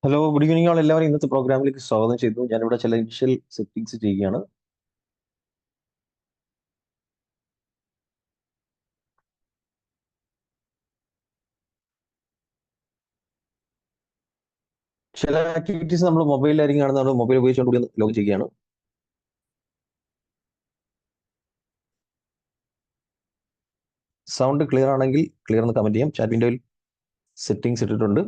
Hello, good evening ആൾ എല്ലാവരും ഇന്നത്തെ പ്രോഗ്രാമിലേക്ക് സ്വാഗതം ചെയ്തു. ഞാനിവിടെ ചില ഇനിഷ്യൽ സെറ്റിംഗ്സ് ചെയ്യുകയാണ്. ചില ആക്ടിവിറ്റീസ് നമ്മൾ മൊബൈലിലായിരിക്കും കാണുന്നത്, മൊബൈൽ ഉപയോഗിച്ചുകൊണ്ട് കൂടി ലോഗിൻ ചെയ്യുകയാണ്. സൗണ്ട് ക്ലിയർ ആണെങ്കിൽ ക്ലിയർ എന്ന് കമന്റ് ചെയ്യാം. ചാറ്റ് വിൻഡോയിൽ സെറ്റിംഗ്സ് ഇട്ടിട്ടുണ്ട്.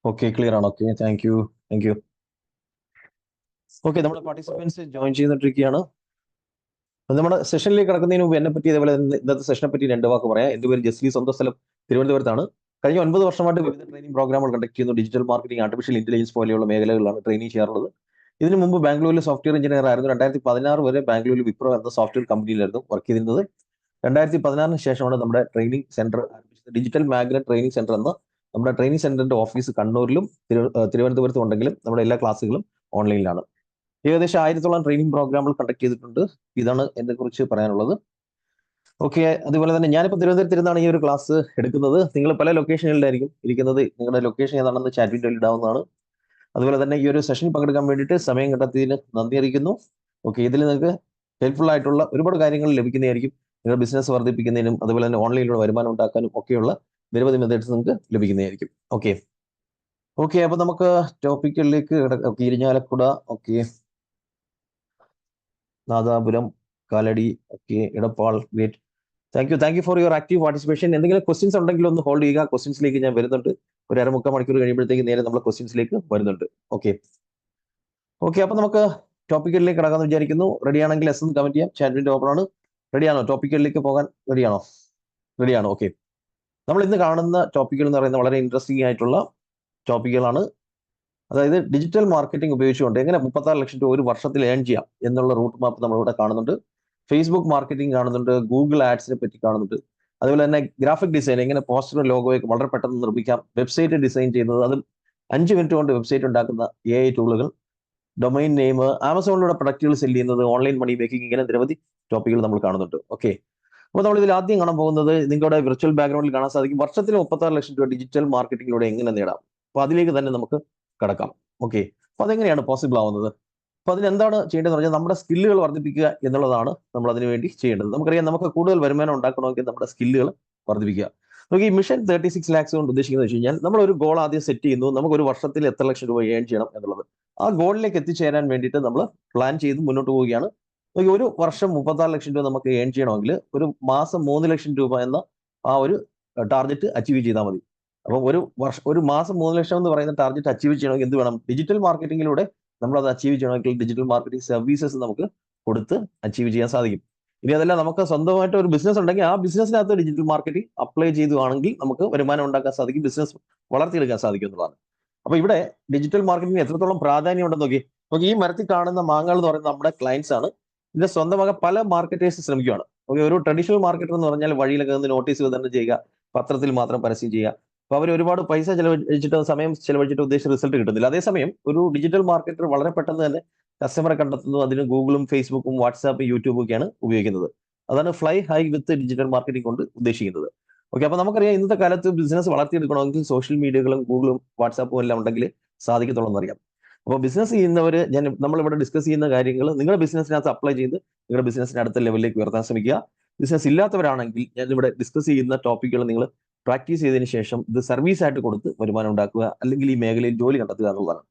ഓക്കെ, ക്ലിയർ ആണ്. Okay, thank you. ഓക്കെ, നമ്മുടെ പാർട്ടിസിപ്പൻസ് ജോയിൻ ചെയ്തിട്ടിരിക്കുകയാണ്. നമ്മുടെ സെഷനിലേക്ക് കിടക്കുന്നതിന് മുമ്പ് എന്നെ പറ്റി, അതേപോലെ ഇന്നത്തെ സെഷനെ പറ്റി രണ്ട് വാക്ക് പറയാം. എൻ്റെ പേര് ജസ്ലി, സ്വന്തം സ്ഥലം തിരുവനന്തപുരത്താണ്. കഴിഞ്ഞ 9 വർഷമായിട്ട് വിവിധ ട്രെയിനിങ് പ്രോഗ്രാമുകൾ കണ്ടക്ട് ചെയ്യുന്നു. ഡിജിറ്റൽ മാർക്കറ്റിംഗ്, ആർട്ടിഫിഷ്യൽ ഇന്റലിജൻസ് പോലെയുള്ള മേഖലകളിലാണ് ട്രെയിനിങ് ചെയ്യാറുള്ളത്. ഇതിനു മുമ്പ് ബാംഗ്ലൂരിൽ സോഫ്റ്റ്വെയർ എഞ്ചിനീയർ ആയിരുന്നു. 2016 വരെ ബാംഗ്ലൂരിൽ വിപ്രോ എന്ന സോഫ്റ്റ്വെയർ കമ്പനിയിലായിരുന്നു വർക്ക് ചെയ്തിരുന്നത്. 2016 ശേഷമാണ് നമ്മുടെ ട്രെയിനിങ് സെന്റർ ആരംഭിച്ചത്. ഡിജിറ്റൽ മാഗ്നറ്റ് ട്രെയിനിങ് സെന്റർ എന്ന നമ്മുടെ ട്രെയിനിങ് സെന്ററിന്റെ ഓഫീസ് കണ്ണൂരിലും തിരുവനന്തപുരത്തും ഉണ്ടെങ്കിലും നമ്മുടെ എല്ലാ ക്ലാസ്സുകളും ഓൺലൈനിലാണ്. ഏകദേശം 1000-ഓളം ട്രെയിനിങ് പ്രോഗ്രാമുകൾ കണ്ടക്ട് ചെയ്തിട്ടുണ്ട്. ഇതാണ് എന്നെ കുറിച്ച് പറയാനുള്ളത്. ഓക്കെ, അതുപോലെ തന്നെ ഞാനിപ്പോൾ തിരുവനന്തപുരത്തിരുന്നാണ് ഈ ഒരു ക്ലാസ് എടുക്കുന്നത്. നിങ്ങൾ പല ലൊക്കേഷനുകളിലായിരിക്കും ഇരിക്കുന്നത്. നിങ്ങളുടെ ലൊക്കേഷൻ ഏതാണെന്ന് ചാറ്റ് വിൻഡോയിൽ ഇടാവുന്നതാണ്. അതുപോലെ തന്നെ ഈ ഒരു സെഷനിൽ പങ്കെടുക്കാൻ വേണ്ടിയിട്ട് സമയം കണ്ടെത്തിയതിന് നന്ദി അറിയിക്കുന്നു. ഓക്കെ, ഇതിൽ നിങ്ങൾക്ക് ഹെൽപ്ഫുൾ ആയിട്ടുള്ള ഒരുപാട് കാര്യങ്ങൾ ലഭിക്കുന്നതായിരിക്കും. നിങ്ങൾ ബിസിനസ് വർദ്ധിപ്പിക്കുന്നതിനും അതുപോലെ തന്നെ ഓൺലൈനിലൂടെ വരുമാനം ഉണ്ടാക്കാനും ഒക്കെയുള്ള നിരവധി മെത്തേഡ്സ് നിങ്ങൾക്ക് ലഭിക്കുന്നതായിരിക്കും. ഓക്കെ, അപ്പൊ നമുക്ക് ടോപ്പിക്കുകളിലേക്ക് Irinjalakuda, okay, Nadapuram, Kalady, okay, Edappal, great. Thank you for your active participation. എന്തെങ്കിലും ക്വസ്റ്റ്യൻസ് ഉണ്ടെങ്കിൽ ഒന്ന് ഹോൾഡ് ചെയ്യുക. ക്വസ്റ്റ്യൻസിലേക്ക് ഞാൻ വരുന്നുണ്ട്. ഒരു അരമുക്കാൽ മണിക്കൂർ കഴിയുമ്പോഴത്തേക്ക് നേരെ നമ്മൾ ക്വസ്റ്റ്യൻസിലേക്ക് വരുന്നുണ്ട്. ഓക്കെ, അപ്പൊ നമുക്ക് ടോപ്പിക്കുകളിലേക്ക് കിടക്കാമെന്ന് വിചാരിക്കുന്നു. റെഡി ആണെങ്കിൽ എസ് എന്ന് കമന്റ് ചെയ്യാം. ചാറ്റ് വിൻഡോ ഓപ്പൺ ആണ്. റെഡിയാണോ? ടോപ്പിക്കുകളിലേക്ക് പോകാൻ റെഡിയാണോ? ഓക്കെ, നമ്മൾ ഇന്ന് കാണുന്ന ടോപ്പിക്കുകൾ എന്ന് പറയുന്നത് വളരെ ഇൻട്രസ്റ്റിംഗ് ആയിട്ടുള്ള ടോപ്പിക്കുകളാണ്. അതായത് ഡിജിറ്റൽ മാർക്കറ്റിംഗ് ഉപയോഗിച്ചുകൊണ്ട് എങ്ങനെ 36 ലക്ഷം രൂപ ഒരു വർഷത്തിൽ ഏൺ ചെയ്യാം എന്നുള്ള റൂട്ട് മാപ്പ് നമ്മളിവിടെ കാണുന്നുണ്ട്. ഫേസ്ബുക്ക് മാർക്കറ്റിംഗ് കാണുന്നുണ്ട്, ഗൂഗിൾ ആഡ്സിനെ പറ്റി കാണുന്നുണ്ട്. അതുപോലെ തന്നെ ഗ്രാഫിക് ഡിസൈൻ, എങ്ങനെ പോസ്റ്റർ ലോഗോയൊക്കെ വളരെ പെട്ടെന്ന് നിർമ്മിക്കാം, വെബ്സൈറ്റ് ഡിസൈൻ ചെയ്യുന്നത്, അതും 5 മിനിറ്റ് കൊണ്ട് വെബ്സൈറ്റ് ഉണ്ടാക്കുന്ന AI ടൂളുകൾ, ഡൊമൈൻ നെയിം, ആമസോണിലൂടെ പ്രൊഡക്റ്റുകൾ സെല് ചെയ്യുന്നത്, ഓൺലൈൻ മണി മേക്കിംഗ്, ഇങ്ങനെ നിരവധി ടോപ്പിക്കുകൾ നമ്മൾ കാണുന്നുണ്ട്. ഓക്കെ, അപ്പോൾ നമ്മൾ ഇതിൽ ആദ്യം കാണാൻ പോകുന്നത് നിങ്ങളുടെ വിർച്വൽ ബാക്ക്ഗ്രൗണ്ടിൽ കാണാൻ സാധിക്കും വർഷത്തിൽ 36 ലക്ഷം രൂപ ഡിജിറ്റൽ മാർക്കറ്റിംഗിലൂടെ എങ്ങനെ നേടാം. അപ്പൊ അതിലേക്ക് തന്നെ നമുക്ക് കടക്കാം. ഓക്കെ, അപ്പൊ അതെങ്ങനെയാണ് പോസിബിൾ ആവുന്നത്? അപ്പൊ അതിനെന്താണ് ചെയ്യേണ്ടതെന്ന് പറഞ്ഞാൽ നമ്മുടെ സ്കില്ലുകൾ വർദ്ധിപ്പിക്കുക എന്നുള്ളതാണ് നമ്മൾ അതിനു വേണ്ടി ചെയ്യേണ്ടത്. നമുക്കറിയാം, നമുക്ക് കൂടുതൽ വരുമാനം ഉണ്ടാക്കണമെങ്കിൽ നമ്മുടെ സ്കില്ലുകൾ വർദ്ധിപ്പിക്കുക. നമുക്ക് ഈ മിഷൻ 36 ലാക്സ് കൊണ്ട് ഉദ്ദേശിക്കുന്നത് വെച്ച് കഴിഞ്ഞാൽ നമ്മൾ ഒരു ഗോൾ ആദ്യം സെറ്റ് ചെയ്യുന്നു. നമുക്ക് ഒരു വർഷത്തിൽ എത്ര ലക്ഷം രൂപ ഏൺ ചെയ്യണം എന്നുള്ളത്. ആ ഗോളിലേക്ക് എത്തിച്ചേരാൻ വേണ്ടിയിട്ട് നമ്മൾ പ്ലാൻ ചെയ്ത് മുന്നോട്ട് പോവുകയാണ്. ഒരു വർഷം 36 ലക്ഷം രൂപ നമുക്ക് ഏൺ ചെയ്യണമെങ്കിൽ ഒരു മാസം 3 ലക്ഷം രൂപ എന്ന ആ ഒരു ടാർഗറ്റ് അച്ചീവ് ചെയ്താൽ മതി. അപ്പം ഒരു മാസം 3 ലക്ഷം എന്ന് പറയുന്ന ടാർഗറ്റ് അച്ചീവ് ചെയ്യണമെങ്കിൽ എന്ത് വേണം? ഡിജിറ്റൽ മാർക്കറ്റിംഗിലൂടെ നമ്മൾ അത് അച്ചീവ് ചെയ്യണമെങ്കിൽ ഡിജിറ്റൽ മാർക്കറ്റിംഗ് സർവീസസ് നമുക്ക് കൊടുത്ത് അച്ചീവ് ചെയ്യാൻ സാധിക്കും. ഇനി അതല്ല, നമുക്ക് സ്വന്തമായിട്ട് ഒരു ബിസിനസ് ഉണ്ടെങ്കിൽ ആ ബിസിനസ്സിനകത്ത് ഡിജിറ്റൽ മാർക്കറ്റിംഗ് അപ്ലൈ ചെയ്തുവാണെങ്കിൽ നമുക്ക് വരുമാനം ഉണ്ടാക്കാൻ സാധിക്കും, ബിസിനസ് വളർത്തിയെടുക്കാൻ സാധിക്കും എന്നുള്ളതാണ്. അപ്പൊ ഇവിടെ ഡിജിറ്റൽ മാർക്കറ്റിംഗ് എത്രത്തോളം പ്രാധാന്യം ഉണ്ടെന്ന് നോക്കി. ഈ മരത്തിൽ കാണുന്ന മാങ്ങകൾ എന്ന് പറയുന്നത് നമ്മുടെ ക്ലയൻസ് ആണ്. ഇതിന്റെ സ്വന്തമാകാൻ പല മാർക്കറ്റേഴ്സ് ശ്രമിക്കുകയാണ്. ഒരു ട്രഡീഷണൽ മാർക്കറ്റർ എന്ന് പറഞ്ഞാൽ വഴിയിലൊക്കെ നിന്ന് നോട്ടീസ് വിതരണം ചെയ്യുക, പത്രത്തിൽ മാത്രം പരസ്യം ചെയ്യുക. അപ്പൊ അവർ ഒരുപാട് പൈസ ചെലവഴിച്ചിട്ട്, സമയം ചെലവഴിച്ചിട്ട് ഉദ്ദേശിച്ച റിസൾട്ട് കിട്ടുന്നില്ല. അതേസമയം ഒരു ഡിജിറ്റൽ മാർക്കറ്റർ വളരെ പെട്ടെന്ന് തന്നെ കസ്റ്റമറെ കണ്ടെത്തുന്നു. അതിന് ഗൂഗിളും ഫേസ്ബുക്കും വാട്സാപ്പ് യൂട്യൂബും ഒക്കെയാണ് ഉപയോഗിക്കുന്നത്. അതാണ് ഫ്ലൈ ഹൈ വിത്ത് ഡിജിറ്റൽ മാർക്കറ്റിംഗ് കൊണ്ട് ഉദ്ദേശിക്കുന്നത്. ഓക്കെ, അപ്പൊ നമുക്കറിയാം ഇന്നത്തെ കാലത്ത് ബിസിനസ് വളർത്തിയെടുക്കണമെങ്കിൽ സോഷ്യൽ മീഡിയകളും ഗൂഗിളും വാട്സാപ്പും എല്ലാം ഉണ്ടെങ്കിൽ സാധിക്കത്തുള്ളൂ എന്നറിയാം. അപ്പോൾ ബിസിനസ് ചെയ്യുന്നവർ, നമ്മളിവിടെ ഡിസ്കസ് ചെയ്യുന്ന കാര്യങ്ങൾ നിങ്ങളുടെ ബിസിനസ്സിനകത്ത് അപ്ലൈ ചെയ്ത് നിങ്ങളുടെ ബിസിനസ്സിന് അടുത്ത ലെവലിലേക്ക് ഉയർത്താൻ ശ്രമിക്കുക. ബിസിനസ് ഇല്ലാത്തവരാണെങ്കിൽ ഞാൻ ഇവിടെ ഡിസ്കസ് ചെയ്യുന്ന ടോപ്പിക്കുകൾ നിങ്ങൾ പ്രാക്ടീസ് ചെയ്തതിന് ശേഷം ഇത് സർവീസ് ആയിട്ട് കൊടുത്ത് വരുമാനം ഉണ്ടാക്കുക, അല്ലെങ്കിൽ ഈ മേഖലയിൽ ജോലി കണ്ടെത്തുക എന്നുള്ളതാണ്.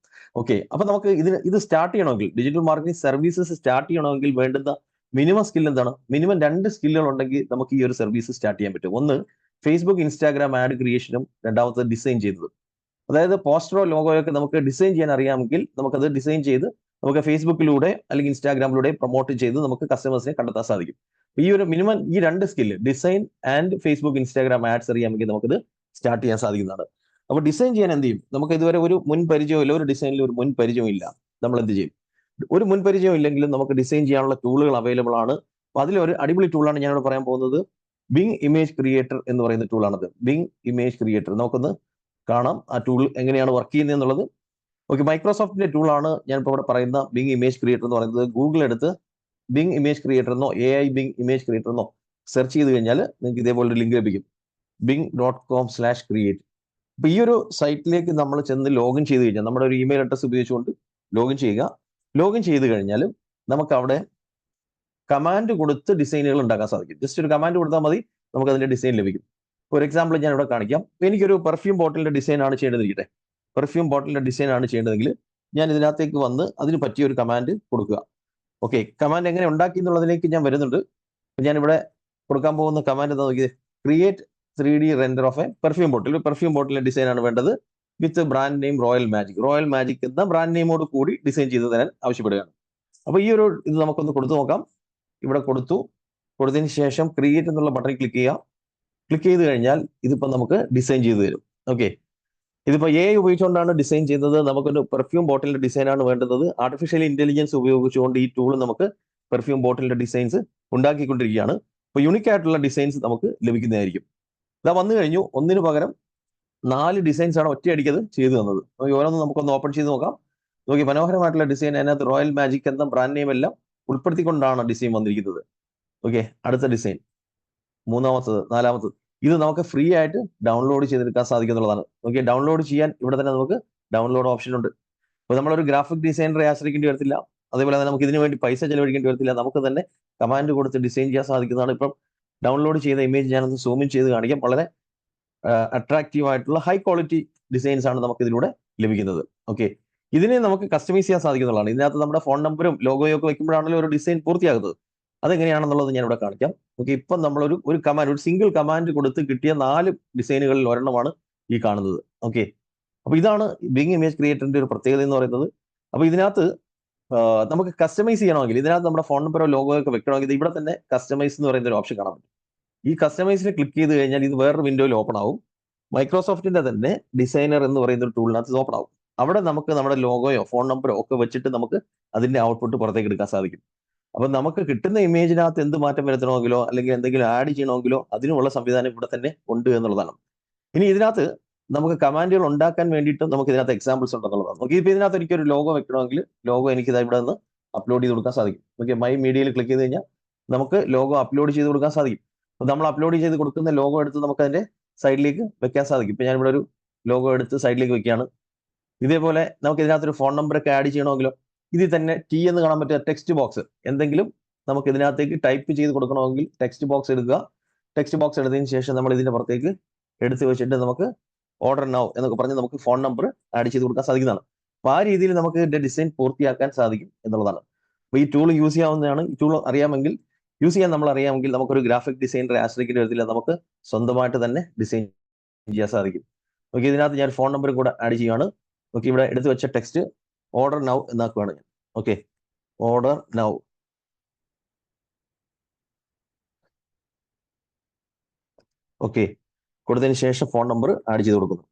ഓക്കെ, അപ്പൊ നമുക്ക് ഇത് സ്റ്റാർട്ട് ചെയ്യണമെങ്കിൽ, ഡിജിറ്റൽ മാർക്കറ്റിംഗ് സർവീസസ് സ്റ്റാർട്ട് ചെയ്യണമെങ്കിൽ വേണ്ടുന്ന മിനിമം സ്കിൽ എന്താണ്? മിനിമം 2 സ്കില്ലുകൾ ഉണ്ടെങ്കിൽ നമുക്ക് ഈ ഒരു സർവീസ് സ്റ്റാർട്ട് ചെയ്യാൻ പറ്റും. ഒന്ന്, ഫേസ്ബുക്ക് ഇൻസ്റ്റാഗ്രാം ആഡ് ക്രിയേഷനും, രണ്ടാമത്തെ ഡിസൈൻ ചെയ്യുന്നത്. അതായത് പോസ്റ്ററോ ലോഗോയോ ഒക്കെ നമുക്ക് ഡിസൈൻ ചെയ്യാൻ അറിയാമെങ്കിൽ നമുക്കത് ഡിസൈൻ ചെയ്ത് നമുക്ക് ഫേസ്ബുക്കിലൂടെ അല്ലെങ്കിൽ ഇൻസ്റ്റാഗ്രാമിലൂടെ പ്രൊമോട്ട് ചെയ്ത് നമുക്ക് കസ്റ്റമേഴ്സിനെ കണ്ടെത്താൻ സാധിക്കും. ഈ ഒരു മിനിമം ഈ 2 skill, design and Facebook Instagram ads അറിയാമെങ്കിൽ നമുക്കിത് സ്റ്റാർട്ട് ചെയ്യാൻ സാധിക്കുന്നതാണ്. അപ്പോൾ ഡിസൈൻ ചെയ്യാൻ എന്ത് ചെയ്യും? നമുക്ക് ഇതുവരെ ഒരു മുൻ പരിചയവും ഇല്ല, ഒരു ഡിസൈനിൽ ഒരു മുൻ പരിചയവും ഇല്ല. നമ്മൾ എന്ത് ചെയ്യും? ഒരു മുൻ പരിചയം ഇല്ലെങ്കിലും നമുക്ക് ഡിസൈൻ ചെയ്യാനുള്ള ടൂളുകൾ അവൈലബിൾ ആണ്. അപ്പൊ അതിലൊരു അടിപൊളി ടൂളാണ് ഞാനിവിടെ പറയാൻ പോകുന്നത്. ബിങ് ഇമേജ് ക്രിയേറ്റർ എന്ന് പറയുന്ന ടൂളാണത്. ബിങ് ഇമേജ് ക്രിയേറ്റർ നമുക്കൊന്ന് കാണാം ആ ടൂൾ എങ്ങനെയാണ് വർക്ക് ചെയ്യുന്നത് എന്നുള്ളത്. ഓക്കെ, മൈക്രോസോഫ്റ്റിന്റെ ടൂളാണ് ഞാനിപ്പോൾ ഇവിടെ പറയുന്ന ബിങ് ഇമേജ് ക്രിയേറ്റർ എന്ന് പറയുന്നത്. ഗൂഗിൾ എടുത്ത് ബിങ് ഇമേജ് ക്രിയേറ്റർ എന്നോ AI ബിങ് ഇമേജ് ക്രിയേറ്റർ എന്നോ സെർച്ച് ചെയ്ത് കഴിഞ്ഞാൽ നിങ്ങൾക്ക് ഇതേപോലെ ലിങ്ക് ലഭിക്കും, bing.com/create. അപ്പൊ ഈ ഒരു സൈറ്റിലേക്ക് നമ്മൾ ചെന്ന് ലോഗിൻ ചെയ്ത് കഴിഞ്ഞാൽ നമ്മുടെ ഒരു ഇമെയിൽ അഡ്രസ് ഉപയോഗിച്ചുകൊണ്ട് ലോഗിൻ ചെയ്യുക. ലോഗിൻ ചെയ്ത് കഴിഞ്ഞാൽ നമുക്ക് അവിടെ കമാൻഡ് കൊടുത്ത് ഡിസൈനുകൾ ഉണ്ടാക്കാൻ സാധിക്കും. ജസ്റ്റ് ഒരു കമാൻഡ് കൊടുത്താൽ മതി, നമുക്ക് അതിന്റെ ഡിസൈൻ ലഭിക്കും. ഫോർ എക്സാമ്പിൾ ഞാൻ ഇവിടെ കാണിക്കാം. എനിക്കൊരു പെർഫ്യൂം ബോട്ടിലിന്റെ ഡിസൈൻ ആണ് ചെയ്യേണ്ടതിരിക്കട്ടെ. പെർഫ്യൂം ബോട്ടിലിന്റെ ഡിസൈൻ ആണ് ചെയ്യേണ്ടതെങ്കിൽ ഞാൻ ഇതിനകത്തേക്ക് വന്ന് അതിന് പറ്റിയ ഒരു കമാൻഡ് കൊടുക്കുക. ഓക്കെ, കമാൻഡ് എങ്ങനെ ഉണ്ടാക്കി എന്നുള്ളതിലേക്ക് ഞാൻ വരുന്നുണ്ട്. ഞാൻ ഇവിടെ കൊടുക്കാൻ പോകുന്ന കമാൻഡ് എന്താ നോക്കിയത്, create 3D render of a perfume bottle. Perfume ബോട്ടിലിന്റെ ഡിസൈൻ ആണ് വേണ്ടത് with brand name Royal Magic. Royal Magic എന്ന ബ്രാൻഡ് നെയിമോട് കൂടി ഡിസൈൻ ചെയ്ത് തരാൻ ആവശ്യപ്പെടുകയാണ്. അപ്പൊ ഈ ഒരു ഇത് നമുക്കൊന്ന് കൊടുത്തു നോക്കാം. ഇവിടെ കൊടുത്തതിന് ശേഷം ക്രിയേറ്റ് എന്നുള്ള ബട്ടൺ ക്ലിക്ക് ചെയ്യുക. ക്ലിക്ക് ചെയ്ത് കഴിഞ്ഞാൽ ഇതിപ്പോ നമുക്ക് ഡിസൈൻ ചെയ്ത് തരും. ഓക്കെ, ഇതിപ്പോ AI ഉപയോഗിച്ചുകൊണ്ടാണ് ഡിസൈൻ ചെയ്യുന്നത്. നമുക്കൊരു പെർഫ്യൂം ബോട്ടിലിന്റെ ഡിസൈൻ ആണ് വേണ്ടത്. ആർട്ടിഫിഷ്യൽ ഇന്റലിജൻസ് ഉപയോഗിച്ചുകൊണ്ട് ഈ ടൂൾ നമുക്ക് പെർഫ്യൂം ബോട്ടിലിന്റെ ഡിസൈൻസ് ഉണ്ടാക്കിക്കൊണ്ടിരിക്കുകയാണ്. അപ്പൊ യൂണിക് ആയിട്ടുള്ള ഡിസൈൻസ് നമുക്ക് ലഭിക്കുന്നതായിരിക്കും. ഇതാ വന്നു കഴിഞ്ഞു. ഒന്നിനു പകരം 4 ഡിസൈൻസ് ആണ് ഒറ്റയടിക്കത് ചെയ്തു തന്നത്. ഓരോന്നും നമുക്കൊന്ന് ഓപ്പൺ ചെയ്ത് നോക്കാം. നോക്കി, മനോഹരമായിട്ടുള്ള ഡിസൈൻ. അതിനകത്ത് റോയൽ മാജിക് എന്ന ബ്രാൻഡ് നെയിം എല്ലാം ഉൾപ്പെടുത്തിക്കൊണ്ടാണ് ഡിസൈൻ വന്നിരിക്കുന്നത്. ഓക്കെ, അടുത്ത ഡിസൈൻ, മൂന്നാമത്തത്, നാലാമത്തത്. ഇത് നമുക്ക് ഫ്രീ ആയിട്ട് ഡൗൺലോഡ് ചെയ്തെടുക്കാൻ സാധിക്കുന്നുള്ളതാണ്. ഓക്കെ, ഡൗൺലോഡ് ചെയ്യാൻ ഇവിടെ തന്നെ നമുക്ക് ഡൗൺലോഡ് ഓപ്ഷൻ ഉണ്ട്. അപ്പോൾ നമ്മളൊരു ഗ്രാഫിക് ഡിസൈനറെ ആശ്രയിക്കേണ്ടി വരത്തില്ല. അതേപോലെ തന്നെ നമുക്ക് ഇതിനു വേണ്ടി പൈസ ചെലവഴിക്കേണ്ടി വരത്തില്ല. നമുക്ക് തന്നെ കമാൻഡ് കൊടുത്ത് ഡിസൈൻ ചെയ്യാൻ സാധിക്കുന്നതാണ്. ഇപ്പം ഡൗൺലോഡ് ചെയ്ത ഇമേജ് ഞാനൊന്ന് സൂമിൻ ചെയ്ത് കാണിക്കാം. വളരെ അട്രാക്റ്റീവ് ആയിട്ടുള്ള ഹൈ ക്വാളിറ്റി ഡിസൈൻസ് ആണ് നമുക്ക് ഇതിലൂടെ ലഭിക്കുന്നത്. ഓക്കെ, ഇതിനെ നമുക്ക് കസ്റ്റമൈസ് ചെയ്യാൻ സാധിക്കുന്നതാണ്. ഇതിനകത്ത് നമ്മുടെ ഫോൺ നമ്പറും ലോഗോയും ഒക്കെ വെക്കുമ്പോഴാണല്ലോ ഒരു ഡിസൈൻ പൂർത്തിയാകുന്നത്. അതെങ്ങനെയാണെന്നുള്ളത് ഞാൻ ഇവിടെ കാണിക്കാം. ഓക്കെ, ഇപ്പം നമ്മളൊരു കമാൻഡ്, ഒരു സിംഗിൾ കമാൻഡ് കൊടുത്ത് കിട്ടിയ 4 ഡിസൈനുകളിൽ ഒരെണ്ണമാണ് ഈ കാണുന്നത്. ഓക്കെ, അപ്പൊ ഇതാണ് ബിങ് ഇമേജ് ക്രിയേറ്ററിന്റെ ഒരു പ്രത്യേകത എന്ന് പറയുന്നത്. അപ്പൊ ഇതിനകത്ത് നമുക്ക് കസ്റ്റമൈസ് ചെയ്യണമെങ്കിൽ, ഇതിനകത്ത് നമ്മുടെ ഫോൺ നമ്പറോ ലോഗോ ഒക്കെ വെക്കണമെങ്കിൽ ഇവിടെ തന്നെ കസ്റ്റമൈസ് എന്ന് പറയുന്ന ഒരു ഓപ്ഷൻ കാണാൻ പറ്റും. ഈ കസ്റ്റമൈസിൽ ക്ലിക്ക് ചെയ്ത് കഴിഞ്ഞാൽ ഇത് വേറൊരു വിൻഡോയിൽ ഓപ്പൺ ആവും. മൈക്രോസോഫ്റ്റിന്റെ തന്നെ ഡിസൈനർ എന്ന് പറയുന്ന ഒരു ടൂളിനകത്ത് ഓപ്പൺ ആവും. അവിടെ നമുക്ക് നമ്മുടെ ലോഗോയോ ഫോൺ നമ്പറോ ഒക്കെ വെച്ചിട്ട് നമുക്ക് അതിന്റെ ഔട്ട്പുട്ട് പുറത്തേക്ക് എടുക്കാൻ സാധിക്കും. അപ്പൊ നമുക്ക് കിട്ടുന്ന ഇമേജിനകത്ത് എന്ത് മാറ്റം വരുത്തണമെങ്കിലോ അല്ലെങ്കിൽ എന്തെങ്കിലും ആഡ് ചെയ്യണമെങ്കിലോ അതിനുള്ള സംവിധാനം ഇവിടെ തന്നെ ഉണ്ട് എന്നുള്ളതാണ്. ഇനി ഇതിനകത്ത് നമുക്ക് കമാൻഡുകൾ ഉണ്ടാക്കാൻ വേണ്ടിയിട്ട് നമുക്ക് ഇതിനകത്ത് എക്സാമ്പിൾസ് ഉണ്ടെന്നുള്ളതാണ്. നമുക്ക് ഇപ്പൊ ഇതിനകത്ത് എനിക്കൊരു ലോഗോ വെക്കണമെങ്കിൽ ലോഗോ എനിക്ക് ഇവിടെ നിന്ന് അപ്ലോഡ് ചെയ്ത് കൊടുക്കാൻ സാധിക്കും. ഓക്കെ, മൈ മീഡിയയിൽ ക്ലിക്ക് ചെയ്ത് കഴിഞ്ഞാൽ നമുക്ക് ലോഗോ അപ്ലോഡ് ചെയ്ത് കൊടുക്കാൻ സാധിക്കും. അപ്പൊ നമ്മൾ അപ്ലോഡ് ചെയ്ത് കൊടുക്കുന്ന ലോഗോ എടുത്ത് നമുക്ക് അതിന്റെ സൈഡിലേക്ക് വെക്കാൻ സാധിക്കും. ഇപ്പൊ ഞാൻ ഇവിടെ ഒരു ലോഗോ എടുത്ത് സൈഡിലേക്ക് വെക്കുകയാണ്. ഇതേപോലെ നമുക്ക് ഇതിനകത്തൊരു ഫോൺ നമ്പർ ഒക്കെ ആഡ് ചെയ്യണമെങ്കിലോ ഇതിൽ തന്നെ T എന്ന് കാണാൻ പറ്റിയ ടെക്സ്റ്റ് ബോക്സ് എന്തെങ്കിലും നമുക്ക് ഇതിനകത്തേക്ക് ടൈപ്പ് ചെയ്ത് കൊടുക്കണമെങ്കിൽ ടെക്സ്റ്റ് ബോക്സ് എടുക്കുക. ടെക്സ്റ്റ് ബോക്സ് എടുത്തതിന് ശേഷം നമ്മൾ ഇതിന്റെ പുറത്തേക്ക് എടുത്ത് വെച്ചിട്ട് നമുക്ക് ഓർഡർ നൗ എന്നൊക്കെ പറഞ്ഞ് നമുക്ക് ഫോൺ നമ്പർ ആഡ് ചെയ്ത് കൊടുക്കാൻ സാധിക്കുന്നതാണ്. അപ്പൊ ആ രീതിയിൽ നമുക്ക് ഇതിന്റെ ഡിസൈൻ പൂർത്തിയാക്കാൻ സാധിക്കും എന്നുള്ളതാണ്. അപ്പൊ ഈ ടൂൾ യൂസ് ചെയ്യാവുന്നതാണ്. ഈ ടൂൾ അറിയാമെങ്കിൽ, യൂസ് ചെയ്യാൻ നമ്മൾ അറിയാമെങ്കിൽ നമുക്കൊരു ഗ്രാഫിക് ഡിസൈനറെ ആശ്രയിക്കേണ്ടി വരത്തില്ല. നമുക്ക് സ്വന്തമായിട്ട് തന്നെ ഡിസൈൻ ചെയ്യാൻ സാധിക്കും. ഓക്കെ, ഇതിനകത്ത് ഞാൻ ഫോൺ നമ്പർ കൂടെ ആഡ് ചെയ്യുകയാണ്. ഓക്കെ, ഇവിടെ എടുത്തു വെച്ച ടെക്സ്റ്റ് ഓർഡർ നൗ എന്നാക്കുകയാണ് ഞാൻ. Okay, order now. ഓക്കെ, കൊടുത്തതിന് ശേഷം ഫോൺ നമ്പർ ആഡ് ചെയ്ത് കൊടുക്കുന്നു.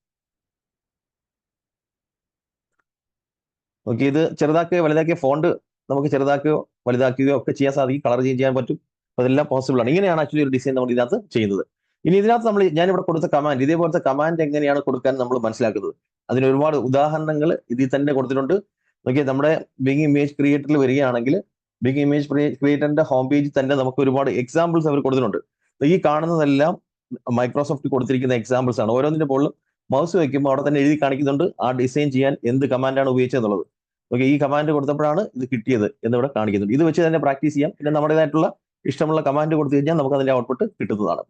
ഓക്കെ, ഇത് ചെറുതാക്കുകയോ വലുതാക്കിയ ഫോണ്ട് നമുക്ക് ചെറുതാക്കുകയോ വലുതാക്കുകയോ ഒക്കെ ചെയ്യാൻ സാധിക്കും. കളർ ചേഞ്ച് ചെയ്യാൻ പറ്റും. അതെല്ലാം പോസിബിൾ ആണ്. ഇങ്ങനെയാണ് ആക്ച്വലി ഒരു ഡിസൈൻ നമ്മൾ ഇതിനകത്ത് ചെയ്യുന്നത്. ഇനി ഇതിനകത്ത് ഞാനിവിടെ കൊടുത്ത കമാൻഡ്, ഇതേപോലത്തെ കമാൻഡ് എങ്ങനെയാണ് കൊടുക്കാൻ നമ്മൾ മനസ്സിലാക്കുന്നത്. അതിന് ഒരുപാട് ഉദാഹരണങ്ങൾ ഇതിൽ തന്നെ കൊടുത്തിട്ടുണ്ട്. ഓക്കെ, നമ്മുടെ ബിങ് ഇമേജ് ക്രിയേറ്ററിൽ വരികയാണെങ്കിൽ ബിങ് ഇമേജ് ക്രിയേറ്ററിന്റെ ഹോം പേജിൽ തന്നെ നമുക്ക് ഒരുപാട് എക്സാമ്പിൾസ് അവർ കൊടുത്തിട്ടുണ്ട്. ഈ കാണുന്നതെല്ലാം മൈക്രോസോഫ്റ്റ് കൊടുത്തിരിക്കുന്ന എക്സാമ്പിൾസ് ആണ്. ഓരോന്നിന്റെ മുകളിലും മൗസ് വയ്ക്കുമ്പോൾ അവിടെ തന്നെ എഴുതി കാണിക്കുന്നുണ്ട് ആ ഡിസൈൻ ചെയ്യാൻ എന്ത് കമാൻഡാണ് ഉപയോഗിച്ചതെന്നുള്ളത്. ഓക്കെ, ഈ കമാൻഡ് കൊടുത്തപ്പോഴാണ് ഇത് കിട്ടിയത് എന്നിവിടെ കാണിക്കുന്നുണ്ട്. ഇത് വെച്ച് തന്നെ പ്രാക്ടീസ് ചെയ്യാം. പിന്നെ നമ്മുടേതായിട്ടുള്ള ഇഷ്ടമുള്ള കമാൻഡ് കൊടുത്തു കഴിഞ്ഞാൽ നമുക്ക് അതിന്റെ ഔട്ട്പുട്ട് കിട്ടുന്നതാണ്.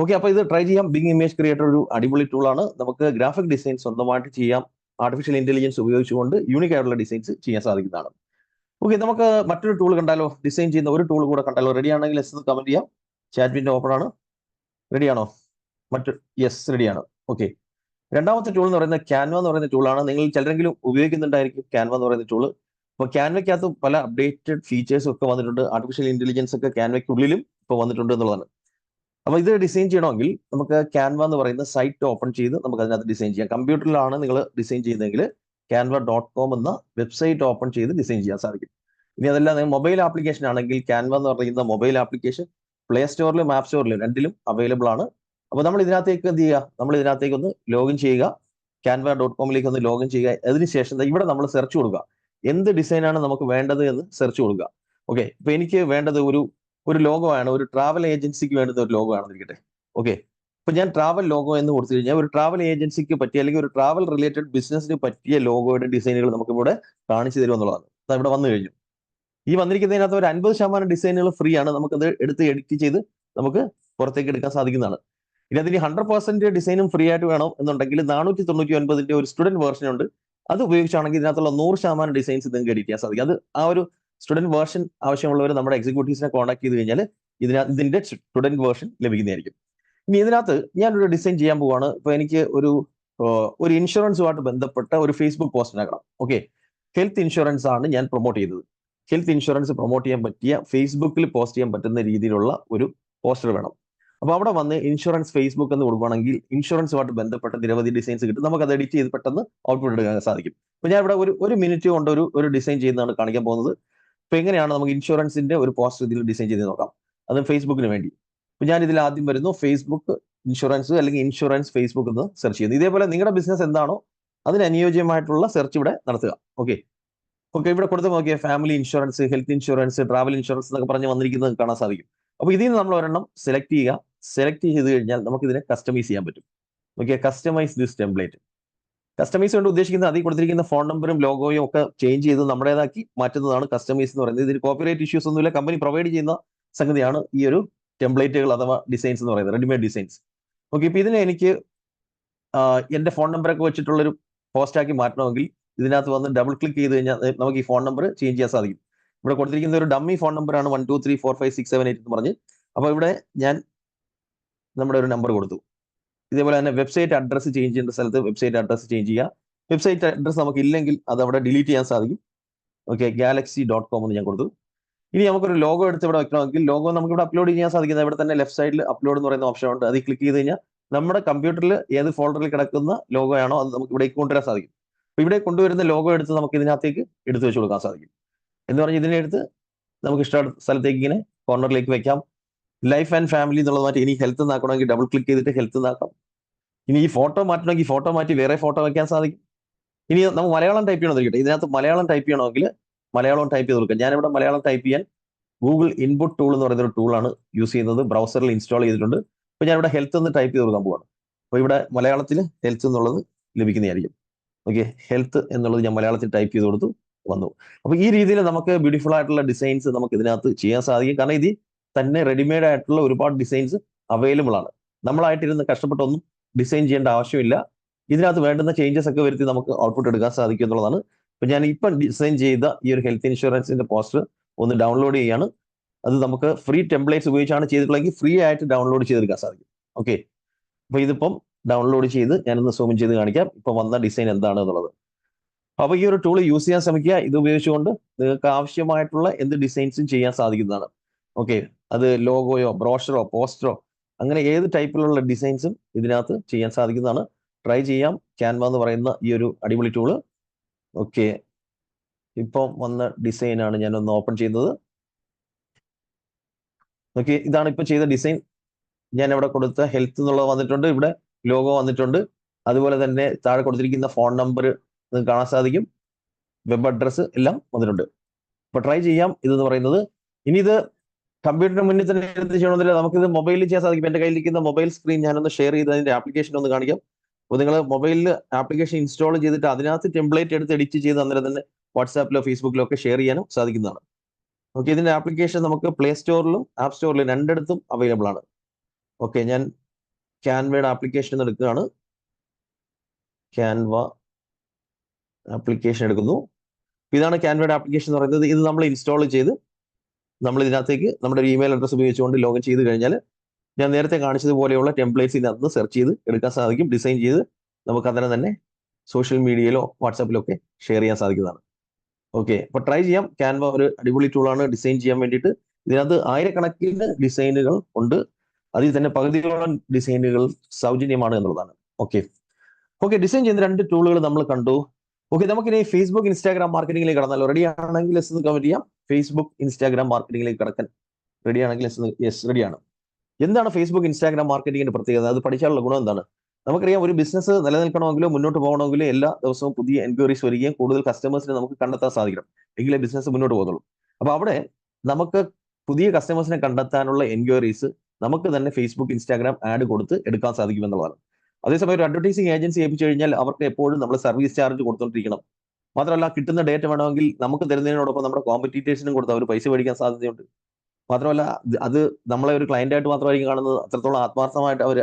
ഓക്കെ, അപ്പൊ ഇത് ട്രൈ ചെയ്യാം. ബിങ് ഇമേജ് ക്രിയേറ്റർ ഒരു അടിപൊളി ടൂളാണ്. നമുക്ക് ഗ്രാഫിക് ഡിസൈൻ സ്വന്തമായിട്ട് ചെയ്യാം. ആർട്ടിഫിഷ്യൽ ഇന്റലിജൻസ് ഉപയോഗിച്ചുകൊണ്ട് യൂണിക് ആയിട്ടുള്ള ഡിസൈൻസ് ചെയ്യാൻ സാധിക്കുന്നതാണ്. ഓക്കെ, നമുക്ക് മറ്റൊരു ടൂൾ കണ്ടാലോ? ഡിസൈൻ ചെയ്യുന്ന ഒരു ടൂൾ കൂടെ കണ്ടാലോ? റെഡി ആണെങ്കിൽ എസ് കമന്റ് ചെയ്യാം. ചാറ്റ് വിൻഡോ ഓപ്പൺ ആണ്. റെഡിയാണോ? യെസ്, റെഡിയാണ്. ഓക്കെ, രണ്ടാമത്തെ ടൂൾ എന്ന് പറയുന്നത് ക്യാൻവ എന്ന് പറയുന്ന ടൂളാണ്. നിങ്ങൾ ചിലരെങ്കിലും ഉപയോഗിക്കുന്നുണ്ടായിരിക്കും ക്യാൻവ എന്ന് പറയുന്ന ടൂള്. അപ്പോൾ ക്യാൻവയ്ക്കകത്ത് പല അപ്ഡേറ്റഡ് ഫീച്ചേഴ്സും ഒക്കെ വന്നിട്ടുണ്ട്. ആർട്ടിഫിഷ്യൽ ഇന്റലിജൻസ് ഒക്കെ ക്യാൻവയ്ക്കുള്ളിലും ഇപ്പോൾ വന്നിട്ടുണ്ട് എന്നുള്ളതാണ്. അപ്പൊ ഇത് ഡിസൈൻ ചെയ്യണമെങ്കിൽ നമുക്ക് ക്യാൻവ എന്ന് പറയുന്ന സൈറ്റ് ഓപ്പൺ ചെയ്ത് നമുക്ക് അതിനകത്ത് ഡിസൈൻ ചെയ്യാം. കമ്പ്യൂട്ടറിലാണ് നിങ്ങൾ ഡിസൈൻ ചെയ്യുന്നതെങ്കിൽ canva.com എന്ന വെബ്സൈറ്റ് ഓപ്പൺ ചെയ്ത് ഡിസൈൻ ചെയ്യാൻ സാധിക്കും. ഇനി അതല്ല നിങ്ങൾ മൊബൈൽ ആപ്ലിക്കേഷൻ ആണെങ്കിൽ ക്യാൻവ എന്ന് പറയുന്ന മൊബൈൽ ആപ്ലിക്കേഷൻ പ്ലേ സ്റ്റോറിലും ആപ്പ് സ്റ്റോറിലും രണ്ടിലും അവൈലബിൾ ആണ്. അപ്പോൾ നമ്മൾ ഇതിനകത്തേക്ക് എന്ത് ചെയ്യുക? നമ്മൾ ഇതിനകത്തേക്ക് ഒന്ന് ലോഗിൻ ചെയ്യുക. canva.com ഒന്ന് ലോഗിൻ ചെയ്യുക. അതിനുശേഷം ഇവിടെ നമ്മൾ സെർച്ച് കൊടുക്കുക, എന്ത് ഡിസൈനാണ് നമുക്ക് വേണ്ടത് എന്ന് സെർച്ച് കൊടുക്കുക. ഓക്കെ, ഇപ്പൊ എനിക്ക് വേണ്ടത് ഒരു ലോഗോ ആണ്, ഒരു ട്രാവൽ ഏജൻസിക്ക് വേണ്ടുന്ന ഒരു ലോഗോ ആണെന്നിരിക്കട്ടെ. ഓക്കെ, ഇപ്പൊ ഞാൻ ട്രാവൽ ലോഗോ എന്ന് കൊടുത്തു കഴിഞ്ഞാൽ ഒരു ട്രാവൽ ഏജൻസിക്ക് പറ്റിയ അല്ലെങ്കിൽ ഒരു ട്രാവൽ റിലേറ്റഡ് ബിസിനസിന് പറ്റിയ ലോഗോയുടെ ഡിസൈനുകൾ നമുക്ക് ഇവിടെ കാണിച്ചു തരും എന്നുള്ളതാണ്. ഇവിടെ വന്നു കഴിഞ്ഞു. ഈ വന്നിരിക്കുന്നതിനകത്ത് ഒരു 50% ഡിസൈനുകൾ ഫ്രീ ആണ്. നമുക്കത് എടുത്ത് എഡിറ്റ് ചെയ്ത് നമുക്ക് പുറത്തേക്ക് എടുക്കാൻ സാധിക്കുന്നതാണ്. ഇനി അതിന് 100% ഡിസൈനും ഫ്രീ ആയിട്ട് വേണം എന്നുണ്ടെങ്കിൽ 499 ഒരു സ്റ്റുഡന്റ് വേർഷൻ ഉണ്ട്. അത് ഉപയോഗിച്ചാണെങ്കിൽ ഇതിനകത്തുള്ള 100% ഡിസൈൻസ് നിങ്ങൾക്ക് എഡിറ്റ് ചെയ്യാൻ സാധിക്കും. അത് ആ ഒരു സ്റ്റുഡന്റ് വേർഷൻ ആവശ്യമുള്ളവർ നമ്മുടെ എക്സിക്യൂട്ടീവ്സിനെ കോൺടാക്ട് ചെയ്ത് കഴിഞ്ഞാൽ ഇതിന്റെ സ്റ്റുഡന്റ് വേർഷൻ ലഭിക്കുന്നതായിരിക്കും. ഇനി ഇതിനകത്ത് ഞാനൊരു ഡിസൈൻ ചെയ്യാൻ പോവാണ്. ഇപ്പൊ എനിക്ക് ഒരു ഇൻഷുറൻസുമായിട്ട് ബന്ധപ്പെട്ട ഒരു ഫേസ്ബുക്ക് പോസ്റ്റ് ഉണ്ടാക്കണം. ഓക്കെ, ഹെൽത്ത് ഇൻഷുറൻസ് ആണ് ഞാൻ പ്രൊമോട്ട് ചെയ്തത്. ഹെൽത്ത് ഇൻഷുറൻസ് പ്രൊമോട്ട് ചെയ്യാൻ പറ്റിയ, ഫേസ്ബുക്കിൽ പോസ്റ്റ് ചെയ്യാൻ പറ്റുന്ന രീതിയിലുള്ള ഒരു പോസ്റ്റർ വേണം. അപ്പൊ അവിടെ വന്ന് ഇൻഷുറൻസ് ഫേസ്ബുക്ക് എന്ന് കൊടുക്കുകയാണെങ്കിൽ ഇൻഷുറൻസുമായിട്ട് ബന്ധപ്പെട്ട നിരവധി ഡിസൈൻസ് കിട്ടും. നമുക്ക് അത് എഡിറ്റ് ചെയ്ത് പെട്ടെന്ന് ഔട്ട്പുട്ട് എടുക്കാൻ സാധിക്കും. അപ്പൊ ഞാൻ ഇവിടെ ഒരു മിനിറ്റ് കൊണ്ട് ഒരു ഡിസൈൻ ചെയ്യുന്നതാണ് കാണിക്കാൻ പോകുന്നത്. അപ്പൊ എങ്ങനെയാണ് നമുക്ക് ഇൻഷുറൻസിന്റെ ഒരു പോസ്റ്റർ ഇതിൽ ഡിസൈൻ ചെയ്ത് നോക്കാം, അതും ഫേസ്ബുക്കിന് വേണ്ടി. അപ്പൊ ഞാൻ ഇതിൽ ആദ്യം വരുന്നു ഫേസ്ബുക്ക് ഇൻഷുറൻസ് അല്ലെങ്കിൽ ഇൻഷുറൻസ് ഫേസ്ബുക്ക് എന്ന് സെർച്ച് ചെയ്യുന്നു. ഇതേപോലെ നിങ്ങളുടെ ബിസിനസ് എന്താണോ അതിന് അനുയോജ്യമായിട്ടുള്ള സെർച്ച് ഇവിടെ നടത്തുക. ഓക്കെ, ഇവിടെ കൊടുത്ത് നോക്കിയ family insurance, health insurance, travel insurance എന്നൊക്കെ പറഞ്ഞ് വന്നിരിക്കുന്നത് കാണാൻ സാധിക്കും. അപ്പൊ ഇതിൽ നിന്ന് നമ്മൾ ഒരെണ്ണം സെലക്ട് ചെയ്യുക. സെലക്ട് ചെയ്ത് കഴിഞ്ഞാൽ നമുക്ക് ഇതിനെ കസ്റ്റമൈസ് ചെയ്യാൻ പറ്റും. Okay, customise this template. Customise കൊണ്ട് ഉദ്ദേശിക്കുന്നത് അതിൽ കൊടുത്തിരിക്കുന്ന ഫോൺ നമ്പറും ലോഗോയും ഒക്കെ ചേഞ്ച് ചെയ്ത് നമ്മുടേതാക്കി മാറ്റുന്നതാണ് കസ്റ്റമൈസ് എന്ന് പറയുന്നത്. ഇതിന് കോപ്പിറൈറ്റ് ഇഷ്യൂസ് ഒന്നുമില്ല, കമ്പനി പ്രൊവൈഡ് ചെയ്യുന്ന സംഗതിയാണ് ഈ ഒരു ടെംപ്ലേറ്റുകൾ അഥവാ ഡിസൈൻസ് എന്ന് പറയുന്നത്, റെഡിമെയ്ഡ് ഡിസൈൻസ്. ഓക്കെ, ഇപ്പൊ ഇതിനെ എനിക്ക് എന്റെ ഫോൺ നമ്പറൊക്കെ വെച്ചിട്ടുള്ളൊരു പോസ്റ്റാക്കി മാറ്റണമെങ്കിൽ ഇതിനകത്ത് വന്ന് ഡബിൾ ക്ലിക്ക് ചെയ്ത് കഴിഞ്ഞാൽ നമുക്ക് ഈ ഫോൺ നമ്പർ ചേഞ്ച് ചെയ്യാൻ സാധിക്കും. ഇവിടെ കൊടുത്തിരിക്കുന്ന ഒരു ഡമ്മി ഫോൺ നമ്പറാണ് 12345678 എന്ന് പറഞ്ഞ്. അപ്പൊ ഇവിടെ ഞാൻ നമ്മുടെ ഒരു നമ്പർ കൊടുത്തു. ഇതേപോലെ തന്നെ വെബ്സൈറ്റ് അഡ്രസ്സ് ചേഞ്ച് ചെയ്യേണ്ട സ്ഥലത്ത് വെബ്സൈറ്റ് അഡ്രസ്സ് ചേഞ്ച് ചെയ്യുക. വെബ്സൈറ്റ് അഡ്രസ്സ് നമുക്ക് ഇല്ലെങ്കിൽ അത് അവിടെ ഡിലീറ്റ് ചെയ്യാൻ സാധിക്കും. ഓക്കെ, galaxy.com എന്ന് ഞാൻ കൊടുത്തു. ഇനി നമുക്കൊരു ലോഗോ എടുത്ത് ഇവിടെ വെക്കണമെങ്കിൽ ലോഗോ നമുക്ക് ഇവിടെ അപ്ലോഡ് ചെയ്യാൻ സാധിക്കുന്നത് ഇവിടെ തന്നെ ലെഫ്റ്റ് സൈഡിൽ അപ്ലോഡ് എന്ന് പറയുന്ന ഓപ്ഷൻ ഉണ്ട്. അതിൽ ക്ലിക്ക് ചെയ്ത് കഴിഞ്ഞാൽ നമ്മുടെ കമ്പ്യൂട്ടറിൽ ഏത് ഫോൾഡറിൽ കിടക്കുന്ന ലോഗോ ആണോ അത് നമുക്ക് ഇവിടെ കൊണ്ടുവരാൻ സാധിക്കും. അപ്പൊ ഇവിടെ കൊണ്ടുവരുന്ന ലോഗോ എടുത്ത് നമുക്ക് ഇതിനകത്തേക്ക് എടുത്തു വെച്ച് കൊടുക്കാൻ സാധിക്കും. എന്ന് പറഞ്ഞ് ഇതിനെ എടുത്ത് നമുക്ക് ഇഷ്ടമുള്ള സ്ഥലത്തേക്ക് ഇങ്ങനെ കോർണറിലേക്ക് വെക്കാം. ലൈഫ് ആൻഡ് ഫാമിലി എന്നുള്ളത് മാറ്റി ഇനി ഹെൽത്ത് എന്നാക്കണമെങ്കിൽ ഡബിൾ ക്ലിക്ക് ചെയ്തിട്ട് ഹെൽത്ത് എന്നാക്കാം. ഇനി ഈ ഫോട്ടോ മാറ്റണമെങ്കിൽ ഫോട്ടോ മാറ്റി വേറെ ഫോട്ടോ വെക്കാൻ സാധിക്കും. ഇനി നമുക്ക് മലയാളം ടൈപ്പ് ചെയ്യണമെന്നിരിക്കട്ടെ, ഇതിനകത്ത് മലയാളം ടൈപ്പ് ചെയ്യണമെങ്കിൽ മലയാളം ടൈപ്പ് ചെയ്ത് കൊടുക്കാം. ഞാനിവിടെ മലയാളം ടൈപ്പ് ചെയ്യാൻ ഗൂഗിൾ ഇൻപുട്ട് ടൂൾ എന്ന് പറയുന്ന ഒരു ടൂളാണ് യൂസ് ചെയ്യുന്നത്, ബ്രൗസറിൽ ഇൻസ്റ്റാൾ ചെയ്തിട്ടുണ്ട്. അപ്പൊ ഞാൻ ഇവിടെ ഹെൽത്ത് എന്ന് ടൈപ്പ് ചെയ്ത് കൊടുക്കാൻ പോവാണ്. അപ്പൊ ഇവിടെ മലയാളത്തിൽ ഹെൽത്ത് എന്നുള്ളത് ലഭിക്കുന്നതായിരിക്കും. ഓക്കെ, ഹെൽത്ത് എന്നുള്ളത് ഞാൻ മലയാളത്തിൽ ടൈപ്പ് ചെയ്ത് കൊടുത്തു, വന്നു. അപ്പൊ ഈ രീതിയിൽ നമുക്ക് ബ്യൂട്ടിഫുൾ ആയിട്ടുള്ള ഡിസൈൻസ് നമുക്ക് ഇതിനകത്ത് ചെയ്യാൻ സാധിക്കും. കാരണം ഇതിൽ തന്നെ റെഡിമെയ്ഡ് ആയിട്ടുള്ള ഒരുപാട് ഡിസൈൻസ് അവൈലബിൾ ആണ്. നമ്മളായിട്ടിരുന്ന് കഷ്ടപ്പെട്ടൊന്നും ഡിസൈൻ ചെയ്യേണ്ട ആവശ്യമില്ല. ഇതിനകത്ത് വേണ്ടുന്ന ചേഞ്ചസ് ഒക്കെ വരുത്തി നമുക്ക് ഔട്ട്പുട്ട് എടുക്കാൻ സാധിക്കും എന്നുള്ളതാണ്. അപ്പൊ ഞാൻ ഇപ്പം ഡിസൈൻ ചെയ്ത ഈ ഒരു ഹെൽത്ത് ഇൻഷുറൻസിന്റെ പോസ്റ്റർ ഒന്ന് ഡൗൺലോഡ് ചെയ്യാണ്. അത് നമുക്ക് ഫ്രീ ടെംപ്ലേറ്റ്സ് ഉപയോഗിച്ചാണ് ചെയ്തിട്ടുള്ളതെങ്കിൽ ഫ്രീ ആയിട്ട് ഡൗൺലോഡ് ചെയ്തെടുക്കാൻ സാധിക്കും. ഓക്കെ, അപ്പൊ ഇതിപ്പം ഡൗൺലോഡ് ചെയ്ത് ഞാനൊന്ന് സൂം ചെയ്ത് കാണിക്കാം ഇപ്പൊ വന്ന ഡിസൈൻ എന്താണ് എന്നുള്ളത്. അപ്പൊ ഈ ഒരു ടൂൾ യൂസ് ചെയ്യാൻ ശ്രമിക്കുക. ഇത് ഉപയോഗിച്ചുകൊണ്ട് നിങ്ങൾക്ക് ആവശ്യമായിട്ടുള്ള എന്ത് ഡിസൈൻസും ചെയ്യാൻ സാധിക്കുന്നതാണ്. ഓക്കെ, അത് ലോഗോയോ ബ്രോഷറോ പോസ്റ്ററോ അങ്ങനെ ഏത് ടൈപ്പിലുള്ള ഡിസൈൻസും ഇതിനകത്ത് ചെയ്യാൻ സാധിക്കുന്നതാണ്. ട്രൈ ചെയ്യാം. ക്യാൻവ എന്ന് പറയുന്ന ഈ ഒരു അടിപൊളി ടൂള്. ഓക്കെ, ഇപ്പം വന്ന ഡിസൈനാണ് ഞാനൊന്ന് ഓപ്പൺ ചെയ്യുന്നത്. ഓക്കെ, ഇതാണ് ഇപ്പൊ ചെയ്ത ഡിസൈൻ. ഞാൻ ഇവിടെ കൊടുത്ത ഹെൽത്ത് എന്നുള്ളത് വന്നിട്ടുണ്ട്, ഇവിടെ ലോഗോ വന്നിട്ടുണ്ട്, അതുപോലെ തന്നെ താഴെ കൊടുത്തിരിക്കുന്ന ഫോൺ നമ്പർ നിങ്ങൾക്ക് കാണാൻ സാധിക്കും, വെബ് അഡ്രസ്സ് എല്ലാം വന്നിട്ടുണ്ട്. അപ്പൊ ട്രൈ ചെയ്യാം ഇതെന്ന് പറയുന്നത്. ഇനി ഇത് കമ്പ്യൂട്ടറിന് മുന്നിൽ തന്നെ എടുത്ത് ചെയ്യണമെന്നില്ല, നമുക്കിത് മൊബൈലിൽ ചെയ്യാൻ സാധിക്കും. എന്റെ കയ്യിലിരിക്കുന്ന മൊബൈൽ സ്ക്രീൻ ഞാനൊന്ന് ഷെയർ ചെയ്ത് അതിന്റെ ആപ്ലിക്കേഷൻ ഒന്ന് കാണിക്കാം. അപ്പോൾ നിങ്ങൾ മൊബൈലിൽ ആപ്ലിക്കേഷൻ ഇൻസ്റ്റാൾ ചെയ്തിട്ട് അതിനകത്ത് ടെംപ്ലേറ്റ് എടുത്ത് എഡിറ്റ് ചെയ്ത് അന്നേരം തന്നെ വാട്സാപ്പിലോ ഫേസ്ബുക്കിലോ ഒക്കെ ഷെയർ ചെയ്യാനും സാധിക്കുന്നതാണ്. ഓക്കെ, ഇതിന്റെ ആപ്ലിക്കേഷൻ നമുക്ക് പ്ലേ സ്റ്റോറിലും ആപ്പ് സ്റ്റോറിലും രണ്ടിടത്തും അവൈലബിൾ ആണ്. ഓക്കെ, ഞാൻ ക്യാൻവയുടെ ആപ്ലിക്കേഷൻ എടുക്കുകയാണ്. ക്യാൻവ ആപ്ലിക്കേഷൻ എടുക്കുന്നു. ഇതാണ് ക്യാൻവയുടെ ആപ്ലിക്കേഷൻ എന്ന് പറയുന്നത്. ഇത് നമ്മൾ ഇൻസ്റ്റാൾ ചെയ്ത് നമ്മൾ ഇതിനകത്തേക്ക് നമ്മുടെ ഒരു ഇമെയിൽ അഡ്രസ് ഉപയോഗിച്ചുകൊണ്ട് ലോഗിൻ ചെയ്ത് കഴിഞ്ഞാൽ ഞാൻ നേരത്തെ കാണിച്ചതുപോലെയുള്ള ടെംപ്ലേറ്റ്സ് ഇതിനകത്ത് സെർച്ച് ചെയ്ത് എടുക്കാൻ സാധിക്കും. ഡിസൈൻ ചെയ്ത് നമുക്ക് അതിനെ തന്നെ സോഷ്യൽ മീഡിയയിലോ വാട്സാപ്പിലോ ഒക്കെ ഷെയർ ചെയ്യാൻ സാധിക്കുന്നതാണ്. ഓക്കെ, അപ്പൊ ട്രൈ ചെയ്യാം. ക്യാൻവ ഒരു അടിപൊളി ടൂളാണ് ഡിസൈൻ ചെയ്യാൻ വേണ്ടിയിട്ട്. ഇതിനകത്ത് ആയിരക്കണക്കിന് ഡിസൈനുകൾ ഉണ്ട്. അതിൽ തന്നെ പകുതിയോളം ഡിസൈനുകൾ സൗജന്യമാണ് എന്നുള്ളതാണ്. ഓക്കെ, ഡിസൈൻ ചെയ്യുന്ന 2 ടൂളുകൾ നമ്മൾ കണ്ടു. ഓക്കെ, നമുക്കിനി ഫേസ്ബുക്ക് ഇൻസ്റ്റാഗ്രാം മാർക്കറ്റിംഗിലേക്ക് കടന്നാലോ? റെഡി ആണെങ്കിൽ യെസ് എന്ന് കമന്റ് ചെയ്യാം. ഫേസ്ബുക്ക് ഇൻസ്റ്റാഗ്രാം മാർക്കറ്റിംഗിലേക്ക് കടക്കാൻ റെഡി ആണെങ്കിൽ യെസ് റെഡിയാണ്. എന്താണ് ഫേസ്ബുക്ക് ഇൻസ്റ്റാഗ്രാം മാർക്കറ്റിംഗിന്റെ പ്രത്യേകത? അത് പഠിച്ചാലുള്ള ഗുണം എന്താണ്? നമുക്കറിയാം ഒരു ബിസിനസ് നിലനിൽക്കണമെങ്കിലോ മുന്നോട്ട് പോകണമെങ്കിലോ എല്ലാ ദിവസവും പുതിയ എൻക്വയറീസ് വരികയും കൂടുതൽ കസ്റ്റമേഴ്സിനെ നമുക്ക് കണ്ടെത്താൻ സാധിക്കണം, എങ്കിലേ ബിസിനസ് മുന്നോട്ട് പോകുന്നുള്ളൂ. അപ്പൊ അവിടെ നമുക്ക് പുതിയ കസ്റ്റമേഴ്സിനെ കണ്ടെത്താനുള്ള എൻക്വയറീസ് നമുക്ക് തന്നെ ഫേസ്ബുക്ക്, ഇൻസ്റ്റാഗ്രാം ആഡ് കൊടുത്ത് എടുക്കാൻ സാധിക്കുമെന്നുള്ളതാണ്. അതേസമയം ഒരു അഡ്വർടൈസിങ് ഏജൻസി ഏൽപ്പിച്ചു കഴിഞ്ഞാൽ അവർക്ക് എപ്പോഴും നമ്മൾ സർവീസ് ചാർജ് കൊടുത്തോണ്ടിരിക്കണം. മാത്രമല്ല കിട്ടുന്ന ഡേറ്റ വേണമെങ്കിൽ നമുക്ക് തരുന്നതിനോടൊപ്പം നമ്മുടെ കോമ്പറ്റീറ്റേഴ്സിനും കൊടുത്ത് അവർ പൈസ മേടിക്കാൻ സാധ്യതയുണ്ട്. മാത്രമല്ല അത് നമ്മളെ ഒരു ക്ലയന്റ് ആയിട്ട് മാത്രമായിരിക്കും കാണുന്നത്, അത്രത്തോളം ആത്മാർത്ഥമായിട്ട് അവർ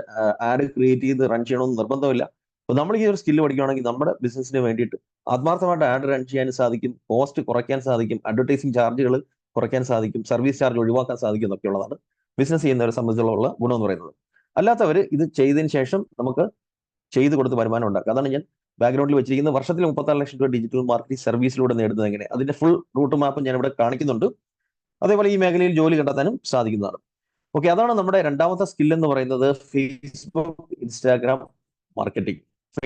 ആഡ് ക്രിയേറ്റ് ചെയ്ത് റൺ ചെയ്യണമെന്ന് നിർബന്ധമില്ല. അപ്പൊ നമ്മൾ ഈ ഒരു സ്കില്ല് പഠിക്കുകയാണെങ്കിൽ നമ്മുടെ ബിസിനസിന് വേണ്ടിയിട്ട് ആത്മാർത്ഥമായിട്ട് ആഡ് റൺ ചെയ്യാൻ സാധിക്കും, കോസ്റ്റ് കുറയ്ക്കാൻ സാധിക്കും, അഡ്വർടൈസിങ് ചാർജുകൾ കുറയ്ക്കാൻ സാധിക്കും, സർവീസ് ചാർജ് ഒഴിവാക്കാൻ സാധിക്കും എന്നൊക്കെയുള്ളതാണ് ബിസിനസ് ചെയ്യുന്നവരെ സംബന്ധിച്ചുള്ള ഗുണം എന്ന് പറയുന്നത്. അല്ലാത്തവർ ഇത് ചെയ്തതിന് ശേഷം നമുക്ക് ചെയ്ത് കൊടുത്ത് വരുമാനം ഉണ്ടാക്കുക. അതാണ് ഞാൻ ബാക്ക്ഗ്രൗണ്ടിൽ വെച്ചിരിക്കുന്നത്. വർഷത്തിൽ 36 ലക്ഷം രൂപ ഡിജിറ്റൽ മാർക്കറ്റിംഗ് സർവീസിലൂടെ നേടുന്നത് എങ്ങനെ, അതിന്റെ ഫുൾ റൂട്ട് മാപ്പ് ഞാൻ ഇവിടെ കാണിക്കുന്നുണ്ട്. അതേപോലെ ഈ മേഖലയിൽ ജോലി കണ്ടെത്താനും സാധിക്കുന്നതാണ്. ഓക്കെ, അതാണ് നമ്മുടെ രണ്ടാമത്തെ സ്കിൽ എന്ന് പറയുന്നത്, ഫേസ്ബുക്ക്, ഇൻസ്റ്റാഗ്രാം മാർക്കറ്റിംഗ്.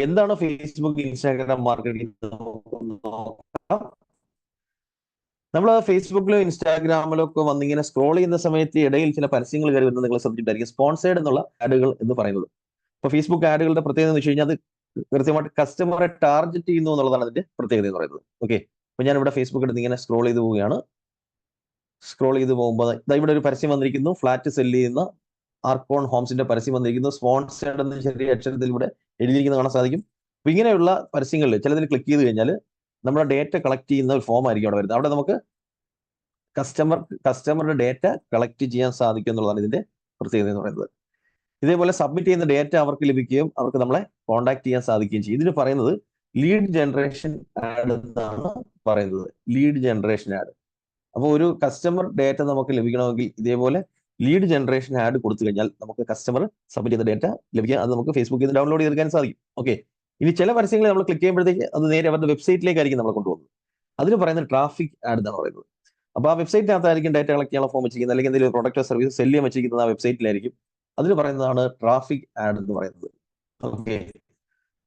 എന്താണ് ഫേസ്ബുക്ക്, ഇൻസ്റ്റാഗ്രാം മാർക്കറ്റിംഗ്? നമ്മൾ ഫേസ്ബുക്കിലും ഇൻസ്റ്റാഗ്രാമിലും ഒക്കെ വന്നിങ്ങനെ സ്ക്രോൾ ചെയ്യുന്ന സമയത്ത് ഇടയിൽ ചില പരസ്യങ്ങൾ കയറി വരുന്നത് നിങ്ങൾ ശ്രദ്ധിച്ചിട്ടായിരിക്കും, സ്പോൺസേഡ് എന്നുള്ള ആഡുകൾ എന്ന് പറയുന്നത്. ഇപ്പൊ ഫേസ്ബുക്ക് ആഡുകളുടെ പ്രത്യേകത എന്ന് വെച്ച് കഴിഞ്ഞാൽ അത് കൃത്യമായിട്ട് കസ്റ്റമറെ ടാർഗറ്റ് ചെയ്യുന്നു എന്നുള്ളതാണ് അതിന്റെ പ്രത്യേകത എന്ന് പറയുന്നത്. ഓക്കെ, അപ്പൊ ഞാൻ ഇവിടെ ഫേസ്ബുക്ക് എടുത്ത് ഇങ്ങനെ സ്ക്രോൾ ചെയ്ത് പോവുകയാണ്. സ്ക്രോൾ ചെയ്ത് പോകുമ്പോൾ ഇവിടെ ഒരു പരസ്യം വന്നിരിക്കുന്നു, ഫ്ലാറ്റ് സെല് ചെയ്യുന്ന ആർക്കോൺ ഹോംസിന്റെ പരസ്യം വന്നിരിക്കുന്നു. സ്പോൺസേഡ് എന്ന് ചെറിയ അക്ഷരത്തിൽ ഇവിടെ എഴുതിയിരിക്കുന്നത് കാണാൻ സാധിക്കും. അപ്പൊ ഇങ്ങനെയുള്ള പരസ്യങ്ങളിൽ ചിലതിൽ ക്ലിക്ക് ചെയ്ത് കഴിഞ്ഞാൽ നമ്മുടെ ഡേറ്റ കളക്ട് ചെയ്യുന്ന ഒരു ഫോം ആയിരിക്കും അവിടെ വരുന്നത്. അവിടെ നമുക്ക് കസ്റ്റമറുടെ ഡേറ്റ കളക്ട് ചെയ്യാൻ സാധിക്കും എന്നുള്ളതാണ് ഇതിന്റെ പ്രത്യേകത എന്ന് പറയുന്നത്. ഇതേപോലെ സബ്മിറ്റ് ചെയ്യുന്ന ഡേറ്റ അവർക്ക് ലഭിക്കുകയും അവർക്ക് നമ്മളെ കോൺടാക്ട് ചെയ്യാൻ സാധിക്കുകയും ചെയ്യും. ഇതിന് പറയുന്നത് ലീഡ് ജനറേഷൻ ആഡ് എന്നാണ് പറയുന്നത്, ലീഡ് ജനറേഷൻ ആഡ്. അപ്പോൾ ഒരു കസ്റ്റമർ ഡേറ്റ നമുക്ക് ലഭിക്കണമെങ്കിൽ ഇതേപോലെ ലീഡ് ജനറേഷൻ ആഡ് കൊടുത്തു കഴിഞ്ഞാൽ നമുക്ക് കസ്റ്റമർ സബ്മിറ്റ് ചെയ്ത ഡേറ്റ ലഭിക്കുക. അത് നമുക്ക് ഫേസ്ബുക്കിൽ നിന്ന് ഡൗൺലോഡ് ചെയ്തെടുക്കാൻ സാധിക്കും. ഓക്കെ, ഇനി ചില പരസ്യങ്ങൾ നമ്മൾ ക്ലിക്ക് ചെയ്യുമ്പോഴത്തേക്ക് അത് നേരെ അവരുടെ വെബ്സൈറ്റിലേക്കായിരിക്കും നമ്മളെ കൊണ്ടുപോകുന്നത്. അതിന് പറയുന്നത് ട്രാഫിക് ആഡ് എന്നാണ് പറയുന്നത്. അപ്പോൾ ആ വെബ്സൈറ്റിനകത്തായിരിക്കും ഡേറ്റ കളക്ട് ചെയ്യാനുള്ള ഫോം വെച്ചിരിക്കുന്നത്, അല്ലെങ്കിൽ എന്തെങ്കിലും പ്രൊഡക്റ്റോ സർവീസ് സെല് ചെയ്യാൻ വെച്ചിരിക്കുന്നത് ആ വെബ്സൈറ്റിലായിരിക്കും. അതിന് പറയുന്നതാണ് ട്രാഫിക് ആഡ് എന്ന് പറയുന്നത്. ഓക്കെ,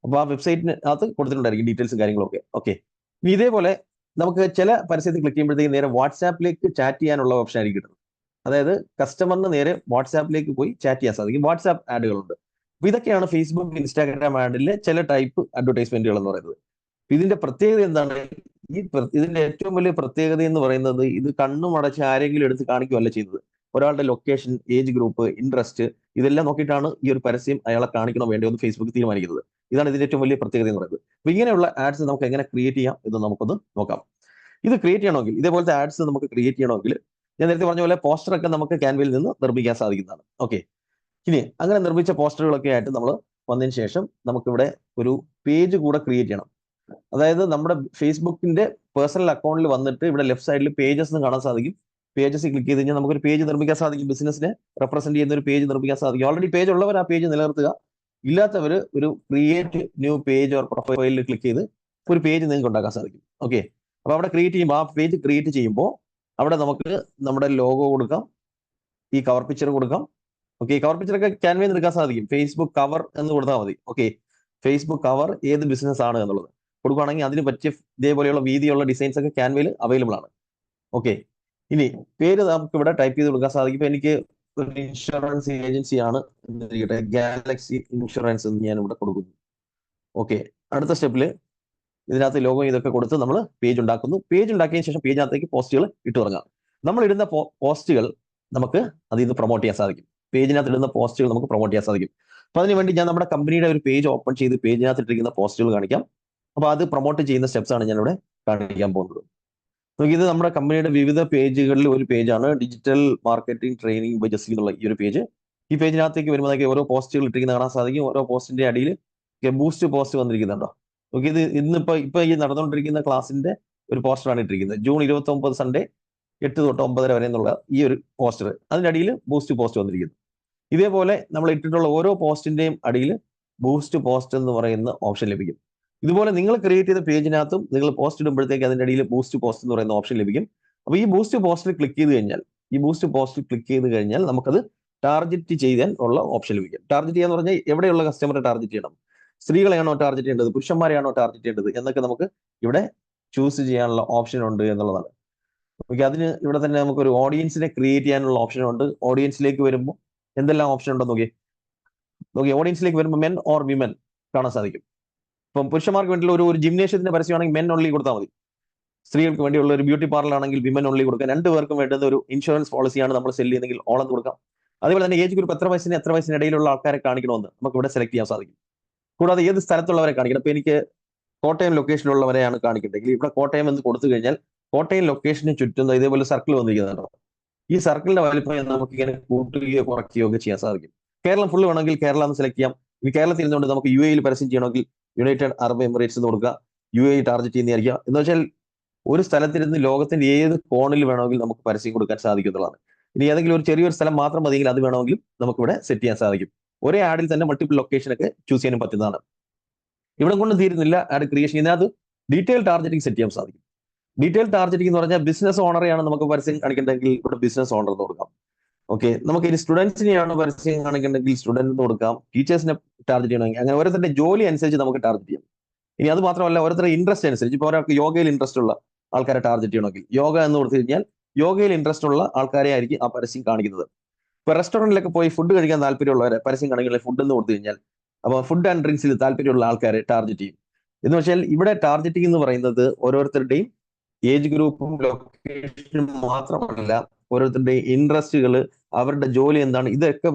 അപ്പോൾ ആ വെബ്സൈറ്റിനകത്ത് കൊടുത്തിട്ടുണ്ടായിരിക്കും ഡീറ്റെയിൽസും കാര്യങ്ങളൊക്കെ. ഓക്കെ, ഇനി ഇതേപോലെ നമുക്ക് ചില പരസ്യത്തിൽ ക്ലിക്ക് ചെയ്യുമ്പോഴത്തേക്ക് നേരെ വാട്സാപ്പിലേക്ക് ചാറ്റ് ചെയ്യാനുള്ള ഓപ്ഷൻ ആയിരിക്കും കിട്ടുന്നത്. അതായത് കസ്റ്റമറിന് നേരെ വാട്സാപ്പിലേക്ക് പോയി ചാറ്റ് ചെയ്യാൻ സാധിക്കും. വാട്സാപ്പ് ആഡുകളുണ്ട്. അപ്പൊ ഇതൊക്കെയാണ് ഫേസ്ബുക്ക്, ഇൻസ്റ്റാഗ്രാം ആഡിലെ ചില ടൈപ്പ് അഡ്വർടൈസ്മെന്റുകൾ എന്ന് പറയുന്നത്. ഇതിന്റെ പ്രത്യേകത എന്താണ്? ഇതിന്റെ ഏറ്റവും വലിയ പ്രത്യേകത എന്ന് പറയുന്നത് ഇത് കണ്ണും അടച്ച് ആരെങ്കിലും എടുത്ത് കാണിക്കുകയല്ല ചെയ്യുന്നത്. ഒരാളുടെ ലൊക്കേഷൻ, ഏജ് ഗ്രൂപ്പ്, ഇൻട്രസ്റ്റ് ഇതെല്ലാം നോക്കിയിട്ടാണ് ഈ ഒരു പരസ്യം അയാളെ കാണിക്കണോ വേണ്ടോ എന്ന് ഫേസ്ബുക്ക് തീരുമാനിക്കുന്നത്. ഇതാണ് ഇതിന്റെ ഏറ്റവും വലിയ പ്രത്യേകത എന്ന് പറയുന്നത്. അപ്പൊ ഇങ്ങനെയുള്ള ആഡ്സ് നമുക്ക് എങ്ങനെ ക്രിയേറ്റ് ചെയ്യാം എന്ന് നമുക്കൊന്ന് നോക്കാം. ഇത് ക്രിയേറ്റ് ചെയ്യണമെങ്കിൽ, ഇതേപോലത്തെ ആഡ്സ് നമുക്ക് ക്രിയേറ്റ് ചെയ്യണമെങ്കിൽ ഞാൻ നേരത്തെ പറഞ്ഞ പോലെ പോസ്റ്ററൊക്കെ നമുക്ക് ക്യാൻവയിൽ നിന്ന് നിർമ്മിക്കാൻ സാധിക്കുന്നതാണ്. ഓക്കെ, ഇനി അങ്ങനെ നിർമ്മിച്ച പോസ്റ്ററുകളൊക്കെ ആയിട്ട് നമ്മൾ വന്നതിന് ശേഷം നമുക്കിവിടെ ഒരു പേജ് കൂടെ ക്രിയേറ്റ് ചെയ്യണം. അതായത് നമ്മുടെ ഫേസ്ബുക്കിന്റെ പേഴ്സണൽ അക്കൗണ്ടിൽ വന്നിട്ട് ഇവിടെ ലെഫ്റ്റ് സൈഡിൽ പേജസ് എന്ന് കാണാൻ സാധിക്കും. പേജസ് ക്ലിക്ക് ചെയ്ത് കഴിഞ്ഞാൽ നമുക്കൊരു പേജ് നിർമ്മിക്കാൻ സാധിക്കും. ബിസിനസിനെ റെപ്രസെന്റ് ചെയ്യുന്ന ഒരു പേജ് നിർമ്മിക്കാൻ സാധിക്കും. ഓൾറെഡി പേജ് ഉള്ളവർ ആ പേജ് നിലനിർത്തുക, ഇല്ലാത്തവർ ഒരു ക്രിയേറ്റ് ന്യൂ പേജ് ഓർ പ്രൊഫൈലിൽ ക്ലിക്ക് ചെയ്ത് ഒരു പേജ് നിങ്ങൾക്ക് ഉണ്ടാക്കാൻ സാധിക്കും. ഓക്കെ, അപ്പൊ അവിടെ ക്രിയേറ്റ് ചെയ്യുമ്പോൾ, ആ പേജ് ക്രിയേറ്റ് ചെയ്യുമ്പോൾ അവിടെ നമുക്ക് നമ്മുടെ ലോഗോ കൊടുക്കാം, ഈ കവർ പിക്ചർ കൊടുക്കാം. ഓക്കെ, കവർ പിക്ചറൊക്കെ ക്യാൻവയിൽ നിന്ന് എടുക്കാൻ സാധിക്കും. ഫേസ്ബുക്ക് കവർ എന്ന് കൊടുത്താൽ മതി. ഓക്കെ, ഫേസ്ബുക്ക് കവർ ഏത് ബിസിനസ് ആണ് എന്നുള്ളത് കൊടുക്കുകയാണെങ്കിൽ അതിന് പറ്റിയ ഇതേപോലെയുള്ള വീതിയുള്ള ഡിസൈൻസ് ഒക്കെ ക്യാൻവയിൽ അവൈലബിൾ ആണ്. ഓക്കെ, ഇനി പേര് നമുക്ക് ഇവിടെ ടൈപ്പ് ചെയ്ത് കൊടുക്കാൻ സാധിക്കും. ഇപ്പൊ എനിക്ക് ഒരു ഇൻഷുറൻസ് ഏജൻസിയാണ് എന്നിരിക്കട്ടെ, ഗാലക്സി ഇൻഷുറൻസ് എന്ന് ഞാൻ ഇവിടെ കൊടുക്കുന്നു. ഓക്കെ, അടുത്ത സ്റ്റെപ്പിൽ ഇതിനകത്ത് ലോഗോ ഇതൊക്കെ കൊടുത്ത് നമ്മൾ പേജ് ഉണ്ടാക്കുന്നു. പേജ് ഉണ്ടാക്കിയതിനു ശേഷം പേജിനകത്തേക്ക് പോസ്റ്റുകൾ ഇട്ടു തുടങ്ങാം. നമ്മൾ ഇടുന്ന പോസ്റ്റുകൾ നമുക്ക് അതിൽ നിന്ന് പ്രൊമോട്ട് ചെയ്യാൻ സാധിക്കും. പേജിനകത്ത് ഇടുന്ന പോസ്റ്റുകൾ നമുക്ക് പ്രൊമോട്ട് ചെയ്യാൻ സാധിക്കും. അപ്പൊ അതിനുവേണ്ടി ഞാൻ നമ്മുടെ കമ്പനിയുടെ ഒരു പേജ് ഓപ്പൺ ചെയ്ത് പേജിനകത്ത് ഇട്ടിരിക്കുന്ന പോസ്റ്റുകൾ കാണിക്കാം. അപ്പൊ അത് പ്രൊമോട്ട് ചെയ്യുന്ന സ്റ്റെപ്സ് ആണ് ഞാൻ ഇവിടെ കാണിക്കാൻ പോകുന്നത്. ഇത് നമ്മുടെ കമ്പനിയുടെ വിവിധ പേജുകളിൽ ഒരു പേജാണ്, ഡിജിറ്റൽ മാർക്കറ്റിംഗ് ട്രെയിനിങ് ബൈ ജസി എന്നുള്ള ഈ ഒരു പേജ്. ഈ പേജിനകത്തേക്ക് വരുമ്പോഴേക്ക് ഓരോ പോസ്റ്റുകൾ ഇട്ടിരിക്കുന്ന കാണാൻ സാധിക്കും. ഓരോ പോസ്റ്റിന്റെ അടിയിൽ ബൂസ്റ്റ് പോസ്റ്റ് വന്നിരിക്കുന്നുണ്ടോ? ഓക്കെ, ഇത് ഇപ്പൊ ഈ നടന്നുകൊണ്ടിരിക്കുന്ന ക്ലാസിന്റെ ഒരു പോസ്റ്ററാണ് ഇട്ടിരിക്കുന്നത്. ജൂൺ 29 സൺഡേ 8 തൊട്ട് 9 വരെ എന്നുള്ള ഈ ഒരു പോസ്റ്റർ, അതിന്റെ അടിയിൽ ബൂസ്റ്റ് പോസ്റ്റ് വന്നിരിക്കുന്നു. ഇതേപോലെ നമ്മൾ ഇട്ടിട്ടുള്ള ഓരോ പോസ്റ്റിന്റെയും അടിയിൽ ബൂസ്റ്റ് പോസ്റ്റ് എന്ന് പറയുന്ന ഓപ്ഷൻ ലഭിക്കും. ഇതുപോലെ നിങ്ങൾ ക്രിയേറ്റ് ചെയ്ത പേജിനകത്തും നിങ്ങൾ പോസ്റ്റ് ഇടുമ്പോഴത്തേക്ക് അതിന്റെ അടിയിൽ ബൂസ്റ്റ് പോസ്റ്റ് എന്ന് പറയുന്ന ഓപ്ഷൻ ലഭിക്കും. അപ്പൊ ഈ ബൂസ്റ്റ് പോസ്റ്റിൽ ക്ലിക്ക് ചെയ്ത് കഴിഞ്ഞാൽ നമുക്കത് ടാർഗറ്റ് ചെയ്യാൻ ഉള്ള ഓപ്ഷൻ ലഭിക്കും. ടാർഗറ്റ് ചെയ്യാന്ന് പറഞ്ഞാൽ എവിടെയുള്ള കസ്റ്റമറെ ടാർഗറ്റ് ചെയ്യണം, സ്ത്രീകളെയാണോ ടാർഗറ്റ് ചെയ്യേണ്ടത്, പുരുഷന്മാരെയാണോ ടാർഗറ്റ് ചെയ്യേണ്ടത് എന്നൊക്കെ നമുക്ക് ഇവിടെ ചൂസ് ചെയ്യാനുള്ള ഓപ്ഷൻ ഉണ്ട് എന്നുള്ളതാണ്. ഓക്കെ, അതിന് ഇവിടെ തന്നെ നമുക്കൊരു ഓഡിയൻസിനെ ക്രിയേറ്റ് ചെയ്യാനുള്ള ഓപ്ഷൻ ഉണ്ട്. ഓഡിയൻസിലേക്ക് വരുമ്പോൾ എന്തെല്ലാം ഓപ്ഷൻ ഉണ്ടെന്ന് നോക്കി. ഓക്കെ, ഓഡിയൻസിലേക്ക് വരുമ്പോൾ മെൻ ഓർ വിമൻ കാണാൻ സാധിക്കും. ഇപ്പം പുരുഷന്മാർക്ക് വേണ്ടിയുള്ള ഒരു ജിംനേഷ്യത്തിന്റെ പരസ്യമാണെങ്കിൽ മെൻ ഓൺലി കൊടുത്താൽ മതി. സ്ത്രീകൾക്ക് വേണ്ടിയുള്ള ഒരു ബ്യൂട്ടി പാർലർ ആണെങ്കിൽ വിമൻ ഓൺലി കൊടുക്കാം. രണ്ടുപേർക്കും വേണ്ടുന്ന ഒരു ഇൻഷുറൻസ് പോളിസിയാണ് നമ്മൾ സെല് ചെയ്യുന്നതെങ്കിൽ ഓളം കൊടുക്കാം. അതുപോലെ തന്നെ ഏജ് ഗ്രൂപ്പ് എത്ര വയസ്സിന് ഇടയിലുള്ള ആൾക്കാരെ കാണിക്കണമെന്ന് നമുക്ക് ഇവിടെ സെലക്ട് ചെയ്യാൻ സാധിക്കും. കൂടാതെ ഏത് സ്ഥലത്തുള്ളവരെ കാണിക്കണം. ഇപ്പൊ എനിക്ക് കോട്ടയം ലൊക്കേഷനിലുള്ളവരെയാണ് കാണിക്കേണ്ടതെങ്കിൽ ഇവിടെ കോട്ടയം എന്ന് കൊടുത്തു കഴിഞ്ഞാൽ കോട്ടയം ലൊക്കേഷന് ചുറ്റും ഇതേപോലെ സർക്കിൾ വന്നിരിക്കുന്നുണ്ടോ, ഈ സർക്കിളിന്റെ വലിപ്പം നമുക്ക് ഇങ്ങനെ കൂട്ടുകയോ കുറയ്ക്കുകയോ ഒക്കെ ചെയ്യാൻ സാധിക്കും. കേരളം ഫുള്ള് വേണമെങ്കിൽ കേരള എന്ന് സെലക്ട് ചെയ്യാം. ഇനി കേരളത്തിൽ ഇരുന്നുകൊണ്ട് നമുക്ക് UAE പരസ്യം ചെയ്യണമെങ്കിൽ യുണൈറ്റഡ് അറബ് എമിറേറ്റ്സ് എന്ന് കൊടുക്കുക, UAE ടാർഗറ്റ് ചെയ്യുന്നതായിരിക്കുക. എന്ന് വെച്ചാൽ ഒരു സ്ഥലത്തിരുന്ന് ലോകത്തിന്റെ ഏത് കോണിൽ വേണമെങ്കിൽ നമുക്ക് പരസ്യം കൊടുക്കാൻ സാധിക്കുന്നതാണ്. ഇനി ഏതെങ്കിലും ഒരു ചെറിയൊരു സ്ഥലം മാത്രം മതിയെങ്കിൽ അത് വേണമെങ്കിലും നമുക്ക് ഇവിടെ സെറ്റ് ചെയ്യാൻ സാധിക്കും. ഒരേ ആഡിൽ തന്നെ മൾട്ടിപ്പിൾ ലൊക്കേഷനൊക്കെ ചൂസ് ചെയ്യാനും പറ്റുന്നതാണ്. ഇവിടെ കൊണ്ട് തീരുന്നില്ല ആഡ് ക്രിയേഷൻ. ഇതിനകത്ത് ഡീറ്റെയിൽ ടാർഗറ്റിംഗ് സെറ്റ് ചെയ്യാൻ സാധിക്കും. ഡീറ്റെയിൽ ടാർഗറ്റിംഗ് എന്ന് പറഞ്ഞാൽ ബിസിനസ് ഓണറെയാണ് നമുക്ക് പരസ്യം കാണിക്കേണ്ടതെങ്കിൽ ഇവിടെ ബിസിനസ് ഓണർ എന്ന് കൊടുക്കാം. ഓക്കെ, നമുക്ക് ഇനി സ്റ്റുഡൻസിനെയാണ് പരസ്യം കാണിക്കേണ്ടെങ്കിൽ സ്റ്റുഡന്റ് എന്ന് കൊടുക്കാം. ടീച്ചേഴ്സിനെ ടാർഗറ്റ് ചെയ്യണമെങ്കിൽ അങ്ങനെ ഓരോരുത്തരുടെ ജോലി അനുസരിച്ച് നമുക്ക് ടാർഗറ്റ് ചെയ്യാം. ഇനി അത് മാത്രമല്ല ഓരോരുത്തരുടെ ഇൻട്രസ്റ്റ് അനുസരിച്ച്, ഇപ്പോൾ ഒരാൾക്ക് യോഗയിൽ ഇൻട്രസ്റ്റ് ഉള്ള ആൾക്കാരെ ടാർഗറ്റ് ചെയ്യണമെങ്കിൽ യോഗ എന്ന് കൊടുത്തു കഴിഞ്ഞാൽ യോഗയിൽ ഇൻട്രസ്റ്റ് ഉള്ള ആൾക്കാരെ ആയിരിക്കും ആ പരസ്യം കാണിക്കുന്നത്. ഇപ്പൊ റെസ്റ്റോറന്റിലൊക്കെ പോയി ഫുഡ് കഴിക്കാൻ താല്പര്യമുള്ളവരെ പരസ്യം കാണിക്കുന്ന ഫുഡ് എന്ന് കൊടുത്തു കഴിഞ്ഞാൽ അപ്പോൾ ഫുഡ് ആൻഡ് ഡ്രിങ്ക്സിൽ താല്പര്യമുള്ള ആൾക്കാരെ ടാർഗറ്റ് ചെയ്യും. എന്ന് വെച്ചാൽ ഇവിടെ ടാർഗറ്റിംഗ് എന്ന് പറയുന്നത് ഓരോരുത്തരുടെയും ഏജ് ഗ്രൂപ്പും ലൊക്കേഷനും മാത്രമല്ല, ഓരോരുത്തരുടെയും ഇൻട്രസ്റ്റുകൾ, അവരുടെ ജോലി എന്താണ്, ഇതൊക്കെ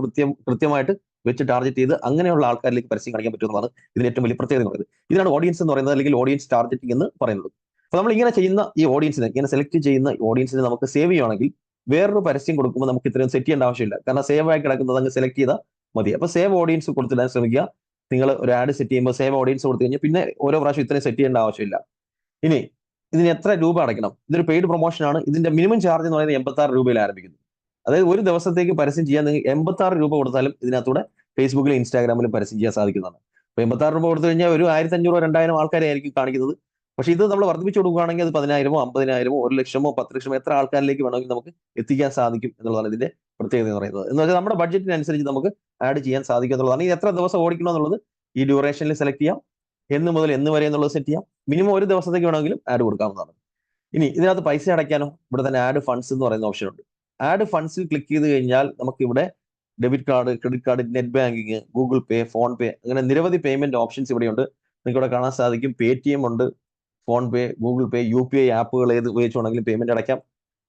കൃത്യമായിട്ട് വെച്ച് ടാർഗറ്റ് ചെയ്ത് അങ്ങനെയുള്ള ആൾക്കാരിലേക്ക് പരസ്യം കാണിക്കാൻ പറ്റുന്നതാണ് ഇതിന് ഏറ്റവും വലിയ പ്രത്യേകത എന്ന് പറയുന്നത്. ഇതിനാണ് ഓഡിയൻസ് എന്ന് പറയുന്നത്, അല്ലെങ്കിൽ ഓഡിയൻസ് ടാർഗറ്റിംഗ് എന്ന് പറയുന്നത്. അപ്പൊ നമ്മൾ ഇങ്ങനെ ചെയ്യുന്ന ഈ ഓഡിയൻസിനെ, ഇങ്ങനെ സെലക്ട് ചെയ്യുന്ന ഓഡിയൻസിനെ നമുക്ക് സേവ് ചെയ്യുകയാണെങ്കിൽ വേറൊരു പരസ്യം കൊടുക്കുമ്പോൾ നമുക്ക് ഇത്രയും സെറ്റ് ചെയ്യേണ്ട ആവശ്യമില്ല. കാരണം സേവ് ആയി കിടക്കുന്നത് അങ്ങ് സെലക്ട് ചെയ്താൽ മതി. അപ്പൊ സേവ് ഓഡിയൻസ് കൊടുത്തിടാൻ ശ്രമിക്കുക. നിങ്ങൾ ഒരു ആഡ് സെറ്റ് ചെയ്യുമ്പോൾ സേവ് ഓഡിയൻസ് കൊടുത്തു കഴിഞ്ഞാൽ പിന്നെ ഓരോ പ്രാവശ്യം ഇത്രയും സെറ്റ് ചെയ്യേണ്ട ആവശ്യമില്ല. ഇനി ഇതിന് എത്ര രൂപ അടയ്ക്കണം? ഇതൊരു പെയ്ഡ് പ്രൊമോഷൻ ആണ്. ഇതിന്റെ മിനിമം ചാർജ് എന്ന് പറയുന്നത് 86 രൂപയിൽ ആരംഭിക്കുന്നു. അതായത് ഒരു ദിവസത്തേക്ക് പരസ്യം ചെയ്യാൻ നിങ്ങൾ 86 രൂപ കൊടുത്താലും ഇതിനകത്തൂടെ ഫേസ്ബുക്കിലും ഇൻസ്റ്റാഗ്രാമിലും പരസ്യം ചെയ്യാൻ സാധിക്കുന്നതാണ്. അപ്പൊ 86 രൂപ കൊടുത്തു കഴിഞ്ഞാൽ ഒരു 1500 2000 ആൾക്കാരെ ആയിരിക്കും കാണിക്കുന്നത്. പക്ഷെ ഇത് നമ്മൾ വർദ്ധിപ്പിച്ചു കൊടുക്കുകയാണെങ്കിൽ അത് 10,000 50,000 1 ലക്ഷമോ 10 ലക്ഷമോ എത്ര ആൾക്കാരിലേക്ക് വേണമെങ്കിൽ നമുക്ക് എത്തിക്കാൻ സാധിക്കും എന്നുള്ളതാണ് ഇതിന്റെ പ്രത്യേകത എന്ന് പറയുന്നത്. എന്ന് വെച്ചാൽ നമ്മുടെ ബഡ്ജറ്റിനനുസരിച്ച് നമുക്ക് ആഡ് ചെയ്യാൻ സാധിക്കും എന്നുള്ളതാണ്. ഇത് എത്ര ദിവസം ഓടിക്കണം എന്നുള്ളത് ഈ ഡ്യൂറേഷനിൽ സെലക്ട് ചെയ്യാം. എന്ന് മുതൽ എന്ന് വരെ എന്നുള്ളത് സെറ്റ് ചെയ്യാം. മിനിമം ഒരു ദിവസത്തേക്ക് വേണമെങ്കിലും ആഡ് കൊടുക്കാവുന്നതാണ്. ഇനി ഇതിനകത്ത് പൈസ അടയ്ക്കാനോ ഇവിടെ തന്നെ ആഡ് ഫണ്ട്സ് എന്ന് പറയുന്ന ഓപ്ഷൻ ഉണ്ട്. ആഡ് ഫണ്ട്സിൽ ക്ലിക്ക് ചെയ്ത് കഴിഞ്ഞാൽ നമുക്ക് ഇവിടെ debit card, credit card, net banking, Google Pay, PhonePe, അങ്ങനെ നിരവധി പേയ്മെന്റ് ഓപ്ഷൻസ് ഇവിടെയുണ്ട്. നിങ്ങൾക്ക് ഇവിടെ കാണാൻ സാധിക്കും. Paytm ഉണ്ട്, ഫോൺ പേ, ഗൂഗിൾ പേ, UPI ആപ്പുകൾ ഏത് ഉപയോഗിച്ചുകൊണ്ടെങ്കിലും പേയ്മെന്റ് അടയ്ക്കാം.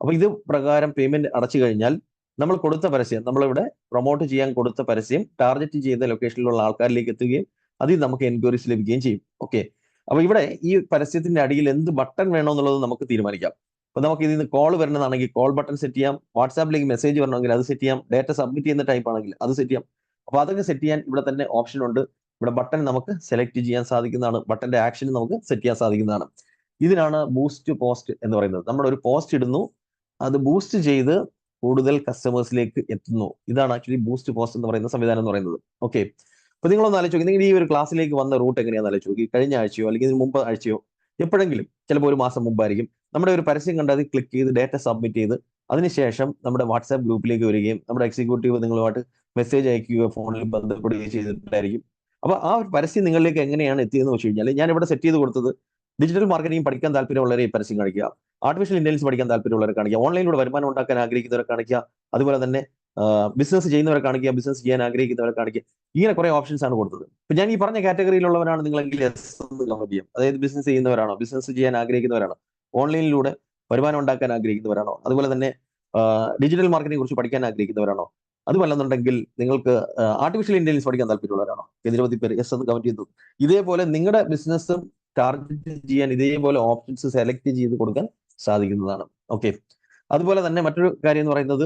അപ്പൊ ഇത് പ്രകാരം പേയ്മെന്റ് അടച്ചു കഴിഞ്ഞാൽ നമ്മൾ കൊടുത്ത പരസ്യം, നമ്മളിവിടെ പ്രൊമോട്ട് ചെയ്യാൻ കൊടുത്ത പരസ്യം ടാർഗറ്റ് ചെയ്ത ലൊക്കേഷനിലുള്ള ആൾക്കാരിലേക്ക് എത്തുകയും അതിൽ നമുക്ക് എൻക്വയറീസ് ലഭിക്കുകയും ചെയ്യും. ഓക്കെ, അപ്പൊ ഇവിടെ ഈ പരസ്യത്തിന്റെ അടിയിൽ എന്ത് ബട്ടൺ വേണമെന്നുള്ളത് നമുക്ക് തീരുമാനിക്കാം. അപ്പൊ നമുക്ക് ഇതിൽ നിന്ന് കോൾ വരണമെന്നാണെങ്കിൽ കോൾ ബട്ടൺ സെറ്റ് ചെയ്യാം. വാട്സാപ്പിലേക്ക് മെസ്സേജ് വരണമെങ്കിൽ അത് സെറ്റ് ചെയ്യാം. ഡേറ്റ സബ്മിറ്റ് ചെയ്യുന്ന ടൈപ്പ് ആണെങ്കിൽ അത് സെറ്റ് ചെയ്യാം. അപ്പൊ അതൊക്കെ സെറ്റ് ചെയ്യാൻ ഇവിടെ തന്നെ ഓപ്ഷൻ ഉണ്ട്. ഇവിടെ ബട്ടൺ നമുക്ക് സെലക്ട് ചെയ്യാൻ സാധിക്കുന്നതാണ്. ബട്ടന്റെ ആക്ഷൻ നമുക്ക് സെറ്റ് ചെയ്യാൻ സാധിക്കുന്നതാണ്. ഇതിനാണ് ബൂസ്റ്റ് പോസ്റ്റ് എന്ന് പറയുന്നത്. നമ്മൾ ഒരു പോസ്റ്റ് ഇടുന്നു, അത് ബൂസ്റ്റ് ചെയ്ത് കൂടുതൽ കസ്റ്റമേഴ്സിലേക്ക് എത്തുന്നു. ഇതാണ് ആക്ച്വലി ബൂസ്റ്റ് പോസ്റ്റ് എന്ന് പറയുന്ന സംവിധാനം എന്ന് പറയുന്നത്. ഓക്കെ, അപ്പൊ നിങ്ങളൊന്ന് ആലോചിച്ച് നോക്കി, നിങ്ങൾ ഈ ഒരു ക്ലാസ്സിലേക്ക് വന്ന റൂട്ട് എങ്ങനെയാണെന്ന് ആലോചിച്ച് നോക്കി. കഴിഞ്ഞ ആഴ്ചയോ അല്ലെങ്കിൽ ഇതിന് മുമ്പ് ആഴ്ചയോ എപ്പോഴെങ്കിലും, ചിലപ്പോൾ ഒരു മാസം മുമ്പായിരിക്കും, നമ്മുടെ ഒരു പരസ്യം കണ്ട് അത് ക്ലിക്ക് ചെയ്ത് ഡേറ്റ സബ്മിറ്റ് ചെയ്ത് അതിനുശേഷം നമ്മുടെ വാട്സാപ്പ് ഗ്രൂപ്പിലേക്ക് വരികയും നമ്മുടെ എക്സിക്യൂട്ടീവ് നിങ്ങളുമായിട്ട് മെസ്സേജ് അയക്കുകയോ ഫോണിൽ ബന്ധപ്പെടുകയോ ചെയ്തിട്ടായിരിക്കും. അപ്പൊ ആ ഒരു പരസ്യം നിങ്ങളിലേക്ക് എങ്ങനെയാണ് എത്തിയതെന്ന് വെച്ച് കഴിഞ്ഞാൽ ഞാൻ ഇവിടെ സെറ്റ് ചെയ്ത് കൊടുത്തത് ഡിജിറ്റൽ മാർക്കറ്റിംഗ് പഠിക്കാൻ താല്പര്യമുള്ളവരെ ഈ പരസ്യം കാണിക്കുക, ആർട്ടിഫിഷ്യൽ ഇന്റലിജൻസ് പഠിക്കാൻ താല്പര്യമുള്ളവരെ കാണിക്കുക, ഓൺലൈനിലൂടെ വരുമാനം ഉണ്ടാക്കാൻ ആഗ്രഹിക്കുന്നവരെ കാണിക്കുക, അതുപോലെ തന്നെ ബിസിനസ് ചെയ്യുന്നവരെ കാണിക്കുക, ബിസിനസ് ചെയ്യാൻ ആഗ്രഹിക്കുന്നവരെ കാണിക്കുക. ഇങ്ങനെ കുറെ ഓപ്ഷൻസ് ആണ് കൊടുത്തത്. ഇപ്പൊ ഞാൻ ഈ പറഞ്ഞ കാറ്റഗറിയിലുള്ളവരാണ് നിങ്ങളെങ്കിൽ എസ് എന്ന് കമന്റ് ചെയ്യാം. അതായത് ബിസിനസ് ചെയ്യുന്നവരാണോ, ബിസിനസ് ചെയ്യാൻ ആഗ്രഹിക്കുന്നവരാണോ, ഓൺലൈനിലൂടെ വരുമാനം ഉണ്ടാക്കാൻ ആഗ്രഹിക്കുന്നവരാണോ, അതുപോലെ തന്നെ ഡിജിറ്റൽ മാർക്കറ്റിംഗിനെ കുറിച്ച് പഠിക്കാൻ ആഗ്രഹിക്കുന്നവരാണോ, അതുമല്ലെന്നുണ്ടെങ്കിൽ നിങ്ങൾക്ക് ആർട്ടിഫിഷ്യൽ ഇന്റലിജൻസ് പഠിക്കാൻ താല്പര്യമുള്ളവരാണോ, നിരവധി പേര് എസ് എന്ന് കമന്റ് ചെയ്തു. ഇതേപോലെ നിങ്ങളുടെ ബിസിനസ്സും ടാർഗറ്റ് ചെയ്യാൻ ഇതേപോലെ ഓപ്ഷൻസ് സെലക്ട് ചെയ്ത് കൊടുക്കാൻ സാധിക്കുന്നതാണ്. ഓക്കെ, അതുപോലെ തന്നെ മറ്റൊരു കാര്യം എന്ന് പറയുന്നത്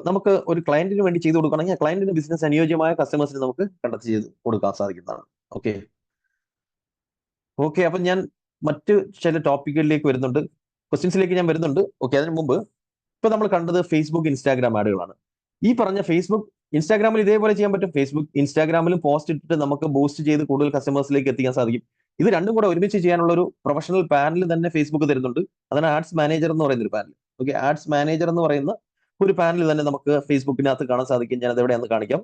നമുക്ക് ഒരു ക്ലയന്റിന് വേണ്ടി ചെയ്തു കൊടുക്കണമെങ്കിൽ ആ ക്ലയന്റിന് ബിസിനസ് അനുയോജ്യമായ കസ്റ്റമേഴ്സിന് നമുക്ക് കണ്ടക്ട് ചെയ്ത് കൊടുക്കാൻ സാധിക്കുന്നതാണ്. ഓക്കെ ഓക്കെ അപ്പൊ ഞാൻ മറ്റ് ചില ടോപ്പിക്കുകളിലേക്ക് വരുന്നുണ്ട്, ക്വസ്റ്റ്യൻസിലേക്ക് ഞാൻ വരുന്നുണ്ട്. ഓക്കെ, അതിന് മുമ്പ് ഇപ്പൊ നമ്മൾ കണ്ടത് ഫേസ്ബുക്ക്, ഇൻസ്റ്റാഗ്രാം ആഡുകളാണ്. ഈ പറഞ്ഞ ഫേസ്ബുക്ക്, ഇൻസ്റ്റാഗ്രാമിൽ ഇതേപോലെ ചെയ്യാൻ പറ്റും. ഫേസ്ബുക്ക്, ഇൻസ്റ്റാഗ്രാമിലും പോസ്റ്റ് ഇട്ടിട്ട് നമുക്ക് ബൂസ്റ്റ് ചെയ്ത് കൂടുതൽ കസ്റ്റമേഴ്സിലേക്ക് എത്തിക്കാൻ സാധിക്കും. ഇത് രണ്ടും കൂടെ ഒരുമിച്ച് ചെയ്യാനുള്ള ഒരു പ്രൊഫഷണൽ പാനൽ തന്നെ ഫേസ്ബുക്ക് തരുന്നുണ്ട്. അതാണ് ആഡ്സ് മാനേജർ എന്ന് പറയുന്ന ഒരു പാനൽ. ഓക്കെ, ആഡ്സ് മാനേജർ എന്ന് പറയുന്ന ഒരു പാനൽ തന്നെ നമുക്ക് ഫേസ്ബുക്കിനകത്ത് കാണാൻ സാധിക്കും. ഞാൻ അത് എവിടെയാണെന്ന് കാണിക്കാം.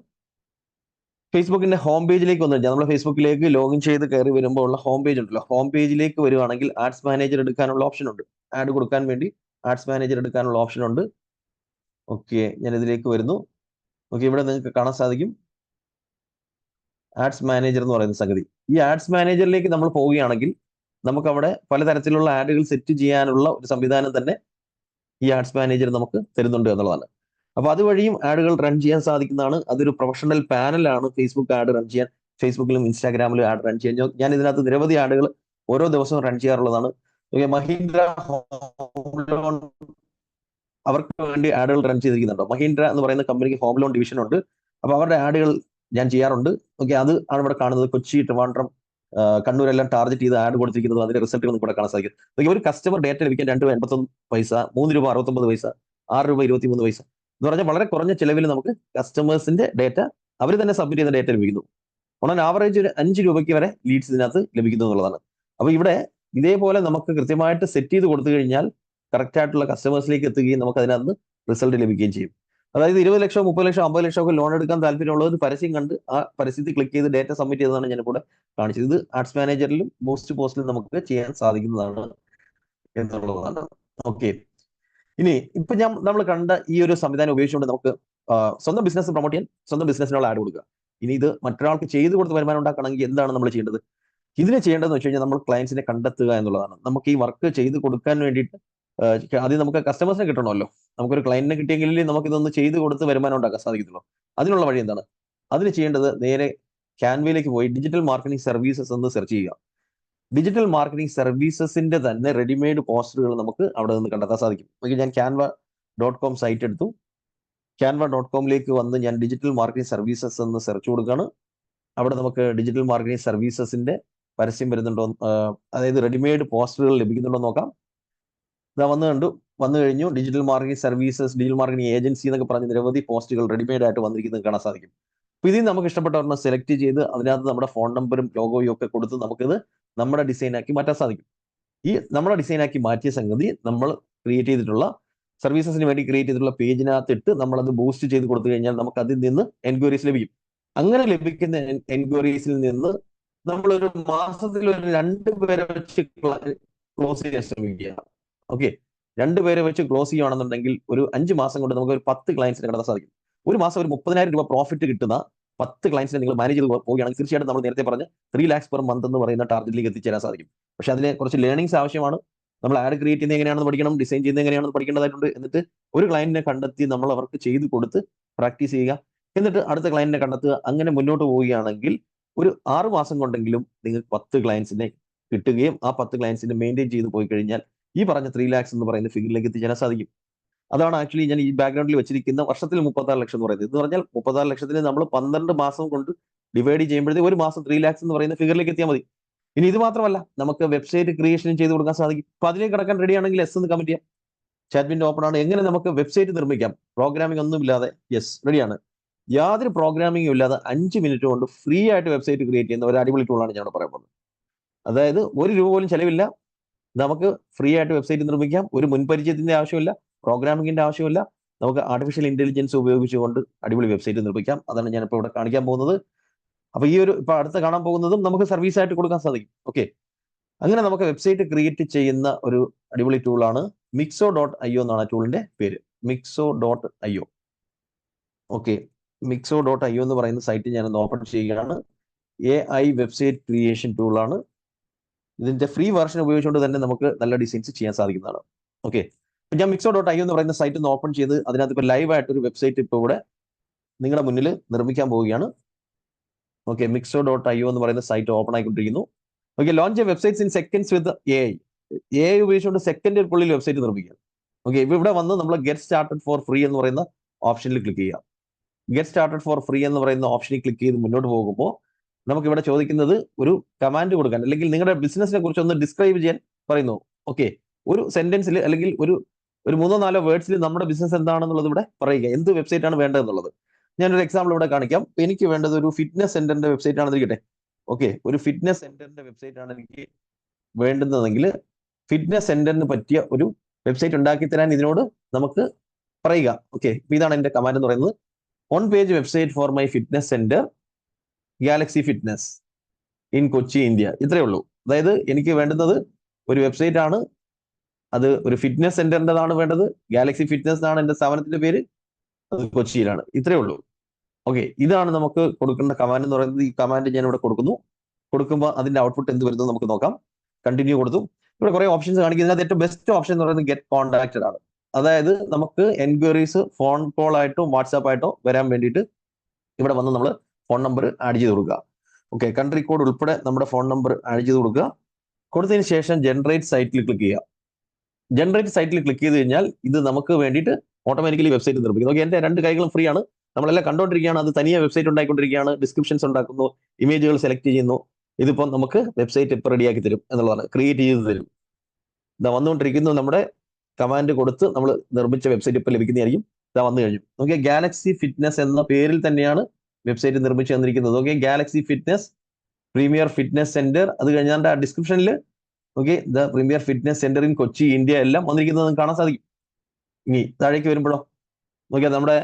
ഫേസ്ബുക്കിന്റെ ഹോം പേജിലേക്ക് വന്നു കഴിഞ്ഞാൽ, നമ്മൾ ഫേസ്ബുക്കിലേക്ക് ലോഗിൻ ചെയ്ത് കയറി വരുമ്പോൾ ഉള്ള ഹോം പേജ് ഉണ്ടല്ലോ, ഹോം പേജിലേക്ക് വരുവാണെങ്കിൽ ആഡ്സ് മാനേജർ എടുക്കാനുള്ള ഓപ്ഷൻ ഉണ്ട്. ആഡ് കൊടുക്കാൻ വേണ്ടി ആഡ്സ് മാനേജർ എടുക്കാനുള്ള ഓപ്ഷൻ ഉണ്ട്. ഓക്കെ, ഞാൻ ഇതിലേക്ക് വരുന്നു. ഓക്കെ, ഇവിടെ നിങ്ങൾക്ക് കാണാൻ സാധിക്കും ആഡ്സ് മാനേജർ എന്ന് പറയുന്ന സംഗതി. ഈ ആഡ്സ് മാനേജറിലേക്ക് നമ്മൾ പോവുകയാണെങ്കിൽ നമുക്ക് അവിടെ പലതരത്തിലുള്ള ആഡുകൾ സെറ്റ് ചെയ്യാനുള്ള ഒരു സംവിധാനം തന്നെ ഈ ആഡ്സ് മാനേജർ നമുക്ക് തരുന്നുണ്ട് എന്നുള്ളതാണ്. അപ്പൊ അതുവഴിയും ആഡുകൾ റൺ ചെയ്യാൻ സാധിക്കുന്നതാണ്. അതൊരു പ്രൊഫഷണൽ പാനലാണ് ഫേസ്ബുക്ക് ആഡ് റൺ ചെയ്യാൻ, ഫേസ്ബുക്കിലും ഇൻസ്റ്റാഗ്രാമിലും ആഡ് റൺ ചെയ്യാൻ. ഞാൻ ഇതിനകത്ത് നിരവധി ആഡുകൾ ഓരോ ദിവസവും റൺ ചെയ്യാറുള്ളതാണ്. മഹീന്ദ്ര ഹോം ലോൺ അവർക്ക് വേണ്ടി ആഡുകൾ റൺ ചെയ്തിരിക്കുന്നുണ്ടോ? മഹീന്ദ്ര എന്ന് പറയുന്ന കമ്പനിക്ക് ഹോം ലോൺ ഡിവിഷൻ ഉണ്ട്. അപ്പൊ അവരുടെ ആഡുകൾ ഞാൻ ചെയ്യാറുണ്ട്. അത് ആണ് ഇവിടെ കാണുന്നത്. കൊച്ചി, ട്രിവാൻഡ്രം, കണ്ണൂരെല്ലാം ടാർഗറ്റ് ചെയ്ത് ആഡ് കൊടുത്തിരിക്കുന്നത്. അതിന്റെ റിസൾട്ടുകൾ നമുക്ക് ഇവിടെ കാണാൻ സാധിക്കും. ഒരു കസ്റ്റമർ ഡേറ്റ ലഭിക്കാൻ 2 രൂപ 81 പൈസ, 3 രൂപ 69 പൈസ, 6 രൂപ 23 പൈസ എന്ന് പറഞ്ഞാൽ വളരെ കുറഞ്ഞ ചിലവിൽ നമുക്ക് കസ്റ്റമേഴ്സിന്റെ ഡേറ്റ അവർ തന്നെ സബ്മിറ്റ് ചെയ്യുന്ന ഡേറ്റ ലഭിക്കുന്നു. ഓൺ ആവറേജ് ഒരു 5 രൂപയ്ക്ക് വരെ ലീഡ്സ് ഇതിനകത്ത് ലഭിക്കുന്നു എന്നുള്ളതാണ്. അപ്പൊ ഇവിടെ ഇതേപോലെ നമുക്ക് കൃത്യമായിട്ട് സെറ്റ് ചെയ്ത് കൊടുത്തു കഴിഞ്ഞാൽ കറക്റ്റ് ആയിട്ടുള്ള കസ്റ്റമേഴ്സിലേക്ക് എത്തുകയും നമുക്ക് അതിനകത്ത് റിസൾട്ട് ലഭിക്കുകയും ചെയ്യും. അതായത് 20 ലക്ഷം, 30 ലക്ഷം, 50 ലക്ഷം ഒക്കെ ലോൺ എടുക്കാൻ താല്പര്യമുള്ളത് പരസ്യം കണ്ട് ആ പരസ്യത്തിൽ ക്ലിക്ക് ചെയ്ത് ഡേറ്റ സബ്മിറ്റ് ചെയ്തതാണ് ഞാനിവിടെ കാണിച്ചത്. ഇത് ആഡ്സ് മാനേജറിലും ബൂസ്റ്റ് പോസ്റ്റിലും നമുക്ക് ചെയ്യാൻ സാധിക്കുന്നതാണ് എന്നുള്ളതാണ്. ഓക്കെ, ഇനി ഇപ്പൊ നമ്മൾ കണ്ട ഈ ഒരു സംവിധാനം ഉപയോഗിച്ചുകൊണ്ട് നമുക്ക് സ്വന്തം ബിസിനസ് പ്രൊമോട്ട് ചെയ്യാൻ സ്വന്തം ബിസിനസ്സിനുള്ള ആഡ് കൊടുക്കുക. ഇനി ഇത് മറ്റൊരാൾക്ക് ചെയ്ത് കൊടുത്ത് വരുമാനം ഉണ്ടാക്കണമെങ്കിൽ എന്താണ് നമ്മൾ ചെയ്യേണ്ടത്? ഇതിന് ചെയ്യേണ്ടതെന്ന് വെച്ച് കഴിഞ്ഞാൽ നമ്മൾ ക്ലയൻസിനെ കണ്ടെത്തുക എന്നുള്ളതാണ്. നമുക്ക് ഈ വർക്ക് ചെയ്ത് കൊടുക്കാൻ വേണ്ടിയിട്ട് ആദ്യം നമുക്ക് കസ്റ്റമേഴ്സിനെ കിട്ടണമല്ലോ. നമുക്കൊരു ക്ലയന്റിനെ കിട്ടിയെങ്കിലേ നമുക്ക് ഇതൊന്ന് ചെയ്ത് കൊടുത്ത് വരുമാനം ഉണ്ടാക്കാൻ സാധിക്കത്തുള്ളൂ. അതിനുള്ള വഴി എന്താണ്? അതിന് ചെയ്യേണ്ടത് നേരെ ക്യാൻവയിലേക്ക് പോയി ഡിജിറ്റൽ മാർക്കറ്റിംഗ് സർവീസസ് എന്ന് സെർച്ച് ചെയ്യുക. ഡിജിറ്റൽ മാർക്കറ്റിംഗ് സർവീസസിന്റെ തന്നെ റെഡിമെയ്ഡ് പോസ്റ്ററുകൾ നമുക്ക് അവിടെ നിന്ന് കണ്ടെത്താൻ സാധിക്കും. ഞാൻ canva.com സൈറ്റ് എടുത്തു. canva.comലേക്ക് വന്ന് ഞാൻ ഡിജിറ്റൽ മാർക്കറ്റിംഗ് സർവീസസ് എന്ന് സെർച്ച് കൊടുക്കുകയാണ്. അവിടെ നമുക്ക് ഡിജിറ്റൽ മാർക്കറ്റിംഗ് സർവീസസിന്റെ പരസ്യം വരുന്നുണ്ടോ, അതായത് റെഡിമെയ്ഡ് പോസ്റ്ററുകൾ ലഭിക്കുന്നുണ്ടോ നോക്കാം. ഇതാ വന്നു കഴിഞ്ഞു. Digital marketing services, digital marketing agency എന്നൊക്കെ പറഞ്ഞ് നിരവധി പോസ്റ്റുകൾ റെഡിമെയ്ഡ് ആയിട്ട് വന്നിരിക്കുന്നത് കാണാൻ സാധിക്കും. അപ്പൊ ഇതിൽ നമുക്ക് ഇഷ്ടപ്പെട്ട ഒരെണ്ണം സെലക്ട് ചെയ്ത് അതിനകത്ത് നമ്മുടെ ഫോൺ നമ്പറും ലോഗോയും ഒക്കെ കൊടുത്ത് നമുക്കിത് നമ്മുടെ ഡിസൈനാക്കി മാറ്റാൻ സാധിക്കും. ഈ നമ്മുടെ ഡിസൈനാക്കി മാറ്റിയ സംഗതി നമ്മൾ ക്രിയേറ്റ് ചെയ്തിട്ടുള്ള സർവീസസിന് വേണ്ടി ക്രിയേറ്റ് ചെയ്തിട്ടുള്ള പേജിനകത്ത് ഇട്ട് നമ്മളത് ബൂസ്റ്റ് ചെയ്ത് കൊടുത്തു കഴിഞ്ഞാൽ നമുക്ക് അതിൽ നിന്ന് എൻക്വയറീസ് ലഭിക്കും. അങ്ങനെ ലഭിക്കുന്ന എൻക്വയറീസിൽ നിന്ന് നമ്മളൊരു മാസത്തിൽ ഒരു 2 പേരെ വെച്ച് ക്ലോസ് ചെയ്യാൻ ശ്രമിക്കുക. ഓക്കെ, 2 പേരെ വെച്ച് ക്ലോസ് ചെയ്യുകയാണെന്നുണ്ടെങ്കിൽ ഒരു 5 മാസം കൊണ്ട് നമുക്ക് ഒരു 10 ക്ലയൻസിനെ കണ്ടെത്താൻ സാധിക്കും. ഒരു മാസം ഒരു 30,000 രൂപ പ്രോഫിറ്റ് കിട്ടുന്ന 10 ക്ലയൻസിനെ നിങ്ങൾ മാനേജ് ചെയ്ത് പോവുകയാണെങ്കിൽ തീർച്ചയായിട്ടും നമ്മൾ നേരത്തെ പറഞ്ഞ 3 lakhs പെർ മന്ത് എന്ന് പറയുന്ന ടാർഗറ്റിലേക്ക് എത്തിച്ചേരാൻ സാധിക്കും. പക്ഷെ അതിന് കുറച്ച് ലേണിംഗ്സ് ആവശ്യമാണ്. നമ്മൾ ആഡ് ക്രിയേറ്റ് ചെയ്യുന്നത് എങ്ങനെയാണെന്ന് പഠിക്കണം, ഡിസൈൻ ചെയ്യുന്നത് എങ്ങനെയാണെന്ന് പഠിക്കേണ്ടതായിട്ടുണ്ട്. എന്നിട്ട് ഒരു ക്ലയന്റിനെ കണ്ടെത്തി നമ്മൾ അവർക്ക് ചെയ്ത് കൊടുത്ത് പ്രാക്ടീസ് ചെയ്യുക. എന്നിട്ട് അടുത്ത ക്ലയന്റിനെ കണ്ടെത്തുക. അങ്ങനെ മുന്നോട്ട് പോവുകയാണെങ്കിൽ ഒരു 6 മാസം കൊണ്ടെങ്കിലും നിങ്ങൾക്ക് 10 ക്ലയൻസിനെ കിട്ടുകയും ആ 10 ക്ലയൻസിനെ മെയിൻറ്റെയിൻ ചെയ്ത് പോയി കഴിഞ്ഞാൽ ഈ പറഞ്ഞ 3 lakhs എന്ന് പറയുന്ന ഫിഗറിലേക്ക് എത്തിച്ചേരാൻ സാധിക്കും. അതാണ് ആക്ച്വലി ഞാൻ ഈ ബാക്ക്ഗ്രൗണ്ടിൽ വെച്ചിരിക്കുന്ന വർഷത്തിൽ 36 ലക്ഷം എന്ന് പറയുന്നത്. എന്ന് പറഞ്ഞാൽ 36 ലക്ഷത്തിന് നമ്മൾ 12 മാസം കൊണ്ട് ഡിവൈഡ് ചെയ്യുമ്പോഴത്തേക്ക് ഒരു മാസം 3 lakhs എന്ന് പറയുന്ന ഫിഗറിലേക്ക് എത്തിയാൽ മതി. ഇനി ഇത് മാത്രമല്ല, നമുക്ക് വെബ്സൈറ്റ് ക്രിയേഷനും ചെയ്ത് കൊടുക്കാൻ സാധിക്കും. അപ്പൊ അതിലേക്ക് കടക്കാൻ റെഡി ആണെങ്കിൽ എസ് എന്ന് കമന്റ് ചെയ്യാം. ചാറ്റ് ഓപ്പൺ ആണ്. എങ്ങനെ നമുക്ക് വെബ്സൈറ്റ് നിർമ്മിക്കാം പ്രോഗ്രാമിംഗ് ഒന്നുമില്ലാതെ? യെസ്, റെഡിയാണ്. യാതൊരു പ്രോഗ്രാമിംഗും ഇല്ലാതെ 5 മിനിറ്റ് കൊണ്ട് ഫ്രീ ആയിട്ട് വെബ്സൈറ്റ് ക്രിയേറ്റ് ചെയ്യുന്ന ഒരു അടിപൊളി ടൂളാണ് ഞാൻ പറയാൻ പോകുന്നത്. അതായത് 1 രൂപ പോലും ചെലവില്ല. നമുക്ക് ഫ്രീ ആയിട്ട് വെബ്സൈറ്റ് നിർമ്മിക്കാം. ഒരു മുൻപരിചയത്തിന്റെ ആവശ്യമില്ല, പ്രോഗ്രാമിംഗിന്റെ ആവശ്യമില്ല. നമുക്ക് ആർട്ടിഫിഷ്യൽ ഇന്റലിജൻസ് ഉപയോഗിച്ചുകൊണ്ട് അടിപൊളി വെബ്സൈറ്റ് നിർമ്മിക്കാം. അതാണ് ഞാനിപ്പോൾ ഇവിടെ കാണിക്കാൻ പോകുന്നത്. അപ്പൊ ഈ ഒരു ഇപ്പൊ അടുത്ത് കാണാൻ പോകുന്നതും നമുക്ക് സർവീസ് ആയിട്ട് കൊടുക്കാൻ സാധിക്കും. ഓക്കെ, അങ്ങനെ നമുക്ക് വെബ്സൈറ്റ് ക്രിയേറ്റ് ചെയ്യുന്ന ഒരു അടിപൊളി ടൂളാണ് mixo.io എന്നാണ് ടൂളിന്റെ പേര്. mixo.io. ഓക്കെ, mixo.io എന്ന് പറയുന്ന സൈറ്റ് ഞാനൊന്ന് ഓപ്പൺ ചെയ്യുകയാണ്. AI വെബ്സൈറ്റ് ക്രിയേഷൻ ടൂളാണ്. ഇതിന്റെ ഫ്രീ വെർഷൻ ഉപയോഗിച്ചുകൊണ്ട് തന്നെ നമുക്ക് നല്ല ഡിസൈൻസ് ചെയ്യാൻ സാധിക്കുന്നതാണ്. ഓക്കെ, ഞാൻ mixo.io എന്ന് പറയുന്ന സൈറ്റ് ഒന്ന് ഓപ്പൺ ചെയ്ത് അതിനകത്ത് ഇപ്പൊ ലൈവ് ആയിട്ടൊരു വെബ്സൈറ്റ് ഇപ്പോൾ ഇവിടെ നിങ്ങളുടെ മുന്നിൽ നിർമ്മിക്കാൻ പോവുകയാണ്. ഓക്കെ, mixo.io എന്ന് പറയുന്ന സൈറ്റ് ഓപ്പൺ ആയിക്കൊണ്ടിരിക്കുന്നു. Okay, launch a websites in seconds with AI ഉപയോഗിച്ചുകൊണ്ട് സെക്കൻഡിനുള്ളിൽ വെബ്സൈറ്റ് നിർമ്മിക്കുക. ഓക്കെ, ഇവിടെ വന്ന് നമ്മൾ ഗെറ്റ് സ്റ്റാർട്ടഡ് ഫോർ ഫ്രീ എന്ന് പറയുന്ന ഓപ്ഷനിൽ ക്ലിക്ക് ചെയ്യുക. ഗെറ്റ് സ്റ്റാർട്ടഡ് ഫോർ ഫ്രീ എന്ന് പറയുന്ന ഓപ്ഷനിൽ ക്ലിക്ക് ചെയ്ത് മുന്നോട്ട് പോകുമ്പോൾ നമുക്ക് ഇവിടെ ചോദിക്കുന്നത് ഒരു കമാൻഡ് കൊടുക്കാൻ, അല്ലെങ്കിൽ നിങ്ങളുടെ ബിസിനസിനെ കുറിച്ച് ഒന്ന് ഡിസ്ക്രൈബ് ചെയ്യാൻ പറയുന്നു. ഓക്കെ, ഒരു സെന്റൻസിൽ അല്ലെങ്കിൽ ഒരു 3-4 വേർഡ്സിൽ നമ്മുടെ ബിസിനസ് എന്താണെന്നുള്ളത് ഇവിടെ പറയുക. എന്ത് വെബ്സൈറ്റ് ആണ് വേണ്ടതെന്നുള്ളത് ഞാനൊരു എക്സാമ്പിൾ ഇവിടെ കാണിക്കാം. എനിക്ക് വേണ്ടത് ഒരു ഫിറ്റ്നസ് സെന്ററിന്റെ വെബ്സൈറ്റ് ആണെന്നിരിക്കട്ടെ. ഓക്കെ, ഒരു ഫിറ്റ്നസ് സെന്ററിന്റെ വെബ്സൈറ്റ് ആണ് എനിക്ക് വേണ്ടുന്നതെങ്കിൽ ഫിറ്റ്നസ് സെന്ററിന് പറ്റിയ ഒരു വെബ്സൈറ്റ് ഉണ്ടാക്കി തരാൻ ഇതിനോട് നമുക്ക് പറയുക. ഓക്കെ, ഇതാണ് എന്റെ കമാൻഡ് എന്ന് പറയുന്നത്. On page website for my fitness centre Galaxy fitness in Kochi, India. ഇത്രയേ ഉള്ളൂ. അതായത് എനിക്ക് വേണ്ടുന്നത് ഒരു വെബ്സൈറ്റ് ആണ്, അത് ഒരു ഫിറ്റ്നസ് സെന്ററിൻ്റെതാണ് വേണ്ടത്. ഗാലക്സി ഫിറ്റ്നസ് ആണ് എന്റെ സ്ഥാപനത്തിന്റെ പേര്, അത് കൊച്ചിയിലാണ്. ഇത്രയേ ഉള്ളൂ. ഓക്കെ, ഇതാണ് നമുക്ക് കൊടുക്കേണ്ട കമാൻഡ് എന്ന് പറയുന്നത്. ഈ കമാൻഡ് ഞാൻ ഇവിടെ കൊടുക്കുന്നു. കൊടുക്കുമ്പോൾ അതിന്റെ ഔട്ട്പുട്ട് എന്ത് വരുന്നത് നമുക്ക് നോക്കാം. കണ്ടിന്യൂ കൊടുത്തു. ഇവിടെ കുറെ ഓപ്ഷൻസ് കാണിക്കും. ഇതിനകത്ത് ഏറ്റവും ബെസ്റ്റ് ഓപ്ഷൻ എന്ന് പറയുന്നത് ഗെറ്റ് കോൺടാക്റ്റഡ് ആണ്. അതായത് നമുക്ക് എൻക്വയറീസ് ഫോൺ കോൾ ആയിട്ടോ വാട്സാപ്പ് ആയിട്ടോ വരാൻ വേണ്ടിയിട്ട് ഇവിടെ വന്ന് നമ്മൾ ഫോൺ നമ്പർ ആഡ് ചെയ്ത് കൊടുക്കുക. ഓക്കെ, കൺട്രി കോഡ് ഉൾപ്പെടെ നമ്മുടെ ഫോൺ നമ്പർ ആഡ് ചെയ്ത് കൊടുക്കുക. കൊടുത്തതിന് ശേഷം ജനറേറ്റ് സൈറ്റിൽ ക്ലിക്ക് ചെയ്യുക. ജനറേറ്റ് സൈറ്റിൽ ക്ലിക്ക് ചെയ്ത് കഴിഞ്ഞാൽ ഇത് നമുക്ക് വേണ്ടിയിട്ട് ഓട്ടോമാറ്റിക്കലി വെബ്സൈറ്റ് നിർമ്മിക്കും. ഓക്കെ, എന്റെ 2 കൈകളും ഫ്രീ ആണ്. നമ്മളെല്ലാം കണ്ടുകൊണ്ടിരിക്കുകയാണ്. അത് തനിയെ വെബ്സൈറ്റ് ഉണ്ടായിക്കൊണ്ടിരിക്കുകയാണ്. ഡിസ്ക്രിപ്ഷൻസ് ഉണ്ടാക്കുന്നു, ഇമേജുകൾ സെലക്ട് ചെയ്യുന്നു. ഇതിപ്പോൾ നമുക്ക് വെബ്സൈറ്റ് ഇപ്പോൾ റെഡിയാക്കി തരും എന്നുള്ളതാണ്, ക്രിയേറ്റ് ചെയ്ത് തരും. ഇതാ വന്നുകൊണ്ടിരിക്കുന്നു. നമ്മുടെ കമാൻഡ് കൊടുത്ത് നമ്മൾ നിർമ്മിച്ച വെബ്സൈറ്റ് ഇപ്പോൾ ലഭിക്കുന്നതായിരിക്കും. ഇതാ വന്നു കഴിഞ്ഞു. ഓക്കെ, ഗാലക്സി ഫിറ്റ്നസ് എന്ന പേരിൽ തന്നെയാണ് വെബ്സൈറ്റ് നിർമ്മിച്ചു തന്നിരിക്കുന്നത്. Okay, Galaxy fitness premier fitness centre. അത് കഴിഞ്ഞാൽ ആ ഡിസ്ക്രിപ്ഷനിൽ okay the premier fitness centre in Kochi, India എല്ലാം വന്നിരിക്കുന്നത് നിങ്ങൾക്ക് കാണാൻ സാധിക്കും. ഇനി താഴേക്ക് വരുമ്പോഴോ നോക്കിയാൽ നമ്മുടെ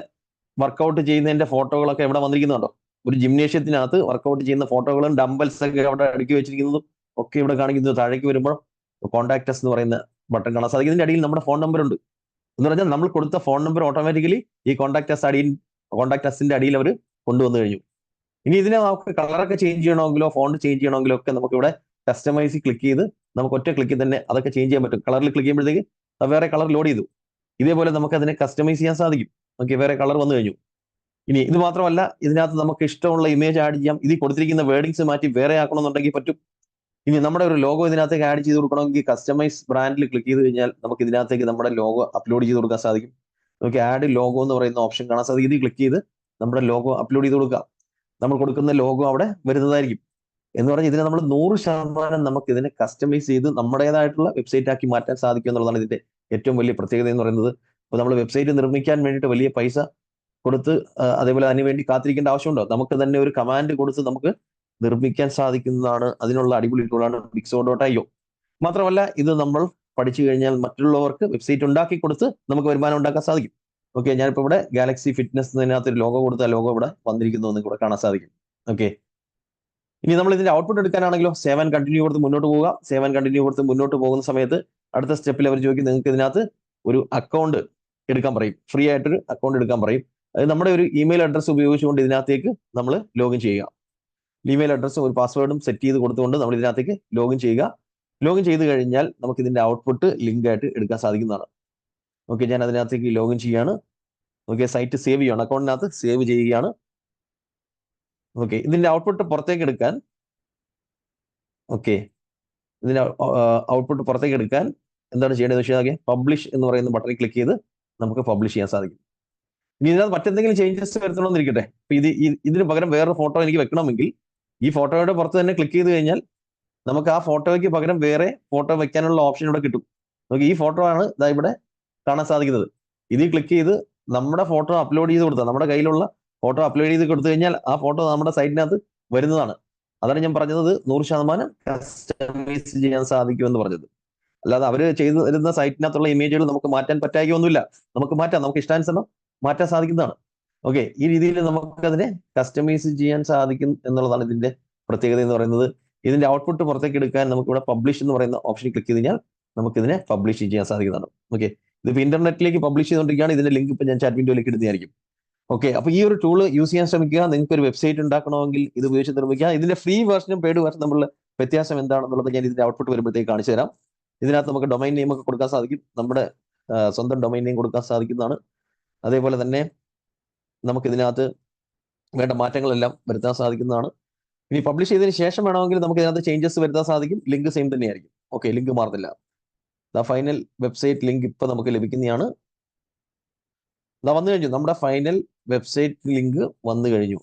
വർക്കൗട്ട് ചെയ്യുന്നതിന്റെ ഫോട്ടോകളൊക്കെ എവിടെ വന്നിരിക്കുന്നുണ്ടോ? ഒരു ജിംനേഷ്യത്തിനകത്ത് വർക്കൗട്ട് ചെയ്യുന്ന ഫോട്ടോകളും ഡംബൽസ് ഒക്കെ അവിടെ അടുക്കി വെച്ചിരിക്കുന്നതും ഒക്കെ ഇവിടെ കാണിക്കുന്നത്. താഴേക്ക് വരുമ്പോൾ കോൺടാക്ടസ് എന്ന് പറയുന്ന ബട്ടൺ കാണാൻ സാധിക്കും. ഇതിന്റെ അടിയിൽ നമ്മുടെ ഫോൺ നമ്പർ ഉണ്ട്. എന്ന് പറഞ്ഞാൽ നമ്മൾ കൊടുത്ത ഫോൺ നമ്പർ ഓട്ടോമാറ്റിക്കലി ഈ കോൺടാക്ടസിന്റെ അടിയിൽ അവർ കൊണ്ടുവന്നു കഴിഞ്ഞു. ഇനി ഇതിനെ നമുക്ക് കളറൊക്കെ ചേഞ്ച് ചെയ്യണമെങ്കിലോ ഫോണ്ട് ചേഞ്ച് ചെയ്യണമെങ്കിലോ ഒക്കെ നമുക്ക് ഇവിടെ കസ്റ്റമൈസ് ക്ലിക്ക് ചെയ്ത് നമുക്ക് ഒറ്റ ക്ലിക്കിൽ തന്നെ അതൊക്കെ ചേഞ്ച് ചെയ്യാൻ പറ്റും. കളറിൽ ക്ലിക്ക് ചെയ്യുമ്പോഴത്തേക്ക് വേറെ കളർ ലോഡ് ചെയ്തു. ഇതേപോലെ നമുക്ക് അതിനെ കസ്റ്റമൈസ് ചെയ്യാൻ സാധിക്കും. ഓക്കെ, വേറെ കളർ വന്നു കഴിഞ്ഞു. ഇനി ഇത് മാത്രമല്ല, ഇതിനകത്ത് നമുക്ക് ഇഷ്ടമുള്ള ഇമേജ് ആഡ് ചെയ്യാം. ഇതിൽ കൊടുത്തിരിക്കുന്ന വേർഡിങ്സ് മാറ്റി വേറെ ആക്കണമെന്നുണ്ടെങ്കിൽ പറ്റും. ഇനി നമ്മുടെ ഒരു ലോഗോ ഇതിനകത്തേക്ക് ആഡ് ചെയ്ത് കൊടുക്കണമെങ്കിൽ കസ്റ്റമൈസ് ബ്രാൻഡിൽ ക്ലിക്ക് ചെയ്ത് കഴിഞ്ഞാൽ നമുക്ക് ഇതിനകത്തേക്ക് നമ്മുടെ ലോഗോ അപ്ലോഡ് ചെയ്ത് കൊടുക്കാൻ സാധിക്കും. നമുക്ക് ആഡ് ലോഗോ എന്ന് പറയുന്ന ഓപ്ഷൻ കാണാൻ സാധിക്കും. ഇതിൽ ക്ലിക്ക് ചെയ്ത് നമ്മുടെ ലോഗോ അപ്ലോഡ് ചെയ്ത് കൊടുക്കുക. നമ്മൾ കൊടുക്കുന്ന ലോഗോ അവിടെ വരുന്നതായിരിക്കും. എന്ന് പറഞ്ഞാൽ ഇതിനെ നമ്മൾ 100% നമുക്ക് ഇതിനെ കസ്റ്റമൈസ് ചെയ്ത് നമ്മുടേതായിട്ടുള്ള വെബ്സൈറ്റ് ആക്കി മാറ്റാൻ സാധിക്കും എന്നുള്ളതാണ് ഇതിന്റെ ഏറ്റവും വലിയ പ്രത്യേകത എന്ന് പറയുന്നത്. അപ്പോൾ നമ്മൾ വെബ്സൈറ്റ് നിർമ്മിക്കാൻ വേണ്ടിയിട്ട് വലിയ പൈസ കൊടുത്ത് അതേപോലെ അതിനുവേണ്ടി കാത്തിരിക്കേണ്ട ആവശ്യമുണ്ടോ? നമുക്ക് തന്നെ ഒരു കമാൻഡ് കൊടുത്ത് നമുക്ക് നിർമ്മിക്കാൻ സാധിക്കുന്നതാണ്. അതിനുള്ള അടിപൊളി ടൂളാണ് Mixo.io. മാത്രമല്ല ഇത് നമ്മൾ പഠിച്ചു കഴിഞ്ഞാൽ മറ്റുള്ളവർക്ക് വെബ്സൈറ്റ് ഉണ്ടാക്കി കൊടുത്ത് നമുക്ക് വരുമാനം ഉണ്ടാക്കാൻ സാധിക്കും. ഓക്കെ, ഞാനിപ്പോൾ ഇവിടെ ഗാലക്സി ഫിറ്റ്നസ് എന്നതിനകത്ത് ഒരു ലോഗോ കൊടുത്ത ലോഗോ ഇവിടെ വന്നിരിക്കുന്നു എന്ന് ഇവിടെ കാണാൻ സാധിക്കും. ഓക്കെ, ഇനി നമ്മൾ ഇതിന്റെ ഔട്ട്പുട്ട് എടുക്കാനാണെങ്കിലോ സേവ് ആൻഡ് കണ്ടിന്യൂ കൊടുത്ത് മുന്നോട്ട് പോവുക. സേവ് ആൻഡ് കണ്ടിന്യൂ കൊടുത്ത് മുന്നോട്ട് പോകുന്ന സമയത്ത് അടുത്ത സ്റ്റെപ്പിൽ അവർ ചോദിക്കും നിങ്ങൾക്ക് ഇതിനകത്ത് ഒരു അക്കൗണ്ട് എടുക്കാൻ പറയും. ഫ്രീ ആയിട്ടൊരു അക്കൗണ്ട് എടുക്കാൻ പറയും. അത് നമ്മുടെ ഒരു ഇമെയിൽ അഡ്രസ്സ് ഉപയോഗിച്ചുകൊണ്ട് ഇതിനകത്തേക്ക് നമ്മൾ ലോഗിൻ ചെയ്യുക. ഇമെയിൽ അഡ്രസ്സും ഒരു പാസ്വേഡും സെറ്റ് ചെയ്ത് കൊടുത്തുകൊണ്ട് നമ്മൾ ഇതിനകത്തേക്ക് ലോഗിൻ ചെയ്യുക. ലോഗിൻ ചെയ്ത് കഴിഞ്ഞാൽ നമുക്ക് ഇതിന്റെ ഔട്ട്പുട്ട് ലിങ്ക് ആയിട്ട് എടുക്കാൻ സാധിക്കുന്നതാണ്. ഓക്കെ, ഞാൻ അതിനകത്തേക്ക് ലോഗിൻ ചെയ്യാണ്. ഓക്കെ, സൈറ്റ് സേവ് ചെയ്യണം, അക്കൗണ്ടിനകത്ത് സേവ് ചെയ്യുകയാണ്. ഓക്കെ, ഇതിന്റെ ഔട്ട്പുട്ട് പുറത്തേക്ക് എടുക്കാൻ ഇതിന്റെ ഔട്ട്പുട്ട് പുറത്തേക്ക് എടുക്കാൻ എന്താണ് ചെയ്യേണ്ടതെന്ന് വെച്ചാൽ പബ്ലിഷ് എന്ന് പറയുന്ന ബട്ടണിൽ ക്ലിക്ക് ചെയ്ത് നമുക്ക് പബ്ലിഷ് ചെയ്യാൻ സാധിക്കും. ഇനി ഇതിനകത്ത് മറ്റെന്തെങ്കിലും ചേഞ്ചസ് വരുത്തണമെന്നിരിക്കട്ടെ. അപ്പൊ ഇതിന് പകരം വേറൊരു ഫോട്ടോ എനിക്ക് വെക്കണമെങ്കിൽ ഈ ഫോട്ടോയുടെ പുറത്ത് തന്നെ ക്ലിക്ക് ചെയ്ത് കഴിഞ്ഞാൽ നമുക്ക് ആ ഫോട്ടോയ്ക്ക് പകരം വേറെ ഫോട്ടോ വെക്കാനുള്ള ഓപ്ഷൻ ഇവിടെ കിട്ടും. നമുക്ക് ഈ ഫോട്ടോ ആണ് ഇതാ ഇവിടെ കാണാൻ സാധിക്കുന്നത്. ഇതിൽ ക്ലിക്ക് ചെയ്ത് നമ്മുടെ ഫോട്ടോ അപ്ലോഡ് ചെയ്ത് കൊടുത്താൽ നമ്മുടെ കയ്യിലുള്ള ഫോട്ടോ അപ്ലോഡ് ചെയ്ത് കൊടുത്തു കഴിഞ്ഞാൽ ആ ഫോട്ടോ നമ്മുടെ സൈറ്റിനകത്ത് വരുന്നതാണ്. അതാണ് ഞാൻ പറഞ്ഞത് 100% കസ്റ്റമൈസ് ചെയ്യാൻ സാധിക്കുമെന്ന് പറഞ്ഞത്. അല്ലാതെ അവർ ചെയ്തു തരുന്ന സൈറ്റിനകത്തുള്ള ഇമേജുകൾ നമുക്ക് മാറ്റാൻ പറ്റായികയൊന്നുമില്ല. നമുക്ക് മാറ്റാം, നമുക്ക് ഇഷ്ടാനുസരണം മാറ്റാൻ സാധിക്കുന്നതാണ്. ഓക്കെ, ഈ രീതിയിൽ നമുക്ക് അതിനെ കസ്റ്റമൈസ് ചെയ്യാൻ സാധിക്കും എന്നുള്ളതാണ് ഇതിന്റെ പ്രത്യേകത എന്ന് പറയുന്നത്. ഇതിന്റെ ഔട്ട്പുട്ട് പുറത്തേക്ക് എടുക്കാൻ നമുക്ക് ഇവിടെ പബ്ലിഷ് എന്ന് പറയുന്ന ഓപ്ഷൻ ക്ലിക്ക് ചെയ്ത് കഴിഞ്ഞാൽ നമുക്ക് ഇതിനെ പബ്ലിഷ് ചെയ്യാൻ സാധിക്കുന്നതാണ്. ഓക്കെ, ഇതിപ്പോൾ ഇന്റർനെറ്റിലേക്ക് പബ്ലിഷ് ചെയ്തുകൊണ്ടിരിക്കുകയാണ്. ഇതിന്റെ ലിങ്ക് ഇപ്പൊ ഞാൻ ചാറ്റ് വിൻഡോയിലേക്ക് ഇടുന്നതായിരിക്കും. ഓക്കെ, അപ്പൊ ഈ ഒരു ടൂള് യൂസ് ചെയ്യാൻ ശ്രമിക്കുക. നിങ്ങൾക്ക് ഒരു വെബ്സൈറ്റ് ഉണ്ടാക്കണമെങ്കിൽ ഇത് ഉപയോഗിച്ച് നിർമ്മിക്കുക. ഇതിന്റെ ഫ്രീ വേർഷനും പെയ്ഡ് വേർഷനും തമ്മിലുള്ള വ്യത്യാസം എന്താണെന്നുള്ളത് ഞാൻ ഇതിന്റെ ഔട്ട്പുട്ട് വരുമ്പോഴത്തേക്ക് കാണിച്ചു തരാം. ഇതിനകത്ത് നമുക്ക് ഡൊമൈൻ നെയിം ഒക്കെ കൊടുക്കാൻ സാധിക്കും. നമ്മുടെ സ്വന്തം ഡൊമൈൻ നെയിം കൊടുക്കാൻ സാധിക്കുന്നതാണ്. അതേപോലെ തന്നെ നമുക്ക് ഇതിനകത്ത് വേണ്ട മാറ്റങ്ങളെല്ലാം വരുത്താൻ സാധിക്കുന്നതാണ്. ഇനി പബ്ലിഷ് ചെയ്തതിന് ശേഷം വേണമെങ്കിൽ നമുക്ക് ഇതിനകത്ത് ചേഞ്ചസ് വരുത്താൻ സാധിക്കും. ലിങ്ക് സെയിം തന്നെയായിരിക്കും. ഓക്കെ, ലിങ്ക് മാറുന്നില്ല. ഫൈനൽ വെബ്സൈറ്റ് ലിങ്ക് ഇപ്പൊ നമുക്ക് ലഭിക്കുന്നതാണ്. വന്നു കഴിഞ്ഞു, നമ്മുടെ ഫൈനൽ വെബ്സൈറ്റ് ലിങ്ക് വന്നു കഴിഞ്ഞു.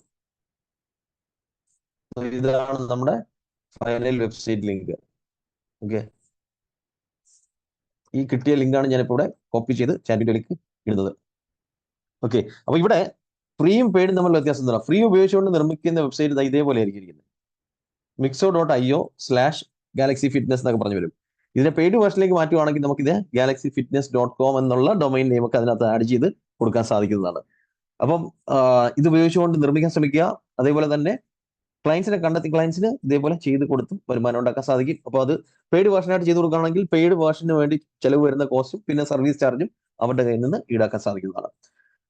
ഇതാണ് നമ്മുടെ ഫൈനൽ വെബ്സൈറ്റ് ലിങ്ക്. ഓക്കെ, ഈ കിട്ടിയ ലിങ്കാണ് ഞാനിപ്പോൾ ഇവിടെ കോപ്പി ചെയ്ത് ചാറ്റിലേക്ക് ഇടുന്നത്. ഓക്കെ, അപ്പൊ ഇവിടെ ഫ്രീയും പെയ്ഡും തമ്മിലുള്ള വ്യത്യാസം എന്താണ്? ഫ്രീ ഉപയോഗിച്ചുകൊണ്ട് നിർമ്മിക്കുന്ന വെബ്സൈറ്റ് ഇതേപോലെ ആയിരിക്കും ഇരിക്കുന്നത്. Mixo.io/Galaxy Fitness എന്നൊക്കെ പറഞ്ഞു വരും. ഇതിനെ പെയ്ഡ് വേർഷനിലേക്ക് മാറ്റുവാണെങ്കിൽ നമുക്കിത് galaxyfitness.com എന്നുള്ള ഡൊമൈൻ നെയിം ഒക്കെ അതിനകത്ത് ആഡ് ചെയ്ത് കൊടുക്കാൻ സാധിക്കുന്നതാണ്. അപ്പം ഇത് ഉപയോഗിച്ചുകൊണ്ട് നിർമ്മിക്കാൻ ശ്രമിക്കുക. അതേപോലെ തന്നെ ക്ലയൻസിനെ കണ്ടെത്തി ക്ലയൻസിന് ഇതേപോലെ ചെയ്ത് കൊടുത്തും വരുമാനം ഉണ്ടാക്കാൻ സാധിക്കും. അപ്പോൾ അത് പെയ്ഡ് വേർഷനായിട്ട് ചെയ്ത് കൊടുക്കുകയാണെങ്കിൽ പെയ്ഡ് വേർഷന് വേണ്ടി ചെലവ് വരുന്ന കോസ്റ്റും പിന്നെ സർവീസ് ചാർജും അവരുടെ കയ്യിൽ നിന്ന് ഈടാക്കാൻ സാധിക്കുന്നതാണ്.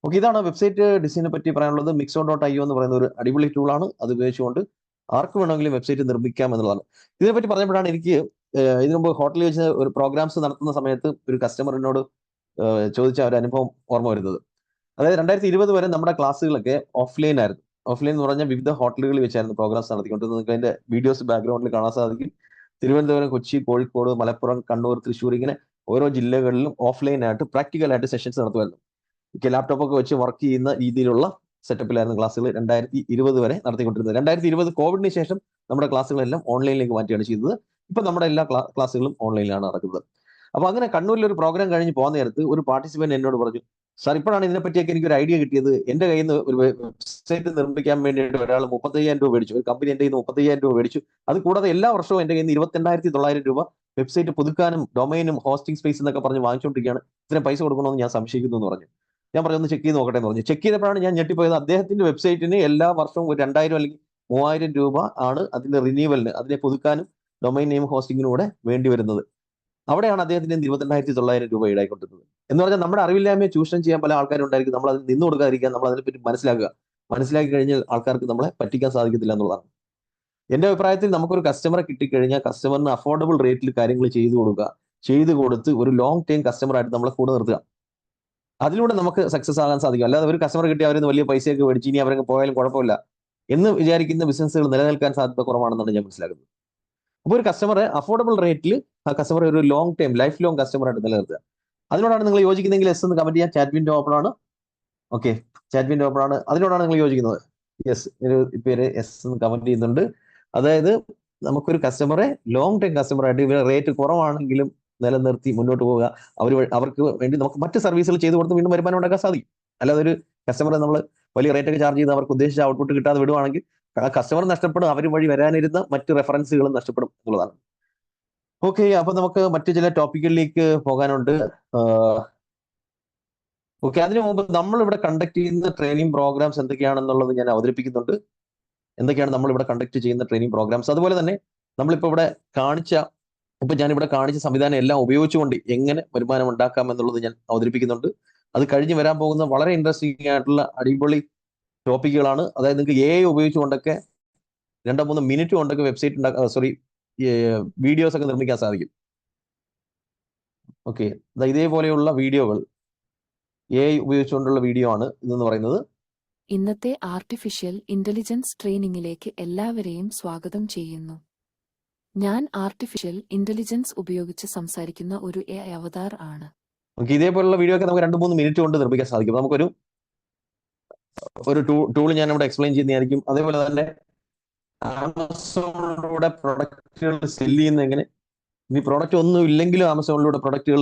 ഓക്കെ, ഇതാണ് വെബ്സൈറ്റ് ഡിസൈനെ പറ്റി പറയാനുള്ളത്. Mixo.io എന്ന് പറയുന്ന ഒരു അടിപൊളി ടൂളാണ്. അത് ഉപയോഗിച്ചുകൊണ്ട് ആർക്ക് വേണമെങ്കിലും വെബ്സൈറ്റ് നിർമ്മിക്കാം എന്നുള്ളതാണ്. ഇതിനെപ്പറ്റി പറഞ്ഞപ്പോഴാണ് എനിക്ക് ഇതിനു മുമ്പ് ഹോട്ടലിൽ വെച്ച് ഒരു പ്രോഗ്രാംസ് നടത്തുന്ന സമയത്ത് ഒരു കസ്റ്റമറിനോട് ചോദിച്ച ഒരു അനുഭവം ഓർമ്മ വരുന്നത്. അതായത് 2020 വരെ നമ്മുടെ ക്ലാസ്സുകളൊക്കെ ഓഫ്ലൈൻ ആയിരുന്നു. ഓഫ്ലൈൻ എന്ന് പറഞ്ഞാൽ വിവിധ ഹോട്ടലുകളിൽ വെച്ചായിരുന്നു പ്രോഗ്രാംസ് നടത്തിക്കൊണ്ടിരുന്നത്. നിങ്ങൾക്ക് അതിന്റെ വീഡിയോസ് ബാക്ക്ഗ്രൗണ്ടിൽ കാണാൻ സാധിക്കും. തിരുവനന്തപുരം, കൊച്ചി, കോഴിക്കോട്, മലപ്പുറം, കണ്ണൂർ, തൃശ്ശൂർ, ഇങ്ങനെ ഓരോ ജില്ലകളിലും ഓഫ്ലൈൻ ആയിട്ട് പ്രാക്ടിക്കൽ ആയിട്ട് സെഷൻസ് നടത്തുമായിരുന്നു. ലാപ്ടോപ്പ് ഒക്കെ വെച്ച് വർക്ക് ചെയ്യുന്ന രീതിയിലുള്ള സെറ്റപ്പിലായിരുന്നു ക്ലാസ്സുകൾ 2020 വരെ നടത്തിക്കൊണ്ടിരുന്നത്. 2020 കോവിഡിന് ശേഷം നമ്മുടെ ക്ലാസ്സുകളെല്ലാം ഓൺലൈനിലേക്ക് മാറ്റിയാണ് ചെയ്തത്. ഇപ്പൊ നമ്മുടെ എല്ലാ ക്ലാസ്സുകളും ഓൺലൈനിലാണ് നടക്കുന്നത്. അപ്പൊ അങ്ങനെ കണ്ണൂരിൽ ഒരു പ്രോഗ്രാം കഴിഞ്ഞ് പോകുന്ന നേരത്ത് ഒരു പാർട്ടിസിപ്പന്റ് എന്നോട് പറഞ്ഞു, സാർ ഇപ്പോഴാണ് ഇതിനെപ്പറ്റിയൊക്കെ എനിക്കൊരു ഐഡിയ കിട്ടിയത്. എന്റെ കയ്യിൽ നിന്ന് ഒരു വെബ്സൈറ്റ് നിർമ്മിക്കാൻ വേണ്ടിയിട്ട് ഒരാൾ 35,000 രൂപ മേടിച്ചു. ഒരു കമ്പനി എന്റെ കയ്യിൽ നിന്ന് 35,000 രൂപ മേടിച്ചു. അത് കൂടാതെ എല്ലാ വർഷവും എന്റെ കയ്യിൽ നിന്ന് 22,900 രൂപ വെബ്സൈറ്റ് പുതുക്കാനും ഡൊമൈനും ഹോസ്റ്റിംഗ് സ്പേസ് എന്നൊക്കെ പറഞ്ഞ് വാങ്ങിച്ചുകൊണ്ടിരിക്കുകയാണ്. ഇത്രയും പൈസ കൊടുക്കണമെന്ന് ഞാൻ സംശയിക്കുന്നു എന്ന് പറഞ്ഞു. ഞാൻ പറഞ്ഞു ഒന്ന് ചെക്ക് ചെയ്ത് നോക്കട്ടെ എന്ന് പറഞ്ഞു. ചെക്ക് ചെയ്തപ്പോഴാണ് ഞാൻ ഞെട്ടിപ്പോയത്. അദ്ദേഹത്തിന്റെ വെബ്സൈറ്റിന് എല്ലാ വർഷവും ഒരു 2,000 അല്ലെങ്കിൽ 3,000 രൂപ ആണ് അതിന്റെ റിന്യൂവലിന്, അതിനെ പുതുക്കാനും ഡൊമൈൻ നെയിം ഹോസ്റ്റിങ്ങിനും കൂടെ വേണ്ടി വരുന്നത്. അവിടെയാണ് അദ്ദേഹത്തിന് 22,900 രൂപ ഈടായിക്കൊണ്ടിരുന്നത്. എന്ന് പറഞ്ഞാൽ നമ്മുടെ അറിവില്ലായ്മയെ ചൂഷണം ചെയ്യാൻ പല ആൾക്കാരുണ്ടായിരിക്കും. നമ്മൾ അതിൽ നിന്ന് കൊടുക്കാതിരിക്കാൻ, നമ്മൾ അതിനെപ്പറ്റി മനസ്സിലാക്കി കഴിഞ്ഞാൽ ആൾക്കാർക്ക് നമ്മളെ പറ്റിക്കാൻ സാധിക്കത്തില്ല എന്നുള്ളതാണ്. എന്റെ അഭിപ്രായത്തിൽ നമുക്കൊരു കസ്റ്റമറെ കിട്ടിക്കഴിഞ്ഞാൽ കസ്റ്റമറിന് അഫോർഡബിൾ റേറ്റിൽ കാര്യങ്ങൾ ചെയ്തു കൊടുത്ത് ഒരു ലോങ് ടൈം കസ്റ്റമറായിട്ട് നമ്മളെ കൂടെ നിർത്തുക. അതിലൂടെ നമുക്ക് സക്സസ് ആകാൻ സാധിക്കും. അല്ലാതെ ഒരു കസ്റ്റമർ കിട്ടി അവരിന്ന് വലിയ പൈസയൊക്കെ മേടിച്ച് ഇനി അവരൊക്കെ പോയാലും കുഴപ്പമില്ല എന്ന് വിചാരിക്കുന്ന ബിസിനസ്സുകൾ നിലനിൽക്കാൻ സാധ്യത കുറവാണെന്നാണ് ഞാൻ മനസ്സിലാക്കുന്നത്. അപ്പോൾ ഒരു കസ്റ്റമറെ അഫോർഡബിൾ റേറ്റിൽ ആ കസ്റ്റമർ ഒരു ലോങ് ടൈം ലൈഫ് ലോങ് കസ്റ്റമറായിട്ട് നിലനിർത്തുക. അതിനോടാണ് നിങ്ങൾ യോജിക്കുന്നെങ്കിൽ എസ് എന്ന് കമന്റ് ചെയ്യാൻ. ചാറ്റ് വിൻഡോ ഓപ്പൺ ആണ്. ഓക്കെ, ചാറ്റ് വിൻഡോ ഓപ്പൺ ആണ്. അതിനോടാണ് നിങ്ങൾ യോജിക്കുന്നത്. യെസ്, ഒരു പേര് എസ് എന്ന് കമന്റ് ചെയ്യുന്നുണ്ട്. അതായത് നമുക്കൊരു കസ്റ്റമറെ ലോങ് ടൈം കസ്റ്റമറായിട്ട് ഇവരെ റേറ്റ് കുറവാണെങ്കിലും നിലനിർത്തി മുന്നോട്ട് പോവുക. അവർക്ക് വേണ്ടി നമുക്ക് മറ്റ് സർവീസുകൾ ചെയ്തു കൊടുത്ത് വീണ്ടും വരുമാനം ഉണ്ടാക്കാൻ സാധിക്കും. അല്ലാതെ ഒരു കസ്റ്റമറെ നമ്മൾ വലിയ റേറ്റ് ഒക്കെ ചാർജ് ചെയ്ത് അവർക്ക് ഉദ്ദേശിച്ച ഔട്ട്പുട്ട് കിട്ടാതെ വിടുവാണെങ്കിൽ ആ കസ്റ്റമർ നഷ്ടപ്പെടും, അവർ വഴി വരാനിരുന്ന മറ്റ് റെഫറൻസുകളും നഷ്ടപ്പെടും എന്നുള്ളതാണ്. ഓക്കെ, അപ്പൊ നമുക്ക് മറ്റു ചില ടോപ്പിക്കുകളിലേക്ക് പോകാനുണ്ട്. ഓക്കെ, അതിനു മുമ്പ് നമ്മൾ ഇവിടെ കണ്ടക്ട് ചെയ്യുന്ന ട്രെയിനിങ് പ്രോഗ്രാംസ് എന്തൊക്കെയാണെന്നുള്ളത് ഞാൻ അവതരിപ്പിക്കുന്നുണ്ട്. എന്തൊക്കെയാണ് നമ്മൾ ഇവിടെ കണ്ടക്ട് ചെയ്യുന്ന ട്രെയിനിങ് പ്രോഗ്രാംസ്. അതുപോലെ തന്നെ നമ്മളിപ്പോൾ ഞാനിവിടെ കാണിച്ച സംവിധാനം എല്ലാം ഉപയോഗിച്ചുകൊണ്ട് എങ്ങനെ വരുമാനം ഉണ്ടാക്കാം എന്നുള്ളത് ഞാൻ അവതരിപ്പിക്കുന്നുണ്ട്. അത് കഴിഞ്ഞ് വരാൻ പോകുന്ന വളരെ ഇൻട്രസ്റ്റിംഗ് ആയിട്ടുള്ള അടിപൊളി ടോപ്പിക്കുകളാണ്. അതായത് നിങ്ങൾക്ക് AI ഉപയോഗിച്ചുകൊണ്ടൊക്കെ 2-3 മിനിറ്റ് കൊണ്ടൊക്കെ വെബ്സൈറ്റ് വീഡിയോസ് ഒക്കെ നിർമ്മിക്കാൻ സാധിക്കും. ഓക്കെ, ഇതേപോലെയുള്ള വീഡിയോകൾ AI ഉപയോഗിച്ചുകൊണ്ടുള്ള വീഡിയോ ആണ് ഇതെന്ന് പറയുന്നത്. ഇന്നത്തെ ആർട്ടിഫിഷ്യൽ ഇന്റലിജൻസ് ട്രെയിനിങ്ങിലേക്ക് എല്ലാവരെയും സ്വാഗതം ചെയ്യുന്നു. ഞാൻ ആർട്ടിഫിഷ്യൽ ഇന്റലിജൻസ് ഉപയോഗിച്ച് സംസാരിക്കുന്ന ഒരു AI അവതാർ ആണ്. ഓക്കെ, ഇതേപോലുള്ള വീഡിയോ ഒക്കെ നമുക്ക് 2-3 മിനിറ്റ് കൊണ്ട് നിർമ്മിക്കാൻ സാധിക്കും. നമുക്കൊരു ടൂൾ ഞാൻ ഇവിടെ എക്സ്പ്ലെയിൻ ചെയ്യുന്നതായിരിക്കും. അതേപോലെ തന്നെ ആമസോണിലൂടെ പ്രൊഡക്റ്റുകൾ സെല്ല് ചെയ്യുന്ന എങ്ങനെ, ഇനി പ്രോഡക്റ്റ് ഒന്നും ഇല്ലെങ്കിലും ആമസോണിലൂടെ പ്രൊഡക്റ്റുകൾ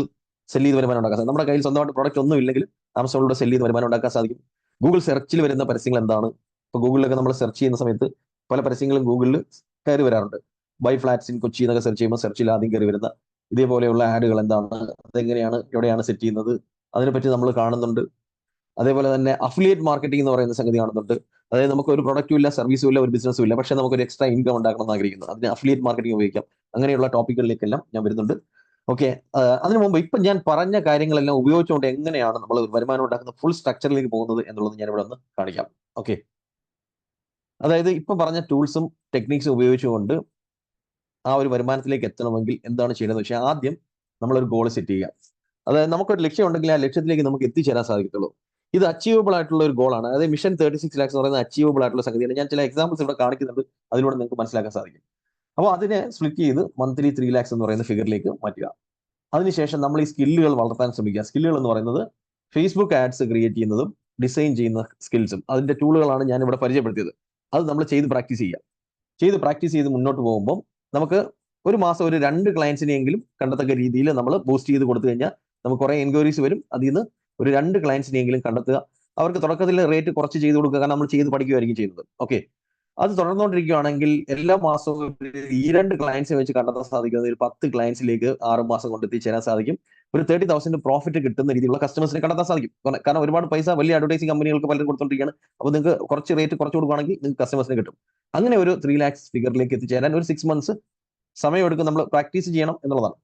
സെല്ല് ചെയ്ത് വരുമാനം ഉണ്ടാക്കാൻ സാധിക്കും. നമ്മുടെ കയ്യിൽ സ്വന്തമായിട്ട് പ്രോഡക്റ്റ് ഒന്നും ഇല്ലെങ്കിലും ആമസോണിലൂടെ സെല്ല് ചെയ്ത് വരുമാനം ഉണ്ടാക്കാൻ സാധിക്കും. ഗൂഗിൾ സെർച്ചിൽ വരുന്ന പരസ്യങ്ങൾ എന്താണ്? ഇപ്പൊ ഗൂഗിളിലൊക്കെ നമ്മൾ സെർച്ച് ചെയ്യുന്ന സമയത്ത് പല പരസ്യങ്ങളും ഗൂഗിളിൽ കയറി വരാറുണ്ട്. ബൈ ഫ്ലാറ്റ്സ് ഇൻ കൊച്ചി എന്നൊക്കെ സെർച്ച് ചെയ്യുമ്പോൾ സെർച്ചിൽ ആദ്യം കയറി വരുന്ന ഇതേപോലെയുള്ള ആഡുകൾ എന്താണ്, അതെങ്ങനെയാണ്, എവിടെയാണ് സെറ്റ് ചെയ്യുന്നത്, അതിനെപ്പറ്റി നമ്മൾ കാണുന്നുണ്ട്. അതേപോലെ തന്നെ അഫിലിയേറ്റ് മാർക്കറ്റിംഗ് എന്ന് പറയുന്ന സംഗതി കാണുന്നുണ്ട്. അതായത് നമുക്ക് ഒരു പ്രൊഡക്റ്റും ഇല്ല, സർവീസും ഇല്ല, ഒരു ബിസിനസ്സും ഇല്ല, പക്ഷെ നമുക്ക് ഒരു എക്സ്ട്രാ ഇൻകം ഉണ്ടാക്കണം എന്ന് ആഗ്രഹിക്കുന്നു. അതിന് അഫിലിയേറ്റ് മാർക്കറ്റിംഗ് ഉപയോഗിക്കാം. അങ്ങനെയുള്ള ടോപ്പിക്കുകളിലേക്കെല്ലാം ഞാൻ വരുന്നുണ്ട്. ഓക്കെ, അതിനു മുമ്പ് ഇപ്പം ഞാൻ പറഞ്ഞ കാര്യങ്ങളെല്ലാം ഉപയോഗിച്ചുകൊണ്ട് എങ്ങനെയാണ് നമ്മൾ വരുമാനം ഉണ്ടാക്കുന്ന ഫുൾ സ്ട്രക്ചറിലേക്ക് പോകുന്നത് എന്നുള്ളത് ഞാൻ ഇവിടെ ഒന്ന് കാണിക്കാം. ഓക്കെ, അതായത് ഇപ്പം പറഞ്ഞ ടൂൾസും ടെക്നിക്സും ഉപയോഗിച്ചുകൊണ്ട് ആ ഒരു വരുമാനത്തിലേക്ക് എത്തണമെങ്കിൽ എന്താണ് ചെയ്യേണ്ടതെന്ന് വെച്ചാൽ ആദ്യം നമ്മളൊരു ഗോൾ സെറ്റ് ചെയ്യുക. അതായത് നമുക്കൊരു ലക്ഷ്യം ഉണ്ടെങ്കിൽ ആ ലക്ഷ്യത്തിലേക്ക് നമുക്ക് എത്തിച്ചേരാൻ സാധിക്കത്തുള്ളൂ. ഇത് അച്ചീവബിൾ ആയിട്ടുള്ള ഒരു ഗോളാണ്. അതായത് മിഷൻ 36 lakhs എന്ന് പറയുന്നത് അച്ചീവബിൾ ആയിട്ടുള്ള സംഗതിയാണ്. ഞാൻ ചില എക്സാമ്പിൾസ് ഇവിടെ കാണിക്കുന്നുണ്ട്, അതിലൂടെ നിങ്ങൾക്ക് മനസ്സിലാക്കാൻ സാധിക്കും. അപ്പോൾ അതിനെ സ്പ്ലിറ്റ് ചെയ്ത് മന്ത്ലി 3 lakhs എന്ന് പറയുന്ന ഫിഗറിലേക്ക് മാറ്റുക. അതിനുശേഷം നമ്മൾ ഈ സ്കില്ലുകൾ വളർത്താൻ ശ്രമിക്കുക. സ്കില്ലുകൾ എന്ന് പറയുന്നത് ഫേസ്ബുക്ക് ആഡ്സ് ക്രിയേറ്റ് ചെയ്യുന്നതും ഡിസൈൻ ചെയ്യുന്ന സ്കിൽസും അതിന്റെ ടൂളുകളാണ് ഞാൻ ഇവിടെ പരിചയപ്പെടുത്തിയത്. അത് നമ്മൾ ചെയ്ത് പ്രാക്ടീസ് ചെയ്ത് മുന്നോട്ട് പോകുമ്പോൾ നമുക്ക് ഒരു മാസം ഒരു 2 ക്ലയൻസിനെയെങ്കിലും കണ്ടെത്തക്ക രീതിയിൽ നമ്മൾ ബൂസ്റ്റ് ചെയ്ത് കൊടുത്തു കഴിഞ്ഞാൽ നമുക്ക് കുറെ എൻക്വയറീസ് വരും. അതിൽ നിന്ന് ഒരു 2 ക്ലയൻസിനെയെങ്കിലും കണ്ടെത്തുക. അവർക്ക് തുടക്കത്തിൽ റേറ്റ് കുറച്ച് ചെയ്ത് കൊടുക്കുക, കാരണം നമ്മൾ ചെയ്ത് പഠിക്കുകയായിരിക്കും ചെയ്യുന്നത്. ഓക്കെ, അത് തുടർന്നുകൊണ്ടിരിക്കുകയാണെങ്കിൽ എല്ലാ മാസവും ഈ 2 ക്ലയൻസിനെ വെച്ച് കണ്ടെത്താൻ സാധിക്കുന്നത് ഒരു 10 ക്ലയൻസിലേക്ക് 6 മാസം കൊണ്ട് എത്തിച്ചേരാൻ സാധിക്കും. ഒരു 30,000 പ്രോഫിറ്റ് കിട്ടുന്ന രീതിയിലുള്ള കസ്റ്റമേഴ്സിനെ കണ്ടെത്താൻ സാധിക്കും. കാരണം ഒരുപാട് പൈസ വലിയ അഡ്വർടൈസിംഗ് കമ്പനികൾക്ക് പലരും കൊടുത്തോണ്ടിരിക്കുകയാണ്. അപ്പോൾ നിങ്ങൾക്ക് കുറച്ച് റേറ്റ് കുറച്ച് കൊടുക്കുകയാണെങ്കിൽ നിങ്ങൾക്ക് കസ്റ്റമേഴ്സിനെ കിട്ടും. അങ്ങനെ ഒരു 3 lakhs ഫിഗറിലേക്ക് എത്തിച്ചേരാൻ ഒരു 6 months സമയമെടുക്കും. നമ്മൾ പ്രാക്ടീസ് ചെയ്യണം എന്നുള്ളതാണ്.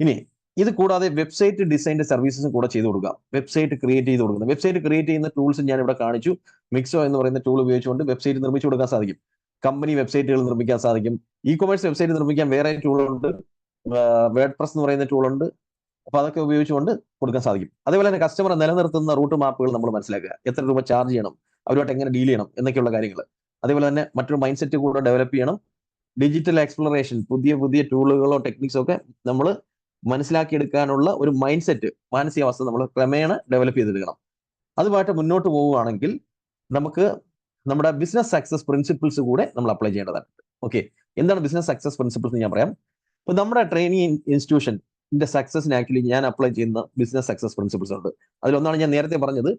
ഇനി ഇത് കൂടാതെ വെബ്സൈറ്റ് ഡിസൈൻ്റെ സർവീസസും കൂടെ ചെയ്ത് കൊടുക്കാം. വെബ്സൈറ്റ് ക്രിയേറ്റ് ചെയ്ത് കൊടുക്കുന്നത്, വെബ്സൈറ്റ് ക്രിയേറ്റ് ചെയ്യുന്ന ടൂൾസ് ഞാൻ ഇവിടെ കാണിച്ചു. മിക്സോ എന്ന് പറയുന്ന ടൂൾ ഉപയോഗിച്ചുകൊണ്ട് വെബ്സൈറ്റ് നിർമ്മിച്ചു കൊടുക്കാൻ സാധിക്കും. കമ്പനി വെബ്സൈറ്റുകൾ നിർമ്മിക്കാൻ സാധിക്കും. ഇ കൊമേഴ്സ് വെബ്സൈറ്റ് നിർമ്മിക്കാൻ വേറെ ടൂളുണ്ട്, വേർഡ് പ്രസ് എന്ന് പറയുന്ന ടൂളുണ്ട്. അപ്പൊ അതൊക്കെ ഉപയോഗിച്ചുകൊണ്ട് കൊടുക്കാൻ സാധിക്കും. അതേപോലെ തന്നെ കസ്റ്റമറെ നിലനിർത്തുന്ന റൂട്ട് മാപ്പുകൾ നമ്മൾ മനസ്സിലാക്കുക. എത്ര രൂപ ചാർജ് ചെയ്യണം, അവരുമായിട്ട് എങ്ങനെ ഡീൽ ചെയ്യണം എന്നൊക്കെയുള്ള കാര്യങ്ങൾ. അതേപോലെ തന്നെ മറ്റൊരു മൈൻഡ് സെറ്റ് കൂടെ ഡെവലപ്പ് ചെയ്യണം. ഡിജിറ്റൽ എക്സ്പ്ലോറേഷൻ, പുതിയ പുതിയ ടൂളുകളോ ടെക്നിക്സോ ഒക്കെ നമ്മൾ മനസ്സിലാക്കിയെടുക്കാനുള്ള ഒരു മൈൻഡ് സെറ്റ്, മാനസികാവസ്ഥ നമ്മൾ ക്രമേണ ഡെവലപ്പ് ചെയ്തെടുക്കണം. അതുമായിട്ട് മുന്നോട്ട് പോവുകയാണെങ്കിൽ നമുക്ക് നമ്മുടെ ബിസിനസ് സക്സസ് പ്രിൻസിപ്പിൾസ് കൂടെ നമ്മൾ അപ്ലൈ ചെയ്യേണ്ടതാണ്. ഓക്കെ, എന്താണ് ബിസിനസ് സക്സസ് പ്രിൻസിപ്പിൾസ് എന്ന് ഞാൻ പറയാം. ഇപ്പൊ നമ്മുടെ ട്രെയിനിങ് ഇൻസ്റ്റിറ്റ്യൂഷന്റെ സക്സസിന് ആക്ച്വലി ഞാൻ അപ്ലൈ ചെയ്യുന്ന ബിസിനസ് സക്സസ് പ്രിൻസിപ്പിൾസ് ഉണ്ട്. അതിലൊന്നാണ് ഞാൻ നേരത്തെ പറഞ്ഞത്.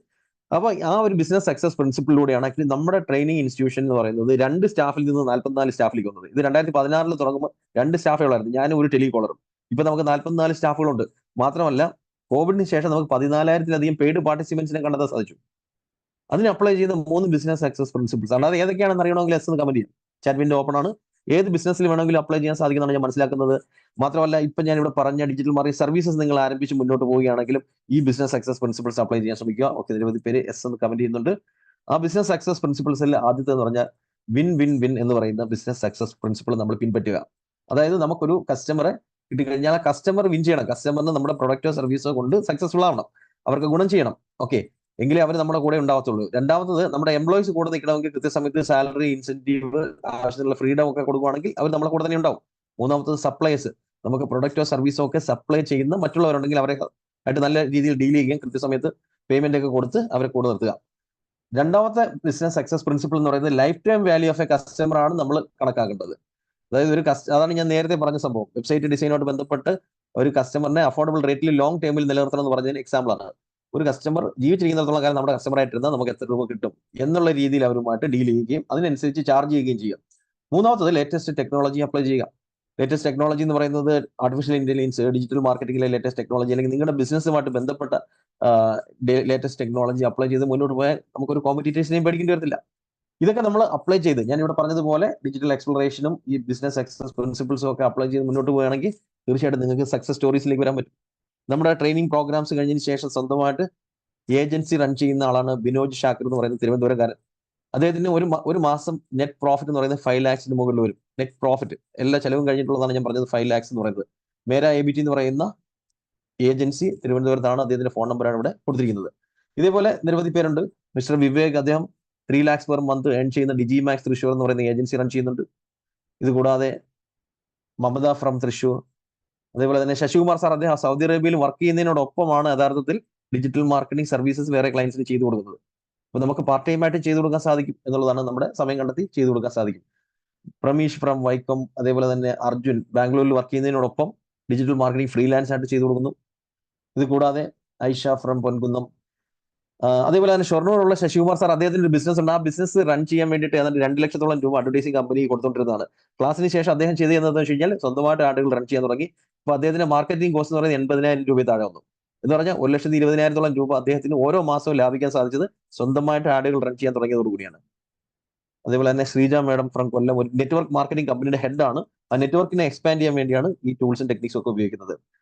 അപ്പൊ ആ ഒരു ബിസിനസ് സക്സസ് പ്രിൻസിപ്പിളിലൂടെയാണ് ആക്ച്വലി നമ്മുടെ ട്രെയിനിങ് ഇൻസ്റ്റിറ്റ്യൂഷൻ എന്ന് പറയുന്നത് 2 സ്റ്റാഫിൽ നിന്ന് 44 സ്റ്റാഫിലേക്ക് വന്നത്. ഇത് 2016 തുടങ്ങുമ്പോൾ 2 സ്റ്റാഫേ ഉള്ളായിരുന്നു, ഞാനും ഒരു ടെലികോളറും. ഇപ്പൊ നമുക്ക് 44 സ്റ്റാഫുകളുണ്ട്. മാത്രമല്ല കോവിഡിന് ശേഷം നമുക്ക് 14,000-ലധികം പെയ്ഡ് പാർട്ടിസിപ്പൻസിനെ കണ്ടെത്താൻ സാധിച്ചു. അതിന് അപ്ലൈ ചെയ്യുന്ന 3 ബിസിനസ് സക്സസ് പ്രിൻസിപ്പിൾസ് ആണ്. അത് ഏതൊക്കെയാണെന്ന് അറിയണമെങ്കിൽ എസ് എന്ന് കമന്റ് ചെയ്യാം. ചാറ്റ് വിൻഡോ ഓപ്പൺ ആണ്. ഏത് ബിസിനസ്സിൽ വേണമെങ്കിലും അപ്ലൈ ചെയ്യാൻ സാധിക്കുന്നതാണ് ഞാൻ മനസ്സിലാക്കുന്നത്. മാത്രമല്ല ഇപ്പൊ ഞാൻ ഇവിടെ പറഞ്ഞ ഡിജിറ്റൽ മാർക്കറ്റിംഗ് സർവീസസ് നിങ്ങൾ ആരംഭിച്ച് മുന്നോട്ട് പോവുകയാണെങ്കിലും ഈ ബിസിനസ് സക്സസ് പ്രിൻസിപ്പിൾസ് അപ്ലൈ ചെയ്യാൻ ശ്രമിക്കുക. ഓക്കെ, നിരവധി പേര് എസ് എന്ന് കമന്റ് ചെയ്യുന്നുണ്ട്. ആ ബിസിനസ് സക്സസ് പ്രിൻസിപ്പിൾസിൽ ആദ്യത്തെ എന്ന് പറഞ്ഞാൽ വിൻ വിൻ വിൻ എന്ന് പറയുന്ന ബിസിനസ് സക്സസ് പ്രിൻസിപ്പിൾ നമ്മൾ പിൻപറ്റുക. അതായത് നമുക്കൊരു കസ്റ്റമറെ കിട്ടിക്കഴിഞ്ഞാൽ ആ കസ്റ്റമർ വിൻ ചെയ്യണം. കസ്റ്റമറിന് നമ്മുടെ പ്രൊഡക്റ്റോ സർവീസോ കൊണ്ട് സക്സസ്ഫുൾ ആവണം, അവർക്ക് ഗുണം ചെയ്യണം. ഓക്കെ, എങ്കിലേ അവർ നമ്മുടെ കൂടെ ഉണ്ടാവത്തുള്ളൂ. രണ്ടാമത്തത്, നമ്മുടെ എംപ്ലോയീസ് കൂടെ നിൽക്കണമെങ്കിൽ കൃത്യസമയത്ത് സാലറി, ഇൻസെന്റീവ്, ആവശ്യത്തിനുള്ള ഫ്രീഡം ഒക്കെ കൊടുക്കുകയാണെങ്കിൽ അവർ നമ്മളെ കൂടെ തന്നെ ഉണ്ടാവും. മൂന്നാമത്തത് സപ്ലൈസ്, നമുക്ക് പ്രൊഡക്റ്റോ സർവീസോ ഒക്കെ സപ്ലൈ ചെയ്യുന്ന മറ്റുള്ളവരുണ്ടെങ്കിൽ അവരെ ആയിട്ട് നല്ല രീതിയിൽ ഡീൽ ചെയ്യുകയും കൃത്യസമയത്ത് പേയ്മെന്റ് ഒക്കെ കൊടുത്ത് അവരെ കൂടെ നിർത്തുക. രണ്ടാമത്തെ ബിസിനസ് സക്സസ് പ്രിൻസിപ്പിൾ എന്ന് പറയുന്നത് life time value of A customer ആണ് നമ്മൾ കണക്കാക്കേണ്ടത്. അതായത് അതാണ് ഞാൻ നേരത്തെ പറഞ്ഞ സംഭവം. വെബ്സൈറ്റ് ഡിസൈനോട് ബന്ധപ്പെട്ട് ഒരു കസ്റ്റമറിനെ അഫോർഡബിൾ റേറ്റിൽ ലോങ് ടൈമിൽ നിലനിർത്തണം എന്ന് പറഞ്ഞതിന് എക്സാമ്പിൾ ആണ്. ഒരു കസ്റ്റമർ ജീവിച്ചിരിക്കുന്നിടത്തോളം കാലം നമ്മുടെ കസ്റ്റമർ ആയിട്ടിരുന്നാൽ നമുക്ക് എത്ര രൂപ കിട്ടും എന്നുള്ള രീതിയിൽ അവരുമായിട്ട് ഡീൽ ചെയ്യുകയും അതിനനുസരിച്ച് ചാർജ് ചെയ്യുകയും ചെയ്യുക. മൂന്നാമത്തത് ലേറ്റസ്റ്റ് ടെക്നോളജി അപ്ലൈ ചെയ്യുക. ലേറ്റസ്റ്റ് ടെക്നോളജി എന്ന് പറയുന്നത് ആർട്ടിഫിഷ്യൽ ഇന്റലിജൻസ്, ഡിജിറ്റൽ മാർക്കറ്റിംഗിലെ ലേറ്റസ്റ്റ് ടെക്നോളജി, അല്ലെങ്കിൽ നിങ്ങളുടെ ബിസിനസ്സുമായിട്ട് ബന്ധപ്പെട്ട ലേറ്റസ്റ്റ് ടെക്നോളജി അപ്ലൈ ചെയ്ത് മുന്നോട്ട് പോയാൽ നമുക്കൊരു കോമ്പറ്റീറ്റേഴ്സിനെയും പേടിക്കേണ്ടി വരത്തില്ല. ഇതൊക്കെ നമ്മൾ അപ്ലൈ ചെയ്ത്, ഞാൻ ഇവിടെ പറഞ്ഞതുപോലെ ഡിജിറ്റൽ എക്സ്പ്ലോറേഷനും ഈ ബിസിനസ് സക്സസ് പ്രിൻസിപ്പിൾസും ഒക്കെ അപ്ലൈ ചെയ്ത് മുന്നോട്ട് പോവുകയാണെങ്കിൽ തീർച്ചയായിട്ടും നിങ്ങൾക്ക് സക്സസ് സ്റ്റോറീസിലേക്ക് വരാൻ പറ്റും. നമ്മുടെ ട്രെയിനിങ് പ്രോഗ്രാംസ് കഴിഞ്ഞതിന് ശേഷം സ്വന്തമായിട്ട് ഏജൻസി റൺ ചെയ്യുന്ന ആളാണ് ബിനോജ് ഷാക്കർ എന്ന് പറയുന്ന തിരുവനന്തപുരംകാരൻ. അദ്ദേഹത്തിന് ഒരു മാസം നെറ്റ് പ്രോഫിറ്റ് എന്ന് പറയുന്നത് 5 lakhs മുകളിൽ വരും. നെറ്റ് പ്രോഫിറ്റ് എല്ലാ ചെലവും കഴിഞ്ഞിട്ടുള്ളതാണ് ഞാൻ പറഞ്ഞത്, 5 lakhs എന്ന് പറയുന്നത്. മേര ABT എന്ന് പറയുന്ന ഏജൻസി തിരുവനന്തപുരത്താണ്. അദ്ദേഹത്തിന്റെ ഫോൺ നമ്പറാണ് ഇവിടെ കൊടുത്തിരിക്കുന്നത്. ഇതേപോലെ നിരവധി പേരുണ്ട്. മിസ്റ്റർ വിവേക്, അദ്ദേഹം 3 lakhs പെർ മന്ത് ഏൺ ചെയ്യുന്ന ഡിജിമാക്സ് തൃശ്ശൂർ എന്ന് പറയുന്ന ഏജൻസി റൺ ചെയ്യുന്നുണ്ട്. ഇത് കൂടാതെ മമത ഫ്രം തൃശ്ശൂർ, അതേപോലെ തന്നെ ശശികുമാർ സാർ, അദ്ദേഹം സൗദി അറേബ്യയിൽ വർക്ക് ചെയ്യുന്നതിനോടൊപ്പമാണ് യഥാർത്ഥത്തിൽ ഡിജിറ്റൽ മാർക്കറ്റിംഗ് സർവീസസ് വേറെ ക്ലയൻസിന് ചെയ്തു കൊടുക്കുന്നത്. അപ്പൊ നമുക്ക് പാർട്ട് ടൈം ആയിട്ട് ചെയ്തു കൊടുക്കാൻ സാധിക്കും എന്നുള്ളതാണ്, നമ്മുടെ സമയം കണ്ടെത്തി ചെയ്തു കൊടുക്കാൻ സാധിക്കും. പ്രമീഷ് ഫ്രം വൈക്കം, അതേപോലെ തന്നെ അർജുൻ ബാംഗ്ലൂരിൽ വർക്ക് ചെയ്യുന്നതിനോടൊപ്പം ഡിജിറ്റൽ മാർക്കറ്റിംഗ് ഫ്രീലാൻസ് ആയിട്ട് ചെയ്തു കൊടുക്കുന്നു. ഇത് കൂടാതെ ഐഷ ഫ്രം പൊൻകുന്നം, അതേപോലെ തന്നെ ഷൊർണൂറുള്ള ശശികുമാർ സാർ, അദ്ദേഹത്തിന്റെ ഒരു ബിസിനസ് ഉണ്ട്. ആ ബിസിനസ് റൺ ചെയ്യാൻ വേണ്ടിയിട്ട് ഏതാണ്ട് 2 ലക്ഷത്തോളം രൂപ അഡ്വർടൈസിംഗ് കമ്പനി കൊടുത്തുകൊണ്ടിരുന്നതാണ്. ക്ലാസ്സിന് ശേഷം അദ്ദേഹം ചെയ്ത് ചെയ്യുന്നത് വെച്ച് കഴിഞ്ഞാൽ സ്വന്തമായിട്ട് ആടുകൾ റൺ ചെയ്യാൻ തുടങ്ങി. അപ്പൊ അദ്ദേഹത്തിന്റെ മാർക്കറ്റിംഗ് കോസ്റ്റ് എന്ന് പറയുന്നത് 80,000 രൂപ താഴെ വന്നു. എന്ന് പറഞ്ഞാൽ 1,20,000-ഓളം രൂപ അദ്ദേഹത്തിന് ഓരോ മാസവും ലാഭിക്കാൻ സാധിച്ചത് സ്വന്തമായിട്ട് ആടുകൾ റൺ ചെയ്യാൻ തുടങ്ങിയതോടുകൂടിയാണ്. അതേപോലെ തന്നെ ശ്രീജ മാഡം ഫ്രം കൊല്ലം, ഒരു നെറ്റ്വർക്ക് മാർക്കറ്റിംഗ് കമ്പനിയുടെ ഹെഡാണ്. ആ നെറ്റ്വർക്കിനെ എക്സ്പാൻഡ് ചെയ്യാൻ വേണ്ടിയാണ് ഈ ടൂൾസും ടെക്നിക്സും ഒക്കെ ഉപയോഗിക്കുന്നത്.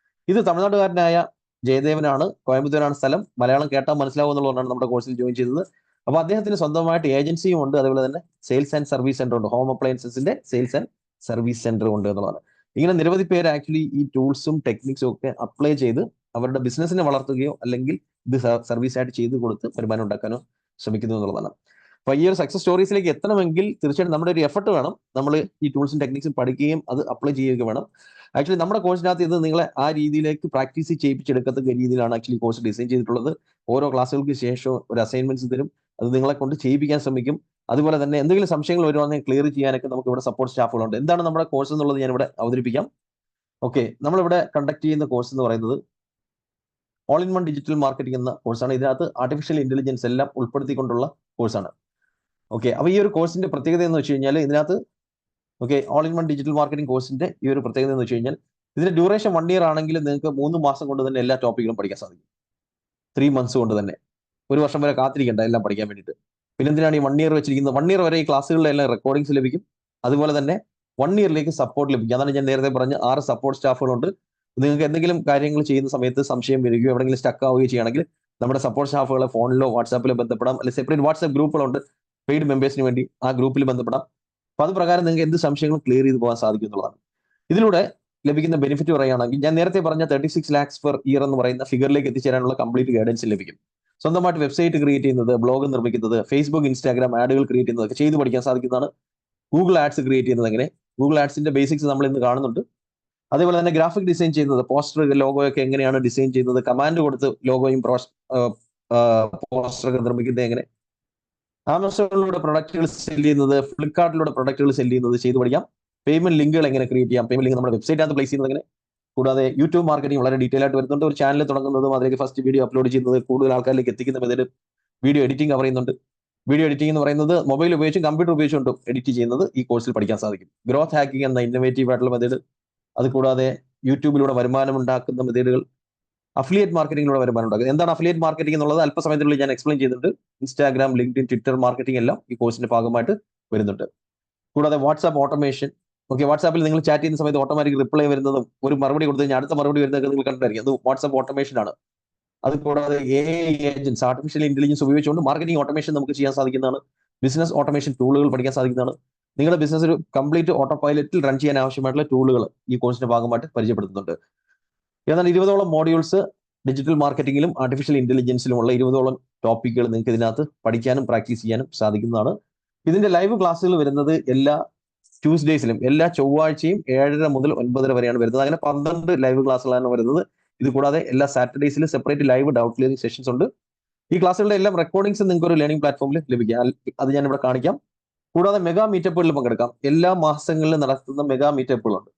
ഇത് തമിഴ്നാട്ടുകാരനായ ജയദേവനാണ്, കോയമ്പത്തൂരാണ് സ്ഥലം. മലയാളം കേട്ടാൽ മനസ്സിലാവും എന്നുള്ളതാണ് നമ്മുടെ കോഴ്സിൽ ജോയിൻ ചെയ്തത്. അപ്പൊ അദ്ദേഹത്തിന് സ്വന്തമായിട്ട് ഏജൻസിയും ഉണ്ട്, അതുപോലെ തന്നെ സെയിൽസ് ആൻഡ് സർവീസ് സെന്റർ ഉണ്ട്. ഹോം അപ്ലയൻസസിന്റെ സെയിൽസ് ആൻഡ് സർവീസ് സെന്റർ ഉണ്ട് എന്നുള്ളതാണ്. ഇങ്ങനെ നിരവധി പേര് ആക്ച്വലി ഈ ടൂൾസും ടെക്നിക്സും ഒക്കെ അപ്ലൈ ചെയ്ത് അവരുടെ ബിസിനസ്സിനെ വളർത്തുകയോ അല്ലെങ്കിൽ ഇത് സർവീസ് ആയിട്ട് ചെയ്ത് കൊടുത്ത് വരുമാനം ഉണ്ടാക്കാനോ ശ്രമിക്കുന്നു എന്നുള്ളതാണ്. അപ്പൊ ഈ ഒരു സക്സസ് സ്റ്റോറീസിലേക്ക് എത്തണമെങ്കിൽ തീർച്ചയായിട്ടും നമ്മുടെ ഒരു എഫർട്ട് വേണം. നമ്മൾ ഈ ടൂൾസും ടെക്നിക്സും പഠിക്കുകയും അത് അപ്ലൈ ചെയ്യുകയും വേണം. ആക്ച്വലി നമ്മുടെ കോഴ്സിനകത്ത് ഇത് നിങ്ങളെ ആ രീതിയിലേക്ക് പ്രാക്ടീസ് ചെയ്യിപ്പിച്ചെടുക്കത്തക്ക രീതിയിലാണ് ആക്ച്വലി കോഴ്സ് ഡിസൈൻ ചെയ്തിട്ടുള്ളത്. ഓരോ ക്ലാസ്സുകൾക്ക് ശേഷം ഒരു അസൈൻമെന്റ്സ് തരും, അത് നിങ്ങളെ കൊണ്ട് ചെയ്യിപ്പിക്കാൻ ശ്രമിക്കും. അതുപോലെ തന്നെ എന്തെങ്കിലും സംശയങ്ങൾ വരുവാണെങ്കിൽ ക്ലിയർ ചെയ്യാനൊക്കെ നമുക്ക് ഇവിടെ സപ്പോർട്ട് സ്റ്റാഫുകളുണ്ട്. എന്താണ് നമ്മുടെ കോഴ്സ് എന്നുള്ളത് ഞാൻ ഇവിടെ അവതരിപ്പിക്കാം. ഓക്കെ, നമ്മളിവിടെ കണ്ടക്ട് ചെയ്യുന്ന കോഴ്സ് എന്ന് പറയുന്നത് all in one digital marketing എന്ന കോഴ്സാണ്. ഇതിനകത്ത് ആർട്ടിഫിഷ്യൽ ഇന്റലിജൻസ് എല്ലാം ഉൾപ്പെടുത്തിക്കൊണ്ടുള്ള കോഴ്സാണ്. ഓക്കെ, അപ്പൊ ഈ ഒരു കോഴ്സിന്റെ പ്രത്യേകത എന്ന് വെച്ച് കഴിഞ്ഞാൽ ഇതിനകത്ത് all in one digital marketing കോഴ്സിന്റെ ഈ ഒരു പ്രത്യേകത എന്ന് വെച്ച് കഴിഞ്ഞാൽ ഇതിന്റെ ഡ്യൂറേഷൻ 1 year ആണെങ്കിൽ നിങ്ങൾക്ക് 3 മാസം കൊണ്ട് തന്നെ എല്ലാ ടോപ്പിക്കുകളും പഠിക്കാൻ സാധിക്കും. 3 months കൊണ്ട് തന്നെ, 1 വർഷം വരെ കാത്തിരിക്കേണ്ട എല്ലാം പഠിക്കാൻ വേണ്ടിയിട്ട്. പിന്നെ എന്തിനാണ് ഈ 1 year വെച്ചിരിക്കുന്നത്? 1 year വരെ ഈ ക്ലാസ്സുകളിലെ എല്ലാം റെക്കോർഡിങ്സ് ലഭിക്കും. അതുപോലെ തന്നെ 1 yearലേക്ക് സപ്പോർട്ട് ലഭിക്കും. അതാണ് ഞാൻ നേരത്തെ പറഞ്ഞ 6 സപ്പോർട്ട് സ്റ്റാഫുകളുണ്ട്. നിങ്ങൾക്ക് എന്തെങ്കിലും കാര്യങ്ങൾ ചെയ്യുന്ന സമയത്ത് സംശയം വരികയോ എവിടെയെങ്കിലും സ്റ്റക്ക് ആവുകയോ ചെയ്യുകയാണെങ്കിൽ നമ്മുടെ സപ്പോർട്ട് സ്റ്റാഫുകളെ ഫോണിലോ വാട്സാപ്പിലോ ബന്ധപ്പെടാം, അല്ലെങ്കിൽ സെപ്പറേറ്റ് വാട്സാപ്പ് ഗ്രൂപ്പുകളുണ്ട് പെയ്ഡ് മെമ്പേഴ്സിന് വേണ്ടി, ആ ഗ്രൂപ്പിൽ ബന്ധപ്പെടാം. അപ്പൊ അത് പ്രകാരം നിങ്ങൾക്ക് എന്ത് സംശയങ്ങളും ക്ലിയർ ചെയ്ത് പോകാൻ സാധിക്കും എന്നുള്ളതാണ്. ഇതിലൂടെ ലഭിക്കുന്ന ബെനിഫിറ്റ് പറയുകയാണെങ്കിൽ ഞാൻ നേരത്തെ പറഞ്ഞ 36 lakhs per year എന്ന് പറയുന്ന ഫിഗറിലേക്ക് എത്തിച്ചേരാനുള്ള കംപ്ലീറ്റ് ഗൈഡൻസ് ലഭിക്കും. സ്വന്തമായിട്ട് വെബ്സൈറ്റ് ക്രിയേറ്റ് ചെയ്യുന്നത്, ബ്ലോഗ് നിർമ്മിക്കുന്നത്, ഫേസ്ബുക്ക് ഇൻസ്റ്റാഗ്രാം ആഡുകൾ ക്രിയേറ്റ് ചെയ്യുന്നതൊക്കെ ചെയ്തു പഠിക്കാൻ സാധിക്കുന്നതാണ്. ഗൂഗിൾ ആഡ്സ് ക്രിയേറ്റ് ചെയ്യുന്നത് എങ്ങനെ, ഗൂഗിൾ ആഡ്സിന്റെ ബേസിക്സ് നമ്മൾ ഇന്ന് കാണുന്നുണ്ട്. അതേപോലെ തന്നെ ഗ്രാഫിക് ഡിസൈൻ ചെയ്യുന്നത്, പോസ്റ്റർ ലോഗോയൊക്കെ എങ്ങനെയാണ് ഡിസൈൻ ചെയ്യുന്നത്, കമാൻഡ് കൊടുത്ത് ലോഗോയും പോസ്റ്ററൊക്കെ നിർമ്മിക്കുന്നത് എങ്ങനെ, ആമസോണിലൂടെ പ്രൊഡക്റ്റുകൾ സെല് ചെയ്യുന്നത്, ഫ്ലിപ്കാർട്ടിലൂടെ പ്രൊഡക്റ്റുകൾ സെല് ചെയ്യുന്നത് ചെയ്ത് പഠിക്കാം. പേയ്മെന്റ് ലിങ്കുകൾ എങ്ങനെ ക്രിയേറ്റ് ചെയ്യാം, പേയ്മെന്റ് ലിങ്ക് നമ്മുടെ വെബ്സൈറ്റിനകത്ത് പ്ലേസ് ചെയ്യുന്നത് എങ്ങനെ, കൂടാതെ യൂട്യൂബ് മാർക്കറ്റിംഗ് വളരെ ഡീറ്റെയിൽ ആയിട്ട് വരുന്നുണ്ട്. ഒരു ചാനൽ തുടങ്ങുന്നതും അതിലേക്ക് ഫസ്റ്റ് വീഡിയോ അപ്ലോഡ് ചെയ്യുന്നത്, കൂടുതൽ ആൾക്കാരിലേക്ക് എത്തിക്കുന്ന മെത്തേഡ്, വീഡിയോ എഡിറ്റിംഗ് പറയുന്നുണ്ട്. വീഡിയോ എഡിറ്റിംഗ് എന്ന് പറയുന്നത് മൊബൈൽ ഉപയോഗിച്ചും കമ്പ്യൂട്ടർ ഉപയോഗിച്ചുകൊണ്ടും എഡിറ്റ് ചെയ്യുന്നത് ഈ കോഴ്സിൽ പഠിക്കാൻ സാധിക്കും. ഗ്രോത്ത് ഹാക്കിംഗ് എന്ന ഇന്നോവേറ്റീവ് ആയിട്ടുള്ള മെത്തേഡ്, അത് കൂടാതെ യൂട്യൂബിലൂടെ വരുമാനം ഉണ്ടാക്കുന്ന മെത്തേഡുകൾ, അഫിലിയേറ്റ് മാർക്കറ്റിംഗിലൂടെ വരുമാനം ഉണ്ടാക്കുന്നത്. എന്താണ് അഫിലിയേറ്റ് മാർക്കറ്റിംഗ് എന്നുള്ളത് അല്പസമയത്തിനുള്ളിൽ ഞാൻ എക്സ്പ്ലെയിൻ ചെയ്തിട്ടുണ്ട്. ഇൻസ്റ്റാഗ്രാം, ലിങ്ക്ഡിൻ, ട്വിറ്റർ മാർക്കറ്റിംഗ് എല്ലാം ഈ കോഴ്സിന്റെ ഭാഗമായിട്ട് വരുന്നുണ്ട്. കൂടാതെ വാട്സാപ്പ് ഓട്ടോമേഷൻ. ഓക്കെ, വാട്സാപ്പിൽ നിങ്ങൾ ചാറ്റ് ചെയ്യുന്ന സമയത്ത് ഓട്ടോമാറ്റിക് റിപ്ലൈ വരുന്നതും ഒരു മറുപടി കൊടുത്തു കഴിഞ്ഞാൽ അടുത്ത മറുപടി വരുന്നതൊക്കെ നിങ്ങൾ കണ്ടിട്ടായിരിക്കും. അത് വാട്സാപ്പ് ഓട്ടോമേഷൻ ആണ്. അത് കൂടാതെ ഏജൻസ്, ആർട്ടിഫിഷ്യൽ ഇന്റലിജൻസ് ഉപയോഗിച്ചുകൊണ്ട് മാർക്കറ്റിംഗ് ഓട്ടോമേഷൻ നമുക്ക് ചെയ്യാൻ സാധിക്കുന്നതാണ്. ബിസിനസ് ഓട്ടോമേഷൻ ടൂളുകൾ പഠിക്കാൻ സാധിക്കുന്നതാണ്. നിങ്ങളുടെ ബിസിനസ് ഒരു കംപ്ലീറ്റ് ഓട്ടോ പൈലറ്റിൽ റൺ ചെയ്യാൻ ആവശ്യമായിട്ടുള്ള ടൂളുകൾ ഈ കോഴ്സിന്റെ ഭാഗമായിട്ട് പരിചയപ്പെടുത്തുന്നുണ്ട്. എന്നാൽ 20ഓളം മോഡ്യൂൾസ് ഡിജിറ്റൽ മാർക്കറ്റിംഗിലും ആർട്ടിഫിഷ്യൽ ഇന്റലിജൻസിലുമുള്ള 20ഓളം ടോപ്പിക്കുകൾ നിങ്ങൾക്ക് ഇതിനകത്ത് പഠിക്കാനും പ്രാക്ടീസ് ചെയ്യാനും സാധിക്കുന്നതാണ്. ഇതിന്റെ ലൈവ് ക്ലാസ്സുകൾ വരുന്നത് എല്ലാ ട്യൂസ്ഡേയ്സിലും, എല്ലാ ചൊവ്വാഴ്ചയും 7:30 മുതൽ 9:30 വരെയാണ് വരുന്നത്. അങ്ങനെ 12 ലൈവ് ക്ലാസ്സുകളാണ് വരുന്നത്. ഇത് കൂടാതെ എല്ലാ സാറ്റർഡേയ്സിലും separate live doubt clearing sessions ഉണ്ട്. ഈ ക്ലാസ്സുകളുടെ എല്ലാം റെക്കോർഡിംഗ്സ് നിങ്ങൾക്ക് ഒരു ലേണിംഗ് പ്ലാറ്റ്ഫോമിൽ ലഭിക്കാം. അത് ഞാൻ ഇവിടെ കാണിക്കാം. കൂടാതെ മെഗാ മീറ്റപ്പുകളിൽ പങ്കെടുക്കാം. എല്ലാ മാസങ്ങളിലും നടത്തുന്ന മെഗാ മീറ്റപ്പുകളുണ്ട്.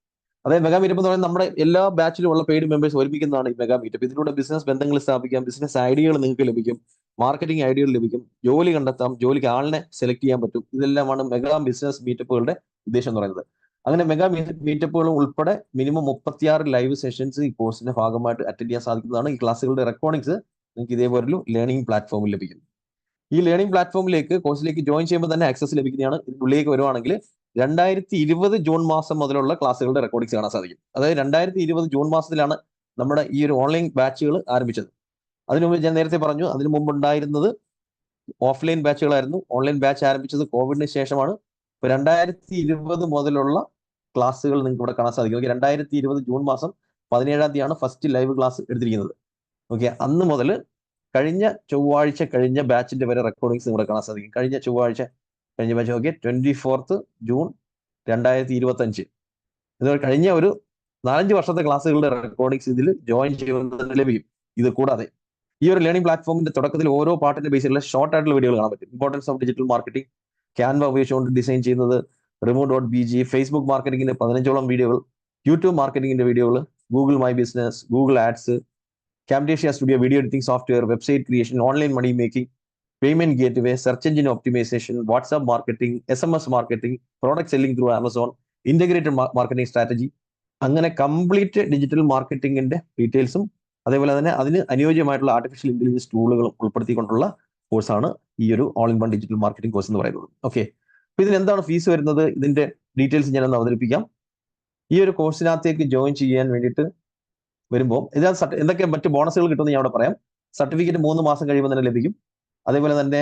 അതായത് മെഗാ മീറ്റപ്പ് എന്ന് പറയുന്നത് നമ്മുടെ എല്ലാ ബാച്ചിലും ഉള്ള പെയ്ഡ് മെമ്പേഴ്സ് ഒരുമിക്കുന്നതാണ് ഈ മെഗാ മീറ്റപ്പ്. ഇതിലൂടെ ബിസിനസ് ബന്ധങ്ങൾ സ്ഥാപിക്കാം, ബിസിനസ് ഐഡിയകൾ നിങ്ങൾക്ക് ലഭിക്കും, മാർക്കറ്റിംഗ് ഐഡിയകൾ ലഭിക്കും, ജോലി കണ്ടെത്താം, ജോലിക്ക് ആളിനെ സെലക്ട് ചെയ്യാൻ പറ്റും. ഇതെല്ലാമാണ് മെഗാ ബിസിനസ് മീറ്റപ്പുകളുടെ ഉദ്ദേശം എന്ന് പറയുന്നത്. അങ്ങനെ മെഗാ മീറ്റപ്പുകളും ഉൾപ്പെടെ മിനിമം 36 ലൈവ് സെഷൻസ് ഈ കോഴ്സിന്റെ ഭാഗമായിട്ട് അറ്റൻഡ് ചെയ്യാൻ സാധിക്കുന്നതാണ്. ഈ ക്ലാസ്സുകളുടെ റെക്കോർഡിംഗ്സ് നിങ്ങൾക്ക് ഇതേപോലൊരു ലേണിംഗ് പ്ലാറ്റ്ഫോമിൽ ലഭിക്കും. ഈ ലേണിംഗ് പ്ലാറ്റ്ഫോമിലേക്ക് കോഴ്സിലേക്ക് ജോയിൻ ചെയ്യുമ്പോൾ തന്നെ ആക്സസ് ലഭിക്കുന്നതാണ്. ഇതിനുള്ളിലേക്ക് വരുവാണെങ്കിൽ 2020 ജൂൺ മാസം മുതലുള്ള ക്ലാസ്സുകളുടെ റെക്കോർഡിങ്സ് കാണാൻ സാധിക്കും. അതായത് 2020 ജൂൺ മാസത്തിലാണ് നമ്മുടെ ഈ ഒരു ഓൺലൈൻ ബാച്ചുകൾ ആരംഭിച്ചത്. അതിനു മുമ്പ് ഞാൻ നേരത്തെ പറഞ്ഞു, അതിനു മുമ്പ് ഉണ്ടായിരുന്നത് ഓഫ്ലൈൻ ബാച്ചുകളായിരുന്നു. ഓൺലൈൻ ബാച്ച് ആരംഭിച്ചത് കോവിഡിന് ശേഷമാണ്. ഇപ്പൊ 2020 മുതലുള്ള ക്ലാസ്സുകൾ നിങ്ങൾക്ക് ഇവിടെ കാണാൻ സാധിക്കും. 2020 ജൂൺ മാസം 17-ാം തീയതിയാണ് ഫസ്റ്റ് ലൈവ് ക്ലാസ് എടുത്തിരിക്കുന്നത്. ഓക്കെ, അന്ന് മുതൽ കഴിഞ്ഞ ചൊവ്വാഴ്ച കഴിഞ്ഞ ബാച്ചിന്റെ വരെ റെക്കോർഡിങ്സ് ഇവിടെ കാണാൻ സാധിക്കും. കഴിഞ്ഞ ചൊവ്വാഴ്ച കഴിഞ്ഞ ബാച്ച് ഓക്കെ 24 ജൂൺ 2025. ഇത് കഴിഞ്ഞ ഒരു 4-5 വർഷത്തെ ക്ലാസ്സുകളുടെ റെക്കോർഡിങ്സ് ഇതിൽ ജോയിൻ ചെയ്യുന്നതിന് ലഭിക്കും. ഇത് കൂടാതെ ഈ ഒരു ലേണിംഗ് പ്ലാറ്റ്ഫോമിന്റെ തുടക്കത്തിൽ ഓരോ പാർട്ടിന്റെ ബേസിലുള്ള ഷോർട്ട് ആയിട്ടുള്ള വീഡിയോകൾ കാണാൻ പറ്റും. Importance of digital marketing, Canva ഉപയോഗിച്ചുകൊണ്ട് ഡിസൈൻ ചെയ്യുന്നത്, റിമോ.bg, ഫേസ്ബുക്ക് മാർക്കറ്റിംഗിന്റെ 15ഓളം വീഡിയോകൾ, യൂട്യൂബ് മാർക്കറ്റിംഗിന്റെ വീഡിയോകൾ, Google my business, Google ads, Camtasia Studio video editing software, website creation, online money making, payment gateway, search engine optimisation, WhatsApp marketing, SMS marketing, product selling through Amazon, integrated marketing strategy, അങ്ങനെ complete digital മാർക്കറ്റിംഗിന്റെ ഡീറ്റെയിൽസും അതേപോലെ തന്നെ അതിന് അനുയോജ്യമായിട്ടുള്ള artificial intelligence ടൂളുകളും ഉൾപ്പെടുത്തിക്കൊണ്ടുള്ള കോഴ്സാണ് ഈ ഒരു all in one digital marketing course എന്ന് പറയുന്നത്. ഓക്കെ, അപ്പൊ ഇതിന് എന്താണ് ഫീസ് വരുന്നത്, ഇതിന്റെ ഡീറ്റെയിൽസ് ഞാനൊന്ന് അവതരിപ്പിക്കാം. ഈ ഒരു കോഴ്സിനകത്തേക്ക് ജോയിൻ ചെയ്യാൻ വേണ്ടിയിട്ട് വരുമ്പോൾ ഇതിനകത്ത് എന്തൊക്കെ മറ്റ് ബോണസുകൾ കിട്ടുമെന്ന് ഞാൻ അവിടെ പറയാം. സർട്ടിഫിക്കറ്റ് 3 മാസം കഴിയുമ്പോൾ തന്നെ ലഭിക്കും. അതേപോലെ തന്നെ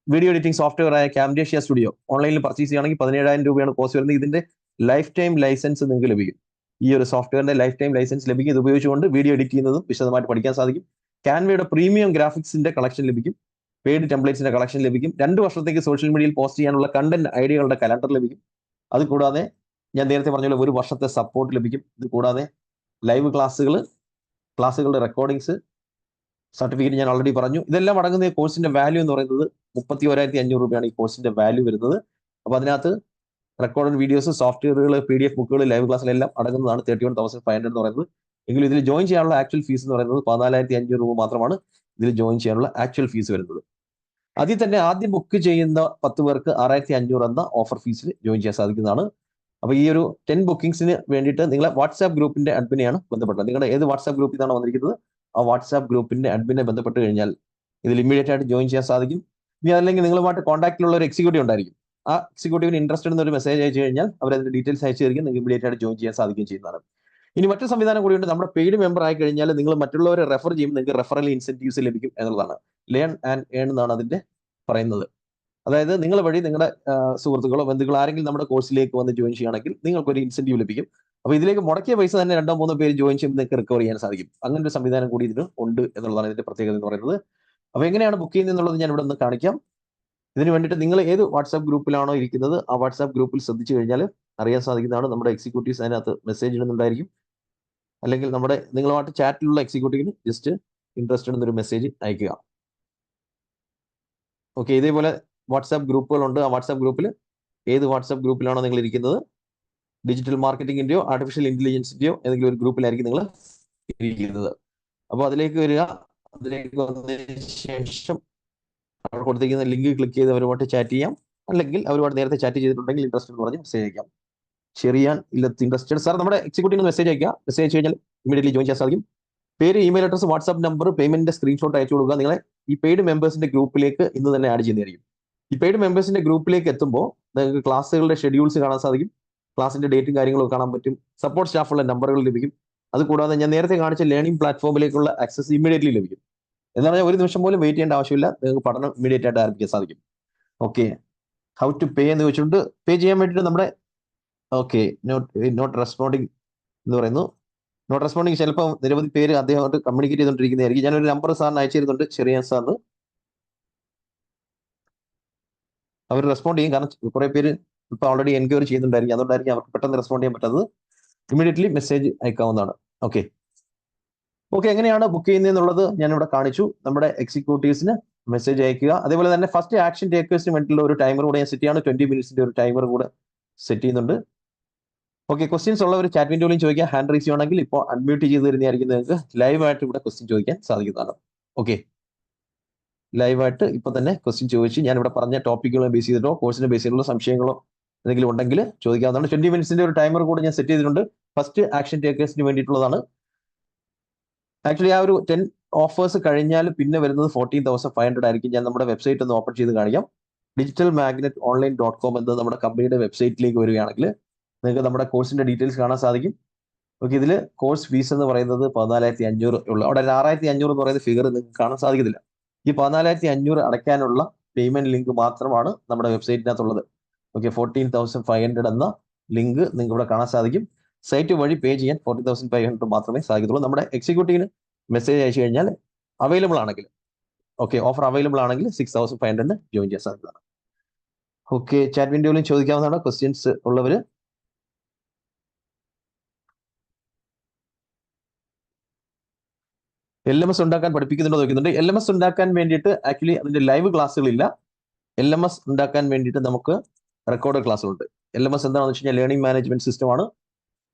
വീഡിയോ എഡിറ്റിംഗ് സോഫ്റ്റ്വെയർ ആയ Camtasia Studio ഓൺലൈനിൽ പർച്ചേസ് ചെയ്യുകയാണെങ്കിൽ 17,000 രൂപയാണ് കോസ്റ്റ് വരുന്നത്. ഇതിന്റെ ലൈഫ് ടൈം ലൈസൻസ് നിങ്ങൾക്ക് ലഭിക്കും. ഈ ഒരു സോഫ്റ്റ്വെയറിന്റെ ലൈഫ് ടൈം ലൈസൻസ് ലഭിക്കും. ഇത് ഉപയോഗിച്ചുകൊണ്ട് വീഡിയോ എഡിറ്റ് ചെയ്യുന്നതും വിശദമായിട്ട് പഠിക്കാൻ സാധിക്കും. ക്യാൻവയുടെ പ്രീമിയം ഗ്രാഫിക്സിന്റെ കളക്ഷൻ ലഭിക്കും. പെയ്ഡ് ടെംപ്ലേറ്റ്സിന്റെ കളക്ഷൻ ലഭിക്കും. 2 വർഷത്തേക്ക് സോഷ്യൽ മീഡിയയിൽ പോസ്റ്റ് ചെയ്യാനുള്ള കണ്ടന്റ് ഐഡിയകളുടെ കലണ്ടർ ലഭിക്കും. അത് കൂടാതെ ഞാൻ നേരത്തെ പറഞ്ഞ പോലെ 1 വർഷത്തെ സപ്പോർട്ട് ലഭിക്കും. ഇത് കൂടാതെ ലൈവ് ക്ലാസ്സുകളുടെ റെക്കോർഡിങ്സ്, സർട്ടിഫിക്കറ്റ് ഞാൻ ഓൾറെഡി പറഞ്ഞു. ഇതെല്ലാം അടങ്ങുന്ന ഈ കോഴ്സിന്റെ വാല്യൂ എന്ന് പറയുന്നത് 31,500 രൂപയാണ് ഈ കോഴ്സിന്റെ വാല്യൂ വരുന്നത്. അപ്പൊ അതിനകത്ത് റെക്കോർഡഡ് വീഡിയോസ്, സോഫ്റ്റ്വെയറുകൾ, PDF ബുക്കുകൾ, ലൈവ് ക്ലാസ്സിലെല്ലാം അടങ്ങുന്നതാണ് 31,500 എന്ന് പറയുന്നത്. എങ്കിലും ഇതിൽ ജോയിൻ ചെയ്യാനുള്ള ആക്ച്വൽ ഫീസ് എന്ന് പറയുന്നത് 14,500 രൂപ മാത്രമാണ് ഇതിൽ ജോയിൻ ചെയ്യാനുള്ള ആക്ച്വൽ ഫീസ് വരുന്നത്. അതിൽ തന്നെ ആദ്യം ബുക്ക് ചെയ്യുന്ന 10 പേർക്ക് 6,500 എന്ന ഓഫർ ഫീസിൽ ജോയിൻ ചെയ്യാൻ സാധിക്കുന്നതാണ്. അപ്പൊ ഈ ഒരു 10 ബുക്കിംഗ്സിന് വേണ്ടിയിട്ട് നിങ്ങളെ വാട്സാപ്പ് ഗ്രൂപ്പിന്റെ അഡ്മിനെയാണ് ബന്ധപ്പെട്ടത്. നിങ്ങളുടെ ഏത് വാട്സാപ്പ് ഗ്രൂപ്പിൽ നിന്നാണ് വന്നിരിക്കുന്നത് ആ വാട്സാപ്പ് ഗ്രൂപ്പിന്റെ അഡ്മിനെ ബന്ധപ്പെട്ട് കഴിഞ്ഞാൽ ഇതിൽ ഇമ്മീഡിയറ്റ് ആയിട്ട് ജോയിൻ ചെയ്യാൻ സാധിക്കും. ഇനി അല്ലെങ്കിൽ നിങ്ങളുമായിട്ട് കോൺടാക്റ്റിലുള്ള ഒരു എക്സിക്യൂട്ടീവ് ഉണ്ടായിരിക്കും. ആ എക്സിക്യൂട്ടീവിന് ഇൻട്രസ്റ്റഡ് എന്നൊരു മെസ്സേജ് അയച്ചു കഴിഞ്ഞാൽ അവർ അതിന്റെ ഡീറ്റെയിൽസ് അയച്ചു തരികയും നിങ്ങൾക്ക് ഇമ്മീഡിയറ്റ് ആയിട്ട് ജോയിൻ ചെയ്യാൻ സാധിക്കുകയും ചെയ്യുന്നതാണ്. ഇനി മറ്റൊരു സംവിധാനം കൂടിയുണ്ട്. നമ്മുടെ പെയ്ഡ് മെമ്പർ ആയി കഴിഞ്ഞാൽ നിങ്ങൾ മറ്റുള്ളവരെ റെഫർ ചെയ്യുമ്പോൾ നിങ്ങൾക്ക് റെഫറൽ ഇൻസെന്റീവ്സ് ലഭിക്കും എന്നുള്ളതാണ്. ലേൺ ആൻഡ് ഏൺ എന്നാണ് അതിന്റെ പറയുന്നത്. അതായത് നിങ്ങൾ വഴി നിങ്ങളുടെ സുഹൃത്തുക്കളോ ബന്ധുക്കളോ ആരെങ്കിലും നമ്മുടെ കോഴ്സിലേക്ക് വന്ന് ജോയിൻ ചെയ്യുകയാണെങ്കിൽ നിങ്ങൾക്കൊരു ഇൻസെന്റീവ് ലഭിക്കും. അപ്പോൾ ഇതിലേക്ക് മുടക്കിയ പൈസ തന്നെ 2-3 പേര് ജോയിൻ ചെയ്യുമ്പോൾ നിങ്ങൾക്ക് റിക്കവർ ചെയ്യാൻ സാധിക്കും. അങ്ങനെ ഒരു സംവിധാനം കൂടി ഇതിന് ഉണ്ട് എന്നുള്ളതാണ് ഇതിന്റെ പ്രത്യേകത എന്ന് പറയുന്നത്. അപ്പോൾ എങ്ങനെയാണ് ബുക്ക് ചെയ്യുന്നത് എന്നുള്ളത് ഞാൻ ഇവിടെ ഒന്ന് കാണിക്കാം. ഇതിന് വേണ്ടിയിട്ട് നിങ്ങൾ ഏത് വാട്സാപ്പ് ഗ്രൂപ്പിലാണോ ഇരിക്കുന്നത് ആ വാട്സാപ്പ് ഗ്രൂപ്പിൽ ശ്രദ്ധിച്ചു കഴിഞ്ഞാൽ അറിയാൻ സാധിക്കുന്നതാണ്. നമ്മുടെ എക്സിക്യൂട്ടീവ്സ് അതിനകത്ത് മെസ്സേജ് ഇടുന്നുണ്ടായിരിക്കും. അല്ലെങ്കിൽ നിങ്ങളുമായിട്ട് ചാറ്റിലുള്ള എക്സിക്യൂട്ടീവിന് ജസ്റ്റ് ഇൻട്രസ്റ്റഡ് എന്നൊരു മെസ്സേജ് അയക്കുക. ഓക്കെ, ഇതേപോലെ വാട്സാപ്പ് ഗ്രൂപ്പുകളുണ്ട്. ആ വാട്സാപ്പ് ഗ്രൂപ്പിൽ ഏത് വാട്സാപ്പ് ഗ്രൂപ്പിലാണോ നിങ്ങൾ ഇരിക്കുന്നത്, ഡിജിറ്റൽ മാർക്കറ്റിംഗിന്റെയോ ആർട്ടിഫിഷ്യൽ ഇന്റലിജൻസിന്റെയോ ഏതെങ്കിലും ഒരു ഗ്രൂപ്പിലായിരിക്കും നിങ്ങൾ ഇരിക്കുന്നത്. അപ്പോൾ അതിലേക്ക് വരിക. അതിലേക്ക് വന്നതിന് ശേഷം അവിടെ കൊടുത്തിരിക്കുന്ന ലിങ്ക് ക്ലിക്ക് ചെയ്ത് അവരുമായിട്ട് ചാറ്റ് ചെയ്യാം. അല്ലെങ്കിൽ അവരുമായിട്ട് നേരത്തെ ചാറ്റ് ചെയ്തിട്ടുണ്ടെങ്കിൽ ഇൻട്രസ്റ്റ് എന്ന് പറഞ്ഞ് മെസ്സേജ് അയക്കാം. ഷെറിയാൻ ഇൻട്രസ്റ്റഡ് സാർ നമ്മുടെ എക്സിക്യൂട്ടീവിന് മെസ്സേജ് അയക്കുക. മെസ്സേജ് അയച്ചു കഴിഞ്ഞാൽ ഇമീഡിയറ്റ്ലി ജോയിൻ ചെയ്യാൻ സാധിക്കും. പേര്, ഇമെയിൽ അഡ്രസ്, വാട്സ്ആപ്പ് നമ്പർ, പേയ്മെന്റിന്റെ സ്ക്രീൻഷോട്ട് അയച്ചു കൊടുക്കുക. നിങ്ങളെ ഈ പെയ്ഡ് മെമ്പേഴ്സിന്റെ ഗ്രൂപ്പിലേക്ക് ഇന്ന് തന്നെ ആഡ് ചെയ്യുന്നതായിരിക്കും. ഈ പെയ്ഡ് മെമ്പേഴ്സിന്റെ ഗ്രൂപ്പിലേക്ക് എത്തുമ്പോൾ നിങ്ങൾക്ക് ക്ലാസ്സുകളുടെ ഷെഡ്യൂൾസ് കാണാൻ സാധിക്കും. ക്ലാസിന്റെ ഡേറ്റും കാര്യങ്ങളും കാണാൻ പറ്റും. സപ്പോർട്ട് സ്റ്റാഫുള്ള നമ്പറുകൾ ലഭിക്കും. അതുകൂടാതെ ഞാൻ നേരത്തെ കാണിച്ച ലേണിംഗ് പ്ലാറ്റ്ഫോമിലേക്കുള്ള ആക്സസ് ഇമ്മീഡിയറ്റ്ലി ലഭിക്കും. എന്ന് പറഞ്ഞാൽ ഒരു നിമിഷം പോലും വെയിറ്റ് ചെയ്യേണ്ട ആവശ്യമില്ല. നിങ്ങൾക്ക് പഠനം ഇമ്മീഡിയറ്റ് ആയിട്ട് ആരംഭിക്കാൻ സാധിക്കും. ഓക്കെ, ഹൗ ടു പേ എന്ന് വെച്ചിട്ടുണ്ട്. പേ ചെയ്യാൻ വേണ്ടിയിട്ട് നമ്മുടെ നോട്ട് റെസ്പോണ്ടിങ് എന്ന് പറയുന്നു. നോട്ട് റെസ്പോണ്ടിങ് ചിലപ്പോൾ നിരവധി പേര് അദ്ദേഹമായിട്ട് കമ്മ്യൂണിക്കേറ്റ് ചെയ്തുകൊണ്ടിരിക്കുന്നതായിരിക്കും. ഞാനൊരു നമ്പർ സാറിന് അയച്ചു തരുന്നുണ്ട്, ചെറിയ സാറിന്. അവർ റെസ്പോണ്ട് ചെയ്യും. കാരണം കുറെ പേര് ഇപ്പൊ ഓൾറെഡി എൻക്വയറി ചെയ്യുന്നുണ്ടായിരിക്കും. അതുകൊണ്ടായിരിക്കും അവർക്ക് പെട്ടെന്ന് റെസ്പോണ്ട് ചെയ്യാൻ പറ്റാത്തത്. ഇമീഡിയറ്റ്ലി മെസ്സേജ് അയക്കാവുന്നതാണ്. ഓക്കെ, എങ്ങനെയാണ് ബുക്ക് ചെയ്യുന്നതെന്നുള്ളത് ഞാനിവിടെ കാണിച്ചു. നമ്മുടെ എക്സിക്യൂട്ടീവ്സിന് മെസ്സേജ് അയക്കുക. അതേപോലെ തന്നെ ഫസ്റ്റ് ആക്ഷൻ ടേക്കേഴ്സിന് വേണ്ടിയിട്ടുള്ള ഒരു ടൈമർ കൂടെ ഞാൻ സെറ്റ് ചെയ്യാണ്. 20 മിനിറ്റ്സിന്റെ ഒരു ടൈമർ കൂടെ സെറ്റ് ചെയ്യുന്നുണ്ട്. ഓക്കെ, ക്വസ്റ്റ്യൻസ് ഉള്ളവർ ചാറ്റ് വിൻഡോയിലും ചോദിക്കാം. ഹാൻഡ് റൈസ് ചെയ്യണമെങ്കിൽ ഇപ്പോൾ അൺമ്യൂട്ട് ചെയ്ത് തരുന്നതായിരിക്കും. നിങ്ങൾക്ക് ലൈവായിട്ട് ഇവിടെ ക്വസ്റ്റ്യൻ ചോദിക്കാൻ സാധിക്കുന്നതാണ്. ഓക്കെ, ലൈവായിട്ട് ഇപ്പൊ തന്നെ ക്വസ്റ്റ്യൻ ചോദിച്ച് ഞാൻ ഇവിടെ പറഞ്ഞ ടോപ്പിക്കുകളെ ബേസ് ചെയ്തിട്ടോ കോഴ്സിനെ ബേസ് ചെയ്തിട്ടുള്ള സംശയങ്ങളോ എന്തെങ്കിലും ഉണ്ടെങ്കിൽ ചോദിക്കാവുന്നതാണ്. 20 മിനിറ്റ്സിന്റെ ഒരു ടൈമർ കൂടെ ഞാൻ സെറ്റ് ചെയ്തിട്ടുണ്ട്. ഫസ്റ്റ് ആക്ഷൻ ടേക്കേഴ്സിന് വേണ്ടിയിട്ടുള്ളതാണ്. ആക്ച്വലി ആ ഒരു 10 ഓഫേഴ്സ് കഴിഞ്ഞാൽ പിന്നെ വരുന്നത് 14,500 ആയിരിക്കും. ഞാൻ നമ്മുടെ വെബ്സൈറ്റ് ഒന്ന് ഓപ്പൺ ചെയ്ത് കാണിക്കാം. digitalmagnetonline.com എന്നത് നമ്മുടെ കമ്പനിയുടെ വെബ്സൈറ്റിലേക്ക് വരികയാണെങ്കിൽ നിങ്ങൾക്ക് നമ്മുടെ കോഴ്സിന്റെ ഡീറ്റെയിൽസ് കാണാൻ സാധിക്കും. ഓക്കെ, ഇതിൽ കോഴ്സ് ഫീസ് എന്ന് പറയുന്നത് 14,500 ഉള്ളു. അവിടെ 6,500 എന്ന് പറയുന്ന ഫിഗർ നിങ്ങൾക്ക് കാണാൻ സാധിക്കത്തില്ല. ഈ 14,500 അടയ്ക്കാനുള്ള പേയ്മെന്റ് ലിങ്ക് മാത്രമാണ് നമ്മുടെ വെബ്സൈറ്റിനകത്തുള്ളത്. ഓക്കെ, 14,500 എന്ന ലിങ്ക് നിങ്ങൾക്ക് ഇവിടെ കാണാൻ സാധിക്കും. സൈറ്റ് വഴി പേ ചെയ്യാൻ 40,500 മാത്രമേ സാധിക്കത്തുള്ളൂ. നമ്മുടെ എക്സിക്യൂട്ടീവിന് മെസ്സേജ് അയച്ചു കഴിഞ്ഞാൽ അവൈലബിൾ ആണെങ്കിൽ, ഓഫർ അവൈലബിൾ ആണെങ്കിൽ 6,500 ജോയിൻ ചെയ്യാൻ സാധിക്കുന്നതാണ്. ഓക്കെ, ചാറ്റ് വിൻഡോയിലും ചോദിക്കാവുന്നതാണ് ക്വസ്റ്റ്യൻസ് ഉള്ളവര്. LMS ഉണ്ടാക്കാൻ പഠിപ്പിക്കുന്നുണ്ടോ നോക്കുന്നുണ്ട്. LMS ഉണ്ടാക്കാൻ വേണ്ടിയിട്ട് ആക്ച്വലി അതിന്റെ ലൈവ് ക്ലാസ്സുകളില്ല. LMS ഉണ്ടാക്കാൻ വേണ്ടിയിട്ട് നമുക്ക് റെക്കോർഡ് ക്ലാസ്സുകളുണ്ട്. LMS എന്താണെന്ന് വെച്ച് കഴിഞ്ഞാൽ ലേണിംഗ് മാനേജ്മെന്റ് സിസ്റ്റമാണ്.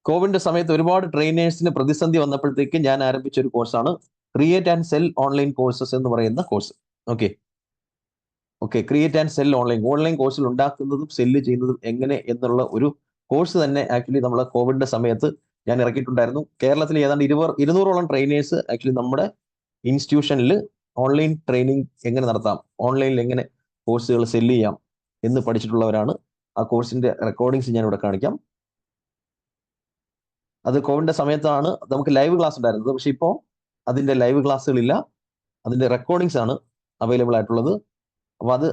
കോവിഡിന്റെ സമയത്ത് ഒരുപാട് ട്രെയിനേഴ്സിന് പ്രതിസന്ധി വന്നപ്പോഴത്തേക്ക് ഞാൻ ആരംഭിച്ച ഒരു കോഴ്സാണ് create and cell online courses എന്ന് പറയുന്ന course. Okay, create and cell online കോഴ്സിൽ ഉണ്ടാക്കുന്നതും സെല്ല് ചെയ്യുന്നതും എങ്ങനെ എന്നുള്ള ഒരു കോഴ്സ് തന്നെ ആക്ച്വലി നമ്മൾ കോവിഡിന്റെ സമയത്ത് ഞാൻ ഇറക്കിയിട്ടുണ്ടായിരുന്നു. കേരളത്തിൽ ഏതാണ്ട് 200ഓളം ട്രെയിനേഴ്സ് ആക്ച്വലി നമ്മുടെ ഇൻസ്റ്റിറ്റ്യൂഷനിൽ ഓൺലൈൻ ട്രെയിനിങ് എങ്ങനെ നടത്താം, ഓൺലൈനിൽ എങ്ങനെ കോഴ്സുകൾ സെല്ല് ചെയ്യാം എന്ന് പഠിച്ചിട്ടുള്ളവരാണ്. ആ കോഴ്സിന്റെ റെക്കോർഡിങ്സ് ഞാൻ ഇവിടെ കാണിക്കാം. അത് കോവിഡിന്റെ സമയത്താണ് നമുക്ക് ലൈവ് ക്ലാസ് ഉണ്ടായിരുന്നത്. പക്ഷെ ഇപ്പോൾ അതിന്റെ ലൈവ് ക്ലാസ്സുകളില്ല, അതിന്റെ റെക്കോർഡിങ്സ് ആണ് അവൈലബിൾ ആയിട്ടുള്ളത്. അപ്പൊ അത്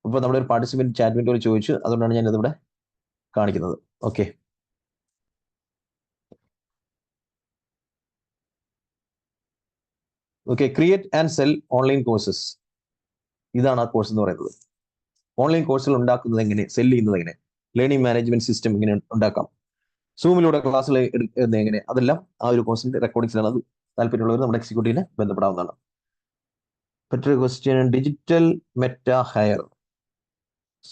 ഇപ്പൊ നമ്മുടെ ഒരു പാർട്ടിസിപ്പന്റ് ചാറ്റ് വിൻഡോയിൽ ചോദിച്ചു, അതുകൊണ്ടാണ് ഞാൻ ഇതിവിടെ കാണിക്കുന്നത്. Okay, create and cell online courses, ഇതാണ് ആ കോഴ്സ് എന്ന് പറയുന്നത്. ഓൺലൈൻ കോഴ്സുകൾ ഉണ്ടാക്കുന്നത് എങ്ങനെ, സെല് ചെയ്യുന്നത് എങ്ങനെ, ലേണിംഗ് മാനേജ്മെന്റ് സിസ്റ്റം എങ്ങനെ ഉണ്ടാക്കാം, സൂമിലൂടെ ക്ലാസ്സുകൾ എടുക്കുന്നത് എങ്ങനെ, അതെല്ലാം ആ ഒരു കോഴ്സിന്റെ റെക്കോർഡിങ്സിലാണ്. അത് താല്പര്യമുള്ളവർ നമ്മുടെ എക്സിക്യൂട്ടീവിനെ ബന്ധപ്പെടാവുന്നതാണ്. മറ്റൊരു question, digital Meta higher.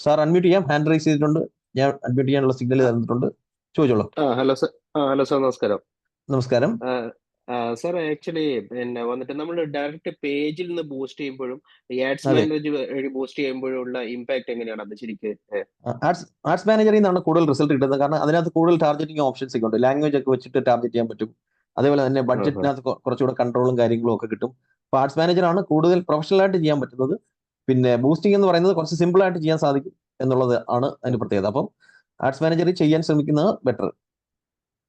Sir unmute ചെയ്യാം, ഹാൻഡ് റൈസ് ചെയ്തിട്ടുണ്ട്. ഞാൻ അഡ്മിറ്റ് ചെയ്യാനുള്ള സിഗ്നൽ തന്നിട്ടുണ്ട്, ചോദിച്ചോളൂ. ഹലോ സാർ നമസ്കാരം. നമസ്കാരം സാർ. ആക്ച്വലി പിന്നെ വന്നിട്ട് നമ്മൾ ഡയറക്റ്റ് പേജിൽ നിന്ന് ബൂസ്റ്റ് ചെയ്യുമ്പോഴും ആഡ്സ് മാനേജർ വഴി ബൂസ്റ്റ് ചെയ്യുമ്പോഴുള്ള ഇമ്പാക്ട് എങ്ങനെയാണ് അത് ശരിക്കും? ആഡ്സ് മാനേജറിൽ നിന്നാണ് കൂടുതൽ റിസൾട്ട് കിട്ടുന്നത്. കാരണം അതിനകത്ത് കൂടുതൽ ടാർഗറ്റിംഗ് ഓപ്ഷൻസ് ഒക്കെ ഉണ്ട്. ലാംഗ്വേജ് ഒക്കെ വെച്ചിട്ട് ടാർഗറ്റ് ചെയ്യാൻ പറ്റും. അതേപോലെ തന്നെ ബഡ്ജറ്റിനകത്ത് കുറച്ചുകൂടെ കൺട്രോളും കാര്യങ്ങളും ഒക്കെ കിട്ടും. അപ്പൊ ആഡ്സ് മാനേജറാണ് കൂടുതൽ പ്രൊഫഷണൽ ആയിട്ട് ചെയ്യാൻ പറ്റുന്നത്. പിന്നെ ബൂസ്റ്റിംഗ് എന്ന് പറയുന്നത് കുറച്ച് സിമ്പിൾ ആയിട്ട് ചെയ്യാൻ സാധിക്കും എന്നുള്ളത് ആണ് അതിന്റെ പ്രത്യേകത. അപ്പം ആഡ്സ് മാനേജർ ചെയ്യാൻ ശ്രമിക്കുന്നത് ബെറ്റർ.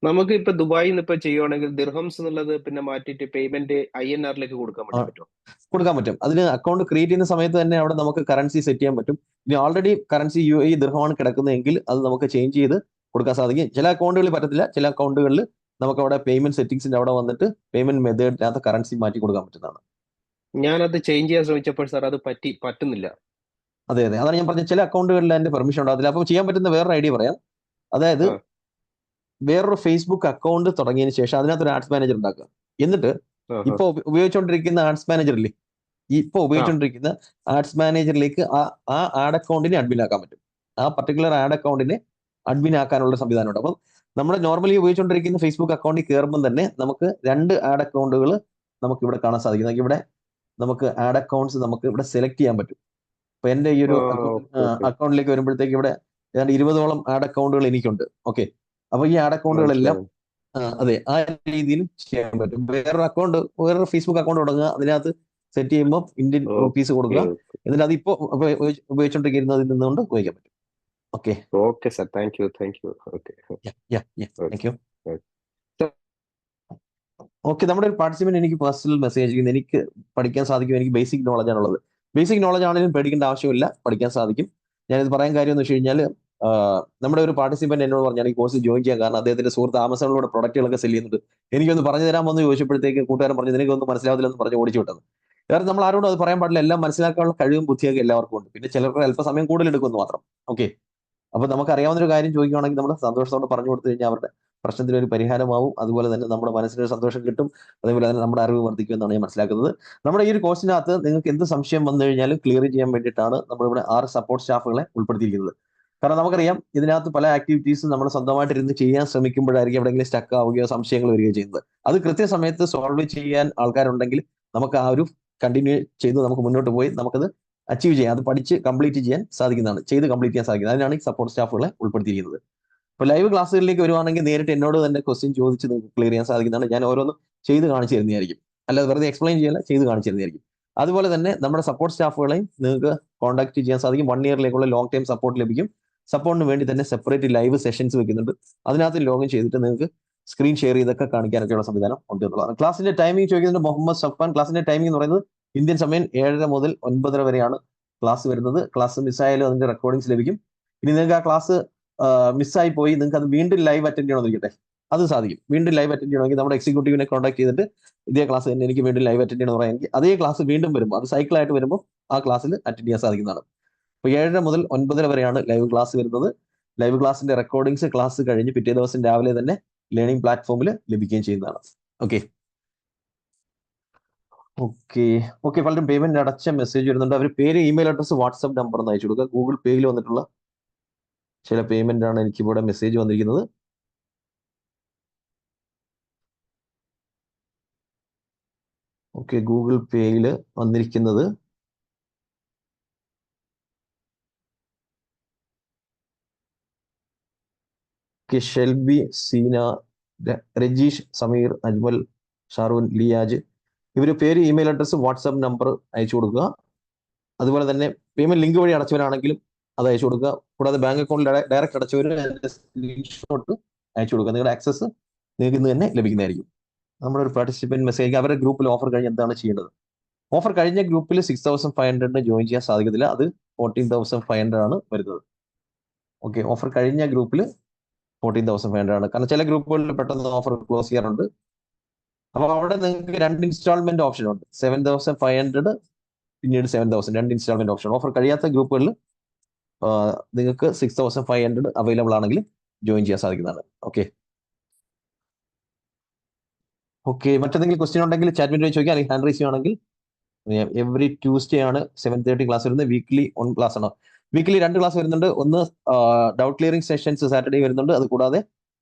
നമുക്ക് ഇപ്പൊ ദുബായിൽ നിന്ന് ഇപ്പൊ ചെയ്യുവാണെങ്കിൽ ദിർഹംസ് എന്നുള്ളത് പിന്നെ മാറ്റിയിട്ട് പേയ്മെന്റ് INR കൊടുക്കാൻ ആ, വേണ്ടി പറ്റുമോ? കൊടുക്കാൻ പറ്റും. അതിന് അക്കൗണ്ട് ക്രിയേറ്റ് ചെയ്യുന്ന സമയത്ത് തന്നെ അവിടെ നമുക്ക് കറൻസി സെറ്റ് ചെയ്യാൻ പറ്റും. ഇനി ഓൾറെഡി കറൻസി UAE ദിർഹമാണ് കിടക്കുന്നതെങ്കിൽ അത് നമുക്ക് ചേഞ്ച് ചെയ്ത് കൊടുക്കാൻ സാധിക്കും. ചില അക്കൗണ്ടുകളിൽ പറ്റത്തില്ല. ചില അക്കൗണ്ടുകളിൽ നമുക്ക് അവിടെ പേയ്മെന്റ് സെറ്റിംഗ്സിന്റെ അവിടെ വന്നിട്ട് പേയ്മെന്റ് മെത്തേഡിനകത്ത് കറൻസി മാറ്റി കൊടുക്കാൻ പറ്റുന്നതാണ്. ഞാനത് ചേഞ്ച് ചെയ്യാൻ ശ്രമിച്ചപ്പോൾ സാർ അത് പറ്റുന്നില്ല. അതെ അതെ, അതാണ് ഞാൻ പറഞ്ഞത്. ചില അക്കൗണ്ടുകളിൽ അതിന്റെ പെർമിഷൻ ഉണ്ടാകത്തില്ല. അപ്പോൾ ചെയ്യാൻ പറ്റുന്ന വേറൊരു ഐഡിയ പറയാം. അതായത് ആ വേറൊരു ഫേസ്ബുക്ക് അക്കൗണ്ട് തുടങ്ങിയതിന് ശേഷം അതിനകത്തൊരു ആഡ്സ് മാനേജർ ഉണ്ടാക്കുക. എന്നിട്ട് ആ ഇപ്പൊ ഉപയോഗിച്ചുകൊണ്ടിരിക്കുന്ന ആഡ്സ് മാനേജറില്ലേ, ഇപ്പൊ ആ ഉപയോഗിച്ചുകൊണ്ടിരിക്കുന്ന ആഡ്സ് മാനേജറിലേക്ക് ആ ആഡ് അക്കൗണ്ടിനെ അഡ്മിൻ ആക്കാൻ പറ്റും. ആ പർട്ടിക്കുലർ ആഡ് അക്കൗണ്ടിനെ അഡ്മിൻ ആക്കാനുള്ള സംവിധാനമുണ്ട്. അപ്പം നമ്മൾ നോർമലി ഉപയോഗിച്ചുകൊണ്ടിരിക്കുന്ന ഫേസ്ബുക്ക് അക്കൗണ്ടിൽ കയറുമ്പോൾ തന്നെ നമുക്ക് 2 ആഡ് അക്കൗണ്ടുകൾ നമുക്ക് ഇവിടെ കാണാൻ സാധിക്കും. ഇവിടെ നമുക്ക് ആഡ് അക്കൗണ്ട്സ് നമുക്ക് ഇവിടെ സെലക്ട് ചെയ്യാൻ പറ്റും. ഇപ്പൊ എന്റെ ഈ ഒരു ഓക്കെ ഓക്കെ അക്കൗണ്ടിലേക്ക് വരുമ്പോഴത്തേക്ക് ഇവിടെ ഏതാണ്ട് 20ഓളം ആഡ് അക്കൗണ്ടുകൾ എനിക്കുണ്ട്. ഓക്കെ, അപ്പൊ ഈ ആഡ് അക്കൗണ്ടുകളെല്ലാം മനസ്സിലായി. അതെ ആ രീതിയിൽ ചെയ്യാൻ പറ്റും. വേറൊരു ഫേസ്ബുക്ക് അക്കൗണ്ട് തുടങ്ങുക, അതിനകത്ത് സെറ്റ് ചെയ്യുമ്പോൾ ഇന്ത്യൻ റുപ്പീസ് ഓക്കെ കൊടുക്കുക, എന്നിട്ട് അതിപ്പോ ഉപയോഗിച്ചുകൊണ്ടിരിക്കുന്നതിൽ നിന്നുകൊണ്ട് ഉപയോഗിക്കാൻ പറ്റും. Okay okay sir, thank you okay. Thank you. Okay, നമ്മുടെ ഒരു പാർട്ടിസിപ്പന്റ് എനിക്ക് പേഴ്സണൽ മെസ്സേജ് അയക്കുന്നത്, എനിക്ക് പഠിക്കാൻ സാധിക്കും, എനിക്ക് ബേസിക് നോളജ് ആണുള്ളത്. ബേസിക് നോളജ് ആണെങ്കിലും പേടിക്കേണ്ട ആവശ്യമില്ല, പഠിക്കാൻ സാധിക്കും. ഞാനിത് പറയാൻ കാര്യം എന്ന് വെച്ച് കഴിഞ്ഞാൽ നമ്മുടെ ഒരു പാർട്ടിസിപ്പന്റ് എന്നോട് പറഞ്ഞാൽ ഈ കോഴ്സ് ജോയിൻ ചെയ്യാൻ കാരണം അദ്ദേഹത്തിന്റെ സുഹൃത്ത് ആമസോണിലൂടെ പ്രൊഡക്റ്റുകളൊക്കെ സെല് ചെയ്യുന്നുണ്ട്, എനിക്കൊന്ന് പറഞ്ഞു തരാമെന്ന് ചോദിച്ചപ്പോഴത്തേക്ക് കൂട്ടുകാരൻ പറഞ്ഞു നിനക്കൊന്നും മനസ്സിലാവില്ലെന്ന് പറഞ്ഞ് ഓടിച്ചു വിട്ടത്. കാരണം നമ്മൾ ആരോടും അത് പറയാൻ പാടില്ല. എല്ലാം മനസ്സിലാക്കാനുള്ള കഴിവും ബുദ്ധിയൊക്കെ എല്ലാവർക്കും ഉണ്ട്. പിന്നെ ചിലർക്ക് അല്പസമയം കൂടുതൽ എടുക്കുമെന്ന് മാത്രം. ഓക്കെ, അപ്പൊ നമുക്ക് അറിയാവുന്ന ഒരു കാര്യം ചോദിക്കുകയാണെങ്കിൽ നമ്മൾ സന്തോഷത്തോടെ പറഞ്ഞു കൊടുത്തു കഴിഞ്ഞാൽ അവരുടെ പ്രശ്നത്തിന് ഒരു പരിഹാരമാവും. അതുപോലെ തന്നെ നമ്മുടെ മനസ്സിനൊരു സന്തോഷം കിട്ടും. അതേപോലെ തന്നെ നമ്മുടെ അറിവ് വർദ്ധിക്കുമെന്നാണ് ഞാൻ മനസ്സിലാക്കുന്നത്. നമ്മുടെ ഈ ഒരു കോഴ്സിനകത്ത് നിങ്ങൾക്ക് എന്ത് സംശയം വന്നു കഴിഞ്ഞാലും ക്ലിയർ ചെയ്യാൻ വേണ്ടിയിട്ടാണ് നമ്മളിവിടെ 6 സപ്പോർട്ട് സ്റ്റാഫുകളെ ഉൾപ്പെടുത്തിയിരിക്കുന്നത്. കാരണം നമുക്കറിയാം ഇതിനകത്ത് പല ആക്ടിവിറ്റീസും നമ്മൾ സ്വന്തമായിട്ട് ഇരുന്ന് ചെയ്യാൻ ശ്രമിക്കുമ്പോഴായിരിക്കും എവിടെയെങ്കിലും സ്റ്റക്ക് ആവുകയോ സംശയങ്ങൾ വരികയോ ചെയ്യുന്നത്. അത് കൃത്യസമയത്ത് സോൾവ് ചെയ്യാൻ ആൾക്കാരുണ്ടെങ്കിൽ നമുക്ക് ആ ഒരു കണ്ടിന്യൂ ചെയ്ത് നമുക്ക് മുന്നോട്ട് പോയി നമുക്കത് അച്ചീവ് ചെയ്യാം, അത് പഠിച്ച് കംപ്ലീറ്റ് ചെയ്യാൻ സാധിക്കുന്നതാണ്, ചെയ്ത് കംപ്ലീറ്റ് ചെയ്യാൻ സാധിക്കുന്നത്. അതിനാണ് ഈ സപ്പോർട്ട് സ്റ്റാഫുകളെ ഉൾപ്പെടുത്തിയിരിക്കുന്നത്. ഇപ്പോൾ ലൈവ് ക്ലാസ്സുകളിലേക്ക് വരുവാണെങ്കിൽ നേരിട്ട് എന്നോട് തന്നെ ക്വസ്റ്റ്യൻ ചോദിച്ച് നിങ്ങൾക്ക് ക്ലിയർ ചെയ്യാൻ സാധിക്കുന്നതാണ്. ഞാൻ ഓരോന്നും ചെയ്ത് കാണിച്ചു തരുന്നതായിരിക്കും, അല്ലാതെ വെറുതെ എക്സ്പ്ലെയിൻ ചെയ്യല്ല, ചെയ്ത് കാണിച്ചു തരുന്നതായിരിക്കും. അതുപോലെ തന്നെ നമ്മുടെ സപ്പോർട്ട് സ്റ്റാഫുകളെയും നിങ്ങൾക്ക് കോൺടാക്ട് ചെയ്യാൻ സാധിക്കും. 1 ഇയറിലേക്കുള്ള ലോങ് ടൈം സപ്പോർട്ട് ലഭിക്കും. സപ്പോർട്ടിന് വേണ്ടി തന്നെ സെപ്പറേറ്റ് ലൈവ് സെഷൻസ് വെക്കുന്നുണ്ട്. അതിനകത്ത് ലോഗിൻ ചെയ്തിട്ട് നിങ്ങൾക്ക് സ്ക്രീൻ ഷെയർ ചെയ്തൊക്കെ കാണിക്കാനൊക്കെയുള്ള സംവിധാനം ഉണ്ട് എന്നുള്ളതാണ്. ക്ലാസിന്റെ ടൈമിംഗ് ചോദിക്കുന്നുണ്ട് മുഹമ്മദ് സഫാൻ. ക്ലാസിന്റെ ടൈമിംഗ് എന്ന് പറയുന്നത് ഇന്ത്യൻ സമയം 7:30 മുതൽ 9:30 വരെയാണ് ക്ലാസ് വരുന്നത്. ക്ലാസ് മിസ്സായാലും അതിന്റെ റെക്കോർഡിങ്സ് ലഭിക്കും. ഇനി നിങ്ങൾക്ക് ആ ക്ലാസ് മിസ്സായി പോയി നിങ്ങൾക്ക് അത് വീണ്ടും ലൈവ് അറ്റൻഡ് ചെയ്യണമെന്നിരിക്കട്ടെ, അത് സാധിക്കും. വീണ്ടും ലൈവ് അറ്റൻഡ് ചെയ്യണമെങ്കിൽ നമ്മുടെ എക്സിക്യൂട്ടീവിനെ കോൺടാക്ട് ചെയ്തിട്ട് ഇതേ ക്ലാസ് തന്നെ എനിക്ക് വീണ്ടും ലൈവ് അറ്റൻഡ് ചെയ്യണമെന്ന് പറയാമെങ്കിൽ അതേ ക്ലാസ് വീണ്ടും വരുമ്പോൾ അത് സൈക്കിളായിട്ട് വരുമ്പോൾ ആ ക്ലാസ്സിൽ അറ്റൻഡ് ചെയ്യാൻ സാധിക്കുന്നതാണ്. അപ്പോൾ 7:30 മുതൽ 9:30 വരെയാണ് ലൈവ് ക്ലാസ് വരുന്നത്. ലൈവ് ക്ലാസിന്റെ റെക്കോർഡിങ്സ് ക്ലാസ് കഴിഞ്ഞ് പിറ്റേ ദിവസം രാവിലെ തന്നെ ലേണിംഗ് പ്ലാറ്റ്ഫോമിൽ ലഭിക്കുകയും ചെയ്യുന്നതാണ്. ഓക്കെ ഓക്കെ ഓക്കെ പലരും പേയ്മെന്റ് അടച്ച മെസ്സേജ് വരുന്നുണ്ട്. അവർ പേര്, ഇമെയിൽ അഡ്രസ്, വാട്സ്ആപ്പ് നമ്പർ ഒന്ന് അയച്ചു കൊടുക്കുക. ഗൂഗിൾ പേയിൽ വന്നിട്ടുള്ള ചില പേയ്മെന്റ് ആണ് എനിക്ക് ഇവിടെ മെസ്സേജ് വന്നിരിക്കുന്നത്. ഓക്കെ, ഗൂഗിൾ പേയിൽ വന്നിരിക്കുന്നത് ഷെൽബി, സീന, രജീഷ്, സമീർ, അജ്മൽ, ഷാറൂൻ, ലിയാജ്, ഇവര് പേര്, ഇമെയിൽ അഡ്രസ്, വാട്സ്ആപ്പ് നമ്പർ അയച്ചു കൊടുക്കുക. അതുപോലെ തന്നെ പേയ്മെന്റ് ലിങ്ക് വഴി അടച്ചവരാണെങ്കിലും അത് അയച്ചു കൊടുക്കുക. കൂടാതെ ബാങ്ക് അക്കൗണ്ടിൽ ഡയറക്റ്റ് അടച്ചവർ സ്ക്രീൻഷോട്ട് അയച്ചു കൊടുക്കുക. നിങ്ങളുടെ ആക്സസ് നിങ്ങൾക്ക് ഇന്ന് തന്നെ ലഭിക്കുന്നതായിരിക്കും. നമ്മുടെ ഒരു പാർട്ടിസിപ്പന്റ് മെസ്സേജ്, അവരുടെ ഗ്രൂപ്പിൽ ഓഫർ കഴിഞ്ഞ് എന്താണ് ചെയ്യേണ്ടത്? ഓഫർ കഴിഞ്ഞ ഗ്രൂപ്പിൽ 6,500 ജോയിൻ ചെയ്യാൻ സാധിക്കത്തില്ല, അത് 14,500 ആണ് വരുന്നത്. ഓക്കെ, ഓഫർ കഴിഞ്ഞ ഗ്രൂപ്പിൽ 14,500 ആണ്. കാരണം ചില ഗ്രൂപ്പുകളിൽ പെട്ടെന്ന് ഓഫർ ക്ലോസ് ചെയ്യാറുണ്ട്. അപ്പൊ അവിടെ നിങ്ങൾക്ക് 2 ഇൻസ്റ്റാൾമെന്റ് ഓപ്ഷൻ ഉണ്ട്. 7,500 പിന്നീട് 7,000, 2 ഇൻസ്റ്റാൾമെന്റ് ഓപ്ഷൻ. ഓഫർ കഴിയാത്ത ഗ്രൂപ്പുകളിൽ നിങ്ങൾക്ക് 6,500 അവൈലബിൾ ആണെങ്കിൽ ജോയിൻ ചെയ്യാൻ സാധിക്കുന്നതാണ്. ഓക്കെ ഓക്കെ മറ്റെന്തെങ്കിലും ക്വസ്റ്റ്യൻ ഉണ്ടെങ്കിൽ ചാറ്റ് വഴി ചോദിക്കാം, അല്ലെങ്കിൽ ഹാൻഡ് റൈസ് ചെയ്യുകയാണെങ്കിൽ. എവറി ട്യൂസ്ഡേ ആണ് 7:30 ക്ലാസ് വരുന്നത്. വീക്ക്ലി 1 ക്ലാസ് ആണ്. വീക്കിലി 2 ക്ലാസ് വരുന്നുണ്ട്. ഒന്ന് ഡൗട്ട് ക്ലിയറിംഗ് സെഷൻസ് സാറ്റർഡേ വരുന്നുണ്ട്. അത് കൂടാതെ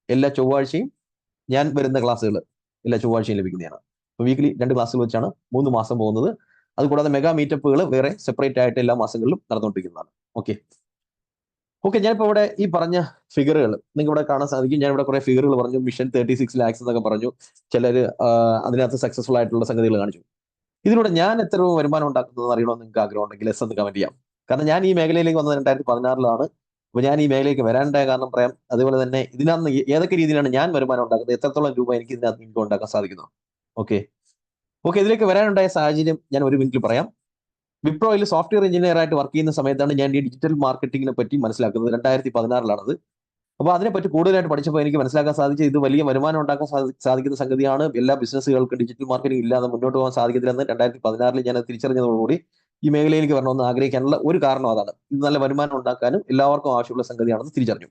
എല്ലാ ചൊവ്വാഴ്ചയും ഞാൻ വരുന്ന ക്ലാസ്സുകൾ എല്ലാ ചൊവ്വാഴ്ചയും ലഭിക്കുന്നതാണ്. അപ്പോൾ വീക്കിലി 2 ക്ലാസ്സുകൾ വെച്ചാണ് 3 മാസം പോകുന്നത്. അതുകൂടാതെ മെഗാ മീറ്റപ്പുകൾ വേറെ സെപ്പറേറ്റ് ആയിട്ട് എല്ലാ മാസങ്ങളിലും നടന്നുകൊണ്ടിരിക്കുന്നതാണ്. ഓക്കെ ഓക്കെ ഞാനിപ്പോൾ ഇവിടെ ഈ പറഞ്ഞ ഫിഗറുകൾ നിങ്ങൾക്ക് ഇവിടെ കാണാൻ സാധിക്കും. ഞാൻ ഇവിടെ കുറെ ഫിഗറുകൾ പറഞ്ഞു. മിഷൻ 36 lakhs എന്നൊക്കെ പറഞ്ഞു. ചിലർ അതിനകത്ത് സക്സസ്ഫുൾ ആയിട്ടുള്ള സംഗതികൾ കാണിച്ചു. ഇതിലൂടെ ഞാൻ എത്ര രൂപ വരുമാനം ഉണ്ടാക്കുന്നത് അറിയണമെന്ന് നിങ്ങൾക്ക് ആഗ്രഹം ഉണ്ടെങ്കിൽ എസ് എന്ന് കമന്റ് ചെയ്യാം. കാരണം ഞാൻ ഈ മേഖലയിലേക്ക് വന്നത് 2016 അപ്പോൾ ഞാൻ ഈ മേഖലയിലേക്ക് വരാനുണ്ടായ കാരണം പറയാം. അതുപോലെ തന്നെ ഇതിനകത്ത് ഏതൊക്കെ രീതിയിലാണ് ഞാൻ വരുമാനം ഉണ്ടാക്കുന്നത്, എത്രത്തോളം രൂപ എനിക്ക് ഇതിനകത്ത് ഇൻകം ഉണ്ടാക്കാൻ സാധിക്കുന്നു. ഓക്കെ ഓക്കെ ഇതിലേക്ക് വരാനുണ്ടായ സാഹചര്യം ഞാൻ ഒരു മിനിറ്റിൽ പറയാം. വിപ്രോയിൽ സോഫ്റ്റ്വെയർ എഞ്ചിനീയർ ആയിട്ട് വർക്ക് ചെയ്യുന്ന സമയത്താണ് ഞാൻ ഈ ഡിജിറ്റൽ മാർക്കറ്റിങ്ങിനെ പറ്റി മനസ്സിലാക്കുന്നത്. 2016 അപ്പോൾ അതിനെപ്പറ്റി കൂടുതലായിട്ട് പഠിച്ചപ്പോൾ എനിക്ക് മനസ്സിലാക്കാൻ സാധിച്ചത് ഇത് വലിയ വരുമാനം ഉണ്ടാക്കാൻ സാധിക്കുന്ന സംഗതിയാണ്. എല്ലാ ബിസിനസ്സുകൾക്കും ഡിജിറ്റൽ മാർക്കറ്റിംഗ് ഇല്ലാതെ മുന്നോട്ട് പോകാൻ സാധിക്കത്തില്ലെന്ന് 2016 ഞാൻ തിരിച്ചറിഞ്ഞതോടുകൂടി ഈ മേഖലയിലേക്ക് വരണമെന്ന് ആഗ്രഹിക്കാനുള്ള ഒരു കാരണം അതാണ്. ഇത് നല്ല വരുമാനം ഉണ്ടാക്കാനും എല്ലാവർക്കും ആവശ്യമുള്ള സംഗതിയാണെന്ന് തിരിച്ചറിഞ്ഞു.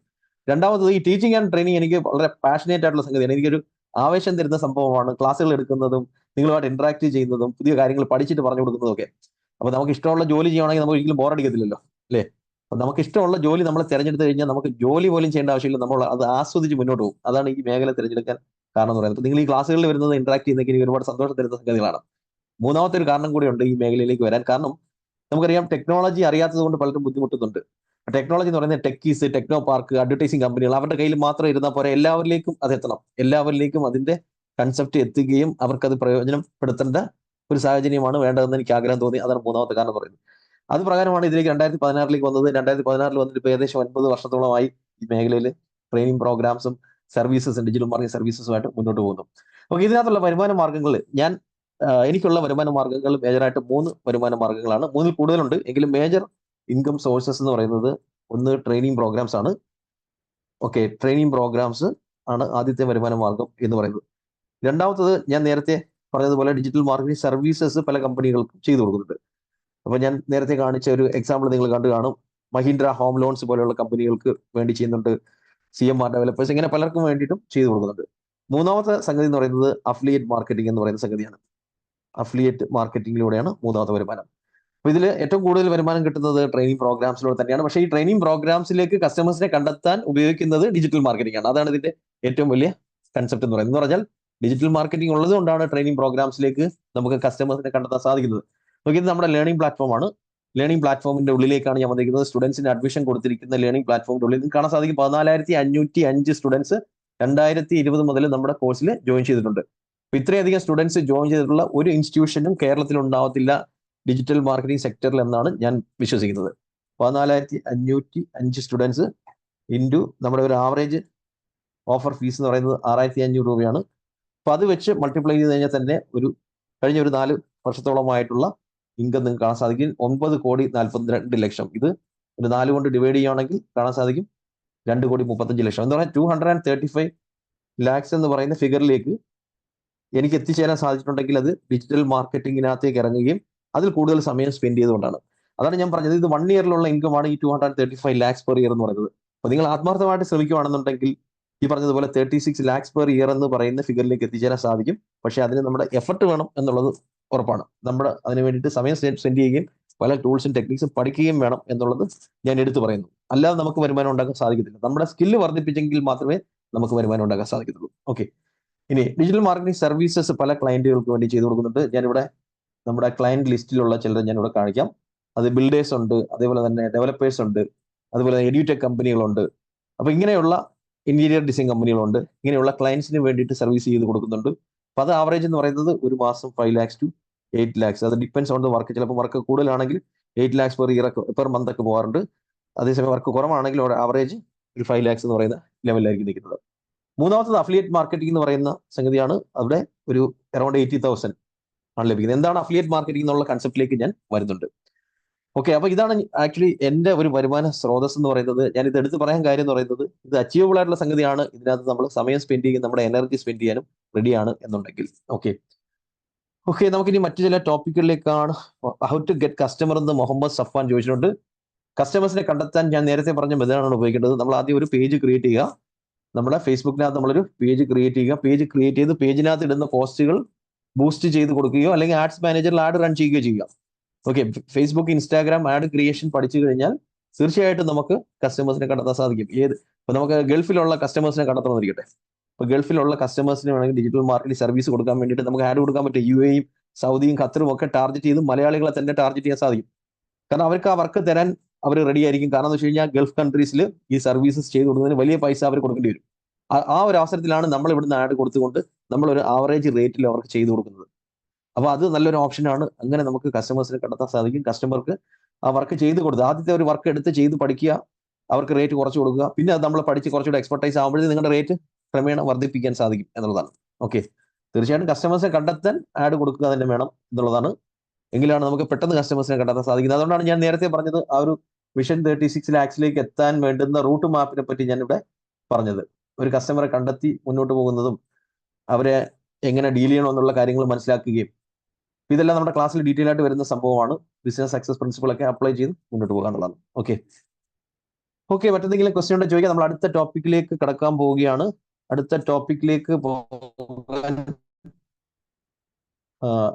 രണ്ടാമത്തത് ഈ ടീച്ചിങ് ആൻഡ് ട്രെയിനിങ് എനിക്ക് വളരെ പാഷനേറ്റ് ആയിട്ടുള്ള സംഗതിയാണ്. എനിക്കൊരു ആവേശം തരുന്ന സംഭവമാണ് ക്ലാസ്സുകൾ എടുക്കുന്നതും നിങ്ങളുമായിട്ട് ഇന്ററാക്ട് ചെയ്യുന്നതും പുതിയ കാര്യങ്ങൾ പഠിച്ചിട്ട് പറഞ്ഞു കൊടുക്കുന്നതും ഒക്കെ. അപ്പോൾ നമുക്ക് ഇഷ്ടമുള്ള ജോലി ചെയ്യുകയാണെങ്കിൽ നമുക്ക് ഒരിക്കലും ബോറടിക്കത്തില്ലല്ലോ, അല്ലേ? അപ്പം നമുക്ക് ഇഷ്ടമുള്ള ജോലി നമ്മൾ തിരഞ്ഞെടുത്ത് കഴിഞ്ഞാൽ നമുക്ക് ജോലി പോലും ചെയ്യേണ്ട ആവശ്യമില്ല, നമ്മൾ അത് ആസ്വദിച്ച് മുന്നോട്ട് പോകും. അതാണ് ഈ മേഖല തിരഞ്ഞെടുക്കാൻ കാരണം എന്ന് പറയുന്നത്. നിങ്ങൾ ഈ ക്ലാസ്സുകളിൽ വരുന്നത് ഇന്ററാക്ട് ചെയ്യുന്നതൊക്കെ എനിക്ക് ഒരുപാട് സന്തോഷം തരുന്ന സംഗതികളാണ്. മൂന്നാമത്തെ ഒരു കാരണം കൂടിയുണ്ട് ഈ മേഖലയിലേക്ക് വരാൻ. കാരണം നമുക്കറിയാം ടെക്നോളജി അറിയാത്തത് കൊണ്ട് പലരും ബുദ്ധിമുട്ടുന്നുണ്ട്. ടെക്നോളജി എന്ന് പറയുന്നത് ടെക്കീസ്, ടെക്നോ പാർക്ക്, അഡ്വർടൈസിംഗ് കമ്പനികൾ അവരുടെ കയ്യിൽ മാത്രം ഇരുന്നാൽ പോരെ, എല്ലാവരിലേക്കും അത് എത്തണം. എല്ലാവരിലേക്കും അതിന്റെ കൺസെപ്റ്റ് എത്തുകയും അവർക്കത് പ്രയോജനപ്പെടുത്തേണ്ട ഒരു സാഹചര്യമാണ് വേണ്ടതെന്ന് എനിക്ക് ആഗ്രഹം തോന്നി. അതാണ് മൂന്നാമത്തെ കാരണം എന്ന് പറയുന്നത്. അത് പ്രകാരമാണ് ഇതിലേക്ക് 2016 വന്നത്. 2016 വന്നിട്ട് ഇപ്പോൾ ഏകദേശം 9 വർഷത്തോളമായി ഈ മേഖലയിൽ ട്രെയിനിങ് പ്രോഗ്രാംസും സർവീസസും ഡിജിറ്റൽ മാർക്കറ്റിംഗ് സർവീസസുമായിട്ട് മുന്നോട്ട് പോകുന്നു. അപ്പോൾ ഇതിനകത്തുള്ള വരുമാന മാർഗ്ഗങ്ങൾ എനിക്കുള്ള വരുമാന മാർഗ്ഗങ്ങൾ മേജറായിട്ട് 3 വരുമാന മാർഗ്ഗങ്ങളാണ്. 3ൽ കൂടുതലുണ്ട് എങ്കിലും മേജർ ഇൻകം സോഴ്സസ് എന്ന് പറയുന്നത് ഒന്ന് ട്രെയിനിങ് പ്രോഗ്രാംസ് ആണ്. ഓക്കെ ട്രെയിനിങ് പ്രോഗ്രാംസ് ആണ് ആദ്യത്തെ വരുമാന മാർഗ്ഗം എന്ന് പറയുന്നത്. രണ്ടാമത്തത് ഞാൻ നേരത്തെ പറഞ്ഞതുപോലെ ഡിജിറ്റൽ മാർക്കറ്റിംഗ് സർവീസസ് പല കമ്പനികൾക്കും ചെയ്തു കൊടുക്കുന്നുണ്ട്. അപ്പോൾ ഞാൻ നേരത്തെ കാണിച്ച ഒരു എക്സാമ്പിൾ നിങ്ങൾ കണ്ടു കാണും. മഹീന്ദ്ര ഹോം ലോൺസ് പോലെയുള്ള കമ്പനികൾക്ക് വേണ്ടി ചെയ്യുന്നുണ്ട്. CMR ഡെവലപ്പേഴ്സ്, ഇങ്ങനെ പലർക്കും വേണ്ടിയിട്ടും ചെയ്തു കൊടുക്കുന്നുണ്ട്. മൂന്നാമത്തെ സംഗതി എന്ന് പറയുന്നത് അഫിലിയേറ്റ് മാർക്കറ്റിംഗ് എന്ന് പറയുന്ന സംഗതിയാണ്. അഫിലിയേറ്റ് മാർക്കറ്റിംഗിലൂടെയാണ് മൂന്നാമത്തെ വരുമാനം. അപ്പോൾ ഇതിൽ ഏറ്റവും കൂടുതൽ വരുമാനം കിട്ടുന്നത് ട്രെയിനിങ് പ്രോഗ്രാംസിലൂടെ തന്നെയാണ്. പക്ഷേ ഈ ട്രെയിനിങ് പ്രോഗ്രാംസിലേക്ക് കസ്റ്റമേഴ്സിനെ കണ്ടെത്താൻ ഉപയോഗിക്കുന്നത് ഡിജിറ്റൽ മാർക്കറ്റിംഗ് ആണ്. അതാണ് ഇതിന്റെ ഏറ്റവും വലിയ കൺസെപ്റ്റ് എന്ന് പറയുന്നത്. എന്ന് പറഞ്ഞാൽ ഡിജിറ്റൽ മാർക്കറ്റിംഗ് ഉള്ളത് കൊണ്ടാണ് ട്രെയിനിങ് പ്രോഗ്രാംസിലേക്ക് നമുക്ക് കസ്റ്റമേഴ്സിനെ കണ്ടെത്താൻ സാധിക്കുന്നത്. ഇത് നമ്മുടെ ലേണിംഗ് പ്ലാറ്റ്ഫോമാണ്. ലേണിംഗ് പ്ലാറ്റ്ഫോമിന്റെ ഉള്ളിലേക്കാണ് ഞാൻ വന്നിരിക്കുന്നത്. സ്റ്റുഡൻസിന് അഡ്മിഷൻ കൊടുത്തിരിക്കുന്ന ലേണിംഗ് പ്ലാറ്റ്ഫോമിന്റെ ഉള്ളിൽ കാണാൻ സാധിക്കും 14,505 സ്റ്റുഡൻസ് 2020 മുതൽ നമ്മുടെ കോഴ്സിൽ ജോയിൻ ചെയ്തിട്ടുണ്ട്. അപ്പോൾ ഇത്രയധികം സ്റ്റുഡൻസ് ജോയിൻ ചെയ്തിട്ടുള്ള ഒരു ഇൻസ്റ്റിറ്റ്യൂഷനും കേരളത്തിൽ ഉണ്ടാവത്തില്ല ഡിജിറ്റൽ മാർക്കറ്റിംഗ് സെക്ടറിൽ എന്നാണ് ഞാൻ വിശ്വസിക്കുന്നത്. 14,505 സ്റ്റുഡൻസ് ഇൻറ്റു നമ്മുടെ ഒരു ആവറേജ് ഓഫർ ഫീസ് എന്ന് പറയുന്നത് 6,500 രൂപയാണ്. അപ്പോൾ അത് വെച്ച് മൾട്ടിപ്ലൈ ചെയ്ത് കഴിഞ്ഞാൽ തന്നെ കഴിഞ്ഞ ഒരു 4 വർഷത്തോളമായിട്ടുള്ള ഇൻകം നിങ്ങൾക്ക് കാണാൻ സാധിക്കും 9,42,00,000. ഇത് ഒരു 4 കൊണ്ട് ഡിവൈഡ് ചെയ്യുകയാണെങ്കിൽ കാണാൻ സാധിക്കും 2,35,00,000 എന്ന് പറഞ്ഞാൽ 235 lakhs എന്ന് പറയുന്ന ഫിഗറിലേക്ക് എനിക്ക് എത്തിച്ചേരാൻ സാധിച്ചിട്ടുണ്ടെങ്കിൽ അത് ഡിജിറ്റൽ മാർക്കറ്റിംഗിനകത്തേക്ക് ഇറങ്ങുകയും അതിൽ കൂടുതൽ സമയം സ്പെൻഡ് ചെയ്തുകൊണ്ടാണ്. അതാണ് ഞാൻ പറഞ്ഞത്, ഇത് 1 ഇയറിലുള്ള ഇൻകമാണ് ഈ 235 lakhs per year എന്ന് പറയുന്നത്. അപ്പോൾ നിങ്ങൾ ആത്മാർത്ഥമായിട്ട് ശ്രമിക്കുകയാണെന്നുണ്ടെങ്കിൽ ഈ പറഞ്ഞതുപോലെ 36 lakhs per year എന്ന് പറയുന്ന ഫിഗറിലേക്ക് എത്തിച്ചേരാൻ സാധിക്കും. പക്ഷേ അതിന് നമ്മുടെ എഫർട്ട് വേണം എന്നുള്ളത് ഉറപ്പാണ്. നമ്മുടെ അതിന് വേണ്ടിയിട്ട് സമയം സ്പെൻഡ് ചെയ്യുകയും പല ടൂൾസും ടെക്നിക്സും പഠിക്കുകയും വേണം എന്നുള്ളത് ഞാൻ എടുത്തു പറയുന്നു. അല്ലാതെ നമുക്ക് വരുമാനം ഉണ്ടാക്കാൻ സാധിക്കത്തില്ല. നമ്മുടെ സ്കില്ല് വർദ്ധിപ്പിച്ചെങ്കിൽ മാത്രമേ നമുക്ക് വരുമാനം ഉണ്ടാക്കാൻ സാധിക്കത്തുള്ളൂ. ഓക്കെ ഇനി ഡിജിറ്റൽ മാർക്കറ്റിംഗ് സർവീസസ് പല ക്ലയന്റുകൾക്ക് വേണ്ടി ചെയ്തു കൊടുക്കുന്നുണ്ട്. ഞാനിവിടെ നമ്മുടെ ക്ലയന്റ് ലിസ്റ്റിലുള്ള ചിലർ ഞാനിവിടെ കാണിക്കാം. അത് ബിൽഡേഴ്സ് ഉണ്ട്, അതേപോലെ തന്നെ ഡെവലപ്പേഴ്സ് ഉണ്ട്, അതുപോലെ എഡ്യൂടെക് കമ്പനികളുണ്ട്. അപ്പോൾ ഇങ്ങനെയുള്ള ഇന്റീരിയർ ഡിസൈൻ കമ്പനികളുണ്ട്. ഇങ്ങനെയുള്ള ക്ലയൻസിന് വേണ്ടിയിട്ട് സർവീസ് ചെയ്ത് കൊടുക്കുന്നുണ്ട്. അപ്പോൾ അത് ആവറേജ് എന്ന് പറയുന്നത് ഒരു മാസം 5 lakhs to 8 lakhs. അത് ഡിപ്പെൻസ് ഓൺ ദ വർക്ക്. ചിലപ്പോൾ വർക്ക് കൂടുതലാണെങ്കിൽ 8 lakhs per month ഒക്കെ പോകാറുണ്ട്. അതേസമയം വർക്ക് കുറവാണെങ്കിൽ ആവറേജ് ഒരു 5 lakhs എന്ന് പറയുന്ന ലെവലിലായിരിക്കും നിൽക്കുന്നത്. മൂന്നാമത്തത് അഫിലിയേറ്റ് മാർക്കറ്റിംഗ് എന്ന് പറയുന്ന സംഗതിയാണ്. അവിടെ ഒരു അറൌണ്ട് 80,000 ആണ് ലഭിക്കുന്നത്. എന്താണ് അഫിലിയേറ്റ് മാർക്കറ്റിംഗ് എന്നുള്ള കൺസെപ്റ്റിലേക്ക് ഞാൻ വരുന്നുണ്ട്. ഓക്കെ അപ്പോൾ ഇതാണ് ആക്ച്വലി എൻ്റെ ഒരു വരുമാന സ്രോതസ് എന്ന് പറയുന്നത്. ഞാൻ ഇത് എടുത്ത് പറയാൻ കാര്യം എന്ന് പറയുന്നത് ഇത് അച്ചീവബിൾ ആയിട്ടുള്ള സംഗതിയാണ്. ഇതിനകത്ത് നമ്മൾ സമയം സ്പെൻഡ് ചെയ്യും, നമ്മുടെ എനർജി സ്പെൻഡ് ചെയ്യാനും റെഡിയാണ് എന്നുണ്ടെങ്കിൽ. ഓക്കെ നമുക്കിനി മറ്റു ചില ടോപ്പിക്കുകളിലേക്കാണ്. ഹൗ ടു ഗെറ്റ് കസ്റ്റമർ എന്ന് മുഹമ്മദ് സഫാൻ ചോദിച്ചിട്ടുണ്ട്. കസ്റ്റമേഴ്സിനെ കണ്ടെത്താൻ ഞാൻ നേരത്തെ പറഞ്ഞ മെത്തേഡാണ് ഉപയോഗിക്കേണ്ടത്. നമ്മൾ ആദ്യം ഒരു പേജ് ക്രിയേറ്റ് ചെയ്യുക. നമ്മുടെ ഫേസ്ബുക്കിനകത്ത് നമ്മളൊരു പേജ് ക്രിയേറ്റ് ചെയ്യുക. പേജ് ക്രിയേറ്റ് ചെയ്ത് പേജിനകത്ത് ഇടുന്ന പോസ്റ്റുകൾ ബൂസ്റ്റ് ചെയ്ത് കൊടുക്കുകയോ അല്ലെങ്കിൽ ആഡ്സ് മാനേജറിൽ ആഡ് റൺ ചെയ്യുകയോ ചെയ്യുക. Okay Facebook, Instagram add creation പഠിച്ചു കഴിഞ്ഞാൽ തീർച്ചയായിട്ടും നമുക്ക് കസ്റ്റമേഴ്സിനെ കണ്ടെത്താൻ സാധിക്കും. ഇപ്പോൾ നമുക്ക് ഗൾഫിലുള്ള കസ്റ്റമേഴ്സിനെ കണ്ടെത്തണമെന്നിരിക്കട്ടെ. ഇപ്പോൾ ഗൾഫിലുള്ള കസ്റ്റമേഴ്സിന് വേണമെങ്കിൽ ഡിജിറ്റൽ മാർക്കറ്റിംഗ് സർവീസ് കൊടുക്കാൻ വേണ്ടിയിട്ട് നമുക്ക് ആഡ് കൊടുക്കാൻ പറ്റും. UAE, സൗദിയും ഖത്തറും ഒക്കെ ടാർഗറ്റ് ചെയ്ത് മലയാളികളെ തന്നെ ടാർഗറ്റ് ചെയ്യാൻ സാധിക്കും. കാരണം അവർക്ക് ആ വർക്ക് തരാൻ അവർ റെഡി ആയിരിക്കും. കാരണം എന്ന് വെച്ച് കഴിഞ്ഞാൽ ഗൾഫ് കൺട്രീസിൽ ഈ സർവീസസ് ചെയ്ത് കൊടുക്കുന്നതിന് വലിയ പൈസ അവർ കൊടുക്കേണ്ടി വരും. ആ ഒരു അവസരത്തിലാണ് നമ്മൾ ഇവിടുന്ന് ആഡ് കൊടുത്തുകൊണ്ട് നമ്മളൊരു ആവറേജ് റേറ്റിൽ അവർക്ക് ചെയ്തു കൊടുക്കുന്നത്. അപ്പോൾ അത് നല്ലൊരു ഓപ്ഷനാണ്. അങ്ങനെ നമുക്ക് കസ്റ്റമേഴ്സിനെ കണ്ടെത്താൻ സാധിക്കും. കസ്റ്റമർക്ക് ആ വർക്ക് ചെയ്ത് കൊടുത്ത് ആദ്യത്തെ ഒരു വർക്ക് എടുത്ത് ചെയ്ത് പഠിക്കുക. അവർക്ക് റേറ്റ് കുറച്ച് കൊടുക്കുക. പിന്നെ അത് നമ്മൾ പഠിച്ച് കുറച്ചുകൂടെ എക്സ്പെർട്ടൈസ് ആകുമ്പോഴേ നിങ്ങളുടെ റേറ്റ് ക്രമേണ വർദ്ധിപ്പിക്കാൻ സാധിക്കും എന്നുള്ളതാണ്. ഓക്കെ, തീർച്ചയായിട്ടും കസ്റ്റമേഴ്സിനെ കണ്ടെത്താൻ ആഡ് കൊടുക്കുക തന്നെ വേണം എന്നുള്ളതാണ്. എങ്കിലാണ് നമുക്ക് പെട്ടെന്ന് കസ്റ്റമേഴ്സിനെ കണ്ടെത്താൻ സാധിക്കുന്നത്. അതുകൊണ്ടാണ് ഞാൻ നേരത്തെ പറഞ്ഞത് ആ ഒരു വിഷൻ 36 ലാക്സിലേക്ക് എത്താൻ വേണ്ടുന്ന റൂട്ട് മാപ്പിനെ പറ്റി ഞാനിവിടെ പറഞ്ഞത്. ഒരു കസ്റ്റമറെ കണ്ടെത്തി മുന്നോട്ട് പോകുന്നതും അവരെ എങ്ങനെ ഡീൽ ചെയ്യണമെന്നുള്ള കാര്യങ്ങൾ മനസ്സിലാക്കുകയും ഇതെല്ലാം നമ്മുടെ ക്ലാസ്സിൽ ഡീറ്റെയിൽ ആയിട്ട് വരുന്ന സംഭവമാണ്. ബിസിനസ് സക്സസ് പ്രിൻസിപ്പിൾ ഒക്കെ അപ്ലൈ ചെയ്ത് മുന്നോട്ട് പോകാൻ എന്നുള്ളതാണ്. ഓക്കെ, മറ്റെന്തെങ്കിലും ക്വസ്റ്റ്യൻ ഉണ്ടെങ്കിൽ ചോദിക്കാം. നമ്മൾ അടുത്ത ടോപ്പിക്കിലേക്ക് കടക്കാൻ പോവുകയാണ്. അടുത്ത ടോപ്പിക്കിലേക്ക് പോകാൻ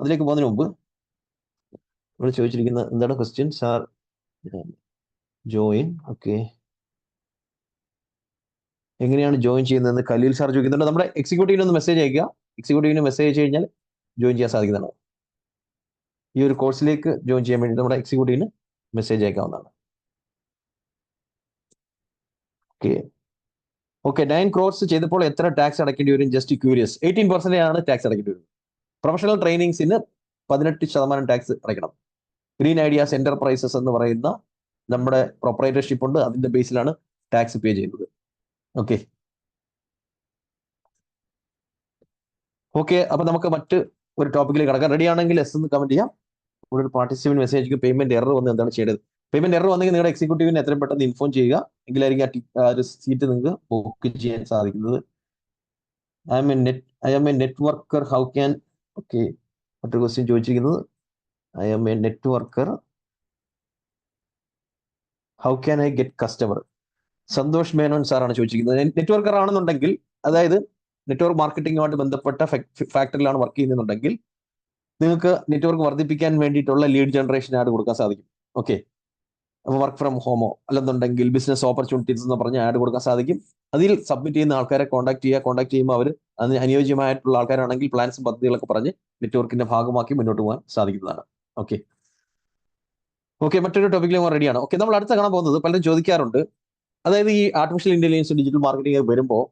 അതിലേക്ക് പോകുന്നതിന് മുമ്പ് ഇവിടെ ചോദിച്ചിരിക്കുന്ന എന്താണ് ക്വസ്റ്റ്യൻ? സാർ ജോയിൻ, ഓക്കെ, എങ്ങനെയാണ് ജോയിൻ ചെയ്യുന്നതെന്ന് കലീൽ സാർ ചോദിക്കുന്നുണ്ട്. നമ്മുടെ എക്സിക്യൂട്ടീവിന് ഒന്ന് മെസ്സേജ് അയക്കുക. എക്സിക്യൂട്ടീവിന് മെസ്സേജ് അയച്ചു കഴിഞ്ഞാൽ ജോയിൻ ചെയ്യാൻ സാധിക്കുന്നതാണ്. ഈ ഒരു കോഴ്സിലേക്ക് ജോയിൻ ചെയ്യാൻ വേണ്ടി നമ്മുടെ എക്സിക്യൂട്ടീവിന് മെസ്സേജ് അയക്കാവുന്നതാണ്. ഓക്കെ 9 crores ചെയ്തപ്പോൾ എത്ര ടാക്സ് അടയ്ക്കേണ്ടി വരും? Just curious. 18% ആണ് ടാക്സ് അടയ്ക്കേണ്ടി വരുന്നത്. പ്രൊഫഷണൽ ട്രെയിനിങ്സിന് 18% ടാക്സ് അടയ്ക്കണം. ഗ്രീൻ ഐഡിയാസ് എന്റർപ്രൈസസ് എന്ന് പറയുന്ന നമ്മുടെ പ്രൊപ്പറേറ്റർഷിപ്പ് ഉണ്ട്, അതിന്റെ ബേസിലാണ് ടാക്സ് പേ ചെയ്യുന്നത്. ഓക്കെ, അപ്പൊ നമുക്ക് മറ്റ് ഒരു ടോപ്പിക്കിലേക്ക് കടക്കാം. റെഡി ആണെങ്കിൽ എസ് എന്ന് കമന്റ് ചെയ്യാം. ഒരു പാർട്ടിസിപ്പന്റ് മെസ്സേജ് പേയ്മെന്റ് എറർ വന്ന് എന്താണ് ചെയ്യേണ്ടത്? പേയ്മെന്റ് എറർ വന്നെങ്കിൽ നിങ്ങളുടെ എക്സിക്യൂട്ടീവിന് എത്രയും പെട്ടെന്ന് ഇൻഫോം ചെയ്യുക. എങ്കിലായിരിക്കും ആ ഒരു സീറ്റ് നിങ്ങൾക്ക് ബുക്ക് ചെയ്യാൻ സാധിക്കുന്നത്. I am a networker, how can, okay, മറ്റൊരു ക്വസ്റ്റ്യൻ ചോദിച്ചിരിക്കുന്നത്, I am a networker, how can I get customer? Santhosh Menon സാറാണ് ചോദിച്ചിരിക്കുന്നത്. നെറ്റ്വർക്കർ ആണെന്നുണ്ടെങ്കിൽ, അതായത് നെറ്റ്വർക്ക് മാർക്കറ്റിംഗുമായിട്ട് ബന്ധപ്പെട്ട ഫാക്ടറിയിലാണ് വർക്ക് ചെയ്യുന്നുണ്ടെങ്കിൽ നിങ്ങൾക്ക് നെറ്റ്വർക്ക് വർദ്ധിപ്പിക്കാൻ വേണ്ടിയിട്ടുള്ള ലീഡ് ജനറേഷൻ ആഡ് കൊടുക്കാൻ സാധിക്കും. ഓക്കെ, അപ്പോൾ വർക്ക് ഫ്രം ഹോമോ അല്ലെന്നുണ്ടെങ്കിൽ ബിസിനസ് ഓപ്പർച്യൂണിറ്റീസ് എന്ന് പറഞ്ഞ് ആഡ് കൊടുക്കാൻ സാധിക്കും. അതിൽ സബ്മിറ്റ് ചെയ്യുന്ന ആൾക്കാരെ കോൺടാക്ട് ചെയ്യുമ്പോൾ അവർ അതിന് അനുയോജ്യമായിട്ടുള്ള ആൾക്കാരാണെങ്കിൽ പ്ലാൻസും പദ്ധതികളൊക്കെ പറഞ്ഞ് നെറ്റ്വർക്കിന്റെ ഭാഗമാക്കി മുന്നോട്ട് പോകാൻ സാധിക്കുന്നതാണ്. ഓക്കെ, മറ്റൊരു ടോപ്പിക്കിൽ റെഡിയാണ്. ഓക്കെ, നമ്മൾ അടുത്ത കാണാൻ പോകുന്നത് പലരും ചോദിക്കാറുണ്ട്, അതായത് ഈ ആർട്ടിഫിഷ്യൽ ഇന്റലിജൻസ് ഡിജിറ്റൽ മാർക്കറ്റിംഗ് വരുമ്പോൾ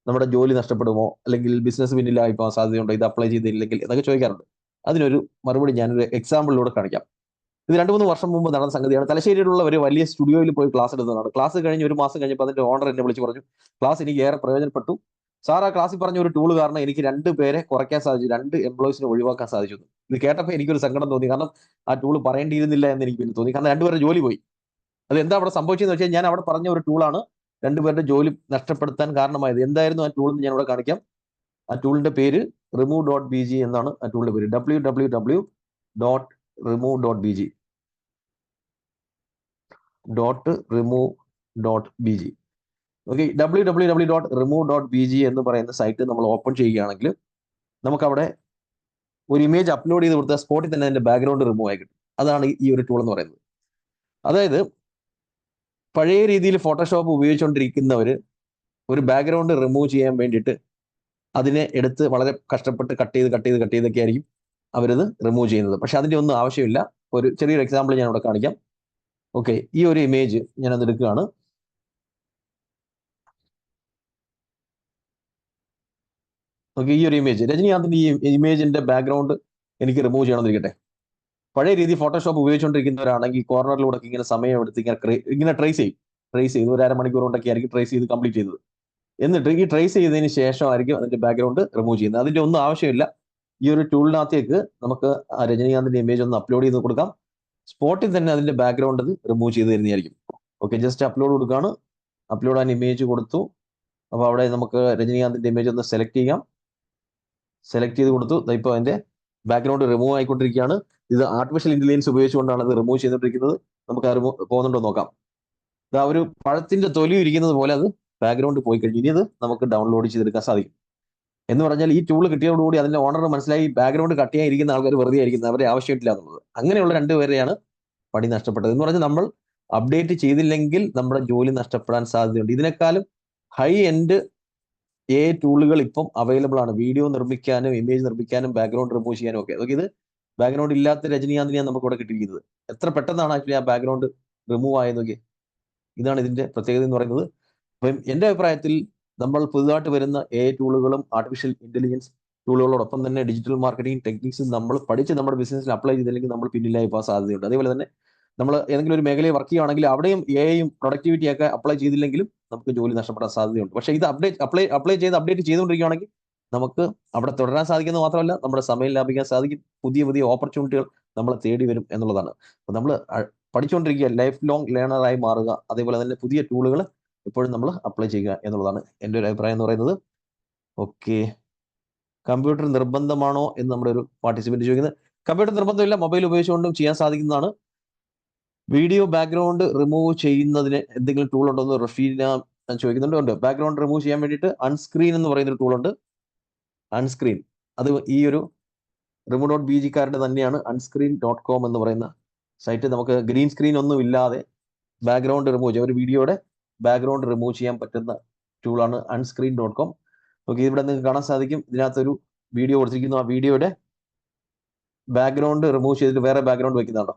നമ്മുടെ ജോലി നഷ്ടപ്പെടുമോ, അല്ലെങ്കിൽ ബിസിനസ് പിന്നിലായി പോകാൻ സാധ്യതയുണ്ടോ ഇത് അപ്ലൈ ചെയ്തില്ലെങ്കിൽ എന്നൊക്കെ ചോദിക്കാറുണ്ട്. അതിനൊരു മറുപടി ഞാനൊരു എക്സാമ്പിളിലൂടെ കാണിക്കാം. ഇത് 2-3 വർഷം മുമ്പ് നടന്ന സംഗതിയാണ്. തലശ്ശേരിയിലുള്ള ഒരു വലിയ സ്റ്റുഡിയോയിൽ പോയി ക്ലാസ് എടുത്തതാണ്. ക്ലാസ് കഴിഞ്ഞ് 1 മാസം കഴിഞ്ഞപ്പോൾ അതിന്റെ ഓണർ എന്നെ വിളിച്ച് പറഞ്ഞു, ക്ലാസ് എനിക്ക് ഏറെ പ്രയോജനപ്പെട്ടു സാർ, ആ ക്ലാസ്സിൽ പറഞ്ഞ ഒരു ടൂൾ കാരണം എനിക്ക് 2 പേരെ കുറയ്ക്കാൻ സാധിച്ചു, 2 എംപ്ലോയീസിനെ ഒഴിവാക്കാൻ സാധിച്ചു. ഇത് കേട്ടപ്പോൾ എനിക്കൊരു സങ്കടം തോന്നി. കാരണം ആ ടൂൾ പറയേണ്ടിയിരുന്നില്ല എന്ന് എനിക്ക് പിന്നെ തോന്നി. കാരണം 2 പേരുടെ ജോലി പോയി. അത് എന്താ അവിടെ സംഭവിച്ചതെന്ന് വെച്ചാൽ, ഞാൻ അവിടെ പറഞ്ഞ ഒരു ടൂളാണ് 2 പേരുടെ ജോലി നഷ്ടപ്പെടുത്താൻ കാരണമായത്. എന്തായിരുന്നു ആ ടൂൾ എന്ന് ഞാൻ ഇവിടെ കാണിക്കാം. ആ ടൂളിന്റെ പേര് remove.bg എന്നാണ്. ആ ടൂളിന്റെ പേര് www.remove.bg. .remove.bg. ഓക്കെ, www.remove.bg എന്ന് പറയുന്ന സൈറ്റ് നമ്മൾ ഓപ്പൺ ചെയ്യുകയാണെങ്കിൽ നമുക്കവിടെ ഒരു ഇമേജ് അപ്ലോഡ് ചെയ്ത് കൊടുത്താൽ സ്പോട്ടിൽ തന്നെ അതിന്റെ ബാക്ക്ഗ്രൗണ്ട് റിമൂവ് ആയി കിട്ടും. അതാണ് ഈ ഒരു ടൂൾ എന്ന് പറയുന്നത്. അതായത് പഴയ രീതിയിൽ ഫോട്ടോഷോപ്പ് ഉപയോഗിച്ചുകൊണ്ടിരിക്കുന്നവർ ഒരു ബാക്ക്ഗ്രൗണ്ട് റിമൂവ് ചെയ്യാൻ വേണ്ടിയിട്ട് അതിനെ എടുത്ത് വളരെ കഷ്ടപ്പെട്ട് കട്ട് ചെയ്തൊക്കെ ആയിരിക്കും അവരത് റിമൂവ് ചെയ്യുന്നത്. പക്ഷെ അതിന്റെ ഒന്നും ആവശ്യമില്ല. ഒരു ചെറിയൊരു എക്സാമ്പിൾ ഞാൻ ഇവിടെ കാണിക്കാം. ഓക്കെ, ഈ ഒരു ഇമേജ് ഞാനത് എടുക്കുകയാണ്. ഓക്കെ, ഈ ഒരു ഇമേജ് രജനീകാന്തിന്റെ ഈ ഇമേജിന്റെ ബാക്ക്ഗ്രൗണ്ട് എനിക്ക് റിമൂവ് ചെയ്യണമെന്നിരിക്കട്ടെ. പഴയ രീതി ഫോട്ടോഷോപ്പ് ഉപയോഗിച്ചുകൊണ്ടിരിക്കുന്നവരാണെങ്കിൽ കോർണറിലൂടെ ഇങ്ങനെ സമയം എടുത്ത് ഇങ്ങനെ ട്രേസ് ചെയ്ത് ഒരു അരമണിക്കൂർ കൊണ്ടൊക്കെ ആയിരിക്കും ട്രേസ് ചെയ്ത് കംപ്ലീറ്റ് ചെയ്തത്. എന്നിട്ട് ഈ ട്രേസ് ചെയ്തതിന് ശേഷമായിരിക്കും അതിന്റെ ബാക്ക്ഗ്രൗണ്ട് റിമൂവ് ചെയ്യുന്നത്. അതിന്റെ ഒന്നും ആവശ്യമില്ല. ഈ ഒരു ടൂളിനകത്തേക്ക് നമുക്ക് ആ രജനീകാന്തിന്റെ ഇമേജ് ഒന്ന് അപ്ലോഡ് ചെയ്ത് കൊടുക്കാം. സ്പോട്ടിൽ തന്നെ അതിന്റെ ബാക്ക്ഗ്രൗണ്ട് റിമൂവ് ചെയ്ത് തരുന്നതായിരിക്കും. ഓക്കെ, ജസ്റ്റ് അപ്ലോഡ് കൊടുക്കുകയാണ്. അപ്ലോഡ് ആൻ ഇമേജ് കൊടുത്തു. അപ്പോൾ അവിടെ നമുക്ക് രജനീകാന്തിന്റെ ഇമേജ് ഒന്ന് സെലക്ട് ചെയ്യാം. സെലക്ട് ചെയ്ത് കൊടുത്തു. ഇപ്പോൾ അതിന്റെ ബാക്ക്ഗ്രൗണ്ട് റിമൂവ് ആയിക്കൊണ്ടിരിക്കുകയാണ്. ഇത് ആർട്ടിഫിഷ്യൽ ഇന്റലിജൻസ് ഉപയോഗിച്ചുകൊണ്ടാണ് അത് റിമൂവ് ചെയ്തുകൊണ്ടിരിക്കുന്നത്. നമുക്ക് ആ റിമൂവ് പോകുന്നുണ്ടോ നോക്കാം. ഇതാ ഒരു പഴത്തിന്റെ തൊലി ഇരിക്കുന്നത് പോലെ അത് ബാക്ക്ഗ്രൗണ്ട് പോയി കഴിഞ്ഞു. ഇനി അത് നമുക്ക് ഡൗൺലോഡ് ചെയ്തെടുക്കാൻ സാധിക്കും. എന്ന് പറഞ്ഞാൽ ഈ ടൂൾ കിട്ടിയതോടുകൂടി അതിന്റെ ഓണർ മനസ്സിലായി ബാക്ക്ഗ്രൗണ്ട് കട്ട് ചെയ്യാൻ ഇരിക്കുന്ന ആൾക്കാർ വെറുതെ ആയിരിക്കുന്നത്, അവരെ ആവശ്യമില്ല എന്നുള്ളത്. അങ്ങനെയുള്ള 2 പേരെയാണ് പണി നഷ്ടപ്പെട്ടത്. എന്ന് പറഞ്ഞാൽ നമ്മൾ അപ്ഡേറ്റ് ചെയ്തില്ലെങ്കിൽ നമ്മുടെ ജോലി നഷ്ടപ്പെടാൻ സാധ്യതയുണ്ട്. ഇതിനേക്കാളും ഹൈ എൻഡ് ടൂളുകൾ ഇപ്പം അവൈലബിൾ ആണ്. വീഡിയോ നിർമ്മിക്കാനും ഇമേജ് നിർമ്മിക്കാനും ബാക്ക്ഗ്രൗണ്ട് റിമൂവ് ചെയ്യാനും ഒക്കെ. ഇത് ബാക്ക്ഗ്രൗണ്ട് ഇല്ലാത്ത രജനീകാന്തിനെയാണ് നമുക്ക് ഇവിടെ കിട്ടിയിരിക്കുന്നത്. എത്ര പെട്ടെന്നാണ് ആക്ച്വലി ആ ബാക്ക്ഗ്രൗണ്ട് റിമൂവ് ആയതൊക്കെ. ഇതാണ് ഇതിന്റെ പ്രത്യേകത എന്ന് പറയുന്നത്. അപ്പം എൻ്റെ അഭിപ്രായത്തിൽ നമ്മൾ പുതുതായിട്ട് വരുന്ന ടൂളുകളും ആർട്ടിഫിഷ്യൽ ഇന്റലിജൻസ് ടൂളുകളോടൊപ്പം തന്നെ ഡിജിറ്റൽ മാർക്കറ്റിംഗ് ടെക്നിക്സ് നമ്മൾ പഠിച്ച് നമ്മുടെ ബിസിനസ്സിൽ അപ്ലൈ ചെയ്തില്ലെങ്കിൽ നമ്മൾ പിന്നിലായി പോകാൻ സാധ്യതയുണ്ട്. അതേപോലെ തന്നെ നമ്മൾ ഏതെങ്കിലും ഒരു മേഖലയിൽ വർക്ക് ചെയ്യുകയാണെങ്കിൽ അവിടെയും എയും പ്രൊഡക്ടിവിറ്റി ഒക്കെ അപ്ലൈ ചെയ്തില്ലെങ്കിലും നമുക്ക് ജോലി നഷ്ടപ്പെടാൻ സാധ്യതയുണ്ട്. പക്ഷേ ഇത് അപ്ലൈ ചെയ്ത് അപ്ഡേറ്റ് ചെയ്തുകൊണ്ടിരിക്കുകയാണെങ്കിൽ നമുക്ക് അവിടെ തുടരാൻ സാധിക്കുന്നത് മാത്രമല്ല നമ്മുടെ സമയം ലാഭിക്കാൻ സാധിക്കും. പുതിയ പുതിയ ഓപ്പർച്യൂണിറ്റികൾ നമ്മളെ തേടി വരും എന്നുള്ളതാണ്. അപ്പോൾ നമ്മൾ പഠിച്ചുകൊണ്ടിരിക്കുക, ലൈഫ് ലോങ് ലേണറായി മാറുക, അതേപോലെ തന്നെ പുതിയ ടൂളുകൾ എപ്പോഴും നമ്മൾ അപ്ലൈ ചെയ്യുക എന്നുള്ളതാണ് എൻ്റെ ഒരു അഭിപ്രായം എന്ന് പറയുന്നത്. ഓക്കെ, കമ്പ്യൂട്ടർ നിർബന്ധമാണോ എന്ന് നമ്മുടെ ഒരു പാർട്ടിസിപ്പന്റ് ചോദിക്കുന്നത്. കമ്പ്യൂട്ടർ നിർബന്ധമില്ല, മൊബൈൽ ഉപയോഗിച്ചുകൊണ്ടും ചെയ്യാൻ സാധിക്കുന്നതാണ്. വീഡിയോ ബാക്ക്ഗ്രൗണ്ട് റിമൂവ് ചെയ്യുന്നതിന് എന്തെങ്കിലും ടൂൾ ഉണ്ടോ എന്ന് റഫീന ചോദിക്കുന്നുണ്ട്. ബാക്ക്ഗ്രൗണ്ട് റിമൂവ് ചെയ്യാൻ വേണ്ടിയിട്ട് അൺസ്ക്രീൻ എന്ന് പറയുന്ന ഒരു ടൂൾ ഉണ്ട്. അൺസ്ക്രീൻ അത് ഈ ഒരു remove.bg-കാരുടെ തന്നെയാണ്. unscreen.com എന്ന് പറയുന്ന സൈറ്റ് നമുക്ക് ഗ്രീൻ സ്ക്രീൻ ഒന്നും ഇല്ലാതെ ബാക്ക്ഗ്രൗണ്ട് റിമൂവ് ചെയ്യാം. ഒരു വീഡിയോയുടെ ബാക്ക്ഗ്രൗണ്ട് റിമൂവ് ചെയ്യാൻ പറ്റുന്ന ടൂളാണ് unscreen.com. ഓക്കെ, ഇവിടെ നിങ്ങൾക്ക് കാണാൻ സാധിക്കും. ഇതിനകത്തൊരു വീഡിയോ കൊടുത്തിരിക്കുന്നു. ആ വീഡിയോയുടെ ബാക്ക്ഗ്രൗണ്ട് റിമൂവ് ചെയ്തിട്ട് വേറെ ബാക്ക്ഗ്രൗണ്ട് വെക്കുന്നുണ്ടോ?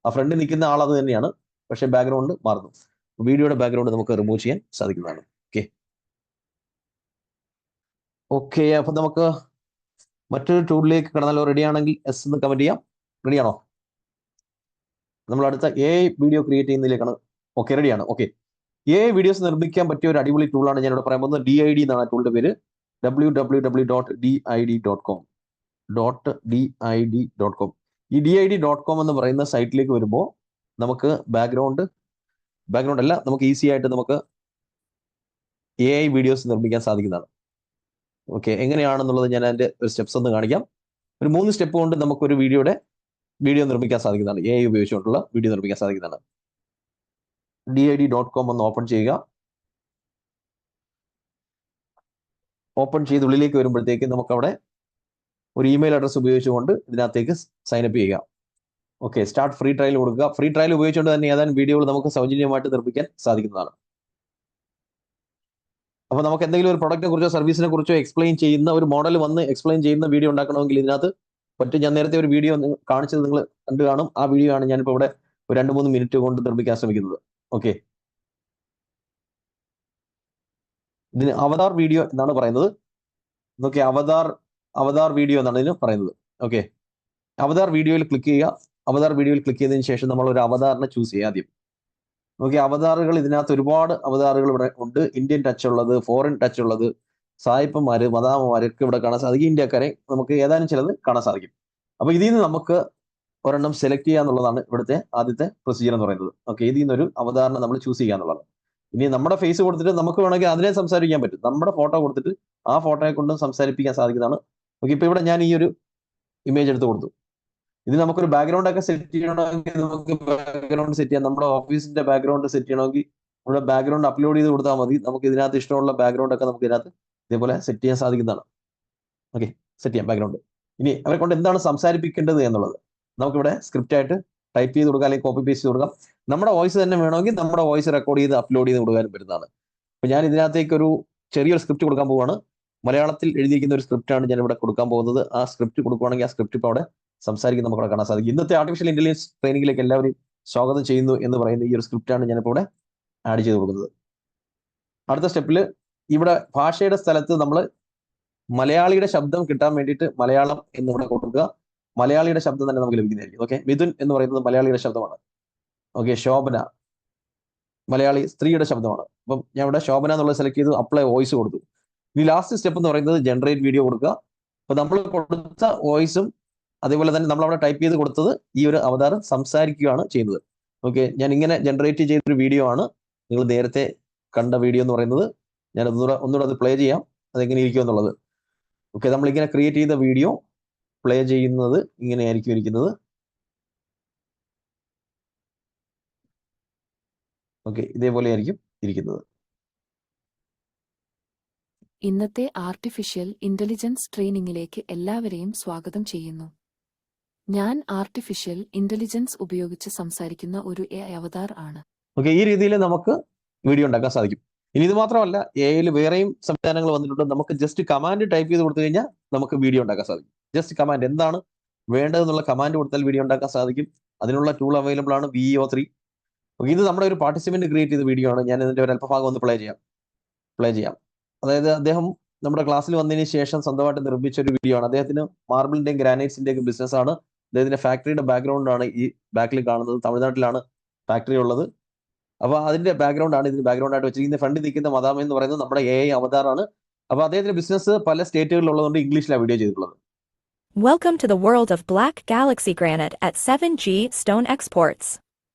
ആ ഫ്രണ്ടിൽ നിൽക്കുന്ന ആൾ അത് തന്നെയാണ്, പക്ഷെ ബാക്ക്ഗ്രൗണ്ട് മാറുന്നു. വീഡിയോയുടെ ബാക്ക്ഗ്രൗണ്ട് നമുക്ക് റിമൂവ് ചെയ്യാൻ സാധിക്കുന്നതാണ്. ഓക്കെ, അപ്പൊ നമുക്ക് മറ്റൊരു ടൂളിലേക്ക് കടന്നാലോ? റെഡി ആണെങ്കിൽ എസ് എന്ന് കമന്റ് ചെയ്യാം. റെഡിയാണോ? നമ്മൾ അടുത്ത AI വീഡിയോ ക്രിയേറ്റ് ചെയ്യുന്നതിലേക്കാണ്. ഓക്കെ, റെഡിയാണ്. ഓക്കെ, AI വീഡിയോസ് നിർമ്മിക്കാൻ പറ്റിയ ഒരു അടിപൊളി ടൂളാണ് ഞാൻ ഇവിടെ പറയാൻ പോകുന്നത്. DID എന്നാണ് ടൂളിന്റെ പേര്. www.did.com. ഈ DID.com എന്ന് പറയുന്ന സൈറ്റിലേക്ക് വരുമ്പോൾ നമുക്ക് ബാക്ക്ഗ്രൗണ്ട് അല്ല, നമുക്ക് ഈസി ആയിട്ട് നമുക്ക് AI വീഡിയോസ് നിർമ്മിക്കാൻ സാധിക്കുന്നതാണ്. ഓക്കെ, എങ്ങനെയാണെന്നുള്ളത് ഞാൻ അതിന്റെ ഒരു സ്റ്റെപ്സ് ഒന്ന് കാണിക്കാം. ഒരു 3 സ്റ്റെപ്പ് കൊണ്ട് നമുക്കൊരു വീഡിയോ നിർമ്മിക്കാൻ സാധിക്കുന്നതാണ്. AI ഉപയോഗിച്ചുകൊണ്ടുള്ള വീഡിയോ നിർമ്മിക്കാൻ സാധിക്കുന്നതാണ്. DID.com ഒന്ന് ഓപ്പൺ ചെയ്യുക. ഓപ്പൺ ചെയ്ത് ഉള്ളിലേക്ക് വരുമ്പോഴത്തേക്ക് നമുക്ക് അവിടെ ഒരു ഇമെയിൽ അഡ്രസ് ഉപയോഗിച്ചുകൊണ്ട് ഇതിനകത്തേക്ക് സൈനപ്പ് ചെയ്യുക. ഓക്കെ, സ്റ്റാർട്ട് ഫ്രീ ട്രയൽ കൊടുക്കുക. ഫ്രീ ട്രയൽ ഉപയോഗിച്ചുകൊണ്ട് തന്നെ ഏതാനും വീഡിയോകൾ നമുക്ക് സൗജന്യമായിട്ട് നിർമ്മിക്കാൻ സാധിക്കുന്നതാണ്. അപ്പോൾ നമുക്ക് എന്തെങ്കിലും ഒരു പ്രൊഡക്റ്റിനെ കുറിച്ചോ സർവീസിനെ കുറിച്ചോ എക്സ്പ്ലെയിൻ ചെയ്യുന്ന ഒരു മോഡൽ വന്ന് എക്സ്പ്ലെയിൻ ചെയ്യുന്ന വീഡിയോ ഉണ്ടാക്കണമെങ്കിൽ ഇതിനകത്ത് ഞാൻ നേരത്തെ ഒരു വീഡിയോ കാണിച്ചത് നിങ്ങൾ കണ്ടു കാണും. ആ വീഡിയോ ആണ് ഞാനിപ്പോൾ ഇവിടെ ഒരു 2-3 മിനിറ്റ് കൊണ്ട് നിർമ്മിക്കാൻ ശ്രമിക്കുന്നത്. ഓക്കെ, ഇതിന് അവതാർ വീഡിയോ എന്നാണ് പറയുന്നത്. ഓക്കെ, അവതാർ വീഡിയോ എന്നാണ് ഇതിന് പറയുന്നത്. ഓക്കെ, അവതാർ വീഡിയോയിൽ ക്ലിക്ക് ചെയ്യുക. അവതാർ വീഡിയോയിൽ ക്ലിക്ക് ചെയ്തതിന് ശേഷം നമ്മൾ ഒരു അവതാറിനെ ചൂസ് ചെയ്യുക ആദ്യം. ഓക്കെ, അവതാറുകൾ ഇതിനകത്ത് ഒരുപാട് അവതാറുകൾ ഇവിടെ ഉണ്ട്. ഇന്ത്യൻ ടച്ച് ഉള്ളത്, ഫോറിൻ ടച്ച് ഉള്ളത്, സായിപ്പന്മാര്, മദാമ്മമാരൊക്കെ ഇവിടെ കാണാൻ സാധിക്കും. ഇന്ത്യക്കാരെ നമുക്ക് ഏതാനും ചിലത് കാണാൻ സാധിക്കും. അപ്പൊ ഇതിൽ നിന്ന് നമുക്ക് ഒരെണ്ണം സെലക്ട് ചെയ്യുക എന്നുള്ളതാണ് ഇവിടുത്തെ ആദ്യത്തെ പ്രൊസീജിയർ എന്ന് പറയുന്നത്. ഓക്കെ, ഇതിൽ നിന്നൊരു അവതാറിനെ നമ്മൾ ചൂസ് ചെയ്യുക എന്നുള്ളതാണ്. ഇനി നമ്മുടെ ഫേസ് കൊടുത്തിട്ട് നമുക്ക് വേണമെങ്കിൽ അതിനെ സംസാരിക്കാൻ പറ്റും. നമ്മുടെ ഫോട്ടോ കൊടുത്തിട്ട് ആ ഫോട്ടോയെ കൊണ്ട് സംസാരിപ്പിക്കാൻ സാധിക്കുന്നതാണ്. ഓക്കെ, ഇപ്പൊ ഇവിടെ ഞാൻ ഈ ഒരു ഇമേജ് എടുത്ത് കൊടുത്തു. ഇത് നമുക്കൊരു ബാക്ക്ഗ്രൗണ്ട് ഒക്കെ സെറ്റ് ചെയ്യണമെങ്കിൽ നമുക്ക് ബാക്ക്ഗ്രൗണ്ട് സെറ്റ് ചെയ്യാം. നമ്മുടെ ഓഫീസിന്റെ ബാക്ക്ഗ്രൗണ്ട് സെറ്റ് ചെയ്യണമെങ്കിൽ നമ്മുടെ ബാക്ക്ഗ്രൗണ്ട് അപ്ലോഡ് ചെയ്ത് കൊടുത്താൽ മതി. നമുക്ക് ഇതിനകത്ത് ഇഷ്ടമുള്ള ബാക്ക്ഗ്രൗണ്ട് ഒക്കെ നമുക്ക് ഇതിനകത്ത് ഇതേപോലെ സെറ്റ് ചെയ്യാൻ സാധിക്കുന്നതാണ്. ഓക്കെ, സെറ്റ് ചെയ്യാം ബാക്ക്ഗ്രൗണ്ട്. ഇനി അവരെ കൊണ്ട് എന്താണ് സംസാരിപ്പിക്കേണ്ടത് എന്നുള്ളത് നമുക്കിവിടെ സ്ക്രിപ്റ്റ് ആയിട്ട് ടൈപ്പ് ചെയ്ത് കൊടുക്കാം, അല്ലെങ്കിൽ കോപ്പി പേസ്റ്റ് ചെയ്ത് കൊടുക്കാം. നമ്മുടെ വോയിസ് തന്നെ വേണമെങ്കിൽ നമ്മുടെ വോയിസ് റെക്കോർഡ് ചെയ്ത് അപ്ലോഡ് ചെയ്ത് കൊടുക്കാനും പറ്റുന്നതാണ്. അപ്പൊ ഞാൻ ഇതിനകത്തേക്ക് ഒരു ചെറിയൊരു സ്ക്രിപ്റ്റ് കൊടുക്കാൻ പോവുകയാണ്. മലയാളത്തിൽ എഴുതിയിരിക്കുന്ന ഒരു സ്ക്രിപ്റ്റാണ് ഞാൻ ഇവിടെ കൊടുക്കാൻ പോകുന്നത്. ആ സ്ക്രിപ്റ്റ് കൊടുക്കുകയാണെങ്കിൽ ആ സ്ക്രിപ്റ്റ് ഇപ്പോൾ അവിടെ സംസാരിക്കുന്ന നമുക്ക് അവിടെ കാണാൻ സാധിക്കും. ഇന്നത്തെ ആർട്ടിഫിഷ്യൽ ഇന്റലിജൻസ് ട്രെയിനിങ്ങിലേക്ക് എല്ലാവരും സ്വാഗതം ചെയ്യുന്നു എന്ന് പറയുന്ന ഈ ഒരു സ്ക്രിപ്റ്റാണ് ഞാനിപ്പോൾ ഇവിടെ ആഡ് ചെയ്ത് കൊടുക്കുന്നത്. അടുത്ത സ്റ്റെപ്പിൽ ഇവിടെ ഭാഷയുടെ സ്ഥലത്ത് നമ്മൾ മലയാളിയുടെ ശബ്ദം കിട്ടാൻ വേണ്ടിയിട്ട് മലയാളം എന്നിവിടെ കൊടുക്കുക. മലയാളിയുടെ ശബ്ദം തന്നെ നമുക്ക് ലഭിക്കുന്നതായിരിക്കും. ഓക്കെ, മിഥുൻ എന്ന് പറയുന്നത് മലയാളിയുടെ ശബ്ദമാണ്. ഓക്കെ, ശോഭന മലയാളി സ്ത്രീയുടെ ശബ്ദമാണ്. അപ്പം ഞാൻ ഇവിടെ ശോഭന എന്നുള്ളത് സെലക്ട് ചെയ്തു, അപ്ലൈ വോയിസ് കൊടുത്തു. ഇനി ലാസ്റ്റ് സ്റ്റെപ്പ് എന്ന് പറയുന്നത് ജനറേറ്റ് വീഡിയോ കൊടുക്കുക. അപ്പൊ നമ്മൾ കൊടുത്ത വോയിസും അതേപോലെ തന്നെ നമ്മൾ അവിടെ ടൈപ്പ് ചെയ്ത് കൊടുത്തത് ഈ ഒരു അവതാർ സംസാരിക്കുകയാണ് ചെയ്യുന്നത്. ഓക്കെ, ഞാൻ ഇങ്ങനെ ജനറേറ്റ് ചെയ്തൊരു വീഡിയോ ആണ് നിങ്ങൾ നേരത്തെ കണ്ട വീഡിയോ എന്ന് പറയുന്നത്. ഞാൻ ഒന്നുകൂടെ അത് പ്ലേ ചെയ്യാം, അതെങ്ങനെ ഇരിക്കും എന്നുള്ളത്. ഓക്കെ, നമ്മളിങ്ങനെ ക്രിയേറ്റ് ചെയ്ത വീഡിയോ പ്ലേ ചെയ്യുന്നത് ഇങ്ങനെയായിരിക്കും ഇരിക്കുന്നത്. ഓക്കെ, ഇതേപോലെ ആയിരിക്കും ഇരിക്കുന്നത്. ഇന്നത്തെ ആർട്ടിഫിഷ്യൽ ഇന്റലിജൻസ് ട്രെയിനിങ്ങിലേക്ക് എല്ലാവരെയും സ്വാഗതം ചെയ്യുന്നു. ഞാൻ ആർട്ടിഫിഷ്യൽ ഇന്റലിജൻസ് ഉപയോഗിച്ച് സംസാരിക്കുന്ന ഒരു AI അവതാർ ആണ്. ഓക്കെ, ഈ രീതിയിൽ നമുക്ക് വീഡിയോ ഉണ്ടാക്കാൻ സാധിക്കും. ഇനി ഇത് മാത്രമല്ല, AI വേറെയും സംവിധാനങ്ങൾ വന്നിട്ടുണ്ട്. നമുക്ക് ജസ്റ്റ് കമാൻഡ് ടൈപ്പ് ചെയ്ത് കൊടുത്തു കഴിഞ്ഞാൽ നമുക്ക് വീഡിയോ ഉണ്ടാക്കാൻ സാധിക്കും. ജസ്റ്റ് കമാൻഡ് എന്താണ് വേണ്ടതെന്നുള്ള കമാൻഡ് കൊടുത്താൽ വീഡിയോ ഉണ്ടാക്കാൻ സാധിക്കും. അതിനുള്ള ടൂൾ അവൈലബിൾ ആണ്, VEO3. ഓക്കെ, ഇത് നമ്മുടെ ഒരു പാർട്ടിസിപ്പന്റ് ക്രിയേറ്റ് ചെയ്ത വീഡിയോ ആണ്. ഞാൻ ഇതിന്റെ ഒരു അല്പഭാഗം ഒന്ന് പ്ലേ ചെയ്യാം. അതായത് അദ്ദേഹം നമ്മുടെ ക്ലാസ്സിൽ വന്നതിന് ശേഷം സ്വന്തമായിട്ട് നിർമ്മിച്ച ഒരു വീഡിയോ ആണ്. അദ്ദേഹത്തിന് മാർബിളിന്റെയും ഗ്രാനൈറ്റ്സിന്റെയും ബിസിനസ് ആണ്. അദ്ദേഹത്തിന്റെ ഫാക്ടറിയുടെ ബാക്ക്ഗ്രൗണ്ട് ആണ് ഈ ബാക്കിൽ കാണുന്നത്. തമിഴ്നാട്ടിലാണ് ഫാക്ടറി ഉള്ളത്. അപ്പൊ അതിന്റെ ബാക്ക്ഗ്രൗണ്ട് ആണ് ഇതിന് ബാക്ക്ഗ്രൗണ്ട് ആയിട്ട് വെച്ചിരിക്കുന്നത്. ഫ്രണ്ടിൽ നിൽക്കുന്ന മദാമ എന്ന് പറയുന്നത് നമ്മുടെ AI അവതാറാണ്. അപ്പൊ അദ്ദേഹത്തിന്റെ ബിസിനസ് പല സ്റ്റേറ്റുകളിൽ ഉള്ളതുകൊണ്ട് ഇംഗ്ലീഷിലാണ് വീഡിയോ ചെയ്തിട്ടുള്ളത്. Welcome to the world of black galaxy granite at 7G Stone Exports.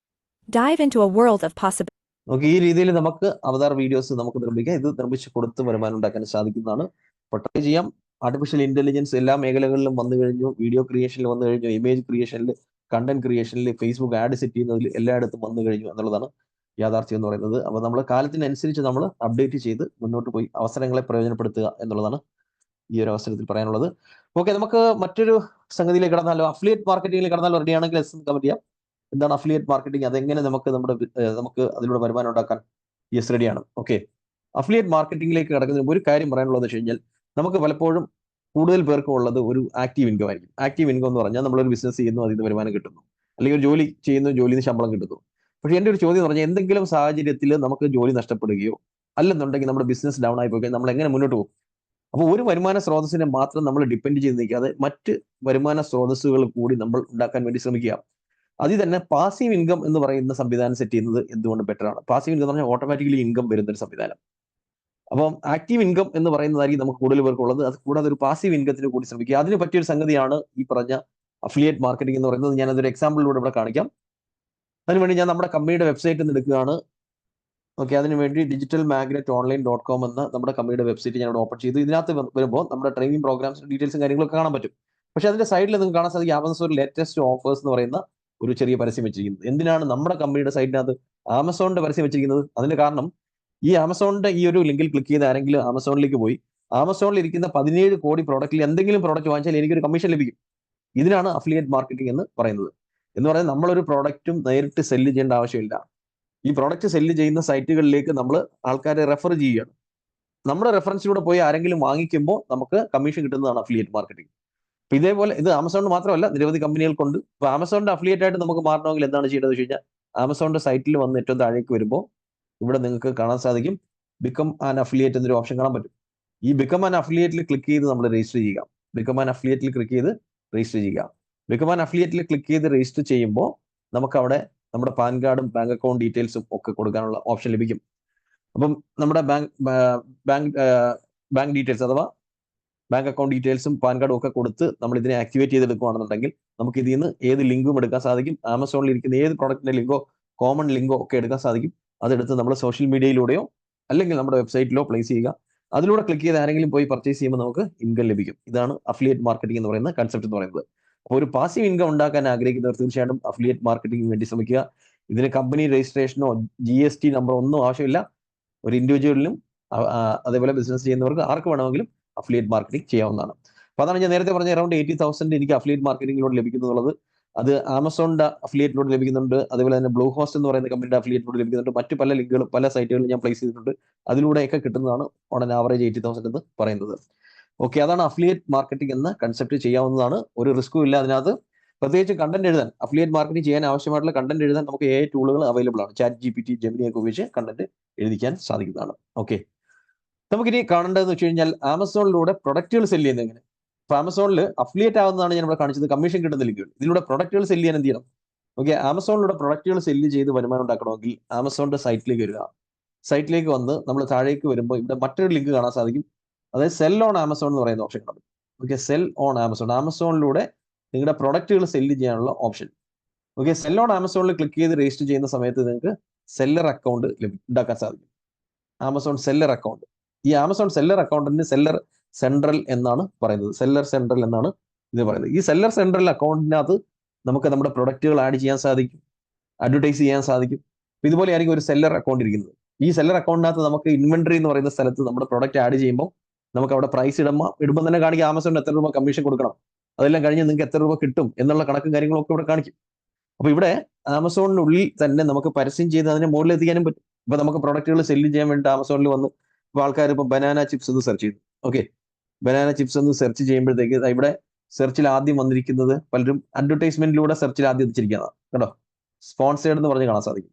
Dive into a world of possibilities. നമുക്ക് ഈ രീതിയിൽ നമുക്ക് അവതാർ വീഡിയോസ് നമുക്ക് നിർമ്മിക്കാം. ഇത് നിർമ്മിച്ച് കൊടുത്ത് വരുമാനം ഉണ്ടാക്കാൻ സാധിക്കുന്നതാണ്. അപ്പോൾ ട്രൈ ചെയ്യാം. ആർട്ടിഫിഷ്യൽ ഇന്റലിജൻസ് എല്ലാ മേഖലകളിലും വന്നു കഴിഞ്ഞു. വീഡിയോ ക്രിയേഷനിൽ വന്നു കഴിഞ്ഞു, ഇമേജ് ക്രിയേഷനിൽ, കണ്ടന്റ് ക്രിയേഷനിൽ, ഫേസ്ബുക്ക് ആഡ് സെറ്റ് ചെയ്യുന്നതിൽ എല്ലായിടത്തും വന്നു കഴിഞ്ഞു എന്നുള്ളതാണ് യാഥാർത്ഥ്യം എന്ന് പറയുന്നത്. അപ്പോൾ നമ്മൾ കാലത്തിനനുസരിച്ച് നമ്മൾ അപ്ഡേറ്റ് ചെയ്ത് മുന്നോട്ട് പോയി അവസരങ്ങളെ പ്രയോജനപ്പെടുത്തുക എന്നുള്ളതാണ് ഈ ഒരു അവസരത്തിൽ പറയാനുള്ളത്. ഓക്കെ, നമുക്ക് മറ്റൊരു സംഗതിയിലേക്ക് കടന്നാലോ? അഫിലിയേറ്റ് മാർക്കറ്റിംഗിൽ കടന്നാലോ? റെഡിയാണെങ്കിൽ കമന്റ് ചെയ്യാം. എന്താണ് അഫിലിയേറ്റ് മാർക്കറ്റിംഗ്? അതെങ്ങനെ നമുക്ക് നമുക്ക് അതിലൂടെ വരുമാനം ഉണ്ടാക്കാൻ? യെസ്, റെഡിയാണ്. ഓക്കെ, അഫിലിയേറ്റ് മാർക്കറ്റിംഗിലേക്ക് കടക്കുന്നതിന് ഒരു കാര്യം പറയാനുള്ളത് വെച്ച് കഴിഞ്ഞാൽ, നമുക്ക് പലപ്പോഴും കൂടുതൽ പേർക്കും ഉള്ളത് ഒരു ആക്റ്റീവ് ഇൻകം ആയിരിക്കും. ആക്റ്റീവ് ഇൻകം എന്ന് പറഞ്ഞാൽ നമ്മളൊരു ബിസിനസ് ചെയ്യുന്നു, അതിൽ നിന്ന് വരുമാനം കിട്ടുന്നു, അല്ലെങ്കിൽ ഒരു ജോലി ചെയ്യുന്നു, ജോലിയിൽ നിന്ന് ശമ്പളം കിട്ടുന്നു. പക്ഷേ എൻ്റെ ഒരു ചോദ്യം എന്ന് പറഞ്ഞാൽ, എന്തെങ്കിലും സാഹചര്യത്തിൽ നമുക്ക് ജോലി നഷ്ടപ്പെടുകയോ അല്ലെന്നുണ്ടെങ്കിൽ നമ്മുടെ ബിസിനസ് ഡൗൺ ആയി പോയി നമ്മൾ എങ്ങനെ മുന്നോട്ട് പോകും? അപ്പോൾ ഒരു വരുമാന സ്രോതസ്സിനെ മാത്രം നമ്മൾ ഡിപ്പെൻഡ് ചെയ്ത് നിൽക്കാതെ മറ്റ് വരുമാന സ്രോതസ്സുകൾ കൂടി നമ്മൾ ഉണ്ടാക്കാൻ വേണ്ടി ശ്രമിക്കുക. അതിൽ തന്നെ പാസീവ് ഇൻകം എന്ന് പറയുന്ന സംവിധാനം സെറ്റ് ചെയ്യുന്നത് എന്തുകൊണ്ട് ബെറ്റർ ആണ്? പാസീവ് ഇൻകം എന്ന് പറഞ്ഞാൽ ഓട്ടോമാറ്റിക്കലി ഇൻകം വരുന്ന ഒരു സംവിധാനം. അപ്പം ആക്റ്റീവ് ഇൻകം എന്ന് പറയുന്നതായിരിക്കും നമുക്ക് കൂടുതൽ പേർക്കുള്ളത്. അത് കൂടാതെ ഒരു പാസീവ് ഇൻകത്തിന് കൂടി ശ്രമിക്കുക. അതിന് പറ്റിയൊരു സംഗതിയാണ് ഈ പറഞ്ഞ അഫിലിയേറ്റ് മാർക്കറ്റിംഗ് എന്ന് പറയുന്നത്. ഞാൻ അതൊരു എക്സാമ്പിളിലൂടെ ഇവിടെ കാണിക്കാം. അതിനുവേണ്ടി ഞാൻ നമ്മുടെ കമ്പനിയുടെ വെബ്സൈറ്റ് നിന്ന് എടുക്കുകയാണ്. ഓക്കെ, അതിനുവേണ്ടി digitalmagnetonline.com എന്ന നമ്മുടെ കമ്പനിയുടെ വെബ്സൈറ്റ് ഞാൻ ഇവിടെ ഓപ്പൺ ചെയ്തു. ഇതിനകത്ത് വരുമ്പോൾ നമ്മുടെ ട്രെയിനിങ് പ്രോഗ്രാംസിന്റെ ഡീറ്റെയിൽസും കാര്യങ്ങളൊക്കെ കാണാൻ പറ്റും. പക്ഷേ അതിന്റെ സൈഡിൽ നിങ്ങൾക്ക് കാണാൻ സാധിക്കും ആമസോൺ ലേറ്റസ്റ്റ് ഓഫേഴ്സ് എന്ന് പറയുന്ന ഒരു ചെറിയ പരസ്യം വെച്ചിരിക്കുന്നത്. എന്തിനാണ് നമ്മുടെ കമ്പനിയുടെ സൈറ്റിനകത്ത് ആമസോണിന്റെ പരസ്യം വെച്ചിരിക്കുന്നത്? അതിന്റെ കാരണം, ഈ ആമസോണിന്റെ ഈ ഒരു ലിങ്കിൽ ക്ലിക്ക് ചെയ്ത് ആരെങ്കിലും ആമസോണിലേക്ക് പോയി ആമസോണിൽ ഇരിക്കുന്ന 17 കോടി പ്രോഡക്റ്റിൽ എന്തെങ്കിലും പ്രോഡക്റ്റ് വാങ്ങിച്ചാൽ എനിക്കൊരു കമ്മീഷൻ ലഭിക്കും. ഇതിനാണ് അഫിലിയേറ്റ് മാർക്കറ്റിംഗ് എന്ന് പറയുന്നത്. എന്ന് പറയുന്നത് നമ്മളൊരു പ്രോഡക്റ്റും നേരിട്ട് സെല്ല് ചെയ്യേണ്ട ആവശ്യമില്ല. ഈ പ്രോഡക്റ്റ് സെല്ല് ചെയ്യുന്ന സൈറ്റുകളിലേക്ക് നമ്മൾ ആൾക്കാരെ റെഫർ ചെയ്യുകയാണ്. നമ്മുടെ റെഫറൻസിലൂടെ പോയി ആരെങ്കിലും വാങ്ങിക്കുമ്പോൾ നമുക്ക് കമ്മീഷൻ കിട്ടുന്നതാണ് അഫിലിയേറ്റ് മാർക്കറ്റിംഗ്. അപ്പൊ ഇതേപോലെ ഇത് ആമസോണിന് മാത്രമല്ല, നിരവധി കമ്പനികൾക്കുണ്ട്. ഇപ്പൊ ആമസോണിന്റെ അഫിലിയേറ്റ് ആയിട്ട് നമുക്ക് മാറണമെങ്കിൽ എന്താണ് ചെയ്യേണ്ടത് വെച്ച് കഴിഞ്ഞാൽ, ആമസോണിന്റെ സൈറ്റിൽ വന്ന് ഏറ്റവും താഴേക്ക് വരുമ്പോൾ ഇവിടെ നിങ്ങൾക്ക് കാണാൻ സാധിക്കും ബിക്കം ആൻ അഫിലിയേറ്റ് എന്നൊരു ഓപ്ഷൻ കാണാൻ പറ്റും. ഈ ബിക്കം ആൻ അഫിലിയേറ്റിൽ ക്ലിക്ക് ചെയ്ത് നമ്മൾ രജിസ്റ്റർ ചെയ്യുക. ബിക്കം ആൻ അഫിലിയേറ്റിൽ ക്ലിക്ക് ചെയ്ത് രജിസ്റ്റർ ചെയ്യുക. ബിക്കം ആൻ അഫിലിയേറ്റിൽ ക്ലിക്ക് ചെയ്ത് രജിസ്റ്റർ ചെയ്യുമ്പോൾ നമുക്ക് അവിടെ നമ്മുടെ പാൻ കാർഡും ബാങ്ക് അക്കൗണ്ട് ഡീറ്റെയിൽസും ഒക്കെ കൊടുക്കാനുള്ള ഓപ്ഷൻ ലഭിക്കും. അപ്പം നമ്മുടെ ബാങ്ക് ഡീറ്റെയിൽസ് അഥവാ ബാങ്ക് അക്കൗണ്ട് ഡീറ്റെയിൽസും പാൻ കാർഡും ഒക്കെ കൊടുത്ത് നമ്മൾ ഇതിനെ ആക്ടിവേറ്റ് ചെയ്തെടുക്കുകയാണെന്നുണ്ടെങ്കിൽ നമുക്ക് ഇതിൽ നിന്ന് ഏത് ലിങ്കും എടുക്കാൻ സാധിക്കും. ആമസോണിൽ ഇരിക്കുന്ന ഏത് പ്രോഡക്റ്റിന്റെ ലിങ്കോ കോമൺ ലിങ്കോ ഒക്കെ എടുക്കാൻ സാധിക്കും. അതെടുത്ത് നമ്മൾ സോഷ്യൽ മീഡിയയിലൂടെയോ അല്ലെങ്കിൽ നമ്മുടെ വെബ്സൈറ്റിലോ പ്ലേസ് ചെയ്യുക. അതിലൂടെ ക്ലിക്ക് ചെയ്ത് ആരെങ്കിലും പോയി പർച്ചേസ് ചെയ്യുമ്പോൾ നമുക്ക് ഇൻകം ലഭിക്കും. ഇതാണ് അഫിലിയേറ്റ് മാർക്കറ്റിംഗ് എന്ന് പറയുന്ന കൺസെപ്റ്റ് എന്ന് പറയുന്നത്. അപ്പോൾ ഒരു പാസീവ് ഇൻകം ഉണ്ടാക്കാൻ ആഗ്രഹിക്കുന്നവർ തീർച്ചയായിട്ടും അഫിലിയേറ്റ് മാർക്കറ്റിംഗിന് വേണ്ടി ശ്രമിക്കുക. ഇതിന് കമ്പനി രജിസ്ട്രേഷനോ GST നമ്പറോ ഒന്നും ആവശ്യമില്ല. ഒരു ഇൻഡിവിജ്വലിനും അതേപോലെ ബിസിനസ് ചെയ്യുന്നവർക്ക് ആർക്ക് വേണമെങ്കിലും അഫിലിയേറ്റ് മാർക്കറ്റിംഗ് ചെയ്യാവുന്നതാണ്. അപ്പോൾ അതാണ് ഞാൻ നേരത്തെ പറഞ്ഞ അറൗണ്ട് 80,000 എനിക്ക് അഫിലിയേറ്റ് മാർക്കറ്റിംഗിലൂടെ ലഭിക്കുന്നുള്ളത്. അത് ആമസോണിന്റെ അഫിലിയേറ്റിലൂടെ ലഭിക്കുന്നുണ്ട്. അതുപോലെ തന്നെ ബ്ലൂ ഹോസ്റ്റ് എന്ന് പറയുന്ന കമ്പനിയുടെ അഫിലിയേറ്റിലൂടെ ലഭിക്കുന്നുണ്ട്. മറ്റു പല ലിങ്കുകളും പല സൈറ്റുകളിലും ഞാൻ പ്ലേസ് ചെയ്തിട്ടുണ്ട്. അതിലൂടെയൊക്കെ കിട്ടുന്നതാണ് ഓൺ ആൻ ആവറേജ് 80,000 എന്ന് പറയുന്നത്. ഓക്കെ, അതാണ് അഫിലിയേറ്റ് മാർക്കറ്റിംഗ് എന്ന കൺസെപ്റ്റ് ചെയ്യാവുന്നതാണ്. ഒരു റിസ്ക്കും ഇല്ല അതിനകത്ത്. പ്രത്യേകിച്ച് കണ്ടന്റ് എഴുതാൻ, അഫിലിയേറ്റ് മാർക്കറ്റിംഗ് ചെയ്യാൻ ആവശ്യമായിട്ടുള്ള കണ്ടന്റ് എഴുതാൻ നമുക്ക് AI ടൂളുകൾ അവൈലബിൾ ആണ്. ChatGPT, Gemini ഒക്കെ ഉപയോഗിച്ച് കണ്ടന്റ് എഴുതിക്കാൻ സാധിക്കുന്നതാണ്. ഓക്കെ, നമുക്കിനി കാണേണ്ടതെന്ന് വെച്ച് കഴിഞ്ഞാൽ ആമസോണിലൂടെ പ്രൊഡക്റ്റുകൾ സെല്ല് ചെയ്യുന്നത് എങ്ങനെ. അപ്പൊ ആമസോണിൽ അഫിലിയേറ്റ് ആവുന്നതാണ് ഞാൻ ഇവിടെ കാണിച്ചത്. കമ്മീഷൻ കിട്ടുന്ന ലിങ്കുകൾ. ഇതിലൂടെ പ്രൊഡക്റ്റുകൾ സെല്ല് ചെയ്യാൻ എന്ത് ചെയ്യണം? ഓക്കെ, ആമസോണിലൂടെ പ്രൊഡക്റ്റുകൾ സെല്ല് ചെയ്ത് വരുമാനം ഉണ്ടാക്കണമെങ്കിൽ ആമസോണിന്റെ സൈറ്റിലേക്ക് വരിക. സൈറ്റിലേക്ക് വന്ന് നമ്മൾ താഴേക്ക് വരുമ്പോൾ ഇവിടെ മറ്റൊരു ലിങ്ക് കാണാൻ സാധിക്കും. അതായത് സെൽ ഓൺ ആമസോൺ എന്ന് പറയുന്ന ഓപ്ഷൻ കാണും. Okay, sell on Amazon. ആമസോണിലൂടെ നിങ്ങളുടെ പ്രൊഡക്റ്റുകൾ സെല്ല് ചെയ്യാനുള്ള ഓപ്ഷൻ. ഓക്കെ, സെൽ ഓൺ ആമസോണിൽ ക്ലിക്ക് ചെയ്ത് രജിസ്റ്റർ ചെയ്യുന്ന സമയത്ത് നിങ്ങൾക്ക് സെല്ലർ അക്കൗണ്ട് ഉണ്ടാക്കാൻ സാധിക്കും. Amazon seller account. ഈ ആമസോൺ സെല്ലർ അക്കൗണ്ടിന് സെല്ലർ സെൻട്രൽ എന്നാണ് പറയുന്നത്. സെല്ലർ സെൻട്രൽ എന്നാണ് ഇത് പറയുന്നത്. ഈ സെല്ലർ സെൻട്രൽ അക്കൗണ്ടിനകത്ത് നമുക്ക് നമ്മുടെ പ്രൊഡക്റ്റുകൾ ആഡ് ചെയ്യാൻ സാധിക്കും, അഡ്വർടൈസ് ചെയ്യാൻ സാധിക്കും. ഇതുപോലെ ആയിരിക്കും ഒരു സെല്ലർ അക്കൗണ്ട് ഇരിക്കുന്നത്. ഈ സെല്ലർ അക്കൗണ്ടിനകത്ത് നമുക്ക് ഇൻവെന്ററി എന്ന് പറയുന്ന സ്ഥലത്ത് നമ്മുടെ പ്രൊഡക്റ്റ് ആഡ് ചെയ്യുമ്പോൾ നമുക്ക് അവിടെ പ്രൈസ് ഇടുമ്പോൾ തന്നെ കാണിക്കും ആമസോണിന് എത്ര രൂപ കമ്മീഷൻ കൊടുക്കണം, അതെല്ലാം കഴിഞ്ഞ് നിങ്ങൾക്ക് എത്ര രൂപ കിട്ടും എന്നുള്ള കണക്കും കാര്യങ്ങളൊക്കെ ഇവിടെ കാണിക്കും. അപ്പൊ ഇവിടെ ആമസോണിനുള്ളിൽ തന്നെ നമുക്ക് പരസ്യം ചെയ്ത് അതിനെ മുകളിൽ എത്തിക്കാനും പറ്റും. ഇപ്പൊ നമുക്ക് പ്രൊഡക്റ്റുകൾ സെല്ല് ചെയ്യാൻ വേണ്ടി ആമസോണിൽ വന്ന് ഇപ്പൊ ആൾക്കാർ ഇപ്പൊ ബനാന ചിപ്സ് എന്ന് സെർച്ച് ചെയ്തു. ഓക്കെ, ബനാന ചിപ്സ് എന്ന് സെർച്ച് ചെയ്യുമ്പോഴത്തേക്ക് ഇവിടെ സെർച്ചിൽ ആദ്യം വന്നിരിക്കുന്നത് പലരും അഡ്വർടൈസ്മെന്റിലൂടെ സെർച്ചിൽ ആദ്യം എത്തിച്ചിരിക്കുന്നതാണ്. കേട്ടോ, സ്പോൺസേഡ് എന്ന് പറഞ്ഞ് കാണാൻ സാധിക്കും.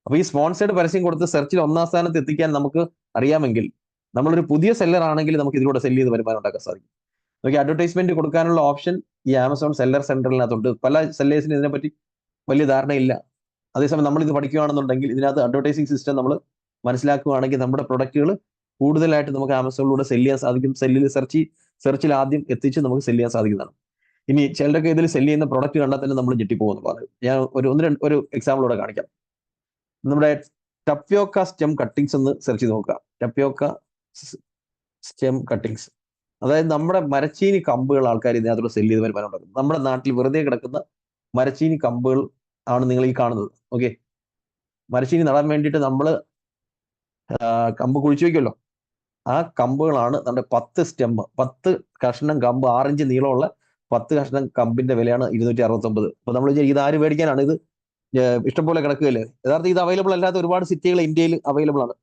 അപ്പൊ ഈ സ്പോൺസേഡ് പരസ്യം കൊടുത്ത് സെർച്ചിൽ 1ാം സ്ഥാനത്ത് എത്തിക്കാൻ നമുക്ക് അറിയാമെങ്കിൽ നമ്മളൊരു പുതിയ സെല്ലർ ആണെങ്കിൽ നമുക്ക് ഇതിലൂടെ സെല്ല് ചെയ്ത് വരുമാനം ഉണ്ടാക്കാൻ സാധിക്കും. നോക്കി അഡ്വർടൈസ്മെന്റ് കൊടുക്കാനുള്ള ഓപ്ഷൻ ഈ ആമസോൺ സെല്ലർ സെന്ററിനകത്തുണ്ട്. പല സെല്ലേഴ്സിന് ഇതിനെപ്പറ്റി വലിയ ധാരണയില്ല. അതേസമയം നമ്മൾ ഇത് പഠിക്കുകയാണെന്നുണ്ടെങ്കിൽ ഇതിനകത്ത് അഡ്വർടൈസിങ് സിസ്റ്റം നമ്മൾ മനസ്സിലാക്കുകയാണെങ്കിൽ നമ്മുടെ പ്രൊഡക്റ്റുകൾ കൂടുതലായിട്ട് നമുക്ക് ആമസോണിലൂടെ സെല് ചെയ്യാൻ സാധിക്കും. സെർച്ചിൽ ആദ്യം എത്തിച്ച് നമുക്ക് സെല് ചെയ്യാൻ സാധിക്കുന്നതാണ്. ഇനി ചിലരൊക്കെ ഇതിൽ സെല് ചെയ്യുന്ന പ്രൊഡക്റ്റ് കണ്ടാൽ തന്നെ നമ്മൾ ഞെട്ടിപ്പോകുന്നു. ഞാൻ ഒരു എക്സാമ്പിളോടെ കാണിക്കാം. നമ്മുടെ ടപ്യോക്ക സ്റ്റെം കട്ടിങ്സ് എന്ന് സെർച്ച് ചെയ്ത് നോക്കുക. ടപ്യോക്ക സ്റ്റെം കട്ടിങ്സ്, അതായത് നമ്മുടെ മരച്ചീനി കമ്പുകൾ ആൾക്കാർ ഇതിനകത്തോടെ സെല് ചെയ്ത് വരുമാനമുണ്ടാക്കും. നമ്മുടെ നാട്ടിൽ വെറുതെ കിടക്കുന്ന മരച്ചീനി കമ്പുകൾ ആണ് നിങ്ങൾ ഈ കാണുന്നത്. ഓക്കെ, മരച്ചീനി നടാൻ വേണ്ടിയിട്ട് നമ്മൾ കമ്പ് കുഴിച്ചു വയ്ക്കുമല്ലോ, ആ കമ്പുകളാണ് നമ്മുടെ 10 കഷ്ണം കമ്പ് 6 ഇഞ്ച് നീളമുള്ള 10 കഷ്ണം കമ്പിന്റെ വിലയാണ് 269. അപ്പൊ നമ്മൾ ഇത് ആര് മേടിക്കാനാണ്? ഇത് ഇഷ്ടംപോലെ കിടക്കുകയല്ലേ. യഥാർത്ഥം ഇത് അവൈലബിൾ അല്ലാത്ത ഒരുപാട് സിറ്റികൾ ഇന്ത്യയിൽ അവൈലബിൾ ആണ്.